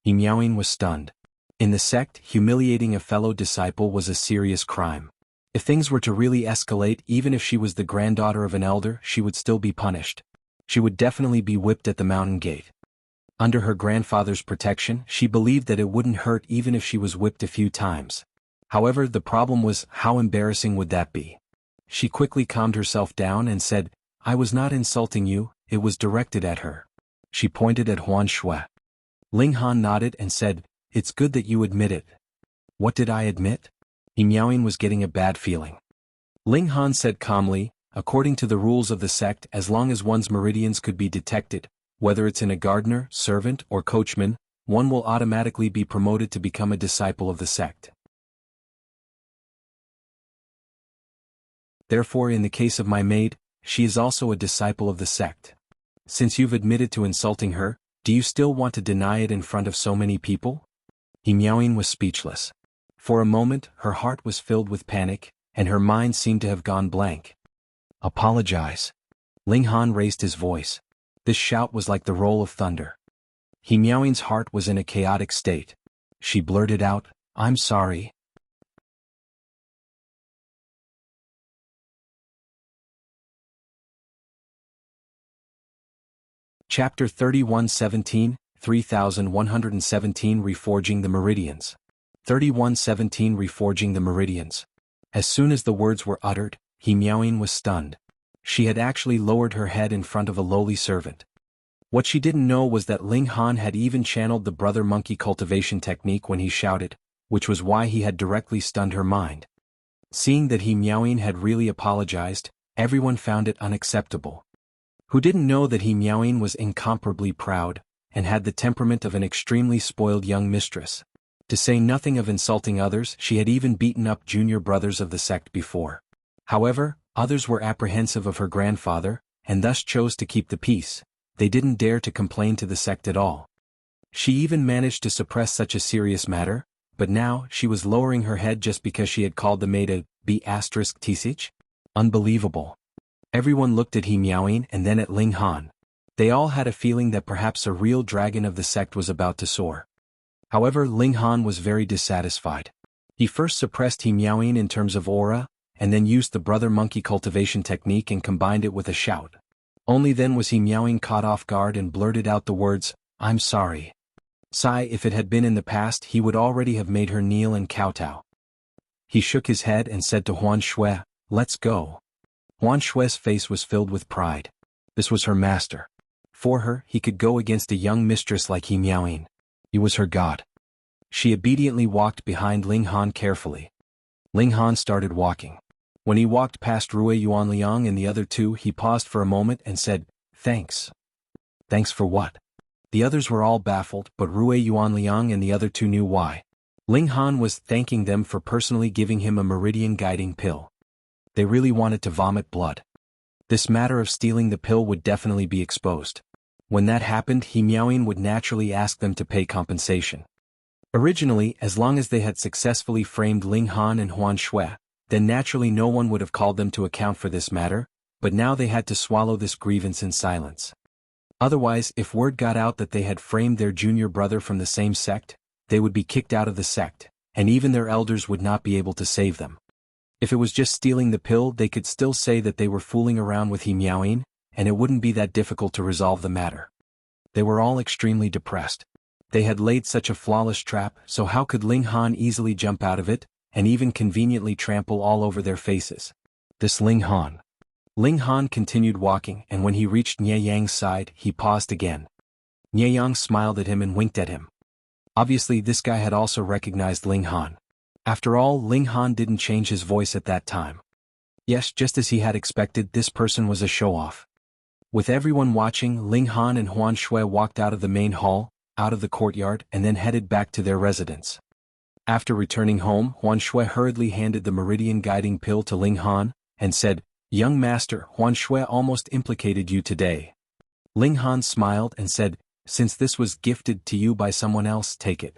Miaoyin was stunned. In the sect, humiliating a fellow disciple was a serious crime. If things were to really escalate, even if she was the granddaughter of an elder, she would still be punished. She would definitely be whipped at the mountain gate. Under her grandfather's protection, she believed that it wouldn't hurt even if she was whipped a few times. However, the problem was, how embarrassing would that be? She quickly calmed herself down and said, "I was not insulting you, it was directed at her." She pointed at Huan Shui. Ling Han nodded and said, "It's good that you admit it." "What did I admit?" Miaoyin was getting a bad feeling. Ling Han said calmly, "According to the rules of the sect, as long as one's meridians could be detected, whether it's in a gardener, servant, or coachman, one will automatically be promoted to become a disciple of the sect. Therefore, in the case of my maid, she is also a disciple of the sect. Since you've admitted to insulting her, do you still want to deny it in front of so many people?" Miaoyin was speechless. For a moment, her heart was filled with panic, and her mind seemed to have gone blank. "Apologize." Ling Han raised his voice. This shout was like the roll of thunder. Miaoyin's heart was in a chaotic state. She blurted out, "I'm sorry." Chapter 31:17, 3117 Reforging the Meridians. 31:17 Reforging the Meridians. As soon as the words were uttered, Miaoyin was stunned. She had actually lowered her head in front of a lowly servant. What she didn't know was that Ling Han had even channeled the brother monkey cultivation technique when he shouted, which was why he had directly stunned her mind. Seeing that Miaoyin had really apologized, everyone found it unacceptable. Who didn't know that Miaoyin was incomparably proud, and had the temperament of an extremely spoiled young mistress? To say nothing of insulting others, she had even beaten up junior brothers of the sect before. However, others were apprehensive of her grandfather, and thus chose to keep the peace. They didn't dare to complain to the sect at all. She even managed to suppress such a serious matter, but now she was lowering her head just because she had called the maid a b*Tisich? Unbelievable. Everyone looked at Miaoyin and then at Ling Han. They all had a feeling that perhaps a real dragon of the sect was about to soar. However, Ling Han was very dissatisfied. He first suppressed Miaoyin in terms of aura, and then used the brother monkey cultivation technique and combined it with a shout. Only then was Miaoyin caught off guard and blurted out the words, "I'm sorry." If it had been in the past, he would already have made her kneel and kowtow. He shook his head and said to Huan Shui, "Let's go." Huan Shui's face was filled with pride. This was her master. For her, he could go against a young mistress like Miaoyin. He was her god. She obediently walked behind Ling Han carefully. Ling Han started walking. When he walked past Rui Yuanliang and the other two, he paused for a moment and said, "Thanks." Thanks for what? The others were all baffled, but Rui Yuanliang and the other two knew why. Ling Han was thanking them for personally giving him a Meridian guiding pill. They really wanted to vomit blood. This matter of stealing the pill would definitely be exposed. When that happened, He Miaoyin would naturally ask them to pay compensation. Originally, as long as they had successfully framed Ling Han and Huan Shui, then naturally no one would have called them to account for this matter, but now they had to swallow this grievance in silence. Otherwise, if word got out that they had framed their junior brother from the same sect, they would be kicked out of the sect, and even their elders would not be able to save them. If it was just stealing the pill, they could still say that they were fooling around with He Miaoyin, and it wouldn't be that difficult to resolve the matter. They were all extremely depressed. They had laid such a flawless trap, so how could Ling Han easily jump out of it, and even conveniently trample all over their faces? This Ling Han. Ling Han continued walking, and when he reached Nie Yang's side, he paused again. Nie Yang smiled at him and winked at him. Obviously this guy had also recognized Ling Han. After all, Ling Han didn't change his voice at that time. Yes, just as he had expected, this person was a show-off. With everyone watching, Ling Han and Huan Shui walked out of the main hall, out of the courtyard, and then headed back to their residence. After returning home, Huan Shui hurriedly handed the Meridian guiding pill to Ling Han, and said, "Young master, Huan Shui almost implicated you today." Ling Han smiled and said, "Since this was gifted to you by someone else, take it."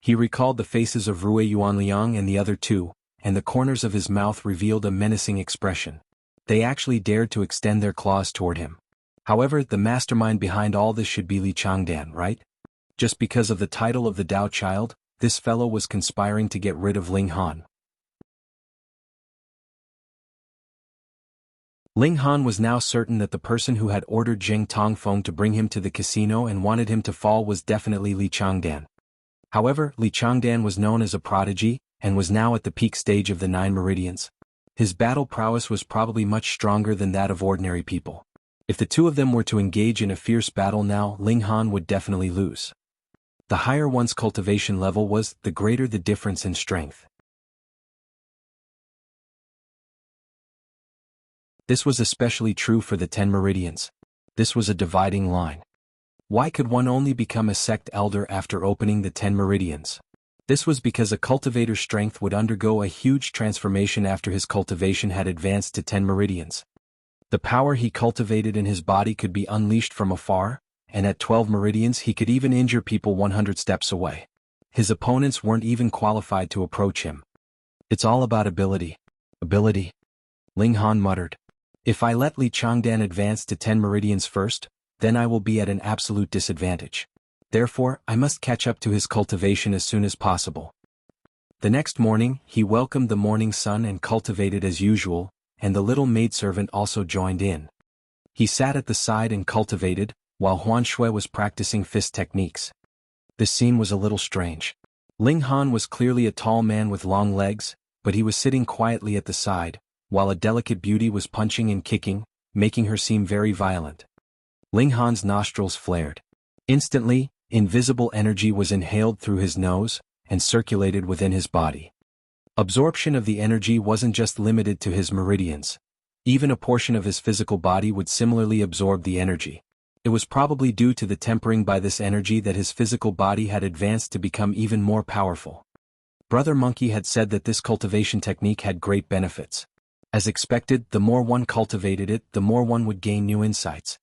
He recalled the faces of Rui Yuanliang and the other two, and the corners of his mouth revealed a menacing expression. They actually dared to extend their claws toward him. However, the mastermind behind all this should be Changdan, right? Just because of the title of the Dao Child, this fellow was conspiring to get rid of Ling Han. Ling Han was now certain that the person who had ordered Zheng Tongfeng to bring him to the casino and wanted him to fall was definitely Changdan. However, Changdan was known as a prodigy, and was now at the peak stage of the 9 Meridians. His battle prowess was probably much stronger than that of ordinary people. If the two of them were to engage in a fierce battle now, Ling Han would definitely lose. The higher one's cultivation level was, the greater the difference in strength. This was especially true for the 10 Meridians. This was a dividing line. Why could one only become a sect elder after opening the 10 Meridians? This was because a cultivator's strength would undergo a huge transformation after his cultivation had advanced to 10 Meridians. The power he cultivated in his body could be unleashed from afar, and at 12 Meridians he could even injure people 100 steps away. His opponents weren't even qualified to approach him. It's all about ability. Ability? Ling Han muttered. If I let Changdan advance to 10 Meridians first, then I will be at an absolute disadvantage. Therefore, I must catch up to his cultivation as soon as possible. The next morning, he welcomed the morning sun and cultivated as usual, and the little maidservant also joined in. He sat at the side and cultivated, while Huan Shui was practicing fist techniques. This scene was a little strange. Ling Han was clearly a tall man with long legs, but he was sitting quietly at the side, while a delicate beauty was punching and kicking, making her seem very violent. Ling Han's nostrils flared. Instantly, invisible energy was inhaled through his nose, and circulated within his body. Absorption of the energy wasn't just limited to his meridians. Even a portion of his physical body would similarly absorb the energy. It was probably due to the tempering by this energy that his physical body had advanced to become even more powerful. Brother Monkey had said that this cultivation technique had great benefits. As expected, the more one cultivated it, the more one would gain new insights.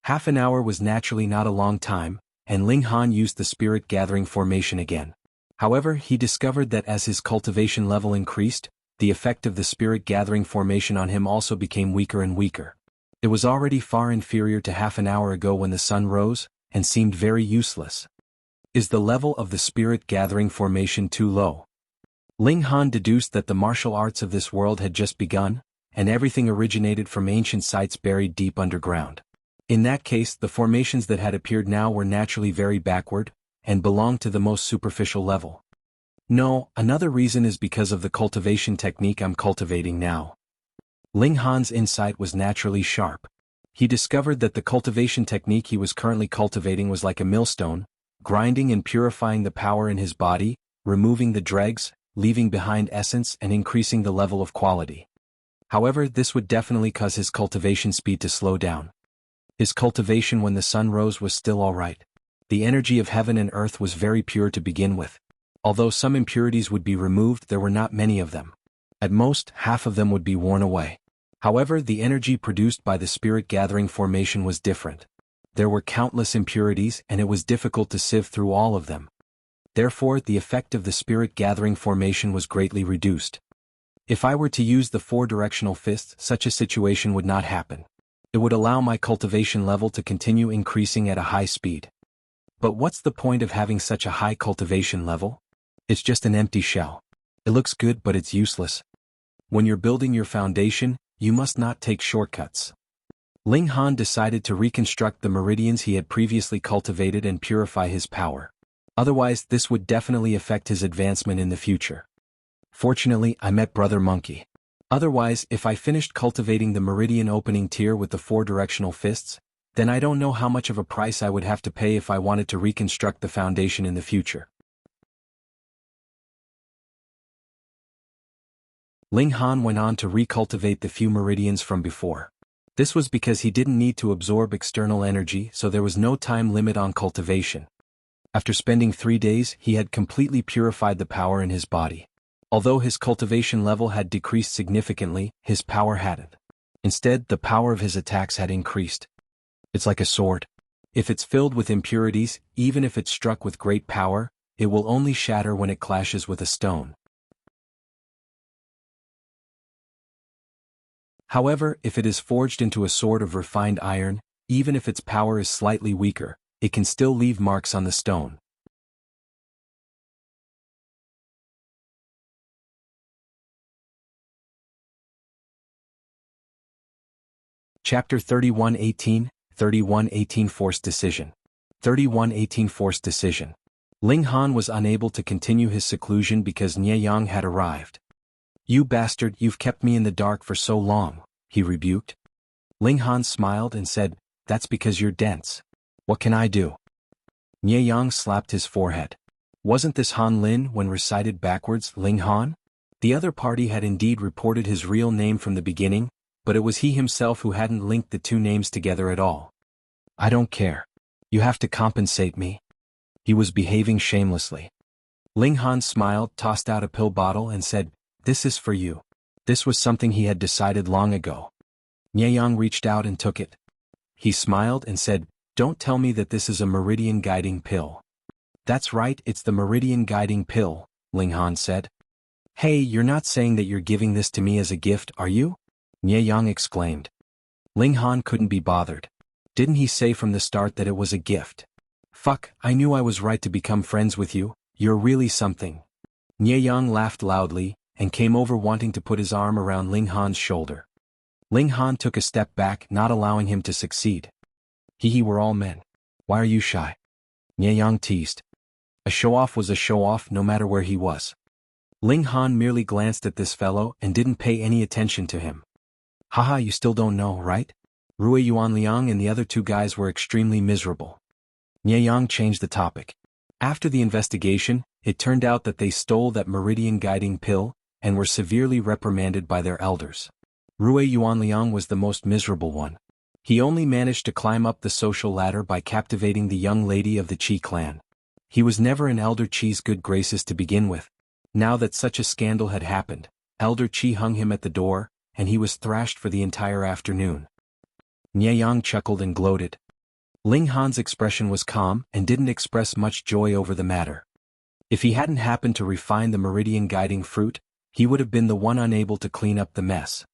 Half an hour was naturally not a long time, and Ling Han used the spirit gathering formation again. However, he discovered that as his cultivation level increased, the effect of the spirit gathering formation on him also became weaker and weaker. It was already far inferior to half an hour ago when the sun rose, and seemed very useless. Is the level of the spirit gathering formation too low? Ling Han deduced that the martial arts of this world had just begun, and everything originated from ancient sites buried deep underground. In that case, the formations that had appeared now were naturally very backward, and belonged to the most superficial level. No, another reason is because of the cultivation technique I'm cultivating now. Ling Han's insight was naturally sharp. He discovered that the cultivation technique he was currently cultivating was like a millstone, grinding and purifying the power in his body, removing the dregs, leaving behind essence and increasing the level of quality. However, this would definitely cause his cultivation speed to slow down. His cultivation when the sun rose was still alright. The energy of heaven and earth was very pure to begin with. Although some impurities would be removed, there were not many of them. At most, half of them would be worn away. However, the energy produced by the spirit gathering formation was different. There were countless impurities and it was difficult to sift through all of them. Therefore, the effect of the spirit gathering formation was greatly reduced. If I were to use the 4-directional fist, such a situation would not happen. It would allow my cultivation level to continue increasing at a high speed. But what's the point of having such a high cultivation level? It's just an empty shell. It looks good but it's useless. When you're building your foundation, you must not take shortcuts. Ling Han decided to reconstruct the meridians he had previously cultivated and purify his power. Otherwise, this would definitely affect his advancement in the future. Fortunately, I met Brother Monkey. Otherwise, if I finished cultivating the meridian opening tier with the 4-directional fists, then I don't know how much of a price I would have to pay if I wanted to reconstruct the foundation in the future. Ling Han went on to recultivate the few meridians from before. This was because he didn't need to absorb external energy, so there was no time limit on cultivation. After spending 3 days, he had completely purified the power in his body. Although his cultivation level had decreased significantly, his power hadn't. Instead, the power of his attacks had increased. It's like a sword. If it's filled with impurities, even if it's struck with great power, it will only shatter when it clashes with a stone. However, if it is forged into a sword of refined iron, even if its power is slightly weaker, it can still leave marks on the stone. Chapter 3118 Forced Decision. 3118 Forced Decision. Ling Han was unable to continue his seclusion because Jianghu had arrived. "You bastard, you've kept me in the dark for so long," he rebuked. Ling Han smiled and said, "That's because you're dense. What can I do?" Jianghu slapped his forehead. Wasn't this Han Lin when recited backwards, Ling Han? The other party had indeed reported his real name from the beginning, but it was he himself who hadn't linked the two names together at all. "I don't care. You have to compensate me." He was behaving shamelessly. Ling Han smiled, tossed out a pill bottle and said, "This is for you." This was something he had decided long ago. Jianghu reached out and took it. He smiled and said, "Don't tell me that this is a meridian guiding pill." "That's right, it's the meridian guiding pill," Ling Han said. "Hey, you're not saying that you're giving this to me as a gift, are you?" Jianghu exclaimed. Ling Han couldn't be bothered. Didn't he say from the start that it was a gift? "Fuck, I knew I was right to become friends with you, you're really something." Jianghu laughed loudly, and came over wanting to put his arm around Ling Han's shoulder. Ling Han took a step back, not allowing him to succeed. "Hee, we're all men. Why are you shy?" Jianghu teased. A show-off was a show-off no matter where he was. Ling Han merely glanced at this fellow and didn't pay any attention to him. "Haha, you still don't know, right? Rui Yuanliang and the other two guys were extremely miserable." Jianghu changed the topic. After the investigation, it turned out that they stole that meridian guiding pill, and were severely reprimanded by their elders. Rui Yuanliang was the most miserable one. He only managed to climb up the social ladder by captivating the young lady of the Qi clan. He was never in Elder Qi's good graces to begin with. Now that such a scandal had happened, Elder Qi hung him at the door, and he was thrashed for the entire afternoon. Jianghu chuckled and gloated. Ling Han's expression was calm and didn't express much joy over the matter. If he hadn't happened to refine the meridian guiding fruit, he would have been the one unable to clean up the mess.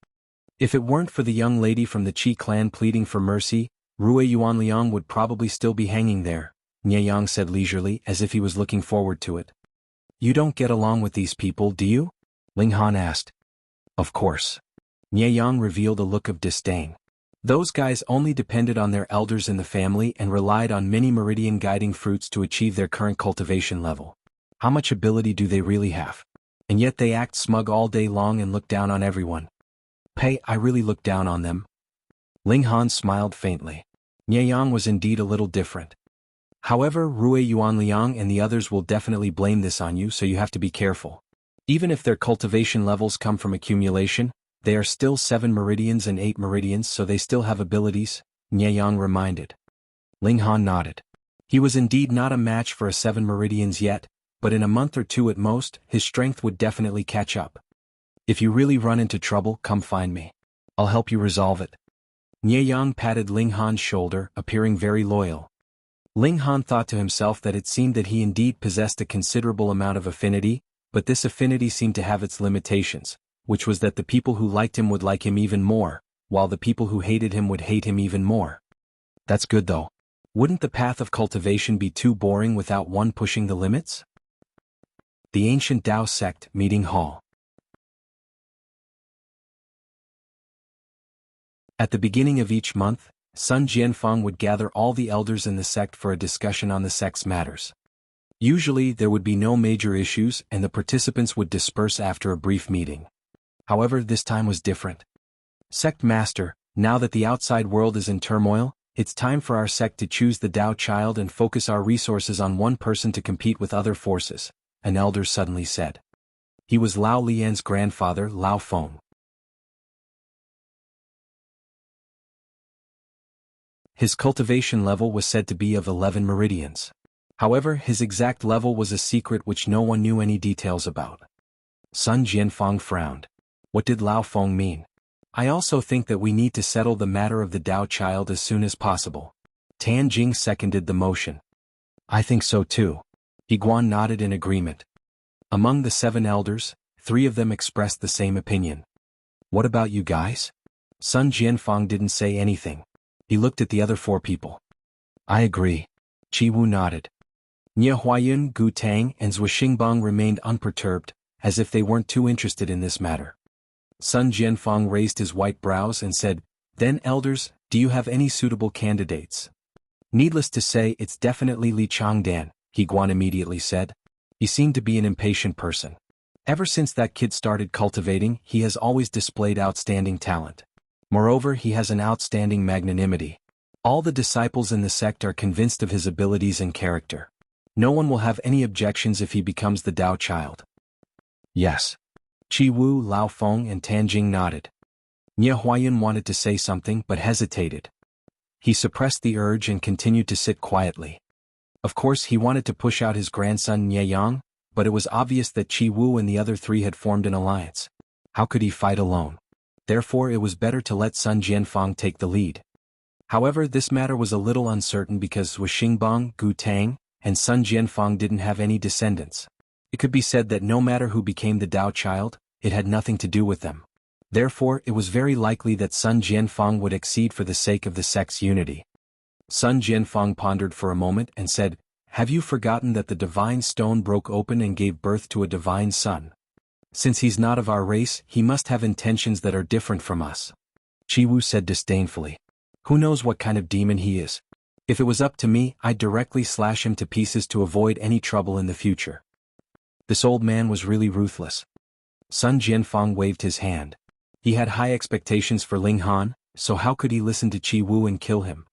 If it weren't for the young lady from the Qi clan pleading for mercy, Rui Yuanliang would probably still be hanging there, Jianghu said leisurely as if he was looking forward to it. "You don't get along with these people, do you?" Ling Han asked. "Of course." Jianghu revealed a look of disdain. Those guys only depended on their elders in the family and relied on many meridian guiding fruits to achieve their current cultivation level. How much ability do they really have? And yet they act smug all day long and look down on everyone. I really look down on them." Ling Han smiled faintly. Jianghu was indeed a little different. "However, Rui Yuanliang and the others will definitely blame this on you, so you have to be careful. Even if their cultivation levels come from accumulation, they are still 7 meridians and 8 meridians, so they still have abilities, Nieyang reminded. Ling Han nodded. He was indeed not a match for a 7 Meridians yet, but in a month or two at most, his strength would definitely catch up. If you really run into trouble, come find me. I'll help you resolve it. Nieyang patted Ling Han's shoulder, appearing very loyal. Ling Han thought to himself that it seemed that he indeed possessed a considerable amount of affinity, but this affinity seemed to have its limitations, which was that the people who liked him would like him even more, while the people who hated him would hate him even more. That's good though. Wouldn't the path of cultivation be too boring without one pushing the limits? The Ancient Dao Sect Meeting Hall. At the beginning of each month, Sun Jianfang would gather all the elders in the sect for a discussion on the sect's matters. Usually there would be no major issues and the participants would disperse after a brief meeting. However, this time was different. Sect Master, now that the outside world is in turmoil, it's time for our sect to choose the Dao Child and focus our resources on one person to compete with other forces, an elder suddenly said. He was Lao Lian's grandfather, Lao Feng. His cultivation level was said to be of 11 meridians. However, his exact level was a secret which no one knew any details about. Sun Jianfang frowned. What did Lao Feng mean? I also think that we need to settle the matter of the Dao Child as soon as possible. Tan Jing seconded the motion. I think so too. Yiguan nodded in agreement. Among the 7 elders, 3 of them expressed the same opinion. What about you guys? Sun Jianfang didn't say anything. He looked at the other 4 people. I agree. Qi Wu nodded. Nie Huayun, Gu Tang, and Zhou Xingbang remained unperturbed, as if they weren't too interested in this matter. Sun Jianfang raised his white brows and said, Then elders, do you have any suitable candidates? Needless to say, it's definitely Li Changdan, Yiguan immediately said. He seemed to be an impatient person. Ever since that kid started cultivating, he has always displayed outstanding talent. Moreover, he has an outstanding magnanimity. All the disciples in the sect are convinced of his abilities and character. No one will have any objections if he becomes the Dao Child. Yes. Qi Wu, Lao Feng and Tan Jing nodded. Nie Huayun wanted to say something but hesitated. He suppressed the urge and continued to sit quietly. Of course he wanted to push out his grandson Nieyang, but it was obvious that Qi Wu and the other 3 had formed an alliance. How could he fight alone? Therefore it was better to let Sun Jianfang take the lead. However, this matter was a little uncertain because Zhou Xingbang, Gu Tang, and Sun Jianfang didn't have any descendants. It could be said that no matter who became the Dao Child, it had nothing to do with them. Therefore, it was very likely that Sun Jianfang would accede for the sake of the sect's unity. Sun Jianfang pondered for a moment and said, Have you forgotten that the divine stone broke open and gave birth to a divine son? Since he's not of our race, he must have intentions that are different from us. Qi Wu said disdainfully. Who knows what kind of demon he is? If it was up to me, I'd directly slash him to pieces to avoid any trouble in the future. This old man was really ruthless. Sun Jianfang waved his hand. He had high expectations for Ling Han, so how could he listen to Qi Wu and kill him?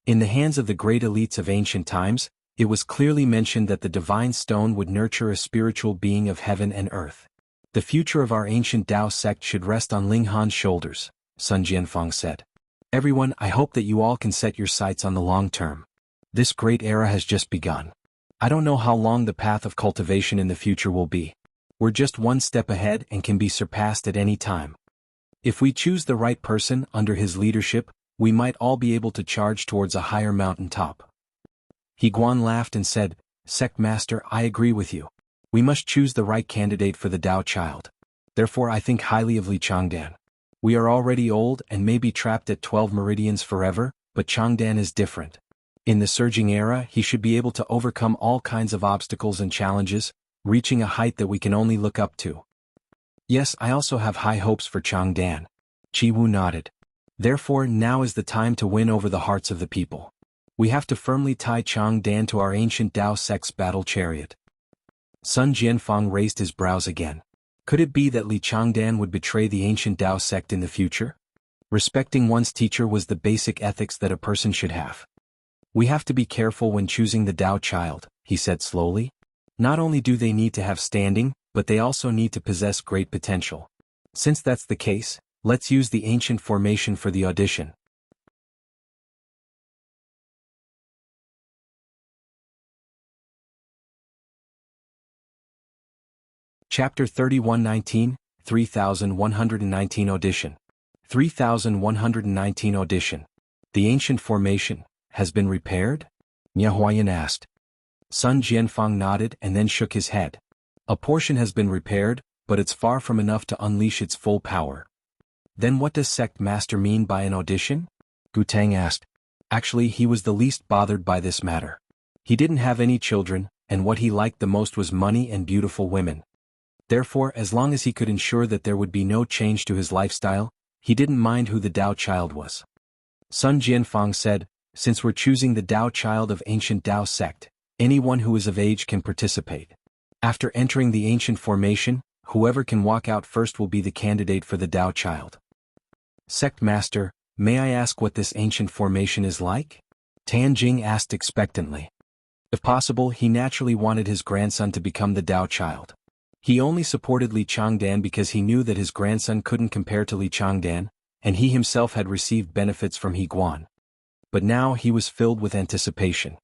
In the hands of the great elites of ancient times, it was clearly mentioned that the divine stone would nurture a spiritual being of heaven and earth. The future of our ancient Dao sect should rest on Ling Han's shoulders, Sun Jianfang said. Everyone, I hope that you all can set your sights on the long term. This great era has just begun. I don't know how long the path of cultivation in the future will be. We're just one step ahead and can be surpassed at any time. If we choose the right person under his leadership, we might all be able to charge towards a higher mountaintop. Yiguan laughed and said, Sect Master, I agree with you. We must choose the right candidate for the Dao Child. Therefore I think highly of Li Changdan. We are already old and may be trapped at 12 meridians forever, but Changdan is different. In the surging era, he should be able to overcome all kinds of obstacles and challenges, reaching a height that we can only look up to. Yes, I also have high hopes for Changdan. Qi Wu nodded. Therefore now is the time to win over the hearts of the people. We have to firmly tie Changdan to our ancient Dao sect's battle chariot. Sun Jianfang raised his brows again. Could it be that Li Changdan would betray the ancient Dao sect in the future? Respecting one's teacher was the basic ethics that a person should have. We have to be careful when choosing the Dao Child, he said slowly. Not only do they need to have standing, but they also need to possess great potential. Since that's the case, let's use the ancient formation for the audition. Chapter 3119, 3119 Audition. 3119 Audition. The ancient formation has been repaired? Huayan asked. Sun Jianfang nodded and then shook his head. A portion has been repaired, but it's far from enough to unleash its full power. Then what does Sect Master mean by an audition? Gu Tang asked. Actually, he was the least bothered by this matter. He didn't have any children, and what he liked the most was money and beautiful women. Therefore, as long as he could ensure that there would be no change to his lifestyle, he didn't mind who the Dao Child was. Sun Jianfang said, since we're choosing the Dao Child of ancient Dao sect, anyone who is of age can participate. After entering the ancient formation, whoever can walk out first will be the candidate for the Dao Child. Sect Master, may I ask what this ancient formation is like? Tianjing asked expectantly. If possible, he naturally wanted his grandson to become the Dao Child. He only supported Li Changdan because he knew that his grandson couldn't compare to Li Changdan, and he himself had received benefits from He Guan. But now he was filled with anticipation.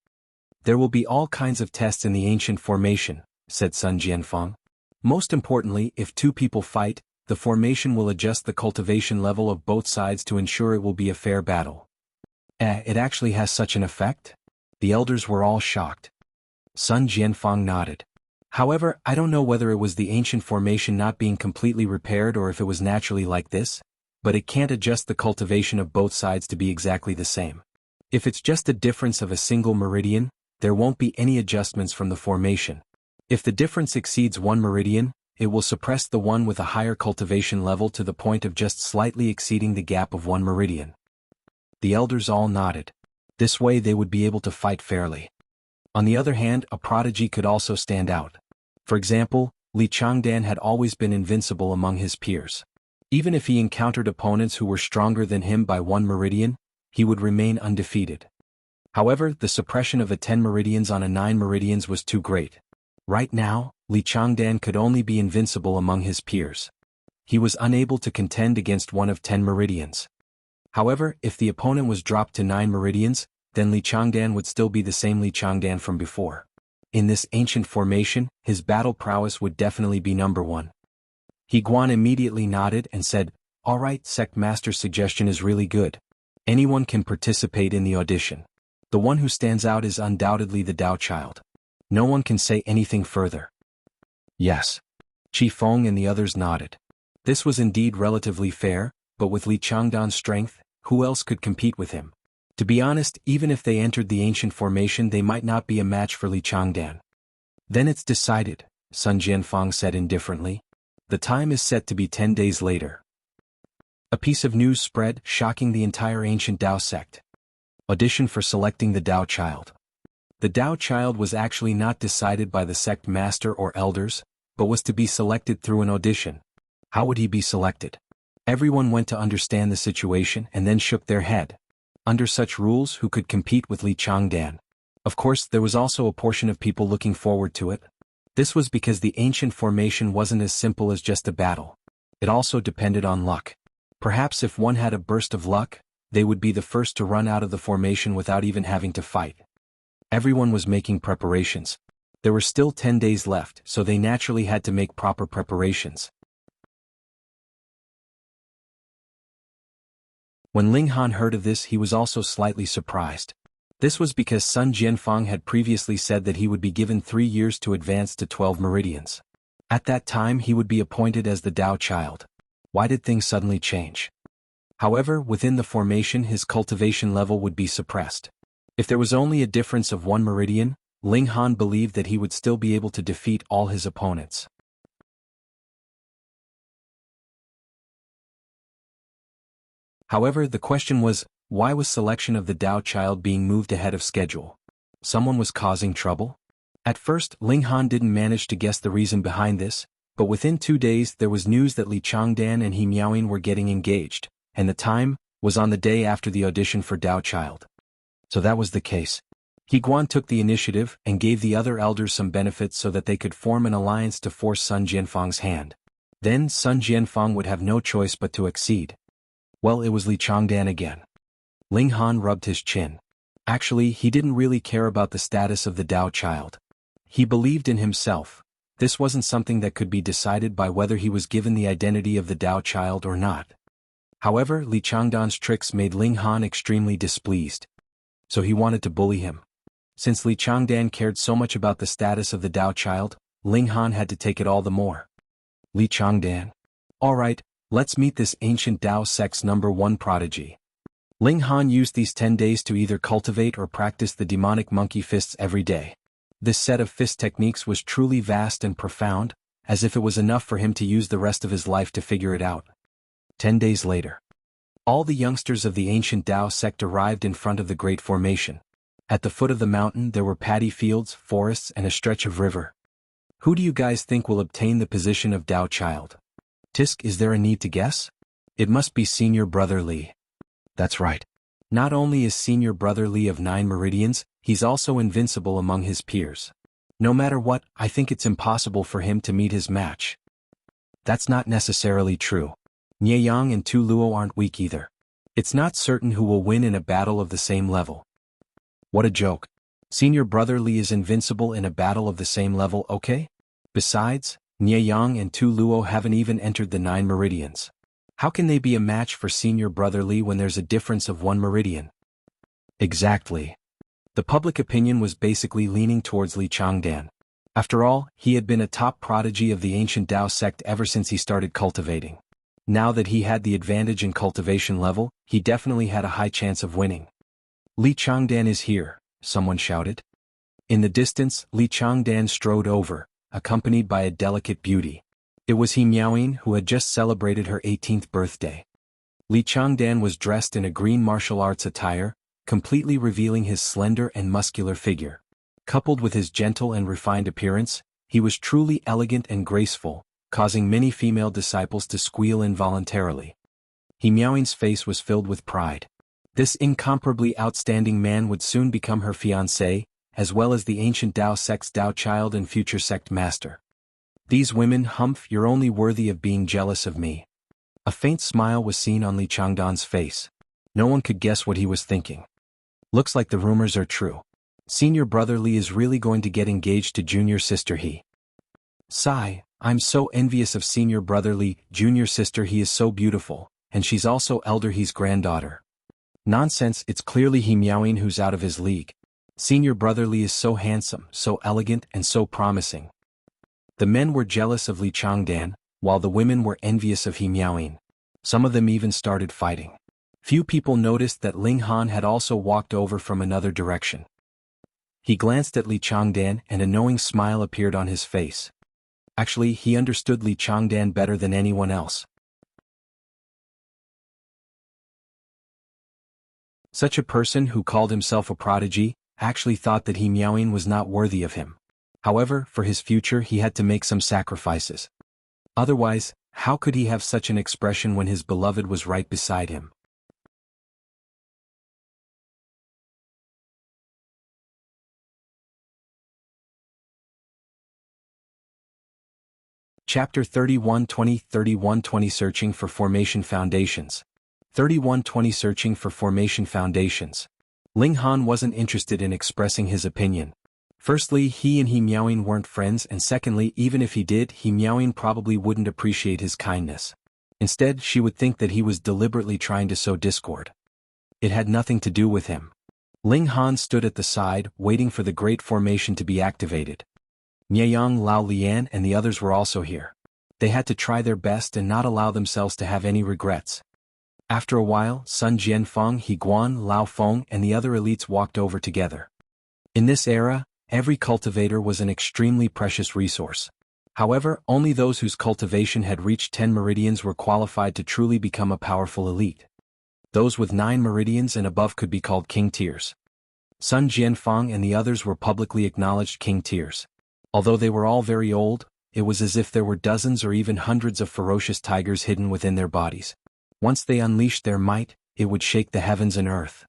There will be all kinds of tests in the ancient formation, said Sun Jianfang. Most importantly, if two people fight, the formation will adjust the cultivation level of both sides to ensure it will be a fair battle. It actually has such an effect? The elders were all shocked. Sun Jianfang nodded. However, I don't know whether it was the ancient formation not being completely repaired or if it was naturally like this, but it can't adjust the cultivation of both sides to be exactly the same. If it's just a difference of a single meridian, there won't be any adjustments from the formation. If the difference exceeds 1 meridian, it will suppress the one with a higher cultivation level to the point of just slightly exceeding the gap of 1 meridian. The elders all nodded. This way they would be able to fight fairly. On the other hand, a prodigy could also stand out. For example, Li Changdan had always been invincible among his peers. Even if he encountered opponents who were stronger than him by 1 meridian, he would remain undefeated. However, the suppression of a 10 meridians on a 9 meridians was too great. Right now, Li Changdan could only be invincible among his peers. He was unable to contend against one of 10 meridians. However, if the opponent was dropped to 9 meridians, then Li Changdan would still be the same Li Changdan from before. In this ancient formation, his battle prowess would definitely be number 1. He Guan immediately nodded and said, all right, Sect Master's suggestion is really good. Anyone can participate in the audition. The one who stands out is undoubtedly the Dao Child. No one can say anything further. Yes. Qi Feng and the others nodded. This was indeed relatively fair, but with Li Changdan's strength, who else could compete with him? To be honest, even if they entered the ancient formation, they might not be a match for Li Changdan. Then it's decided, Sun Jianfang said indifferently. The time is set to be 10 days later. A piece of news spread, shocking the entire ancient Dao sect. Audition for selecting the Dao Child. The Dao Child was actually not decided by the sect master or elders, but was to be selected through an audition. How would he be selected? Everyone went to understand the situation and then shook their head. Under such rules, who could compete with Li Changdan? Of course, there was also a portion of people looking forward to it. This was because the ancient formation wasn't as simple as just a battle. It also depended on luck. Perhaps if one had a burst of luck, they would be the first to run out of the formation without even having to fight. Everyone was making preparations. There were still 10 days left, so they naturally had to make proper preparations. When Ling Han heard of this, he was also slightly surprised. This was because Sun Jianfang had previously said that he would be given 3 years to advance to 12 meridians. At that time he would be appointed as the Dao Child. Why did things suddenly change? However, within the formation his cultivation level would be suppressed. If there was only a difference of 1 meridian, Ling Han believed that he would still be able to defeat all his opponents. However, the question was, why was selection of the Dao Child being moved ahead of schedule? Someone was causing trouble? At first, Ling Han didn't manage to guess the reason behind this, but within 2 days there was news that Li Changdan and He Miaoying were getting engaged, and the time was on the day after the audition for Dao Child. So that was the case. He Guan took the initiative and gave the other elders some benefits so that they could form an alliance to force Sun Jianfang's hand. Then Sun Jianfang would have no choice but to accede. Well, it was Li Changdan again. Ling Han rubbed his chin. Actually, he didn't really care about the status of the Dao Child. He believed in himself, This wasn't something that could be decided by whether he was given the identity of the Dao Child or not. However, Li Changdan's tricks made Ling Han extremely displeased. So he wanted to bully him. Since Li Changdan cared so much about the status of the Dao Child, Ling Han had to take it all the more. Li Changdan. Alright, let's meet this ancient Dao sect's #1 prodigy. Ling Han used these 10 days to either cultivate or practice the demonic monkey fists every day. This set of fist techniques was truly vast and profound, as if it was enough for him to use the rest of his life to figure it out. 10 days later. All the youngsters of the ancient Dao sect arrived in front of the Great Formation. At the foot of the mountain there were paddy fields, forests and a stretch of river. Who do you guys think will obtain the position of Dao Child? Tisk, is there a need to guess? It must be Senior Brother Li. That's right. Not only is Senior Brother Li of 9 Meridians, he's also invincible among his peers. No matter what, I think it's impossible for him to meet his match. That's not necessarily true. Jianghu and Tu Luo aren't weak either. It's not certain who will win in a battle of the same level. What a joke. Senior Brother Li is invincible in a battle of the same level, okay? Besides, Jianghu and Tu Luo haven't even entered the 9 Meridians. How can they be a match for Senior Brother Li when there's a difference of 1 Meridian? Exactly. The public opinion was basically leaning towards Li Changdan. After all, he had been a top prodigy of the ancient Dao sect ever since he started cultivating. Now that he had the advantage in cultivation level, he definitely had a high chance of winning. Li Changdan is here, someone shouted. In the distance, Li Changdan strode over, accompanied by a delicate beauty. It was Miaoyin who had just celebrated her 18th birthday. Li Changdan was dressed in a green martial arts attire, completely revealing his slender and muscular figure. Coupled with his gentle and refined appearance, he was truly elegant and graceful, causing many female disciples to squeal involuntarily. Miaoyin's face was filled with pride. This incomparably outstanding man would soon become her fiancé, as well as the ancient Dao sect's Dao Child and future sect master. These women, Humph, you're only worthy of being jealous of me. A faint smile was seen on Li Changdan's face. No one could guess what he was thinking. Looks like the rumors are true. Senior Brother Li is really going to get engaged to Junior Sister He. Sigh, I'm so envious of Senior Brother Li, Junior Sister He is so beautiful, and she's also Elder He's granddaughter. Nonsense, it's clearly Miaoyin who's out of his league. Senior Brother Li is so handsome, so elegant and so promising. The men were jealous of Li Changdan, while the women were envious of Miaoyin. Some of them even started fighting. Few people noticed that Ling Han had also walked over from another direction. He glanced at Li Changdan and a knowing smile appeared on his face. Actually, he understood Li Changdan better than anyone else. Such a person who called himself a prodigy, actually thought that Miaoyin was not worthy of him. However, for his future he had to make some sacrifices. Otherwise, how could he have such an expression when his beloved was right beside him? Chapter 31:20 Searching for Formation Foundations. 31:20 Searching for Formation Foundations. Ling Han wasn't interested in expressing his opinion. Firstly, he and Miaoyin weren't friends, and secondly, even if he did, Miaoyin probably wouldn't appreciate his kindness. Instead, she would think that he was deliberately trying to sow discord. It had nothing to do with him. Ling Han stood at the side, waiting for the Great Formation to be activated. Nieyang, Lao Lian and the others were also here. They had to try their best and not allow themselves to have any regrets. After a while, Sun Jianfang, He Guan, Lao Feng and the other elites walked over together. In this era, every cultivator was an extremely precious resource. However, only those whose cultivation had reached 10 meridians were qualified to truly become a powerful elite. Those with 9 meridians and above could be called king tiers. Sun Jianfang and the others were publicly acknowledged king tiers. Although they were all very old, it was as if there were dozens or even hundreds of ferocious tigers hidden within their bodies. Once they unleashed their might, it would shake the heavens and earth.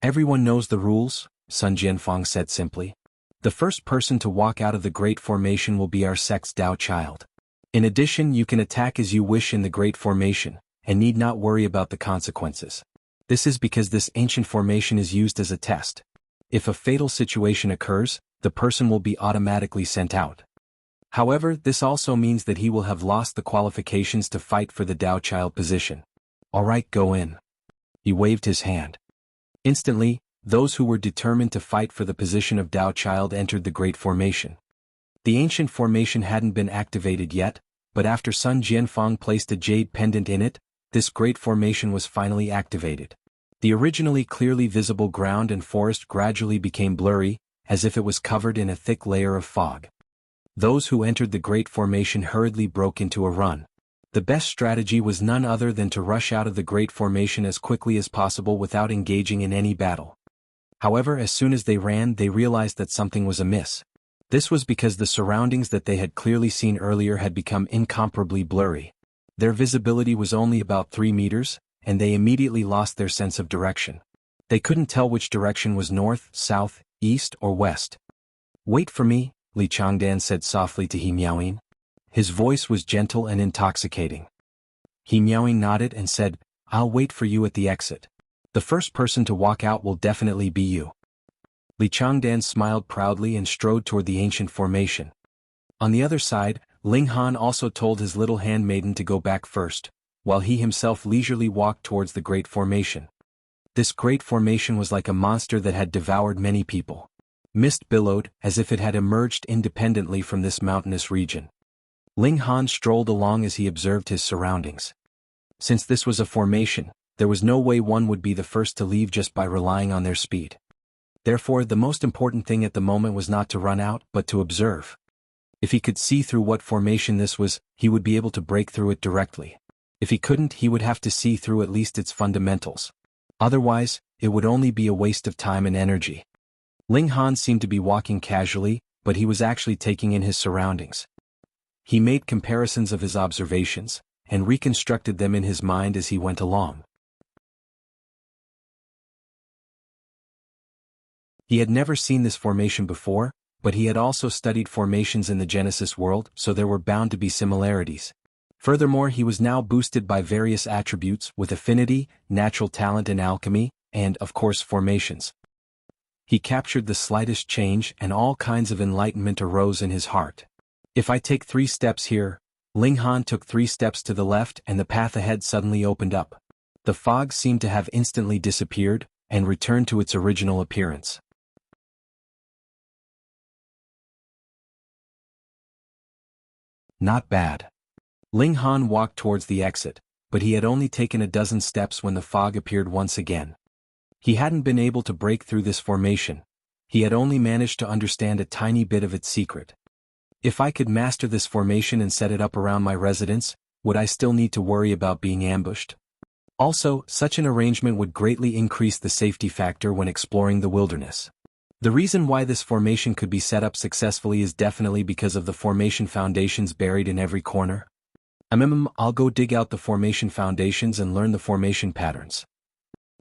Everyone knows the rules, Sun Jianfang said simply. The first person to walk out of the Great Formation will be our sect's Dao Child. In addition, you can attack as you wish in the Great Formation, and need not worry about the consequences. This is because this ancient formation is used as a test. If a fatal situation occurs, the person will be automatically sent out. However, this also means that he will have lost the qualifications to fight for the Dao Child position. Alright, go in. He waved his hand. Instantly, those who were determined to fight for the position of Dao Child entered the Great Formation. The ancient formation hadn't been activated yet, but after Sun Jianfang placed a jade pendant in it, this Great Formation was finally activated. The originally clearly visible ground and forest gradually became blurry, as if it was covered in a thick layer of fog. Those who entered the Great Formation hurriedly broke into a run. The best strategy was none other than to rush out of the Great Formation as quickly as possible without engaging in any battle. However, as soon as they ran, they realized that something was amiss. This was because the surroundings that they had clearly seen earlier had become incomparably blurry. Their visibility was only about 3 meters, and they immediately lost their sense of direction. They couldn't tell which direction was north, south, east, or west. "Wait for me," Li Changdan said softly to He Miaoying. His voice was gentle and intoxicating. He Miaoying nodded and said, "I'll wait for you at the exit. The first person to walk out will definitely be you." Li Changdan smiled proudly and strode toward the ancient formation. On the other side, Ling Han also told his little handmaiden to go back first, while he himself leisurely walked towards the Great Formation. This Great Formation was like a monster that had devoured many people. Mist billowed, as if it had emerged independently from this mountainous region. Ling Han strolled along as he observed his surroundings. Since this was a formation, there was no way one would be the first to leave just by relying on their speed. Therefore, the most important thing at the moment was not to run out, but to observe. If he could see through what formation this was, he would be able to break through it directly. If he couldn't, he would have to see through at least its fundamentals. Otherwise, it would only be a waste of time and energy. Ling Han seemed to be walking casually, but he was actually taking in his surroundings. He made comparisons of his observations, and reconstructed them in his mind as he went along. He had never seen this formation before, but he had also studied formations in the Genesis world, so there were bound to be similarities. Furthermore, he was now boosted by various attributes with affinity, natural talent in alchemy, and, of course, formations. He captured the slightest change and all kinds of enlightenment arose in his heart. If I take 3 steps here, Ling Han took 3 steps to the left and the path ahead suddenly opened up. The fog seemed to have instantly disappeared, and returned to its original appearance. Not bad. Ling Han walked towards the exit, but he had only taken a dozen steps when the fog appeared once again. He hadn't been able to break through this formation. He had only managed to understand a tiny bit of its secret. If I could master this formation and set it up around my residence, would I still need to worry about being ambushed? Also, such an arrangement would greatly increase the safety factor when exploring the wilderness. The reason why this formation could be set up successfully is definitely because of the formation foundations buried in every corner. I'll go dig out the formation foundations and learn the formation patterns.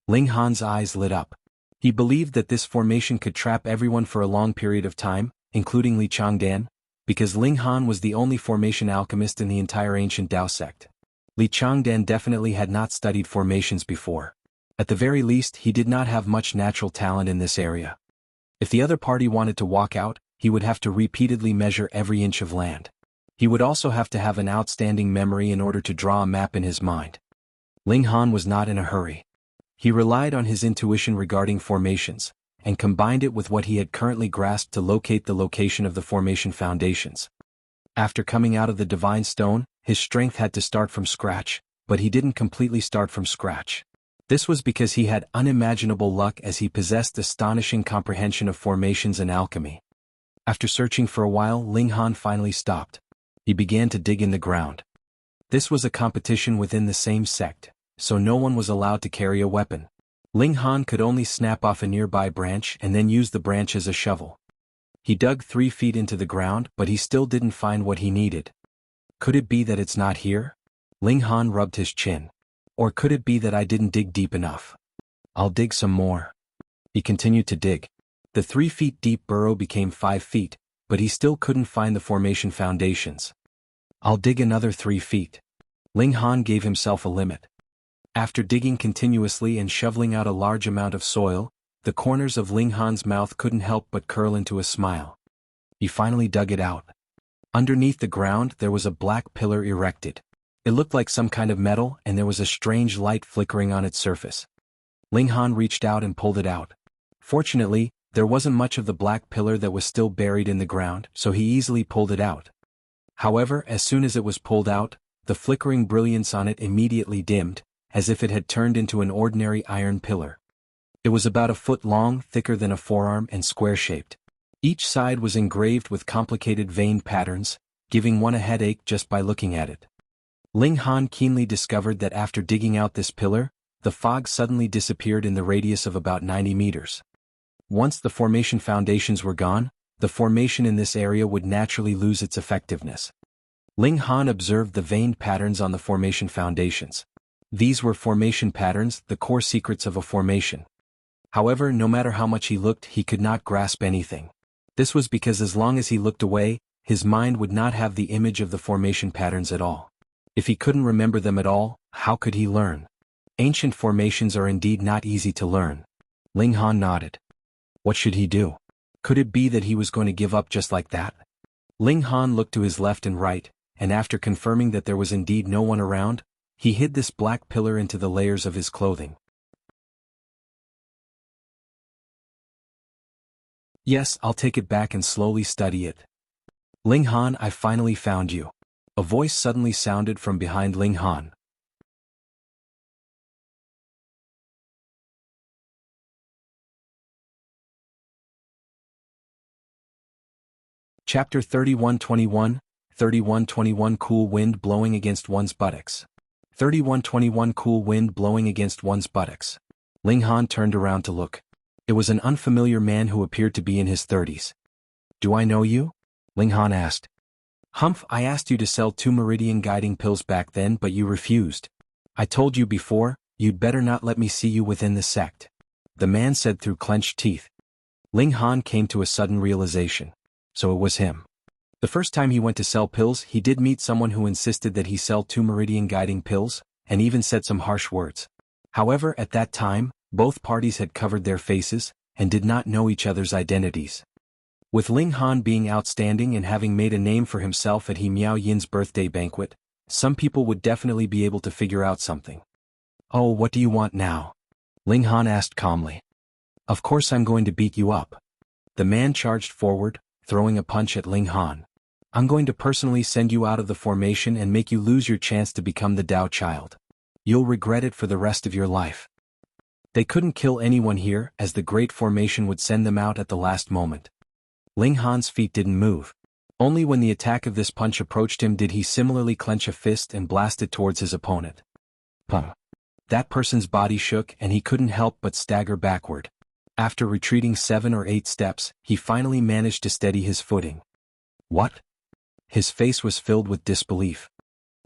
Ling Han's eyes lit up. He believed that this formation could trap everyone for a long period of time, including Li Changdan, because Ling Han was the only formation alchemist in the entire ancient Dao sect. Li Changdan definitely had not studied formations before. At the very least, he did not have much natural talent in this area. If the other party wanted to walk out, he would have to repeatedly measure every inch of land. He would also have to have an outstanding memory in order to draw a map in his mind. Ling Han was not in a hurry. He relied on his intuition regarding formations, and combined it with what he had currently grasped to locate the location of the formation foundations. After coming out of the Divine Stone, his strength had to start from scratch, but he didn't completely start from scratch. This was because he had unimaginable luck as he possessed astonishing comprehension of formations and alchemy. After searching for a while, Ling Han finally stopped. He began to dig in the ground. This was a competition within the same sect, so no one was allowed to carry a weapon. Ling Han could only snap off a nearby branch and then use the branch as a shovel. He dug 3 feet into the ground, but he still didn't find what he needed. Could it be that it's not here? Ling Han rubbed his chin. Or could it be that I didn't dig deep enough? I'll dig some more. He continued to dig. The 3 feet deep burrow became 5 feet, but he still couldn't find the formation foundations. I'll dig another 3 feet. Ling Han gave himself a limit. After digging continuously and shoveling out a large amount of soil, the corners of Ling Han's mouth couldn't help but curl into a smile. He finally dug it out. Underneath the ground there was a black pillar erected. It looked like some kind of metal and there was a strange light flickering on its surface. Ling Han reached out and pulled it out. Fortunately, there wasn't much of the black pillar that was still buried in the ground, so he easily pulled it out. However, as soon as it was pulled out, the flickering brilliance on it immediately dimmed, as if it had turned into an ordinary iron pillar. It was about a foot long, thicker than a forearm and square-shaped. Each side was engraved with complicated veined patterns, giving one a headache just by looking at it. Ling Han keenly discovered that after digging out this pillar, the fog suddenly disappeared in the radius of about 90 meters. Once the formation foundations were gone, the formation in this area would naturally lose its effectiveness. Ling Han observed the veined patterns on the formation foundations. These were formation patterns, the core secrets of a formation. However, no matter how much he looked, he could not grasp anything. This was because as long as he looked away, his mind would not have the image of the formation patterns at all. If he couldn't remember them at all, how could he learn? Ancient formations are indeed not easy to learn. Ling Han nodded. What should he do? Could it be that he was going to give up just like that? Ling Han looked to his left and right, and after confirming that there was indeed no one around, he hid this black pillar into the layers of his clothing. Yes, I'll take it back and slowly study it. Ling Han, I finally found you. A voice suddenly sounded from behind Ling Han. Chapter 3121, 3121 Cool wind blowing against one's buttocks. 3121 Cool wind blowing against one's buttocks. Ling Han turned around to look. It was an unfamiliar man who appeared to be in his 30s. Do I know you? Ling Han asked. Humph, I asked you to sell 2 Meridian guiding pills back then but you refused. I told you before, you'd better not let me see you within the sect. The man said through clenched teeth. Ling Han came to a sudden realization. So it was him. The first time he went to sell pills, he did meet someone who insisted that he sell 2 Meridian guiding pills, and even said some harsh words. However, at that time, both parties had covered their faces, and did not know each other's identities. With Ling Han being outstanding and having made a name for himself at He Miao Yin's birthday banquet, some people would definitely be able to figure out something. Oh, what do you want now? Ling Han asked calmly. Of course I'm going to beat you up. The man charged forward, throwing a punch at Ling Han. I'm going to personally send you out of the formation and make you lose your chance to become the Dao Child. You'll regret it for the rest of your life. They couldn't kill anyone here, as the Great Formation would send them out at the last moment. Ling Han's feet didn't move. Only when the attack of this punch approached him did he similarly clench a fist and blast it towards his opponent. Puh. That person's body shook and he couldn't help but stagger backward. After retreating 7 or 8 steps, he finally managed to steady his footing. What? His face was filled with disbelief.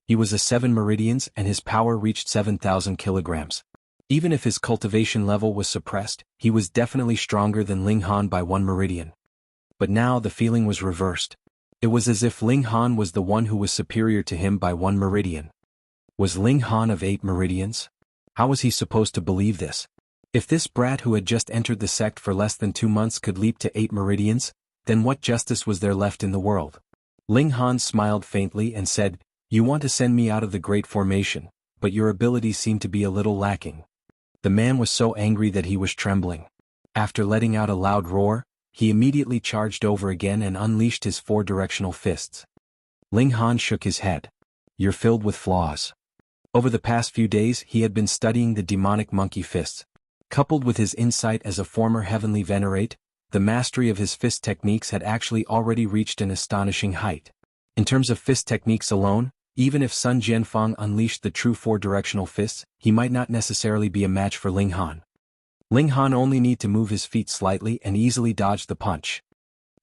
He was a 7 Meridians and his power reached 7,000 kilograms. Even if his cultivation level was suppressed, he was definitely stronger than Ling Han by 1 Meridian. But now the feeling was reversed. It was as if Ling Han was the one who was superior to him by 1 Meridian. Was Ling Han of 8 Meridians? How was he supposed to believe this? If this brat who had just entered the sect for less than 2 months could leap to 8 Meridians, then what justice was there left in the world? Ling Han smiled faintly and said, You want to send me out of the Great Formation, but your abilities seem to be a little lacking. The man was so angry that he was trembling. After letting out a loud roar, he immediately charged over again and unleashed his 4 directional fists. Ling Han shook his head. You're filled with flaws. Over the past few days he had been studying the demonic monkey fists. Coupled with his insight as a former heavenly venerate, the mastery of his fist techniques had actually already reached an astonishing height. In terms of fist techniques alone, even if Sun Jianfang unleashed the true 4 directional fists, he might not necessarily be a match for Ling Han. Ling Han only need to move his feet slightly and easily dodge the punch.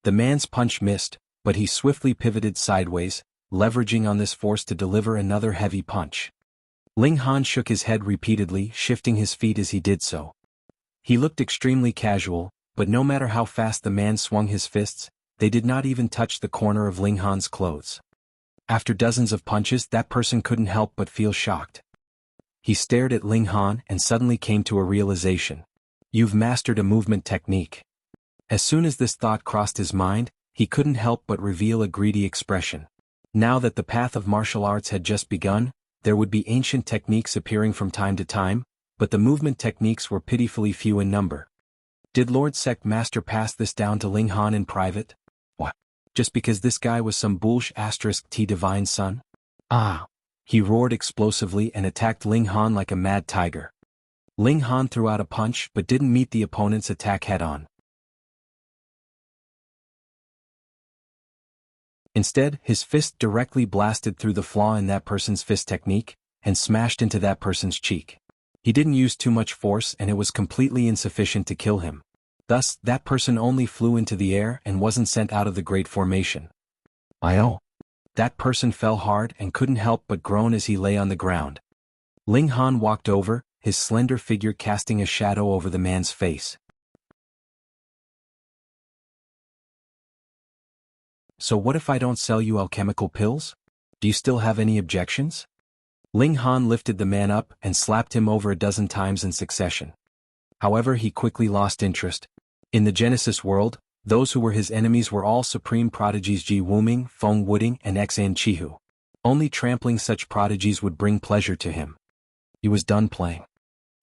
The man's punch missed, but he swiftly pivoted sideways, leveraging on this force to deliver another heavy punch. Ling Han shook his head repeatedly, shifting his feet as he did so. He looked extremely casual, but no matter how fast the man swung his fists, they did not even touch the corner of Ling Han's clothes. After dozens of punches, that person couldn't help but feel shocked. He stared at Ling Han and suddenly came to a realization. You've mastered a movement technique. As soon as this thought crossed his mind, he couldn't help but reveal a greedy expression. Now that the path of martial arts had just begun, there would be ancient techniques appearing from time to time, but the movement techniques were pitifully few in number. Did Lord Sect Master pass this down to Ling Han in private? What? Just because this guy was some *T divine son? Ah! He roared explosively and attacked Ling Han like a mad tiger. Ling Han threw out a punch but didn't meet the opponent's attack head-on. Instead, his fist directly blasted through the flaw in that person's fist technique, and smashed into that person's cheek. He didn't use too much force and it was completely insufficient to kill him. Thus, that person only flew into the air and wasn't sent out of the Great Formation. Oh! That person fell hard and couldn't help but groan as he lay on the ground. Ling Han walked over, his slender figure casting a shadow over the man's face. So what if I don't sell you alchemical pills? Do you still have any objections? Ling Han lifted the man up and slapped him over a dozen times in succession. However, he quickly lost interest. In the Genesis world, those who were his enemies were all supreme prodigies Ji Wuming, Feng Wuding and Xan Chihu. Only trampling such prodigies would bring pleasure to him. He was done playing.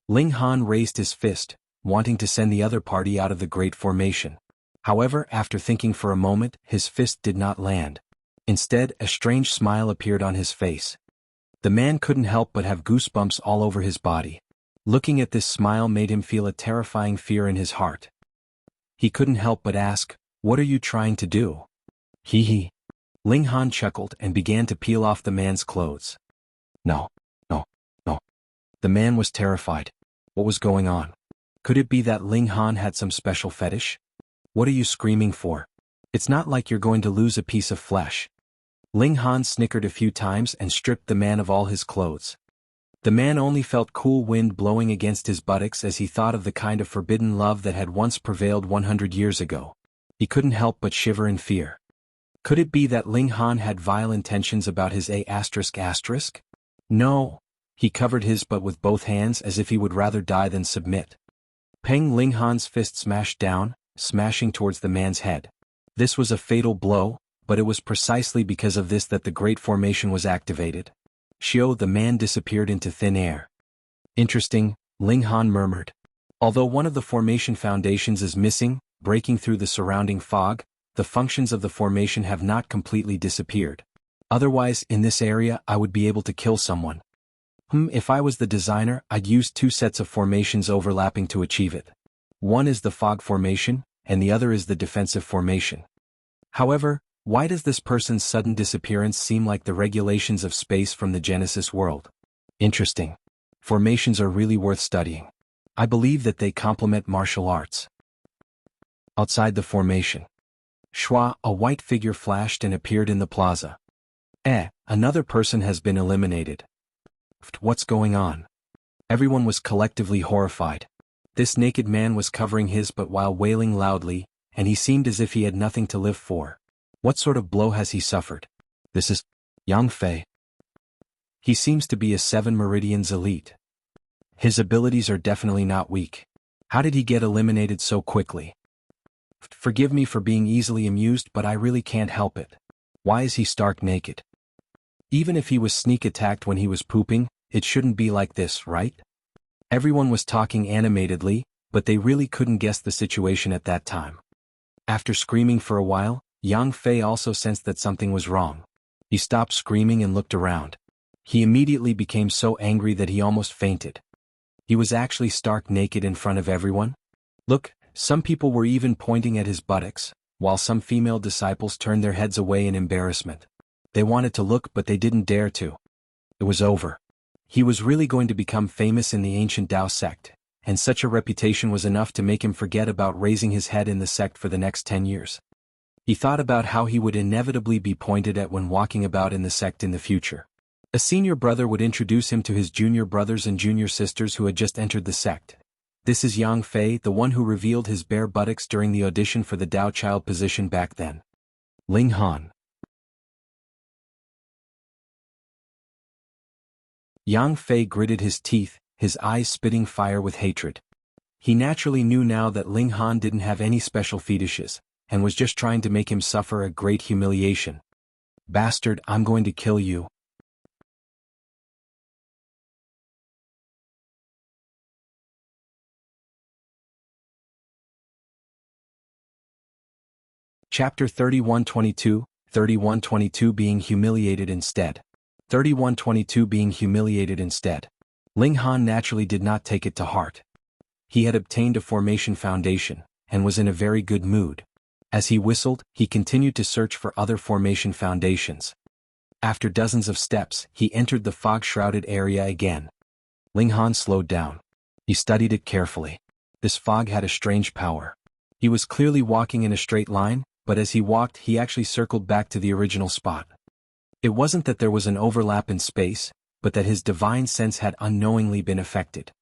Ling Han raised his fist, wanting to send the other party out of the Great Formation. However, after thinking for a moment, his fist did not land. Instead, a strange smile appeared on his face. The man couldn't help but have goosebumps all over his body. Looking at this smile made him feel a terrifying fear in his heart. He couldn't help but ask, "What are you trying to do?" Hee hee. Ling Han chuckled and began to peel off the man's clothes. No. The man was terrified. What was going on? Could it be that Ling Han had some special fetish? What are you screaming for? It's not like you're going to lose a piece of flesh. Ling Han snickered a few times and stripped the man of all his clothes. The man only felt cool wind blowing against his buttocks as he thought of the kind of forbidden love that had once prevailed 100 years ago. He couldn't help but shiver in fear. Could it be that Ling Han had vile intentions about his ***? No. He covered his butt with both hands as if he would rather die than submit. Peng! Ling Han's fist smashed down, smashing towards the man's head. This was a fatal blow, but it was precisely because of this that the Great Formation was activated. The man disappeared into thin air. Interesting, Ling Han murmured. Although one of the formation foundations is missing, breaking through the surrounding fog, the functions of the formation have not completely disappeared. Otherwise, in this area I would be able to kill someone. If I was the designer, I'd use two sets of formations overlapping to achieve it. One is the fog formation, and the other is the defensive formation. However, why does this person's sudden disappearance seem like the regulations of space from the Genesis world? Interesting. Formations are really worth studying. I believe that they complement martial arts. Outside the formation. Shua, a white figure flashed and appeared in the plaza. Another person has been eliminated. What's going on? Everyone was collectively horrified. This naked man was covering his butt while wailing loudly, and he seemed as if he had nothing to live for. What sort of blow has he suffered? This is Yang Fei. He seems to be a 7 Meridians elite. His abilities are definitely not weak. How did he get eliminated so quickly? Forgive me for being easily amused, but I really can't help it. Why is he stark naked? Even if he was sneak attacked when he was pooping, it shouldn't be like this, right? Everyone was talking animatedly, but they really couldn't guess the situation at that time. After screaming for a while, Yang Fei also sensed that something was wrong. He stopped screaming and looked around. He immediately became so angry that he almost fainted. He was actually stark naked in front of everyone. Look, some people were even pointing at his buttocks, while some female disciples turned their heads away in embarrassment. They wanted to look but they didn't dare to. It was over. He was really going to become famous in the ancient Dao sect, and such a reputation was enough to make him forget about raising his head in the sect for the next 10 years. He thought about how he would inevitably be pointed at when walking about in the sect in the future. A senior brother would introduce him to his junior brothers and junior sisters who had just entered the sect. This is Yang Fei, the one who revealed his bare buttocks during the audition for the Dao Child position back then. Ling Han. Yang Fei gritted his teeth, his eyes spitting fire with hatred. He naturally knew now that Ling Han didn't have any special fetishes, and was just trying to make him suffer a great humiliation. "Bastard, I'm going to kill you." Chapter 3122, 3122 Being Humiliated Instead. 3122 Being Humiliated Instead. Ling Han naturally did not take it to heart. He had obtained a formation foundation, and was in a very good mood. As he whistled, he continued to search for other formation foundations. After dozens of steps, he entered the fog-shrouded area again. Ling Han slowed down. He studied it carefully. This fog had a strange power. He was clearly walking in a straight line, but as he walked he actually circled back to the original spot. It wasn't that there was an overlap in space, but that his divine sense had unknowingly been affected.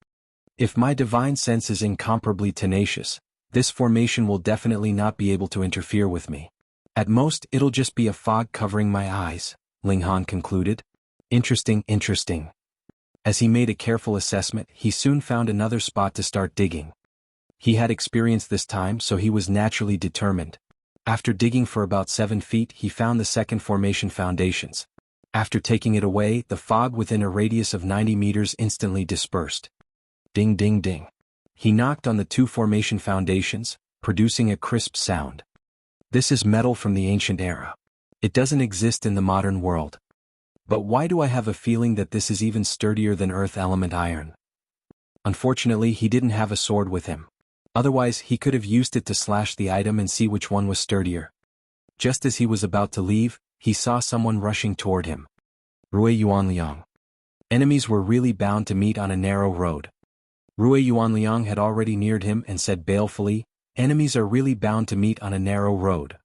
If my divine sense is incomparably tenacious, this formation will definitely not be able to interfere with me. At most it'll just be a fog covering my eyes, Ling Han concluded. Interesting. As he made a careful assessment, he soon found another spot to start digging. He had experience this time, so he was naturally determined. After digging for about 7 feet, he found the second formation foundations. After taking it away, the fog within a radius of 90 meters instantly dispersed. Ding ding ding. He knocked on the 2 formation foundations, producing a crisp sound. This is metal from the ancient era. It doesn't exist in the modern world. But why do I have a feeling that this is even sturdier than earth element iron? Unfortunately, he didn't have a sword with him. Otherwise, he could have used it to slash the item and see which one was sturdier. Just as he was about to leave, he saw someone rushing toward him. Rui Yuanliang. Enemies were really bound to meet on a narrow road. Rui Yuanliang had already neared him and said balefully, "Enemies are really bound to meet on a narrow road."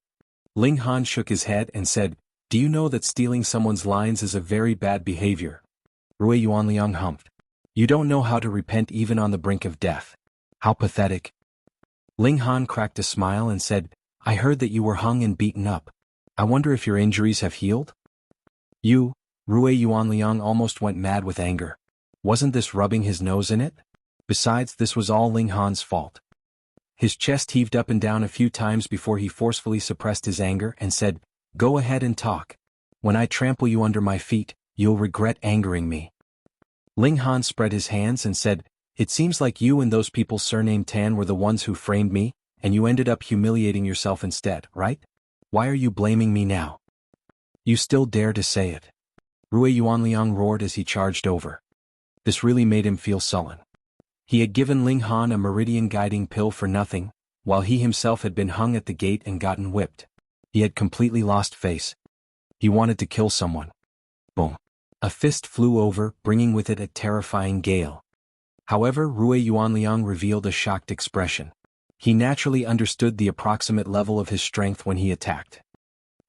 Ling Han shook his head and said, "Do you know that stealing someone's lines is a very bad behavior?" Rui Yuanliang humphed. "You don't know how to repent even on the brink of death. How pathetic." Ling Han cracked a smile and said, "I heard that you were hung and beaten up. I wonder if your injuries have healed?" "You?" Rui Yuanliang almost went mad with anger. Wasn't this rubbing his nose in it? Besides, this was all Ling Han's fault. His chest heaved up and down a few times before he forcefully suppressed his anger and said, "Go ahead and talk. When I trample you under my feet, you'll regret angering me." Ling Han spread his hands and said, "It seems like you and those people surnamed Tan were the ones who framed me, and you ended up humiliating yourself instead, right? Why are you blaming me now? You still dare to say it?" Rui Yuanliang roared as he charged over. This really made him feel sullen. He had given Ling Han a Meridian guiding pill for nothing, while he himself had been hung at the gate and gotten whipped. He had completely lost face. He wanted to kill someone. Boom. A fist flew over, bringing with it a terrifying gale. However, Rui Yuanliang revealed a shocked expression. He naturally understood the approximate level of his strength when he attacked.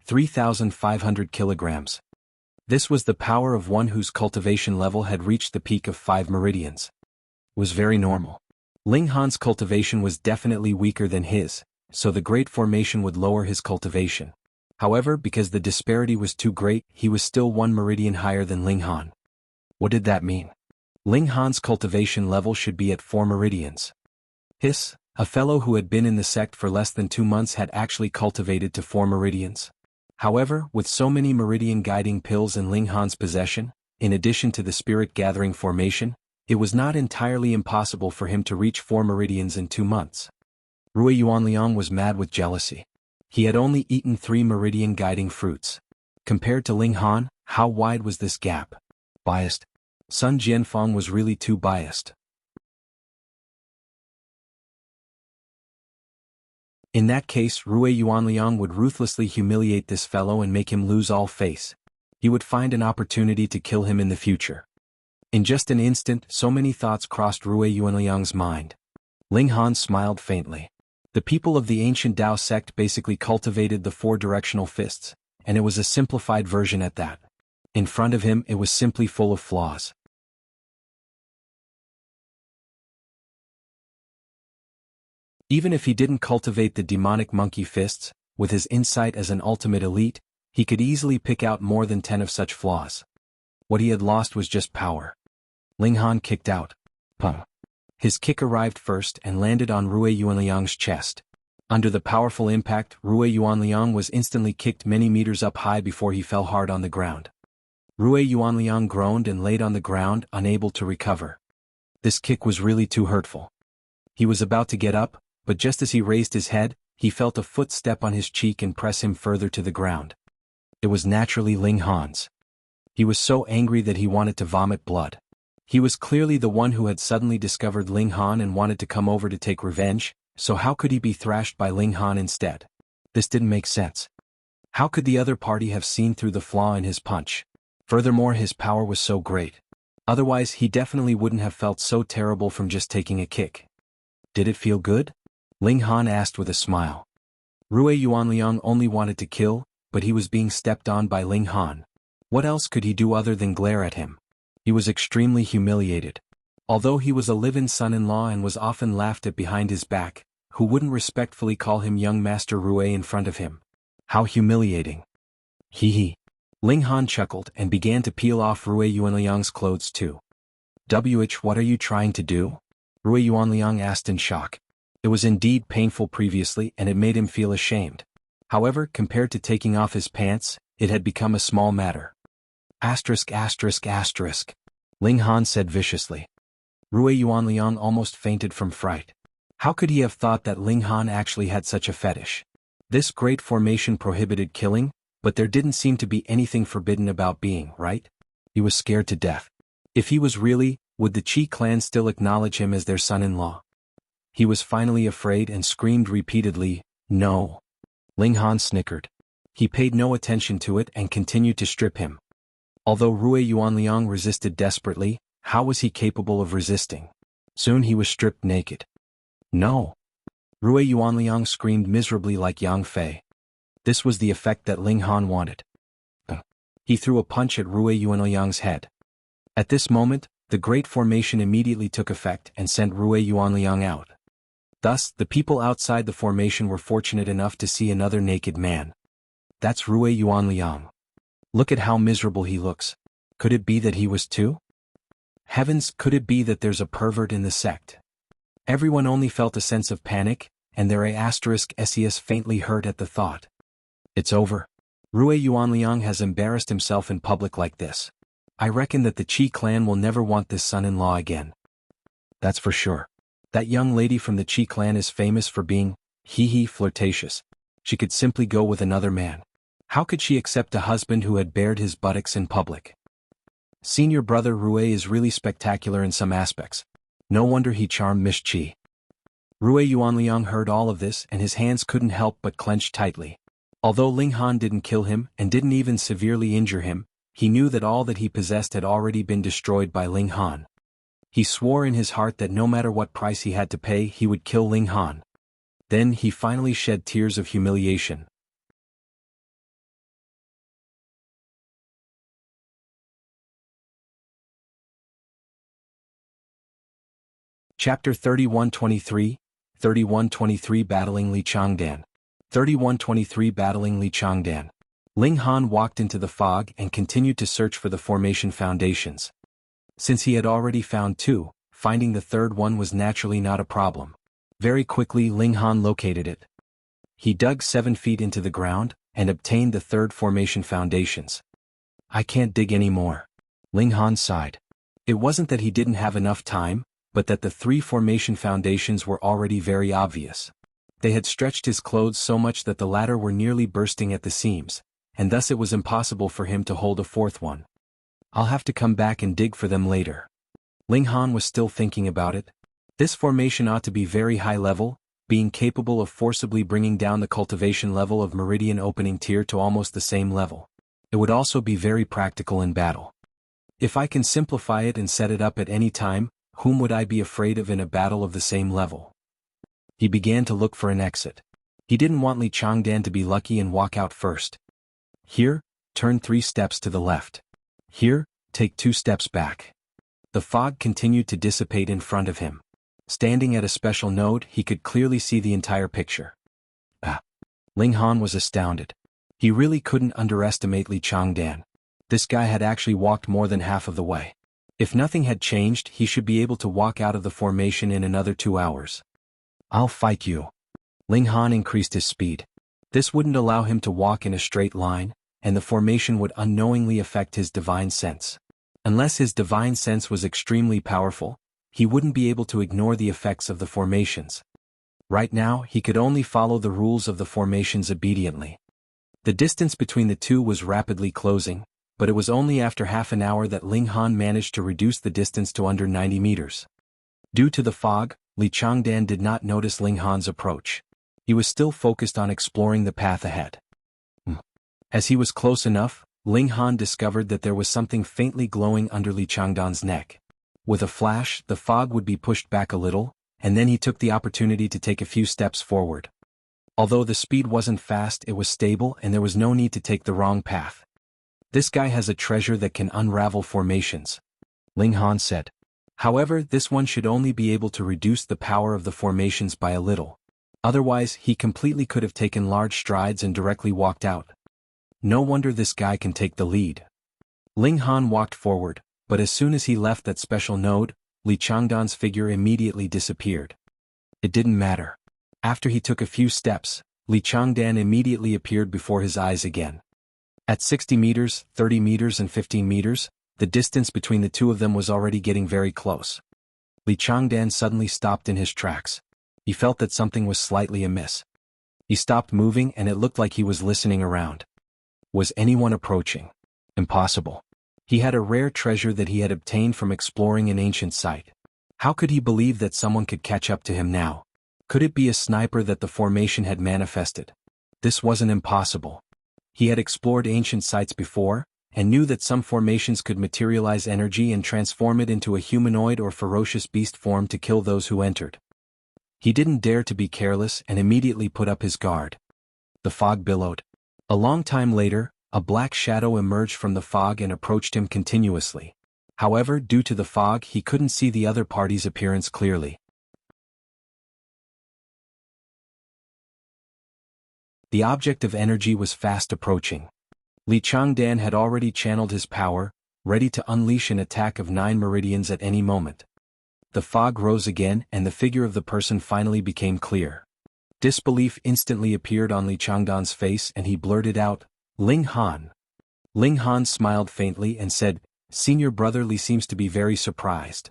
3,500 kilograms. This was the power of one whose cultivation level had reached the peak of 5 meridians. Was very normal. Ling Han's cultivation was definitely weaker than his, so the great formation would lower his cultivation. However, because the disparity was too great, he was still 1 meridian higher than Ling Han. What did that mean? Ling Han's cultivation level should be at 4 meridians. Hiss, a fellow who had been in the sect for less than 2 months had actually cultivated to 4 meridians. However, with so many meridian guiding pills in Ling Han's possession, in addition to the spirit-gathering formation, it was not entirely impossible for him to reach 4 meridians in 2 months. Rui Yuanliang was mad with jealousy. He had only eaten 3 meridian guiding fruits. Compared to Ling Han, how wide was this gap? Biased. Sun Jianfang was really too biased. In that case, Rui Yuanliang would ruthlessly humiliate this fellow and make him lose all face. He would find an opportunity to kill him in the future. In just an instant, so many thoughts crossed Rui Yuanliang's mind. Ling Han smiled faintly. The people of the ancient Dao sect basically cultivated the 4 directional fists, and it was a simplified version at that. In front of him, it was simply full of flaws. Even if he didn't cultivate the demonic monkey fists, with his insight as an ultimate elite, he could easily pick out more than 10 of such flaws. What he had lost was just power. Ling Han kicked out. Pum. His kick arrived first and landed on Rui Yuanliang's chest. Under the powerful impact, Rui Yuanliang was instantly kicked many meters up high before he fell hard on the ground. Rui Yuanliang groaned and laid on the ground, unable to recover. This kick was really too hurtful. He was about to get up, but just as he raised his head, he felt a foot step on his cheek and press him further to the ground. It was naturally Ling Han's. He was so angry that he wanted to vomit blood. He was clearly the one who had suddenly discovered Ling Han and wanted to come over to take revenge, so how could he be thrashed by Ling Han instead? This didn't make sense. How could the other party have seen through the flaw in his punch? Furthermore, his power was so great. Otherwise, he definitely wouldn't have felt so terrible from just taking a kick. Did it feel good? Ling Han asked with a smile. Rui Yuanliang only wanted to kill, but he was being stepped on by Ling Han. What else could he do other than glare at him? He was extremely humiliated. Although he was a live-in son-in-law and was often laughed at behind his back, who wouldn't respectfully call him young Master Rui in front of him? How humiliating. Hee hee. Ling Han chuckled and began to peel off Rui Yuanliang's clothes too. What are you trying to do? Rui Yuanliang asked in shock. It was indeed painful previously and it made him feel ashamed. However, compared to taking off his pants, it had become a small matter. Asterisk. Ling Han said viciously. Rui Yuanliang almost fainted from fright. How could he have thought that Ling Han actually had such a fetish? This great formation prohibited killing, but there didn't seem to be anything forbidden about being, right? He was scared to death. If he was really, would the Qi clan still acknowledge him as their son-in-law? He was finally afraid and screamed repeatedly, "No." Ling Han snickered. He paid no attention to it and continued to strip him. Although Rui Yuanliang resisted desperately, how was he capable of resisting? Soon he was stripped naked. No. Rui Yuanliang screamed miserably like Yang Fei. This was the effect that Ling Han wanted. He threw a punch at Rui Yuanliang's head. At this moment, the great formation immediately took effect and sent Rui Yuanliang out. Thus, the people outside the formation were fortunate enough to see another naked man. That's Rui Yuanliang. Look at how miserable he looks. Could it be that he was too? Heavens, could it be that there's a pervert in the sect? Everyone only felt a sense of panic, and their ses faintly hurt at the thought. It's over. Rui Yuanliang has embarrassed himself in public like this. I reckon that the Qi clan will never want this son-in-law again. That's for sure. That young lady from the Qi clan is famous for being, flirtatious. She could simply go with another man. How could she accept a husband who had bared his buttocks in public? Senior brother Rui is really spectacular in some aspects. No wonder he charmed Miss Qi. Rui Yuanliang heard all of this and his hands couldn't help but clench tightly. Although Ling Han didn't kill him and didn't even severely injure him, he knew that all that he possessed had already been destroyed by Ling Han. He swore in his heart that no matter what price he had to pay, he would kill Ling Han. Then he finally shed tears of humiliation. Chapter 3123, 3123 Battling Li Changdan. 3123 Battling Li Changdan. Ling Han walked into the fog and continued to search for the formation foundations. Since he had already found two, finding the third one was naturally not a problem. Very quickly Ling Han located it. He dug 7 feet into the ground, and obtained the third formation foundations. I can't dig anymore. Ling Han sighed. It wasn't that he didn't have enough time, but that the 3 formation foundations were already very obvious. They had stretched his clothes so much that the latter were nearly bursting at the seams, and thus it was impossible for him to hold a 4th one. I'll have to come back and dig for them later. Ling Han was still thinking about it. This formation ought to be very high level, being capable of forcibly bringing down the cultivation level of Meridian opening tier to almost the same level. It would also be very practical in battle. If I can simplify it and set it up at any time, whom would I be afraid of in a battle of the same level? He began to look for an exit. He didn't want Li Changdan to be lucky and walk out first. Here, turn 3 steps to the left. Here, take 2 steps back. The fog continued to dissipate in front of him. Standing at a special node, he could clearly see the entire picture. Ling Han was astounded. He really couldn't underestimate Li Changdan. This guy had actually walked more than half of the way. If nothing had changed, he should be able to walk out of the formation in another 2 hours. I'll fight you. Ling Han increased his speed. This wouldn't allow him to walk in a straight line, and the formation would unknowingly affect his divine sense. Unless his divine sense was extremely powerful, he wouldn't be able to ignore the effects of the formations. Right now, he could only follow the rules of the formations obediently. The distance between the two was rapidly closing, but it was only after half an hour that Ling Han managed to reduce the distance to under 90 meters. Due to the fog, Changdan did not notice Ling Han's approach. He was still focused on exploring the path ahead. As he was close enough, Ling Han discovered that there was something faintly glowing under Changdan's neck. With a flash, the fog would be pushed back a little, and then he took the opportunity to take a few steps forward. Although the speed wasn't fast, it was stable and there was no need to take the wrong path. This guy has a treasure that can unravel formations, Ling Han said. However, this one should only be able to reduce the power of the formations by a little. Otherwise, he completely could have taken large strides and directly walked out. No wonder this guy can take the lead. Ling Han walked forward, but as soon as he left that special node, Changdan's figure immediately disappeared. It didn't matter. After he took a few steps, Changdan immediately appeared before his eyes again. At 60 meters, 30 meters and 15 meters, the distance between the two of them was already getting very close. Changdan suddenly stopped in his tracks. He felt that something was slightly amiss. He stopped moving and it looked like he was listening around. Was anyone approaching? Impossible. He had a rare treasure that he had obtained from exploring an ancient site. How could he believe that someone could catch up to him now? Could it be a sniper that the formation had manifested? This wasn't impossible. He had explored ancient sites before, and knew that some formations could materialize energy and transform it into a humanoid or ferocious beast form to kill those who entered. He didn't dare to be careless and immediately put up his guard. The fog billowed. A long time later, a black shadow emerged from the fog and approached him continuously. However, due to the fog, he couldn't see the other party's appearance clearly. The object of energy was fast approaching. Changdan had already channeled his power, ready to unleash an attack of 9 meridians at any moment. The fog rose again and the figure of the person finally became clear. Disbelief instantly appeared on Changdan's face and he blurted out, "Ling Han." Ling Han smiled faintly and said, "Senior brother Li seems to be very surprised."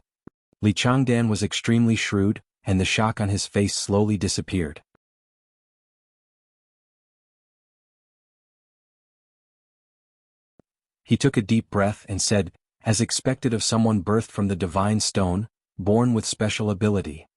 Changdan was extremely shrewd, and the shock on his face slowly disappeared. He took a deep breath and said, as expected of someone birthed from the divine stone, born with special ability.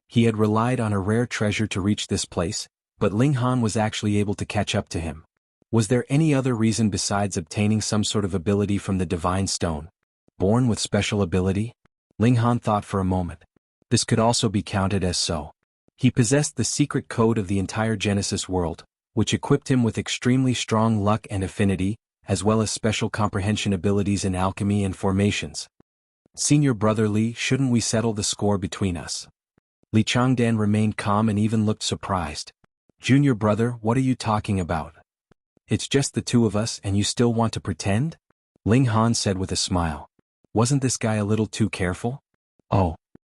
He had relied on a rare treasure to reach this place, but Ling Han was actually able to catch up to him. Was there any other reason besides obtaining some sort of ability from the divine stone? Born with special ability? Ling Han thought for a moment. This could also be counted as so. He possessed the secret code of the entire Genesis world, which equipped him with extremely strong luck and affinity, as well as special comprehension abilities in alchemy and formations. Senior brother Li, shouldn't we settle the score between us? Changdan remained calm and even looked surprised. Junior brother, what are you talking about? It's just the two of us and you still want to pretend? Ling Han said with a smile. Wasn't this guy a little too careful? Oh.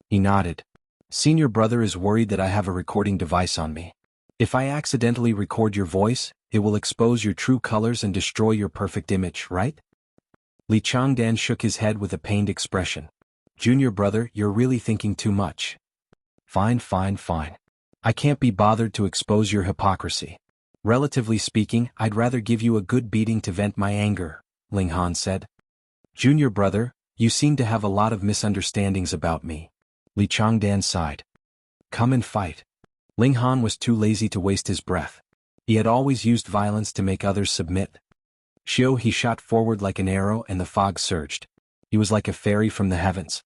He nodded. Senior brother is worried that I have a recording device on me. If I accidentally record your voice, it will expose your true colors and destroy your perfect image, right? Changdan shook his head with a pained expression. Junior brother, you're really thinking too much. Fine. I can't be bothered to expose your hypocrisy. Relatively speaking, I'd rather give you a good beating to vent my anger, Ling Han said. Junior brother, you seem to have a lot of misunderstandings about me. Changdan sighed. Come and fight. Ling Han was too lazy to waste his breath. He had always used violence to make others submit. He shot forward like an arrow and the fog surged. He was like a fairy from the heavens.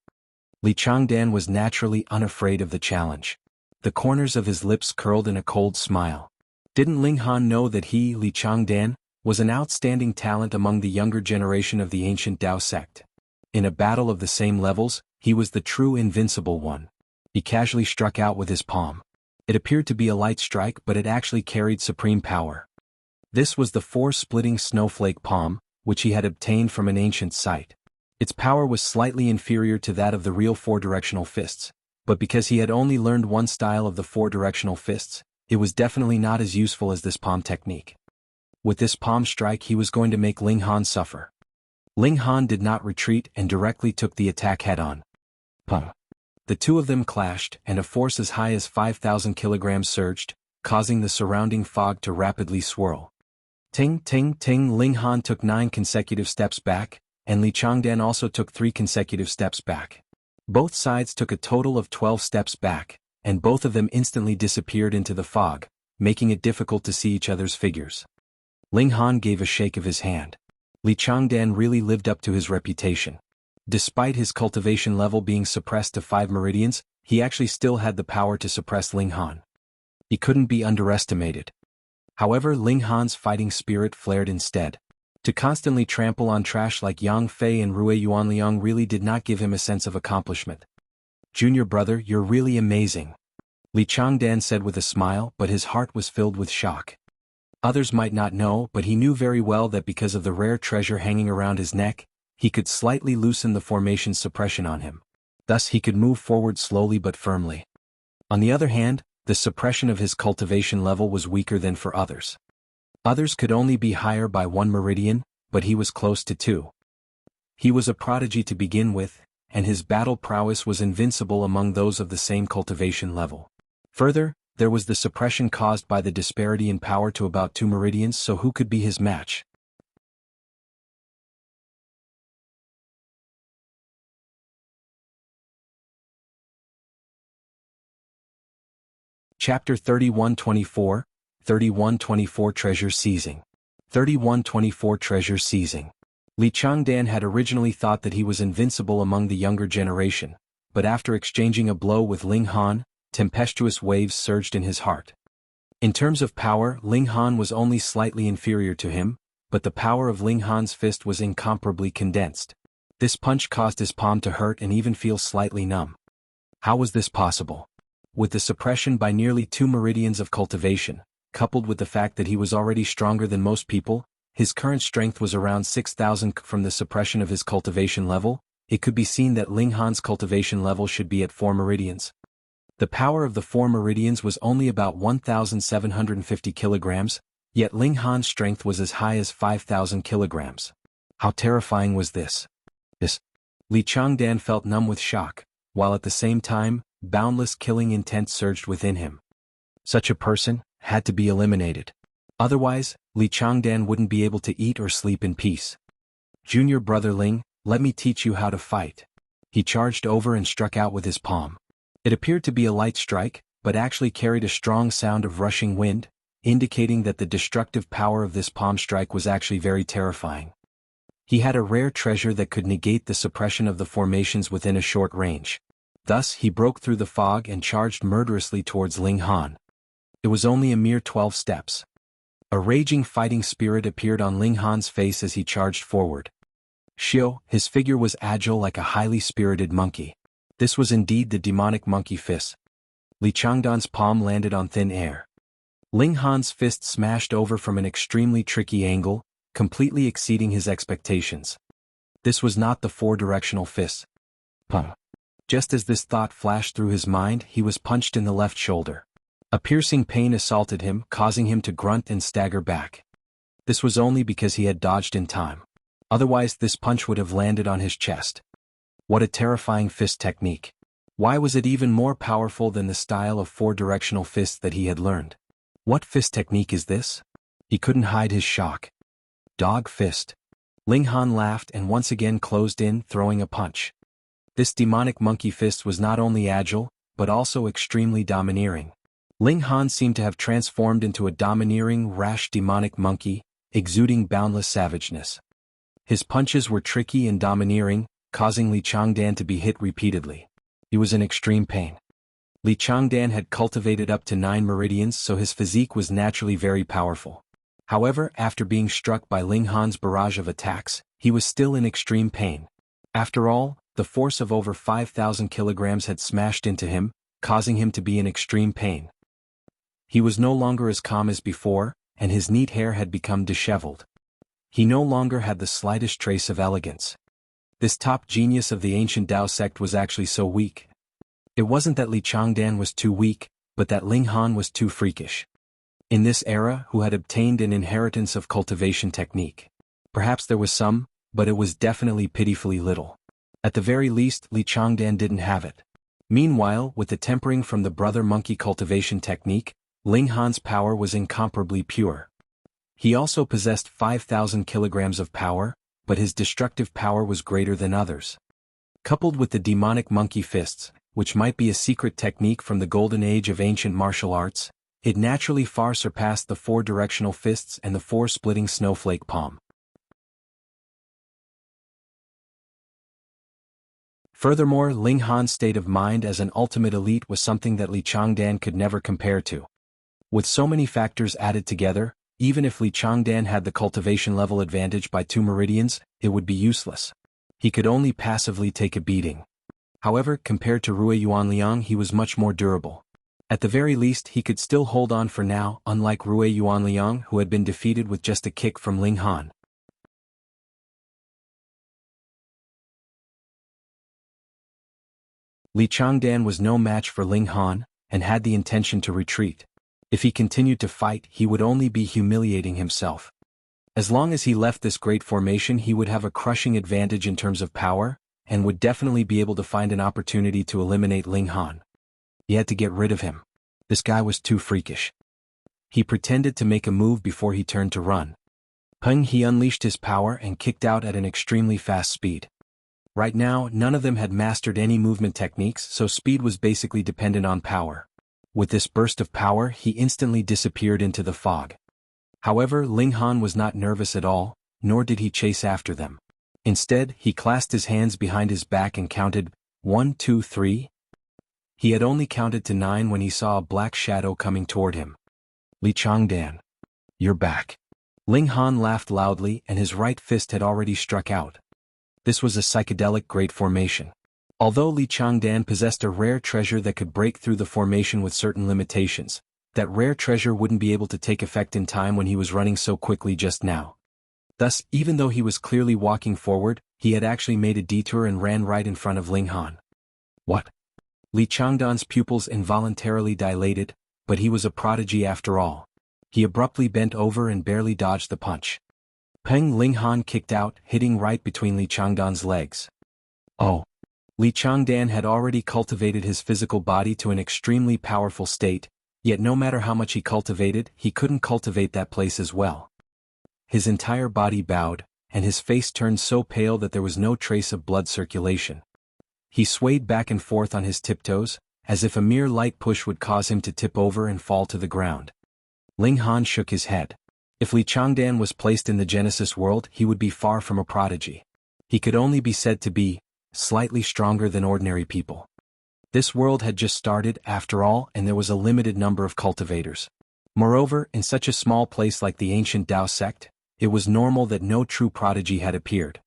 Changdan was naturally unafraid of the challenge. The corners of his lips curled in a cold smile. Didn't Ling Han know that he, Changdan, was an outstanding talent among the younger generation of the ancient Dao sect? In a battle of the same levels, he was the true invincible one. He casually struck out with his palm. It appeared to be a light strike, but it actually carried supreme power. This was the 4-splitting snowflake palm, which he had obtained from an ancient site. Its power was slightly inferior to that of the real 4-directional fists, but because he had only learned one style of the 4-directional fists, it was definitely not as useful as this palm technique. With this palm strike he was going to make Ling Han suffer. Ling Han did not retreat and directly took the attack head-on. Pum. The two of them clashed, and a force as high as 5,000 kilograms surged, causing the surrounding fog to rapidly swirl. Ting, ting, ting. Ling Han took 9 consecutive steps back, and Changdan also took 3 consecutive steps back. Both sides took a total of 12 steps back, and both of them instantly disappeared into the fog, making it difficult to see each other's figures. Ling Han gave a shake of his hand. Changdan really lived up to his reputation. Despite his cultivation level being suppressed to 5 meridians, he actually still had the power to suppress Ling Han. He couldn't be underestimated. However, Ling Han's fighting spirit flared instead. To constantly trample on trash like Yang Fei and Rui Yuanliang really did not give him a sense of accomplishment. "Junior brother, you're really amazing," Changdan said with a smile, but his heart was filled with shock. Others might not know, but he knew very well that because of the rare treasure hanging around his neck, he could slightly loosen the formation's suppression on him. Thus he could move forward slowly but firmly. On the other hand, the suppression of his cultivation level was weaker than for others. Others could only be higher by 1 meridian, but he was close to 2. He was a prodigy to begin with, and his battle prowess was invincible among those of the same cultivation level. Further, there was the suppression caused by the disparity in power to about 2 meridians, so who could be his match? Chapter 3124, 3124 Treasure Seizing. 3124 Treasure Seizing. Changdan had originally thought that he was invincible among the younger generation, but after exchanging a blow with Ling Han, tempestuous waves surged in his heart. In terms of power, Ling Han was only slightly inferior to him, but the power of Ling Han's fist was incomparably condensed. This punch caused his palm to hurt and even feel slightly numb. How was this possible? With the suppression by nearly 2 meridians of cultivation, coupled with the fact that he was already stronger than most people, his current strength was around 6,000 from the suppression of his cultivation level, it could be seen that Ling Han's cultivation level should be at 4 meridians. The power of the 4 meridians was only about 1,750 kilograms, yet Ling Han's strength was as high as 5,000 kilograms. How terrifying was this? Changdan felt numb with shock, while at the same time, boundless killing intent surged within him. Such a person had to be eliminated. Otherwise, Changdan wouldn't be able to eat or sleep in peace. "Junior brother Ling, let me teach you how to fight." He charged over and struck out with his palm. It appeared to be a light strike, but actually carried a strong sound of rushing wind, indicating that the destructive power of this palm strike was actually very terrifying. He had a rare treasure that could negate the suppression of the formations within a short range. Thus he broke through the fog and charged murderously towards Ling Han. It was only a mere 12 steps. A raging fighting spirit appeared on Ling Han's face as he charged forward. Xiao, his figure was agile like a highly spirited monkey. This was indeed the demonic monkey fist. Changdan's palm landed on thin air. Ling Han's fist smashed over from an extremely tricky angle, completely exceeding his expectations. This was not the 4-directional fist. Puh. Just as this thought flashed through his mind, he was punched in the left shoulder. A piercing pain assaulted him, causing him to grunt and stagger back. This was only because he had dodged in time. Otherwise this punch would have landed on his chest. What a terrifying fist technique. Why was it even more powerful than the style of 4-directional fists that he had learned? What fist technique is this? He couldn't hide his shock. Dog fist. Ling Han laughed and once again closed in, throwing a punch. This demonic monkey fist was not only agile, but also extremely domineering. Ling Han seemed to have transformed into a domineering, rash demonic monkey, exuding boundless savageness. His punches were tricky and domineering, causing Changdan to be hit repeatedly. He was in extreme pain. Changdan had cultivated up to 9 meridians, so his physique was naturally very powerful. However, after being struck by Ling Han's barrage of attacks, he was still in extreme pain. After all, the force of over 5,000 kilograms had smashed into him, causing him to be in extreme pain. He was no longer as calm as before, and his neat hair had become disheveled. He no longer had the slightest trace of elegance. This top genius of the ancient Dao sect was actually so weak. It wasn't that Changdan was too weak, but that Ling Han was too freakish. In this era, who had obtained an inheritance of cultivation technique? Perhaps there was some, but it was definitely pitifully little. At the very least, Changdan didn't have it. Meanwhile, with the tempering from the brother monkey cultivation technique, Ling Han's power was incomparably pure. He also possessed 5,000 kilograms of power, but his destructive power was greater than others. Coupled with the demonic monkey fists, which might be a secret technique from the golden age of ancient martial arts, it naturally far surpassed the 4 directional fists and the 4 splitting snowflake palm. Furthermore, Ling Han's state of mind as an ultimate elite was something that Changdan could never compare to. With so many factors added together, even if Changdan had the cultivation level advantage by 2 meridians, it would be useless. He could only passively take a beating. However, compared to Rui Yuanliang, he was much more durable. At the very least, he could still hold on for now, unlike Rui Yuanliang, who had been defeated with just a kick from Ling Han. Changdan was no match for Ling Han, and had the intention to retreat. If he continued to fight, he would only be humiliating himself. As long as he left this great formation, he would have a crushing advantage in terms of power, and would definitely be able to find an opportunity to eliminate Ling Han. He had to get rid of him. This guy was too freakish. He pretended to make a move before he turned to run. He unleashed his power and kicked out at an extremely fast speed. Right now, none of them had mastered any movement techniques, so speed was basically dependent on power. With this burst of power, he instantly disappeared into the fog. However, Ling Han was not nervous at all, nor did he chase after them. Instead, he clasped his hands behind his back and counted, 1, 2, 3. He had only counted to 9 when he saw a black shadow coming toward him. Changdan. You're back. Ling Han laughed loudly, and his right fist had already struck out. This was a psychedelic great formation. Although Changdan possessed a rare treasure that could break through the formation with certain limitations, that rare treasure wouldn't be able to take effect in time when he was running so quickly just now. Thus, even though he was clearly walking forward, he had actually made a detour and ran right in front of Ling Han. What? Changdan's pupils involuntarily dilated, but he was a prodigy after all. He abruptly bent over and barely dodged the punch. Ling Han kicked out, hitting right between Changdan's legs. Oh. Changdan had already cultivated his physical body to an extremely powerful state, yet no matter how much he cultivated, he couldn't cultivate that place as well. His entire body bowed, and his face turned so pale that there was no trace of blood circulation. He swayed back and forth on his tiptoes, as if a mere light push would cause him to tip over and fall to the ground. Ling Han shook his head. If Changdan was placed in the Genesis world, he would be far from a prodigy. He could only be said to be slightly stronger than ordinary people. This world had just started, after all, and there was a limited number of cultivators. Moreover, in such a small place like the ancient Dao Sect, it was normal that no true prodigy had appeared.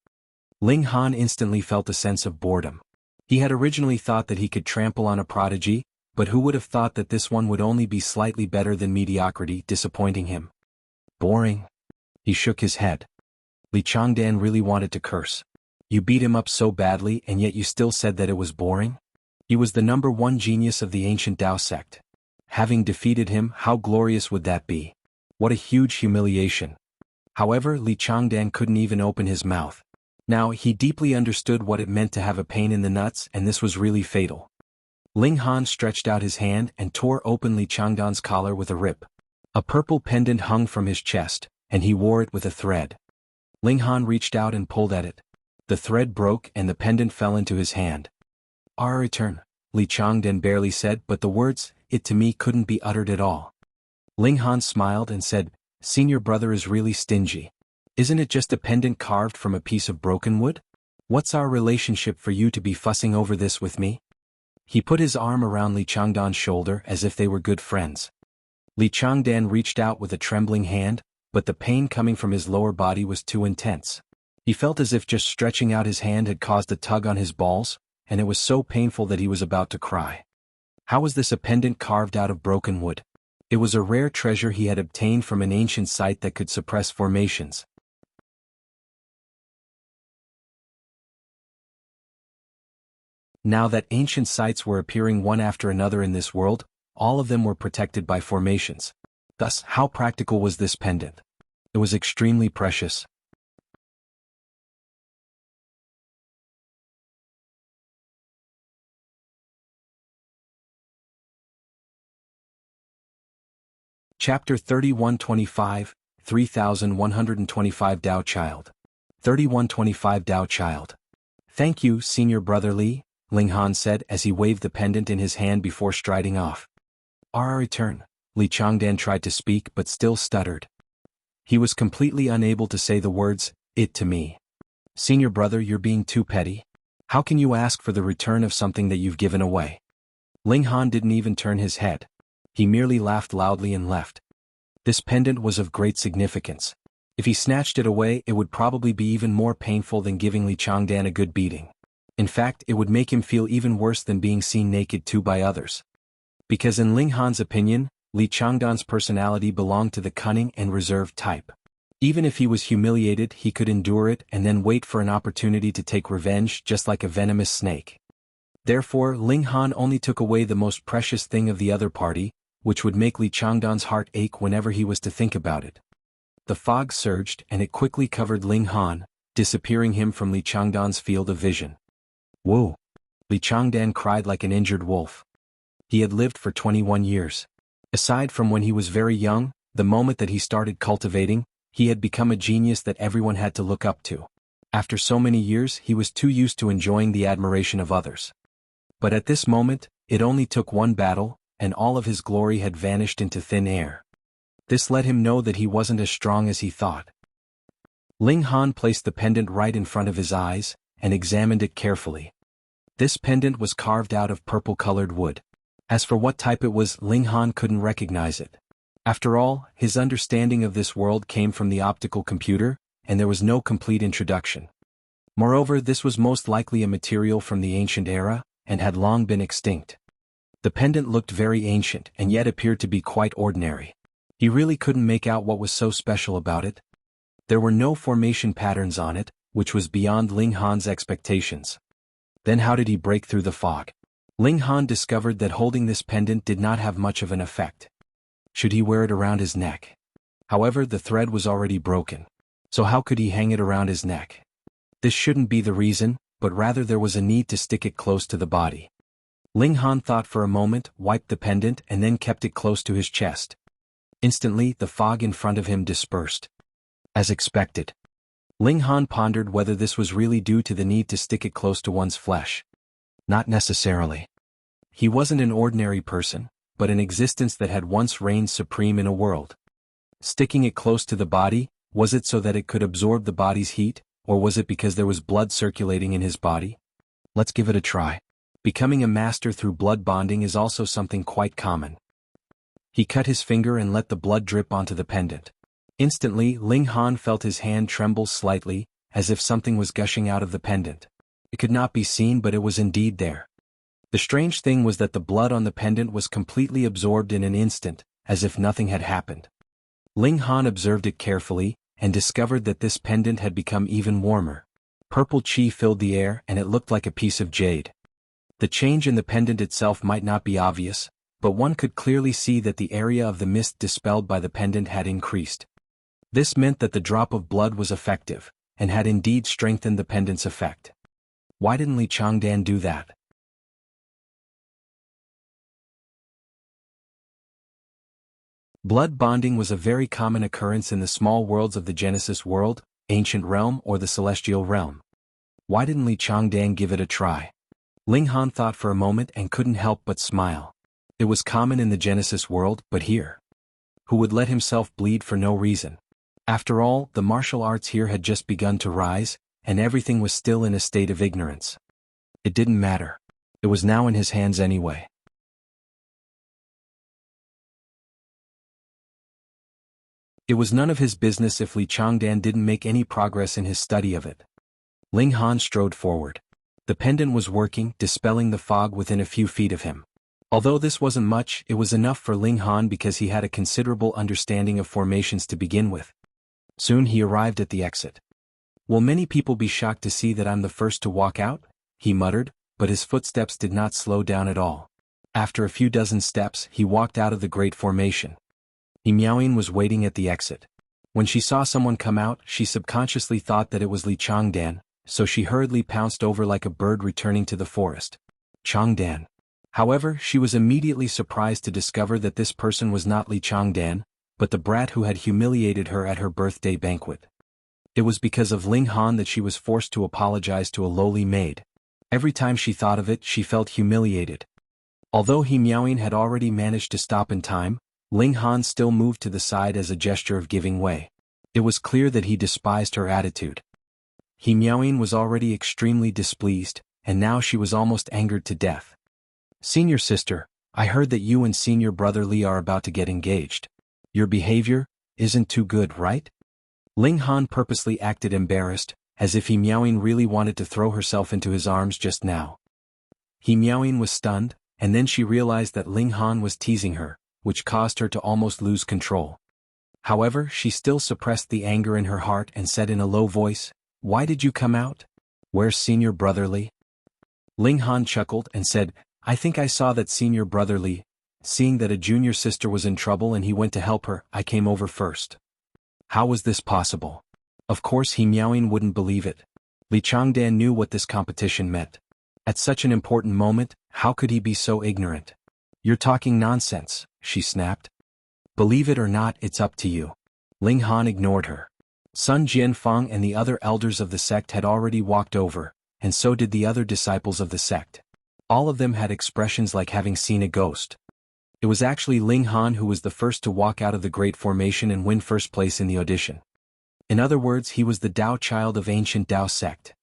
Ling Han instantly felt a sense of boredom. He had originally thought that he could trample on a prodigy, but who would have thought that this one would only be slightly better than mediocrity, disappointing him? Boring. He shook his head. Changdan really wanted to curse. You beat him up so badly and yet you still said that it was boring? He was the #1 genius of the ancient Dao Sect. Having defeated him, how glorious would that be? What a huge humiliation. However, Changdan couldn't even open his mouth. Now, he deeply understood what it meant to have a pain in the nuts, and this was really fatal. Ling Han stretched out his hand and tore open Changdan's collar with a rip. A purple pendant hung from his chest, and he wore it with a thread. Ling Han reached out and pulled at it. The thread broke and the pendant fell into his hand. Our return, Changdan barely said, but the words, it to me, couldn't be uttered at all. Ling Han smiled and said, Senior brother is really stingy. Isn't it just a pendant carved from a piece of broken wood? What's our relationship for you to be fussing over this with me? He put his arm around Changdan's shoulder as if they were good friends. Changdan reached out with a trembling hand, but the pain coming from his lower body was too intense. He felt as if just stretching out his hand had caused a tug on his balls, and it was so painful that he was about to cry. How was this a pendant carved out of broken wood? It was a rare treasure he had obtained from an ancient site that could suppress formations. Now that ancient sites were appearing one after another in this world, all of them were protected by formations. Thus, how practical was this pendant? It was extremely precious. Chapter 3125, 3125 Dao Child. 3125 Dao Child. Thank you, Senior Brother Li, Ling Han said as he waved the pendant in his hand before striding off. Our return. Li Changdan tried to speak but still stuttered. He was completely unable to say the words, "It to me." Senior brother, you're being too petty. How can you ask for the return of something that you've given away? Ling Han didn't even turn his head. He merely laughed loudly and left. This pendant was of great significance. If he snatched it away, it would probably be even more painful than giving Li Changdan a good beating. In fact, it would make him feel even worse than being seen naked too by others. Because in Ling Han's opinion, Li Changdan's personality belonged to the cunning and reserved type. Even if he was humiliated, he could endure it and then wait for an opportunity to take revenge, just like a venomous snake. Therefore, Ling Han only took away the most precious thing of the other party, which would make Li Changdan's heart ache whenever he was to think about it. The fog surged and it quickly covered Ling Han, disappearing him from Li Changdan's field of vision. Whoa! Li Changdan cried like an injured wolf. He had lived for 21 years. Aside from when he was very young, the moment that he started cultivating, he had become a genius that everyone had to look up to. After so many years, he was too used to enjoying the admiration of others. But at this moment, it only took one battle, and all of his glory had vanished into thin air. This let him know that he wasn't as strong as he thought. Ling Han placed the pendant right in front of his eyes, and examined it carefully. This pendant was carved out of purple-colored wood. As for what type it was, Ling Han couldn't recognize it. After all, his understanding of this world came from the optical computer, and there was no complete introduction. Moreover, this was most likely a material from the ancient era, and had long been extinct. The pendant looked very ancient and yet appeared to be quite ordinary. He really couldn't make out what was so special about it. There were no formation patterns on it, which was beyond Ling Han's expectations. Then how did he break through the fog? Ling Han discovered that holding this pendant did not have much of an effect. Should he wear it around his neck? However, the thread was already broken. So how could he hang it around his neck? This shouldn't be the reason, but rather there was a need to stick it close to the body. Ling Han thought for a moment, wiped the pendant and then kept it close to his chest. Instantly, the fog in front of him dispersed. As expected. Ling Han pondered whether this was really due to the need to stick it close to one's flesh. Not necessarily. He wasn't an ordinary person, but an existence that had once reigned supreme in a world. Sticking it close to the body, was it so that it could absorb the body's heat, or was it because there was blood circulating in his body? Let's give it a try. Becoming a master through blood bonding is also something quite common. He cut his finger and let the blood drip onto the pendant. Instantly, Ling Han felt his hand tremble slightly, as if something was gushing out of the pendant. It could not be seen, but it was indeed there. The strange thing was that the blood on the pendant was completely absorbed in an instant, as if nothing had happened. Ling Han observed it carefully, and discovered that this pendant had become even warmer. Purple chi filled the air and it looked like a piece of jade. The change in the pendant itself might not be obvious, but one could clearly see that the area of the mist dispelled by the pendant had increased. This meant that the drop of blood was effective, and had indeed strengthened the pendant's effect. Why didn't Li Changdan do that? Blood bonding was a very common occurrence in the small worlds of the Genesis world, ancient realm or the celestial realm. Why didn't Li Changdan give it a try? Ling Han thought for a moment and couldn't help but smile. It was common in the Genesis world, but here? Who would let himself bleed for no reason? After all, the martial arts here had just begun to rise, and everything was still in a state of ignorance. It didn't matter. It was now in his hands anyway. It was none of his business if Li Changdan didn't make any progress in his study of it. Ling Han strode forward. The pendant was working, dispelling the fog within a few feet of him. Although this wasn't much, it was enough for Ling Han because he had a considerable understanding of formations to begin with. Soon he arrived at the exit. Will many people be shocked to see that I'm the first to walk out? He muttered, but his footsteps did not slow down at all. After a few dozen steps, he walked out of the great formation. Miaoyin was waiting at the exit. When she saw someone come out, she subconsciously thought that it was Li Changdan, so she hurriedly pounced over like a bird returning to the forest. Changdan. However, she was immediately surprised to discover that this person was not Li Changdan, but the brat who had humiliated her at her birthday banquet. It was because of Ling Han that she was forced to apologize to a lowly maid. Every time she thought of it, she felt humiliated. Although Miaoyin had already managed to stop in time, Ling Han still moved to the side as a gesture of giving way. It was clear that he despised her attitude. Miaoyin was already extremely displeased, and now she was almost angered to death. Senior sister, I heard that you and senior brother Li are about to get engaged. Your behavior isn't too good, right? Ling Han purposely acted embarrassed, as if Miaoyin really wanted to throw herself into his arms just now. Miaoyin was stunned, and then she realized that Ling Han was teasing her, which caused her to almost lose control. However, she still suppressed the anger in her heart and said in a low voice, "Why did you come out? Where's senior brother Li?" Ling Han chuckled and said, "I think I saw that senior brother Li. Seeing that a junior sister was in trouble and he went to help her, I came over first." How was this possible? Of course Miaoyin wouldn't believe it. Li Changdan knew what this competition meant. At such an important moment, how could he be so ignorant? "You're talking nonsense," she snapped. "Believe it or not, it's up to you." Ling Han ignored her. Sun Jianfang and the other elders of the sect had already walked over, and so did the other disciples of the sect. All of them had expressions like having seen a ghost. It was actually Ling Han who was the first to walk out of the great formation and win first place in the audition. In other words, he was the Dao Child of ancient Dao sect.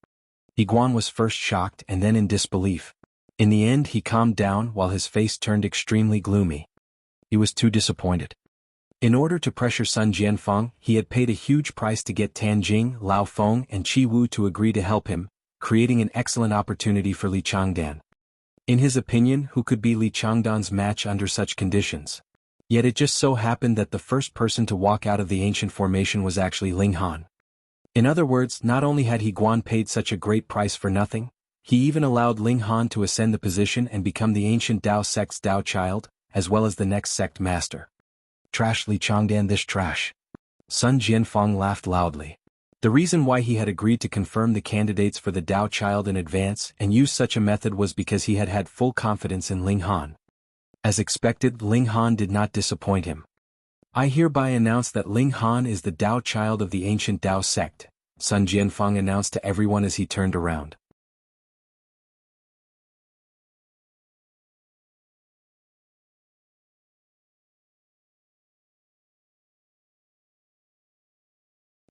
Guan was first shocked and then in disbelief. In the end he calmed down while his face turned extremely gloomy. He was too disappointed. In order to pressure Sun Jianfang, he had paid a huge price to get Tan Jing, Lao Feng and Qi Wu to agree to help him, creating an excellent opportunity for Li Changdan. In his opinion, who could be Li Changdan's match under such conditions? Yet it just so happened that the first person to walk out of the ancient formation was actually Ling Han. In other words, not only had Guan paid such a great price for nothing, he even allowed Ling Han to ascend the position and become the ancient Dao sect's Dao Child, as well as the next sect master. Trash Li Changdan, this trash. Sun Jianfang laughed loudly. The reason why he had agreed to confirm the candidates for the Dao Child in advance and use such a method was because he had had full confidence in Ling Han. As expected, Ling Han did not disappoint him. "I hereby announce that Ling Han is the Dao Child of the ancient Dao sect," Sun Jianfang announced to everyone as he turned around.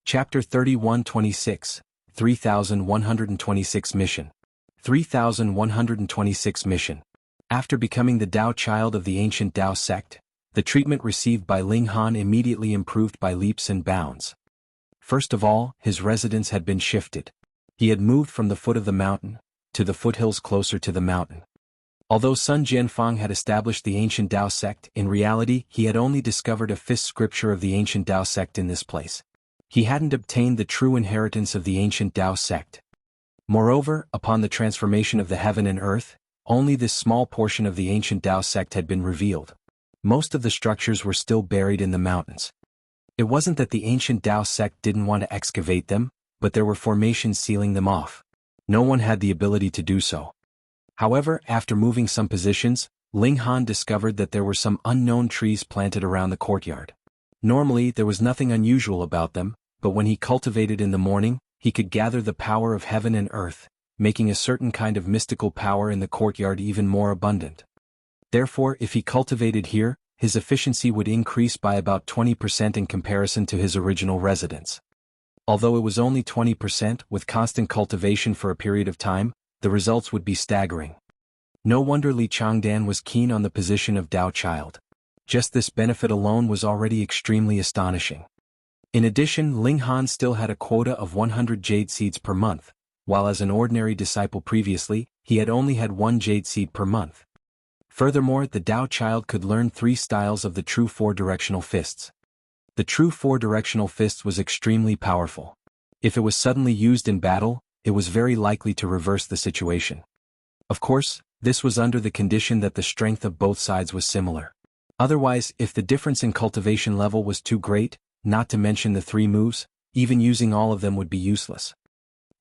Chapter 31-26, 3126 Mission. 3126 Mission. After becoming the Dao Child of the ancient Dao sect, the treatment received by Ling Han immediately improved by leaps and bounds. First of all, his residence had been shifted. He had moved from the foot of the mountain to the foothills closer to the mountain. Although Sun Jianfang had established the ancient Dao sect, in reality he had only discovered a fifth scripture of the ancient Dao sect in this place. He hadn't obtained the true inheritance of the ancient Dao sect. Moreover, upon the transformation of the heaven and earth, only this small portion of the ancient Dao sect had been revealed. Most of the structures were still buried in the mountains. It wasn't that the ancient Dao sect didn't want to excavate them, but there were formations sealing them off. No one had the ability to do so. However, after moving some positions, Ling Han discovered that there were some unknown trees planted around the courtyard. Normally, there was nothing unusual about them, but when he cultivated in the morning, he could gather the power of heaven and earth, making a certain kind of mystical power in the courtyard even more abundant. Therefore, if he cultivated here, his efficiency would increase by about 20% in comparison to his original residence. Although it was only 20%, with constant cultivation for a period of time, the results would be staggering. No wonder Li Changdan was keen on the position of Dao Child. Just this benefit alone was already extremely astonishing. In addition, Ling Han still had a quota of 100 jade seeds per month, while as an ordinary disciple previously, he had only had 1 jade seed per month. Furthermore, the Dao Child could learn 3 styles of the true 4-directional fists. The true 4-directional fist was extremely powerful. If it was suddenly used in battle, it was very likely to reverse the situation. Of course, This was under the condition that the strength of both sides was similar. Otherwise, if the difference in cultivation level was too great, not to mention the 3 moves, even using all of them would be useless.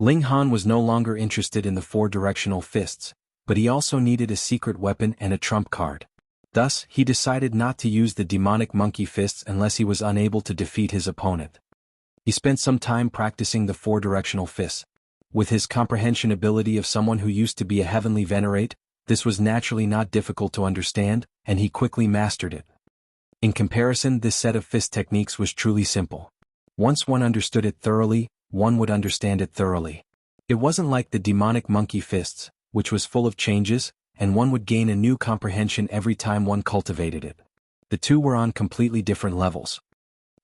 Ling Han was no longer interested in the 4 directional fists, but he also needed a secret weapon and a trump card. Thus, he decided not to use the demonic monkey fists unless he was unable to defeat his opponent. He spent some time practicing the 4 directional fists. With his comprehension ability of someone who used to be a heavenly venerate, this was naturally not difficult to understand, and he quickly mastered it. In comparison, this set of fist techniques was truly simple. Once one understood it thoroughly, one would understand it thoroughly. It wasn't like the demonic monkey fists, which was full of changes, and one would gain a new comprehension every time one cultivated it. The two were on completely different levels.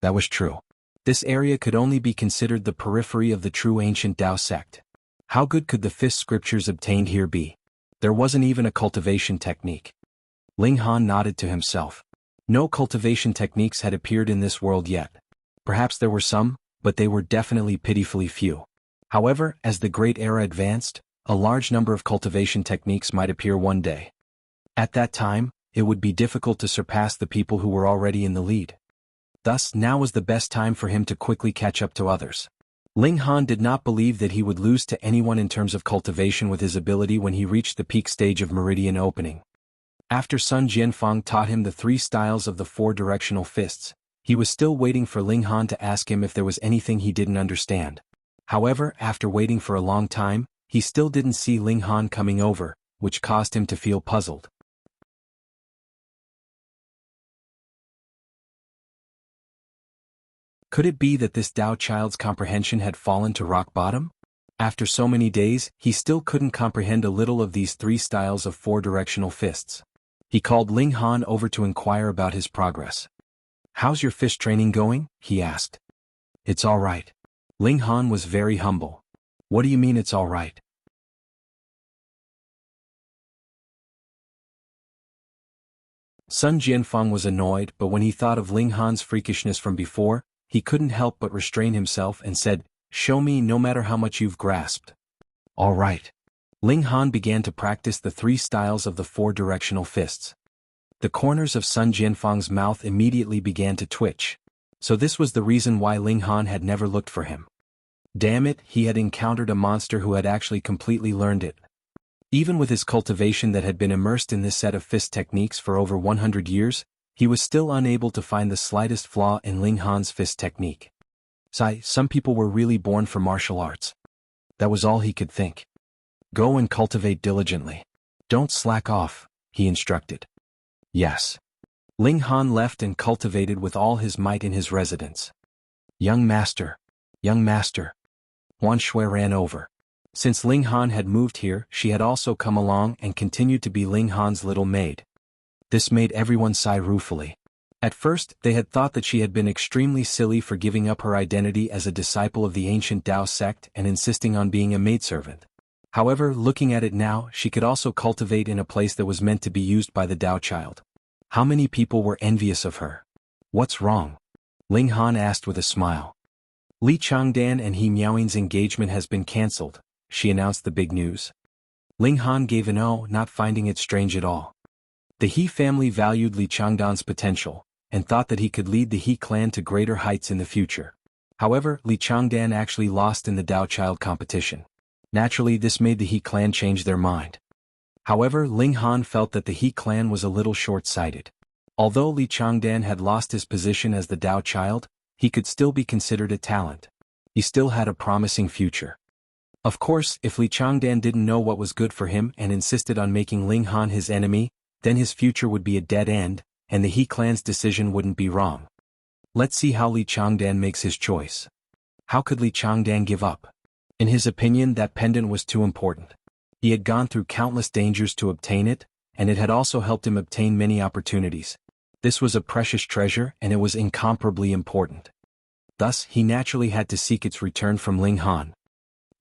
That was true. This area could only be considered the periphery of the true ancient Dao sect. How good could the fist scriptures obtained here be? There wasn't even a cultivation technique. Ling Han nodded to himself. No cultivation techniques had appeared in this world yet. Perhaps there were some, but they were definitely pitifully few. However, as the Great Era advanced, a large number of cultivation techniques might appear one day. At that time, it would be difficult to surpass the people who were already in the lead. Thus, now was the best time for him to quickly catch up to others. Ling Han did not believe that he would lose to anyone in terms of cultivation with his ability when he reached the peak stage of Meridian opening. After Sun Jianfang taught him the 3 styles of the 4 directional fists, he was still waiting for Ling Han to ask him if there was anything he didn't understand. However, after waiting for a long time, he still didn't see Ling Han coming over, which caused him to feel puzzled. Could it be that this Dao Child's comprehension had fallen to rock bottom? After so many days, he still couldn't comprehend a little of these 3 styles of 4 directional fists. He called Ling Han over to inquire about his progress. "How's your fist training going?" he asked. "It's all right." Ling Han was very humble. "What do you mean it's all right?" Sun Jianfang was annoyed, but when he thought of Ling Han's freakishness from before, he couldn't help but restrain himself and said, "Show me no matter how much you've grasped." "All right." Ling Han began to practice the 3 styles of the 4 directional fists. The corners of Sun Jianfang's mouth immediately began to twitch. So this was the reason why Ling Han had never looked for him. Damn it, he had encountered a monster who had actually completely learned it. Even with his cultivation that had been immersed in this set of fist techniques for over 100 years, he was still unable to find the slightest flaw in Ling Han's fist technique. Some people were really born for martial arts. That was all he could think. "Go and cultivate diligently. Don't slack off," he instructed. Yes. Ling Han left and cultivated with all his might in his residence. Young master. Young master." Huan Shui ran over. Since Ling Han had moved here, she had also come along and continued to be Ling Han's little maid. This made everyone sigh ruefully. At first, they had thought that she had been extremely silly for giving up her identity as a disciple of the ancient Dao sect and insisting on being a maidservant. However, looking at it now, she could also cultivate in a place that was meant to be used by the Dao Child. How many people were envious of her? "What's wrong?" Ling Han asked with a smile. "Li Changdan and He Miaoying's engagement has been cancelled," she announced the big news. Ling Han gave an "oh," not finding it strange at all. The He family valued Li Changdan's potential, and thought that he could lead the He clan to greater heights in the future. However, Li Changdan actually lost in the Dao Child competition. Naturally, this made the He clan change their mind. However, Ling Han felt that the He clan was a little short-sighted. Although Li Changdan had lost his position as the Dao Child, he could still be considered a talent. He still had a promising future. Of course, if Li Changdan didn't know what was good for him and insisted on making Ling Han his enemy, then his future would be a dead end, and the He clan's decision wouldn't be wrong. Let's see how Li Changdan makes his choice. How could Li Changdan give up? In his opinion, that pendant was too important. He had gone through countless dangers to obtain it, and it had also helped him obtain many opportunities. This was a precious treasure, and it was incomparably important. Thus, he naturally had to seek its return from Ling Han.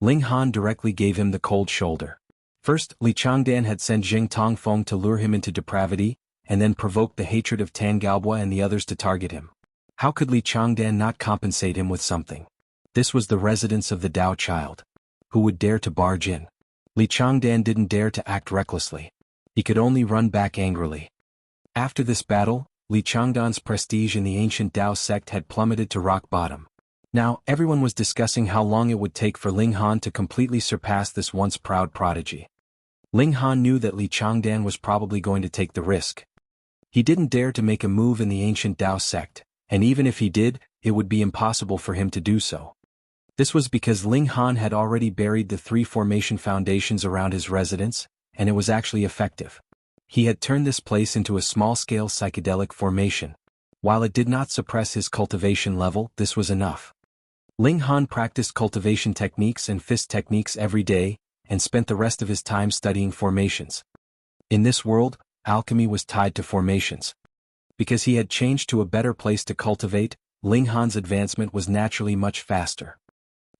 Ling Han directly gave him the cold shoulder. First, Li Changdan had sent Jing Tongfeng to lure him into depravity, and then provoked the hatred of Tan Gaobua and the others to target him. How could Li Changdan not compensate him with something? This was the residence of the Dao Child. Who would dare to barge in? Li Changdan didn't dare to act recklessly. He could only run back angrily. After this battle, Li Changdan's prestige in the ancient Dao sect had plummeted to rock bottom. Now, everyone was discussing how long it would take for Ling Han to completely surpass this once proud prodigy. Ling Han knew that Li Changdan was probably going to take the risk. He didn't dare to make a move in the ancient Dao sect, and even if he did, it would be impossible for him to do so. This was because Ling Han had already buried the 3 formation foundations around his residence, and it was actually effective. He had turned this place into a small-scale psychedelic formation. While it did not suppress his cultivation level, this was enough. Ling Han practiced cultivation techniques and fist techniques every day, and spent the rest of his time studying formations. In this world, alchemy was tied to formations. Because he had changed to a better place to cultivate, Ling Han's advancement was naturally much faster.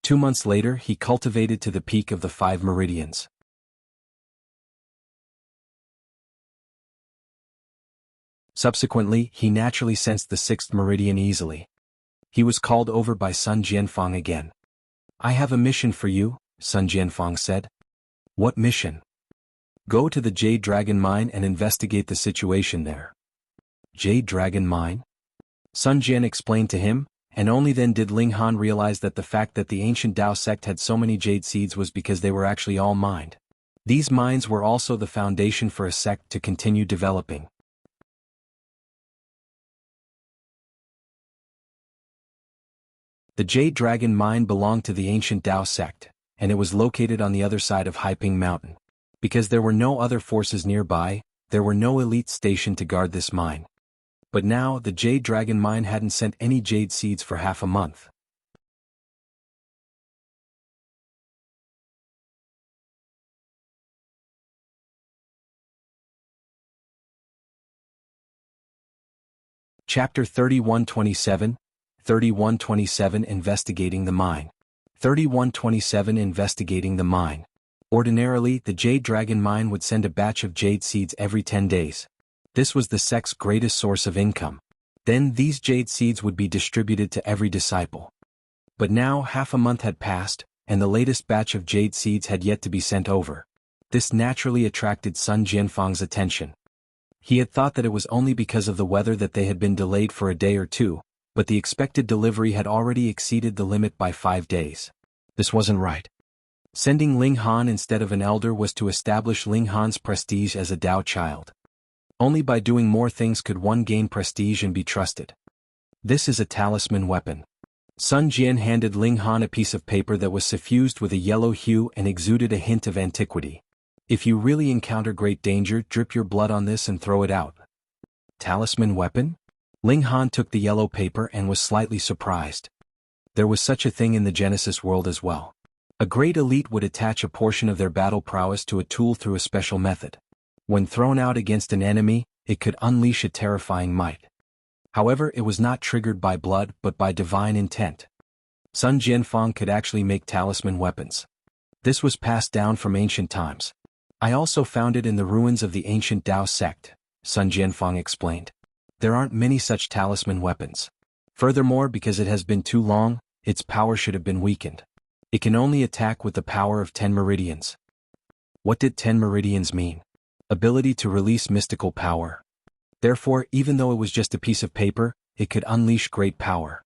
2 months later, he cultivated to the peak of the 5 Meridians. Subsequently, he naturally sensed the 6th Meridian easily. He was called over by Sun Jianfang again. "I have a mission for you," Sun Jianfang said. "What mission?" "Go to the Jade Dragon Mine and investigate the situation there." Jade Dragon Mine? Sun Jian explained to him, and only then did Ling Han realize that the fact that the ancient Dao sect had so many jade seeds was because they were actually all mined. These mines were also the foundation for a sect to continue developing. The Jade Dragon Mine belonged to the ancient Dao sect, and it was located on the other side of Haiping Mountain. Because there were no other forces nearby, there were no elite stationed to guard this mine. But now, the Jade Dragon Mine hadn't sent any jade seeds for half a month. Chapter 3127, 3127 Investigating the Mine. 3127 Investigating the Mine. Ordinarily, the Jade Dragon Mine would send a batch of jade seeds every 10 days. This was the sect's greatest source of income. Then these jade seeds would be distributed to every disciple. But now half a month had passed, and the latest batch of jade seeds had yet to be sent over. This naturally attracted Sun Jianfang's attention. He had thought that it was only because of the weather that they had been delayed for a day or two, but the expected delivery had already exceeded the limit by 5 days. This wasn't right. Sending Ling Han instead of an elder was to establish Ling Han's prestige as a Dao Child. Only by doing more things could one gain prestige and be trusted. This is a talisman weapon. Sun Jian handed Ling Han a piece of paper that was suffused with a yellow hue and exuded a hint of antiquity. If you really encounter great danger, drip your blood on this and throw it out. Talisman weapon? Ling Han took the yellow paper and was slightly surprised. There was such a thing in the Genesis world as well. A great elite would attach a portion of their battle prowess to a tool through a special method. When thrown out against an enemy, it could unleash a terrifying might. However, it was not triggered by blood but by divine intent. Sun Jianfang could actually make talisman weapons. This was passed down from ancient times. I also found it in the ruins of the ancient Dao sect, Sun Jianfang explained. There aren't many such talisman weapons. Furthermore, because it has been too long, its power should have been weakened. It can only attack with the power of 10 meridians. What did 10 meridians mean? Ability to release mystical power. Therefore, even though it was just a piece of paper, it could unleash great power.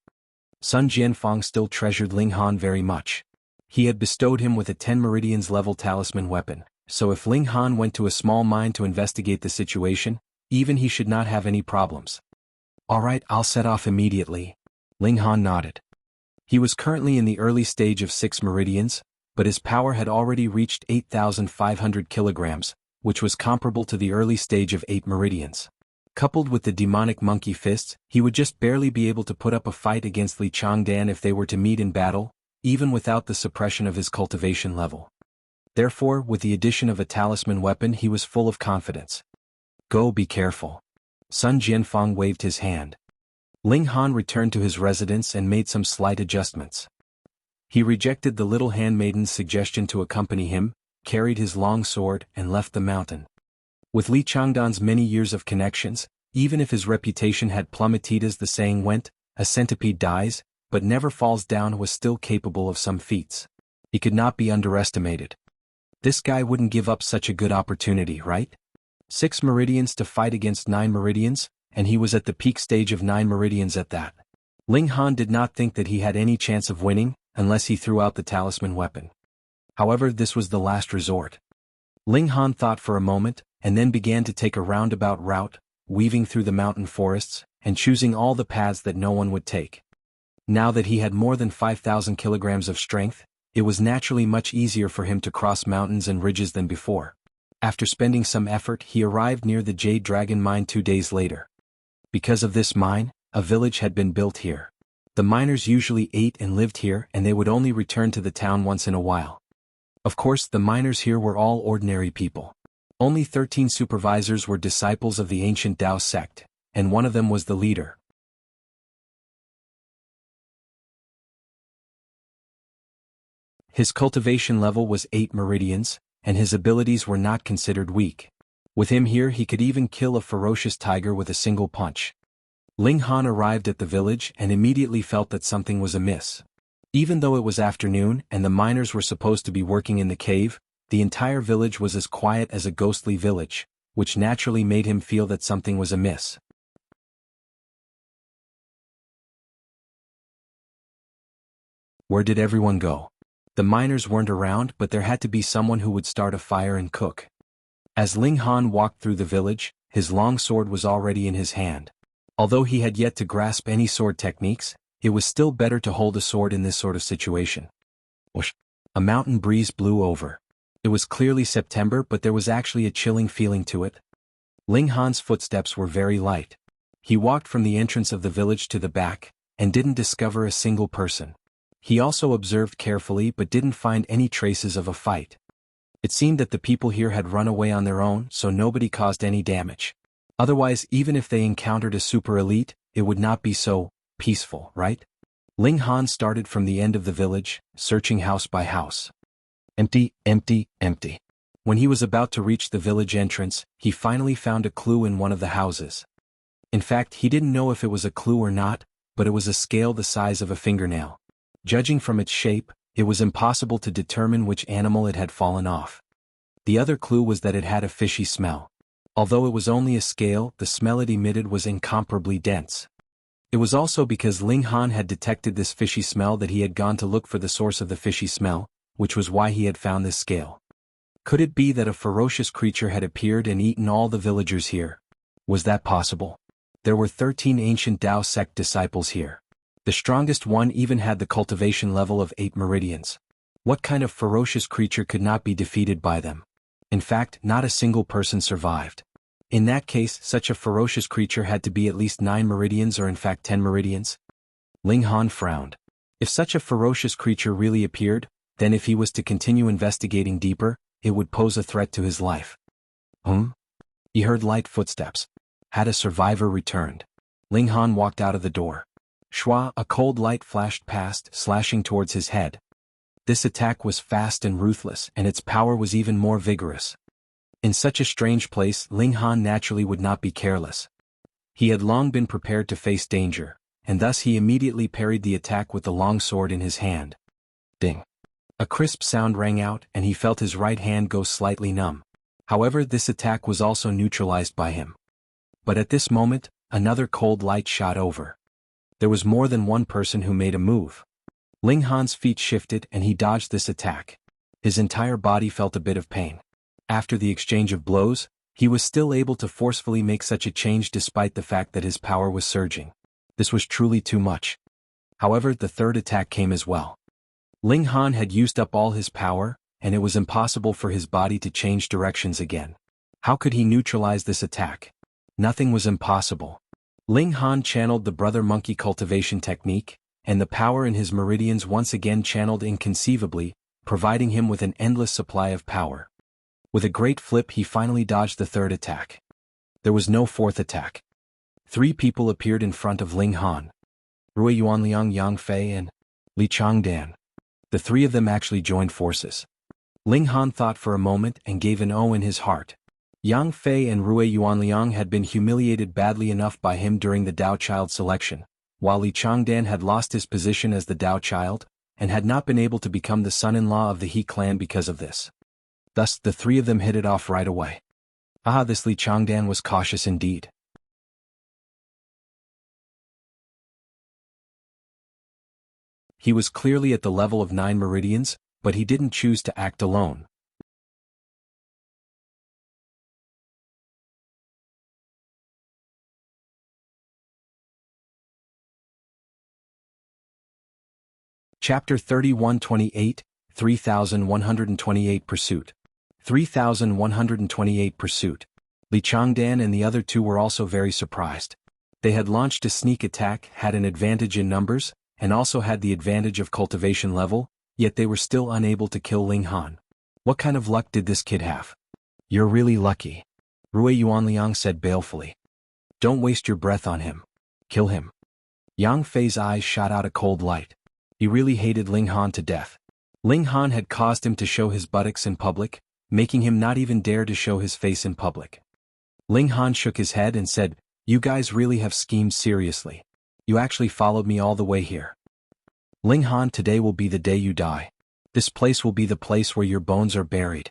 Sun Jianfang still treasured Ling Han very much. He had bestowed him with a 10 meridians level talisman weapon, so if Ling Han went to a small mine to investigate the situation, even he should not have any problems. "Alright, I'll set off immediately." Ling Han nodded. He was currently in the early stage of 6 meridians, but his power had already reached 8,500 kilograms, which was comparable to the early stage of 8 meridians. Coupled with the demonic monkey fists, he would just barely be able to put up a fight against Li Changdan if they were to meet in battle, even without the suppression of his cultivation level. Therefore, with the addition of a talisman weapon, he was full of confidence. "Go, be careful." Sun Jianfang waved his hand. Ling Han returned to his residence and made some slight adjustments. He rejected the little handmaiden's suggestion to accompany him, carried his long sword, and left the mountain. With Li Changdan's many years of connections, even if his reputation had plummeted as the saying went, a centipede dies, but never falls down, was still capable of some feats. He could not be underestimated. This guy wouldn't give up such a good opportunity, right? 6 meridians to fight against 9 meridians, and he was at the peak stage of 9 meridians at that. Ling Han did not think that he had any chance of winning, unless he threw out the talisman weapon. However, this was the last resort. Ling Han thought for a moment, and then began to take a roundabout route, weaving through the mountain forests, and choosing all the paths that no one would take. Now that he had more than 5,000 kilograms of strength, it was naturally much easier for him to cross mountains and ridges than before. After spending some effort, he arrived near the Jade Dragon mine 2 days later. Because of this mine, a village had been built here. The miners usually ate and lived here, and they would only return to the town once in a while. Of course, the miners here were all ordinary people. Only 13 supervisors were disciples of the ancient Dao sect, and one of them was the leader. His cultivation level was 8 meridians, and his abilities were not considered weak. With him here he could even kill a ferocious tiger with a single punch. Ling Han arrived at the village and immediately felt that something was amiss. Even though it was afternoon and the miners were supposed to be working in the cave, the entire village was as quiet as a ghostly village, which naturally made him feel that something was amiss. Where did everyone go? The miners weren't around, but there had to be someone who would start a fire and cook. As Ling Han walked through the village, his long sword was already in his hand. Although he had yet to grasp any sword techniques, it was still better to hold a sword in this sort of situation. Whoosh! A mountain breeze blew over. It was clearly September, but there was actually a chilling feeling to it. Ling Han's footsteps were very light. He walked from the entrance of the village to the back, and didn't discover a single person. He also observed carefully but didn't find any traces of a fight. It seemed that the people here had run away on their own, so nobody caused any damage. Otherwise, even if they encountered a super elite, it would not be so peaceful, right? Ling Han started from the end of the village, searching house by house. Empty, empty, empty. When he was about to reach the village entrance, he finally found a clue in one of the houses. In fact, he didn't know if it was a clue or not, but it was a scale the size of a fingernail. Judging from its shape, it was impossible to determine which animal it had fallen off. The other clue was that it had a fishy smell. Although it was only a scale, the smell it emitted was incomparably dense. It was also because Ling Han had detected this fishy smell that he had gone to look for the source of the fishy smell, which was why he had found this scale. Could it be that a ferocious creature had appeared and eaten all the villagers here? Was that possible? There were 13 ancient Dao sect disciples here. The strongest one even had the cultivation level of 8 meridians. What kind of ferocious creature could not be defeated by them? In fact, not a single person survived. In that case, such a ferocious creature had to be at least 9 meridians or in fact 10 meridians. Ling Han frowned. If such a ferocious creature really appeared, then if he was to continue investigating deeper, it would pose a threat to his life. He heard light footsteps. Had a survivor returned? Ling Han walked out of the door. Shua, a cold light flashed past, slashing towards his head. This attack was fast and ruthless, and its power was even more vigorous. In such a strange place, Ling Han naturally would not be careless. He had long been prepared to face danger, and thus he immediately parried the attack with the long sword in his hand. Ding! A crisp sound rang out, and he felt his right hand go slightly numb. However, this attack was also neutralized by him. But at this moment, another cold light shot over. There was more than one person who made a move. Ling Han's feet shifted and he dodged this attack. His entire body felt a bit of pain. After the exchange of blows, he was still able to forcefully make such a change despite the fact that his power was surging. This was truly too much. However, the third attack came as well. Ling Han had used up all his power, and it was impossible for his body to change directions again. How could he neutralize this attack? Nothing was impossible. Ling Han channeled the brother monkey cultivation technique, and the power in his meridians once again channeled inconceivably, providing him with an endless supply of power. With a great flip he finally dodged the third attack. There was no fourth attack. 3 people appeared in front of Ling Han. Rui Yuanliang, Yang Fei and Li Changdan. The 3 of them actually joined forces. Ling Han thought for a moment and gave an O in his heart. Yang Fei and Rui Yuanliang had been humiliated badly enough by him during the Dao Child selection, while Li Changdan had lost his position as the Dao Child, and had not been able to become the son-in-law of the He clan because of this. Thus, the 3 of them hit it off right away. Ah, this Li Changdan was cautious indeed. He was clearly at the level of 9 meridians, but he didn't choose to act alone. Chapter 3128, 3128 Pursuit. 3128 Pursuit. Li Changdan and the other two were also very surprised. They had launched a sneak attack, had an advantage in numbers, and also had the advantage of cultivation level, yet they were still unable to kill Ling Han. What kind of luck did this kid have? You're really lucky, Rui Yuanliang said balefully. Don't waste your breath on him. Kill him. Yang Fei's eyes shot out a cold light. He really hated Ling Han to death. Ling Han had caused him to show his buttocks in public, making him not even dare to show his face in public. Ling Han shook his head and said, "You guys really have schemed seriously. You actually followed me all the way here. Ling Han, today will be the day you die. This place will be the place where your bones are buried."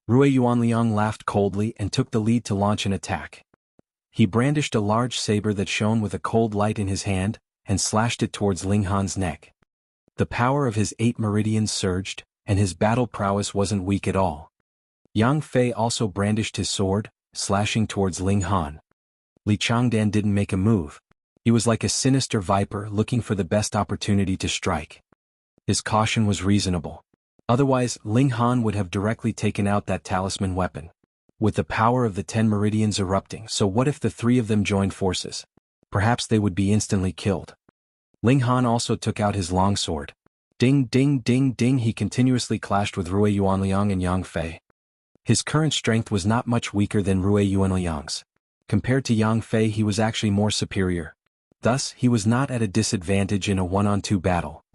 Rui Yuanliang laughed coldly and took the lead to launch an attack. He brandished a large saber that shone with a cold light in his hand, and slashed it towards Ling Han's neck. The power of his 8 meridians surged, and his battle prowess wasn't weak at all. Yang Fei also brandished his sword, slashing towards Ling Han. Li Changdan didn't make a move. He was like a sinister viper looking for the best opportunity to strike. His caution was reasonable. Otherwise, Ling Han would have directly taken out that talisman weapon. With the power of the 10 meridians erupting, so what if the 3 of them joined forces? Perhaps they would be instantly killed. Ling Han also took out his longsword. Ding ding ding ding, he continuously clashed with Rui Yuanliang and Yang Fei. His current strength was not much weaker than Rui Yuanliang's. Compared to Yang Fei, he was actually more superior. Thus, he was not at a disadvantage in a 1-on-2 battle.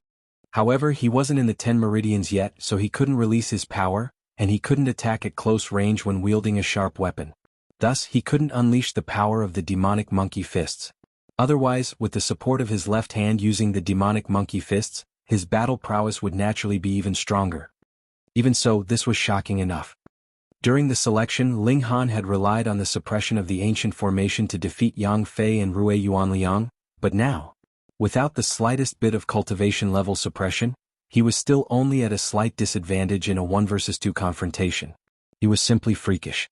However, he wasn't in the 10 meridians yet, so he couldn't release his power, and he couldn't attack at close range when wielding a sharp weapon. Thus, he couldn't unleash the power of the demonic monkey fists. Otherwise, with the support of his left hand using the demonic monkey fists, his battle prowess would naturally be even stronger. Even so, this was shocking enough. During the selection, Ling Han had relied on the suppression of the ancient formation to defeat Yang Fei and Rui Yuanliang, but now, without the slightest bit of cultivation level suppression, he was still only at a slight disadvantage in a 1 versus 2 confrontation. He was simply freakish.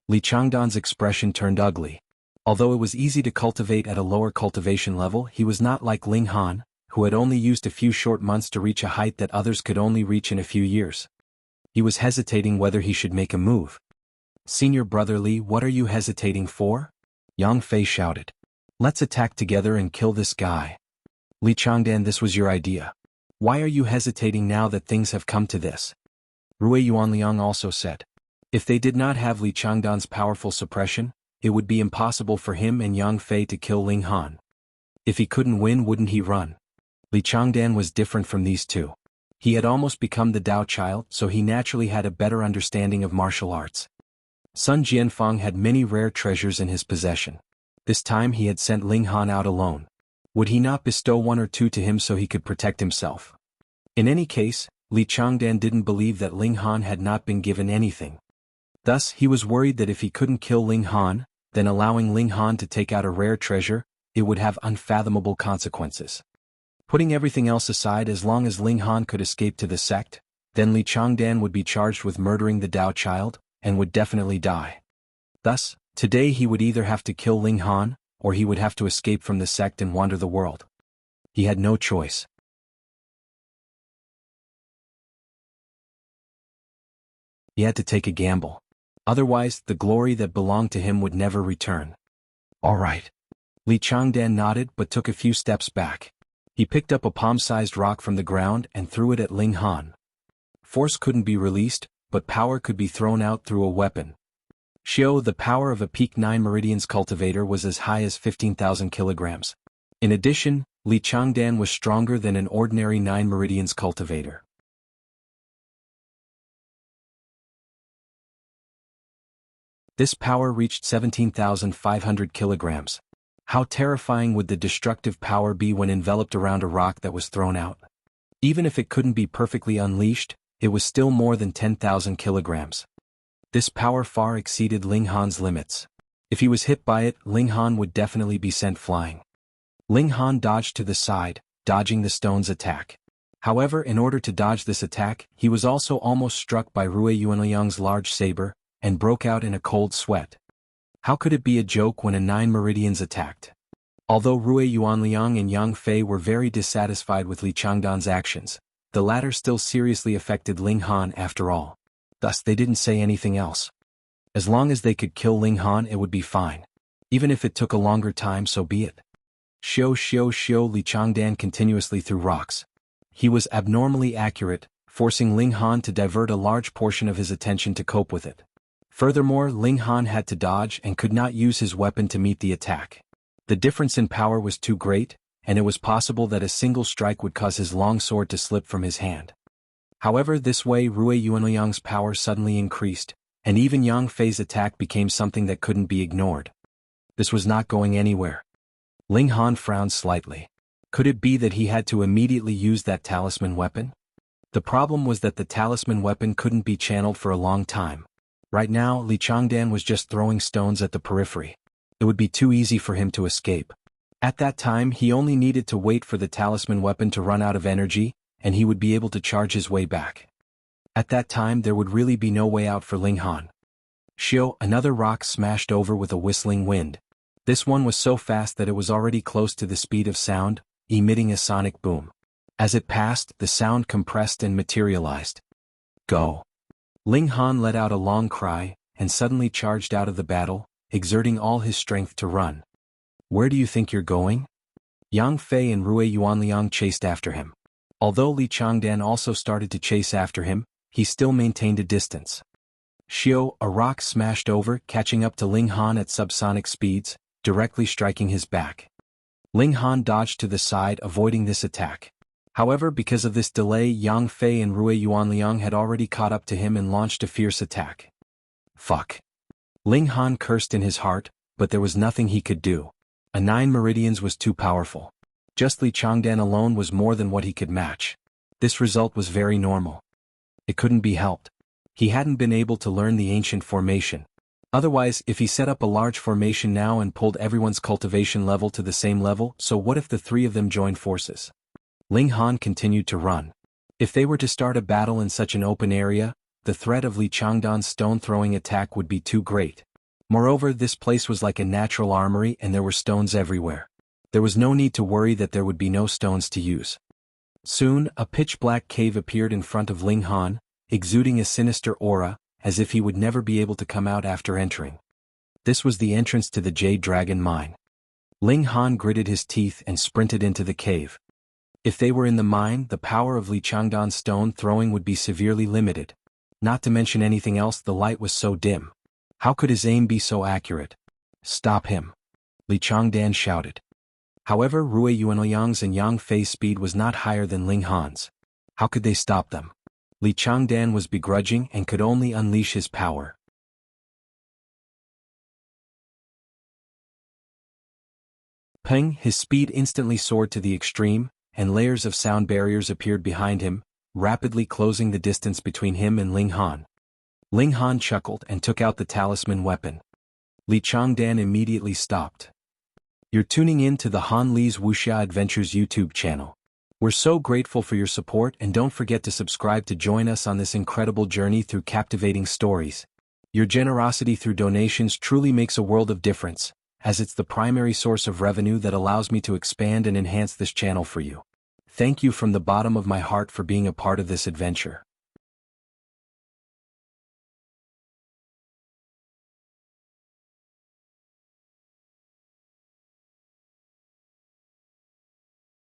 Li Changdan's expression turned ugly. Although it was easy to cultivate at a lower cultivation level, he was not like Ling Han, who had only used a few short months to reach a height that others could only reach in a few years. He was hesitating whether he should make a move. "Senior brother Li, what are you hesitating for?" Yang Fei shouted. "Let's attack together and kill this guy." "Li Changdan, this was your idea. Why are you hesitating now that things have come to this?" Rui Yuanliang also said. If they did not have Li Changdan's powerful suppression, it would be impossible for him and Yang Fei to kill Ling Han. If he couldn't win, wouldn't he run? Li Changdan was different from these two. He had almost become the Dao Child, so he naturally had a better understanding of martial arts. Son Jianfang had many rare treasures in his possession. This time he had sent Ling Han out alone. Would he not bestow 1 or 2 to him so he could protect himself? In any case, Li Changdan didn't believe that Ling Han had not been given anything. Thus, he was worried that if he couldn't kill Ling Han, then allowing Ling Han to take out a rare treasure, it would have unfathomable consequences. Putting everything else aside, as long as Ling Han could escape to the Sect, then Li Changdan would be charged with murdering the Dao Child, and would definitely die. Thus, today he would either have to kill Ling Han, or he would have to escape from the Sect and wander the world. He had no choice. He had to take a gamble. Otherwise, the glory that belonged to him would never return. "All right." Li Changdan nodded but took a few steps back. He picked up a palm-sized rock from the ground and threw it at Ling Han. Force couldn't be released, but power could be thrown out through a weapon. The power of a peak 9 meridians cultivator was as high as 15,000 kilograms. In addition, Li Changdan was stronger than an ordinary 9 meridians cultivator. This power reached 17,500 kilograms. How terrifying would the destructive power be when enveloped around a rock that was thrown out? Even if it couldn't be perfectly unleashed, it was still more than 10,000 kilograms. This power far exceeded Ling Han's limits. If he was hit by it, Ling Han would definitely be sent flying. Ling Han dodged to the side, dodging the stone's attack. However, in order to dodge this attack, he was also almost struck by Rui Yuanliang's large saber, and broke out in a cold sweat. How could it be a joke when 9 Meridians attacked? Although Rui Yuanliang and Yang Fei were very dissatisfied with Li Changdan's actions, the latter still seriously affected Ling Han after all. Thus they didn't say anything else. As long as they could kill Ling Han, it would be fine. Even if it took a longer time, so be it. Xiao Li Changdan continuously threw rocks. He was abnormally accurate, forcing Ling Han to divert a large portion of his attention to cope with it. Furthermore, Ling Han had to dodge and could not use his weapon to meet the attack. The difference in power was too great, and it was possible that a single strike would cause his long sword to slip from his hand. However, this way Rui Yuanliang's power suddenly increased, and even Yang Fei's attack became something that couldn't be ignored. This was not going anywhere. Ling Han frowned slightly. Could it be that he had to immediately use that talisman weapon? The problem was that the talisman weapon couldn't be channeled for a long time. Right now, Li Changdan was just throwing stones at the periphery. It would be too easy for him to escape. At that time, he only needed to wait for the talisman weapon to run out of energy, and he would be able to charge his way back. At that time, there would really be no way out for Ling Han. Shio, another rock smashed over with a whistling wind. This one was so fast that it was already close to the speed of sound, emitting a sonic boom. As it passed, the sound compressed and materialized. Go! Ling Han let out a long cry, and suddenly charged out of the battle, exerting all his strength to run. Where do you think you're going? Yang Fei and Rui Yuanliang chased after him. Although Li Changdan also started to chase after him, he still maintained a distance. Xiao, a rock smashed over, catching up to Ling Han at subsonic speeds, directly striking his back. Ling Han dodged to the side, avoiding this attack. However, because of this delay, Yang Fei and Rui Yuanliang had already caught up to him and launched a fierce attack. Fuck. Ling Han cursed in his heart, but there was nothing he could do. 9 Meridians was too powerful. Just Li Changdan alone was more than what he could match. This result was very normal. It couldn't be helped. He hadn't been able to learn the ancient formation. Otherwise, if he set up a large formation now and pulled everyone's cultivation level to the same level, so what if the 3 of them joined forces? Ling Han continued to run. If they were to start a battle in such an open area, the threat of Li Changdan's stone-throwing attack would be too great. Moreover, this place was like a natural armory and there were stones everywhere. There was no need to worry that there would be no stones to use. Soon, a pitch-black cave appeared in front of Ling Han, exuding a sinister aura, as if he would never be able to come out after entering. This was the entrance to the Jade Dragon mine. Ling Han gritted his teeth and sprinted into the cave. If they were in the mine, the power of Li Changdan's stone throwing would be severely limited. Not to mention anything else, the light was so dim. How could his aim be so accurate? Stop him! Li Changdan shouted. However, Rui Yuanliang's and Yang Fei's speed was not higher than Ling Han's. How could they stop them? Li Changdan was begrudging and could only unleash his power. Peng, his speed instantly soared to the extreme, and layers of sound barriers appeared behind him, rapidly closing the distance between him and Ling Han. Ling Han chuckled and took out the talisman weapon. Li Changdan immediately stopped. You're tuning in to the Han Li's Wuxia Adventures YouTube channel. We're so grateful for your support, and don't forget to subscribe to join us on this incredible journey through captivating stories. Your generosity through donations truly makes a world of difference, as it's the primary source of revenue that allows me to expand and enhance this channel for you. Thank you from the bottom of my heart for being a part of this adventure.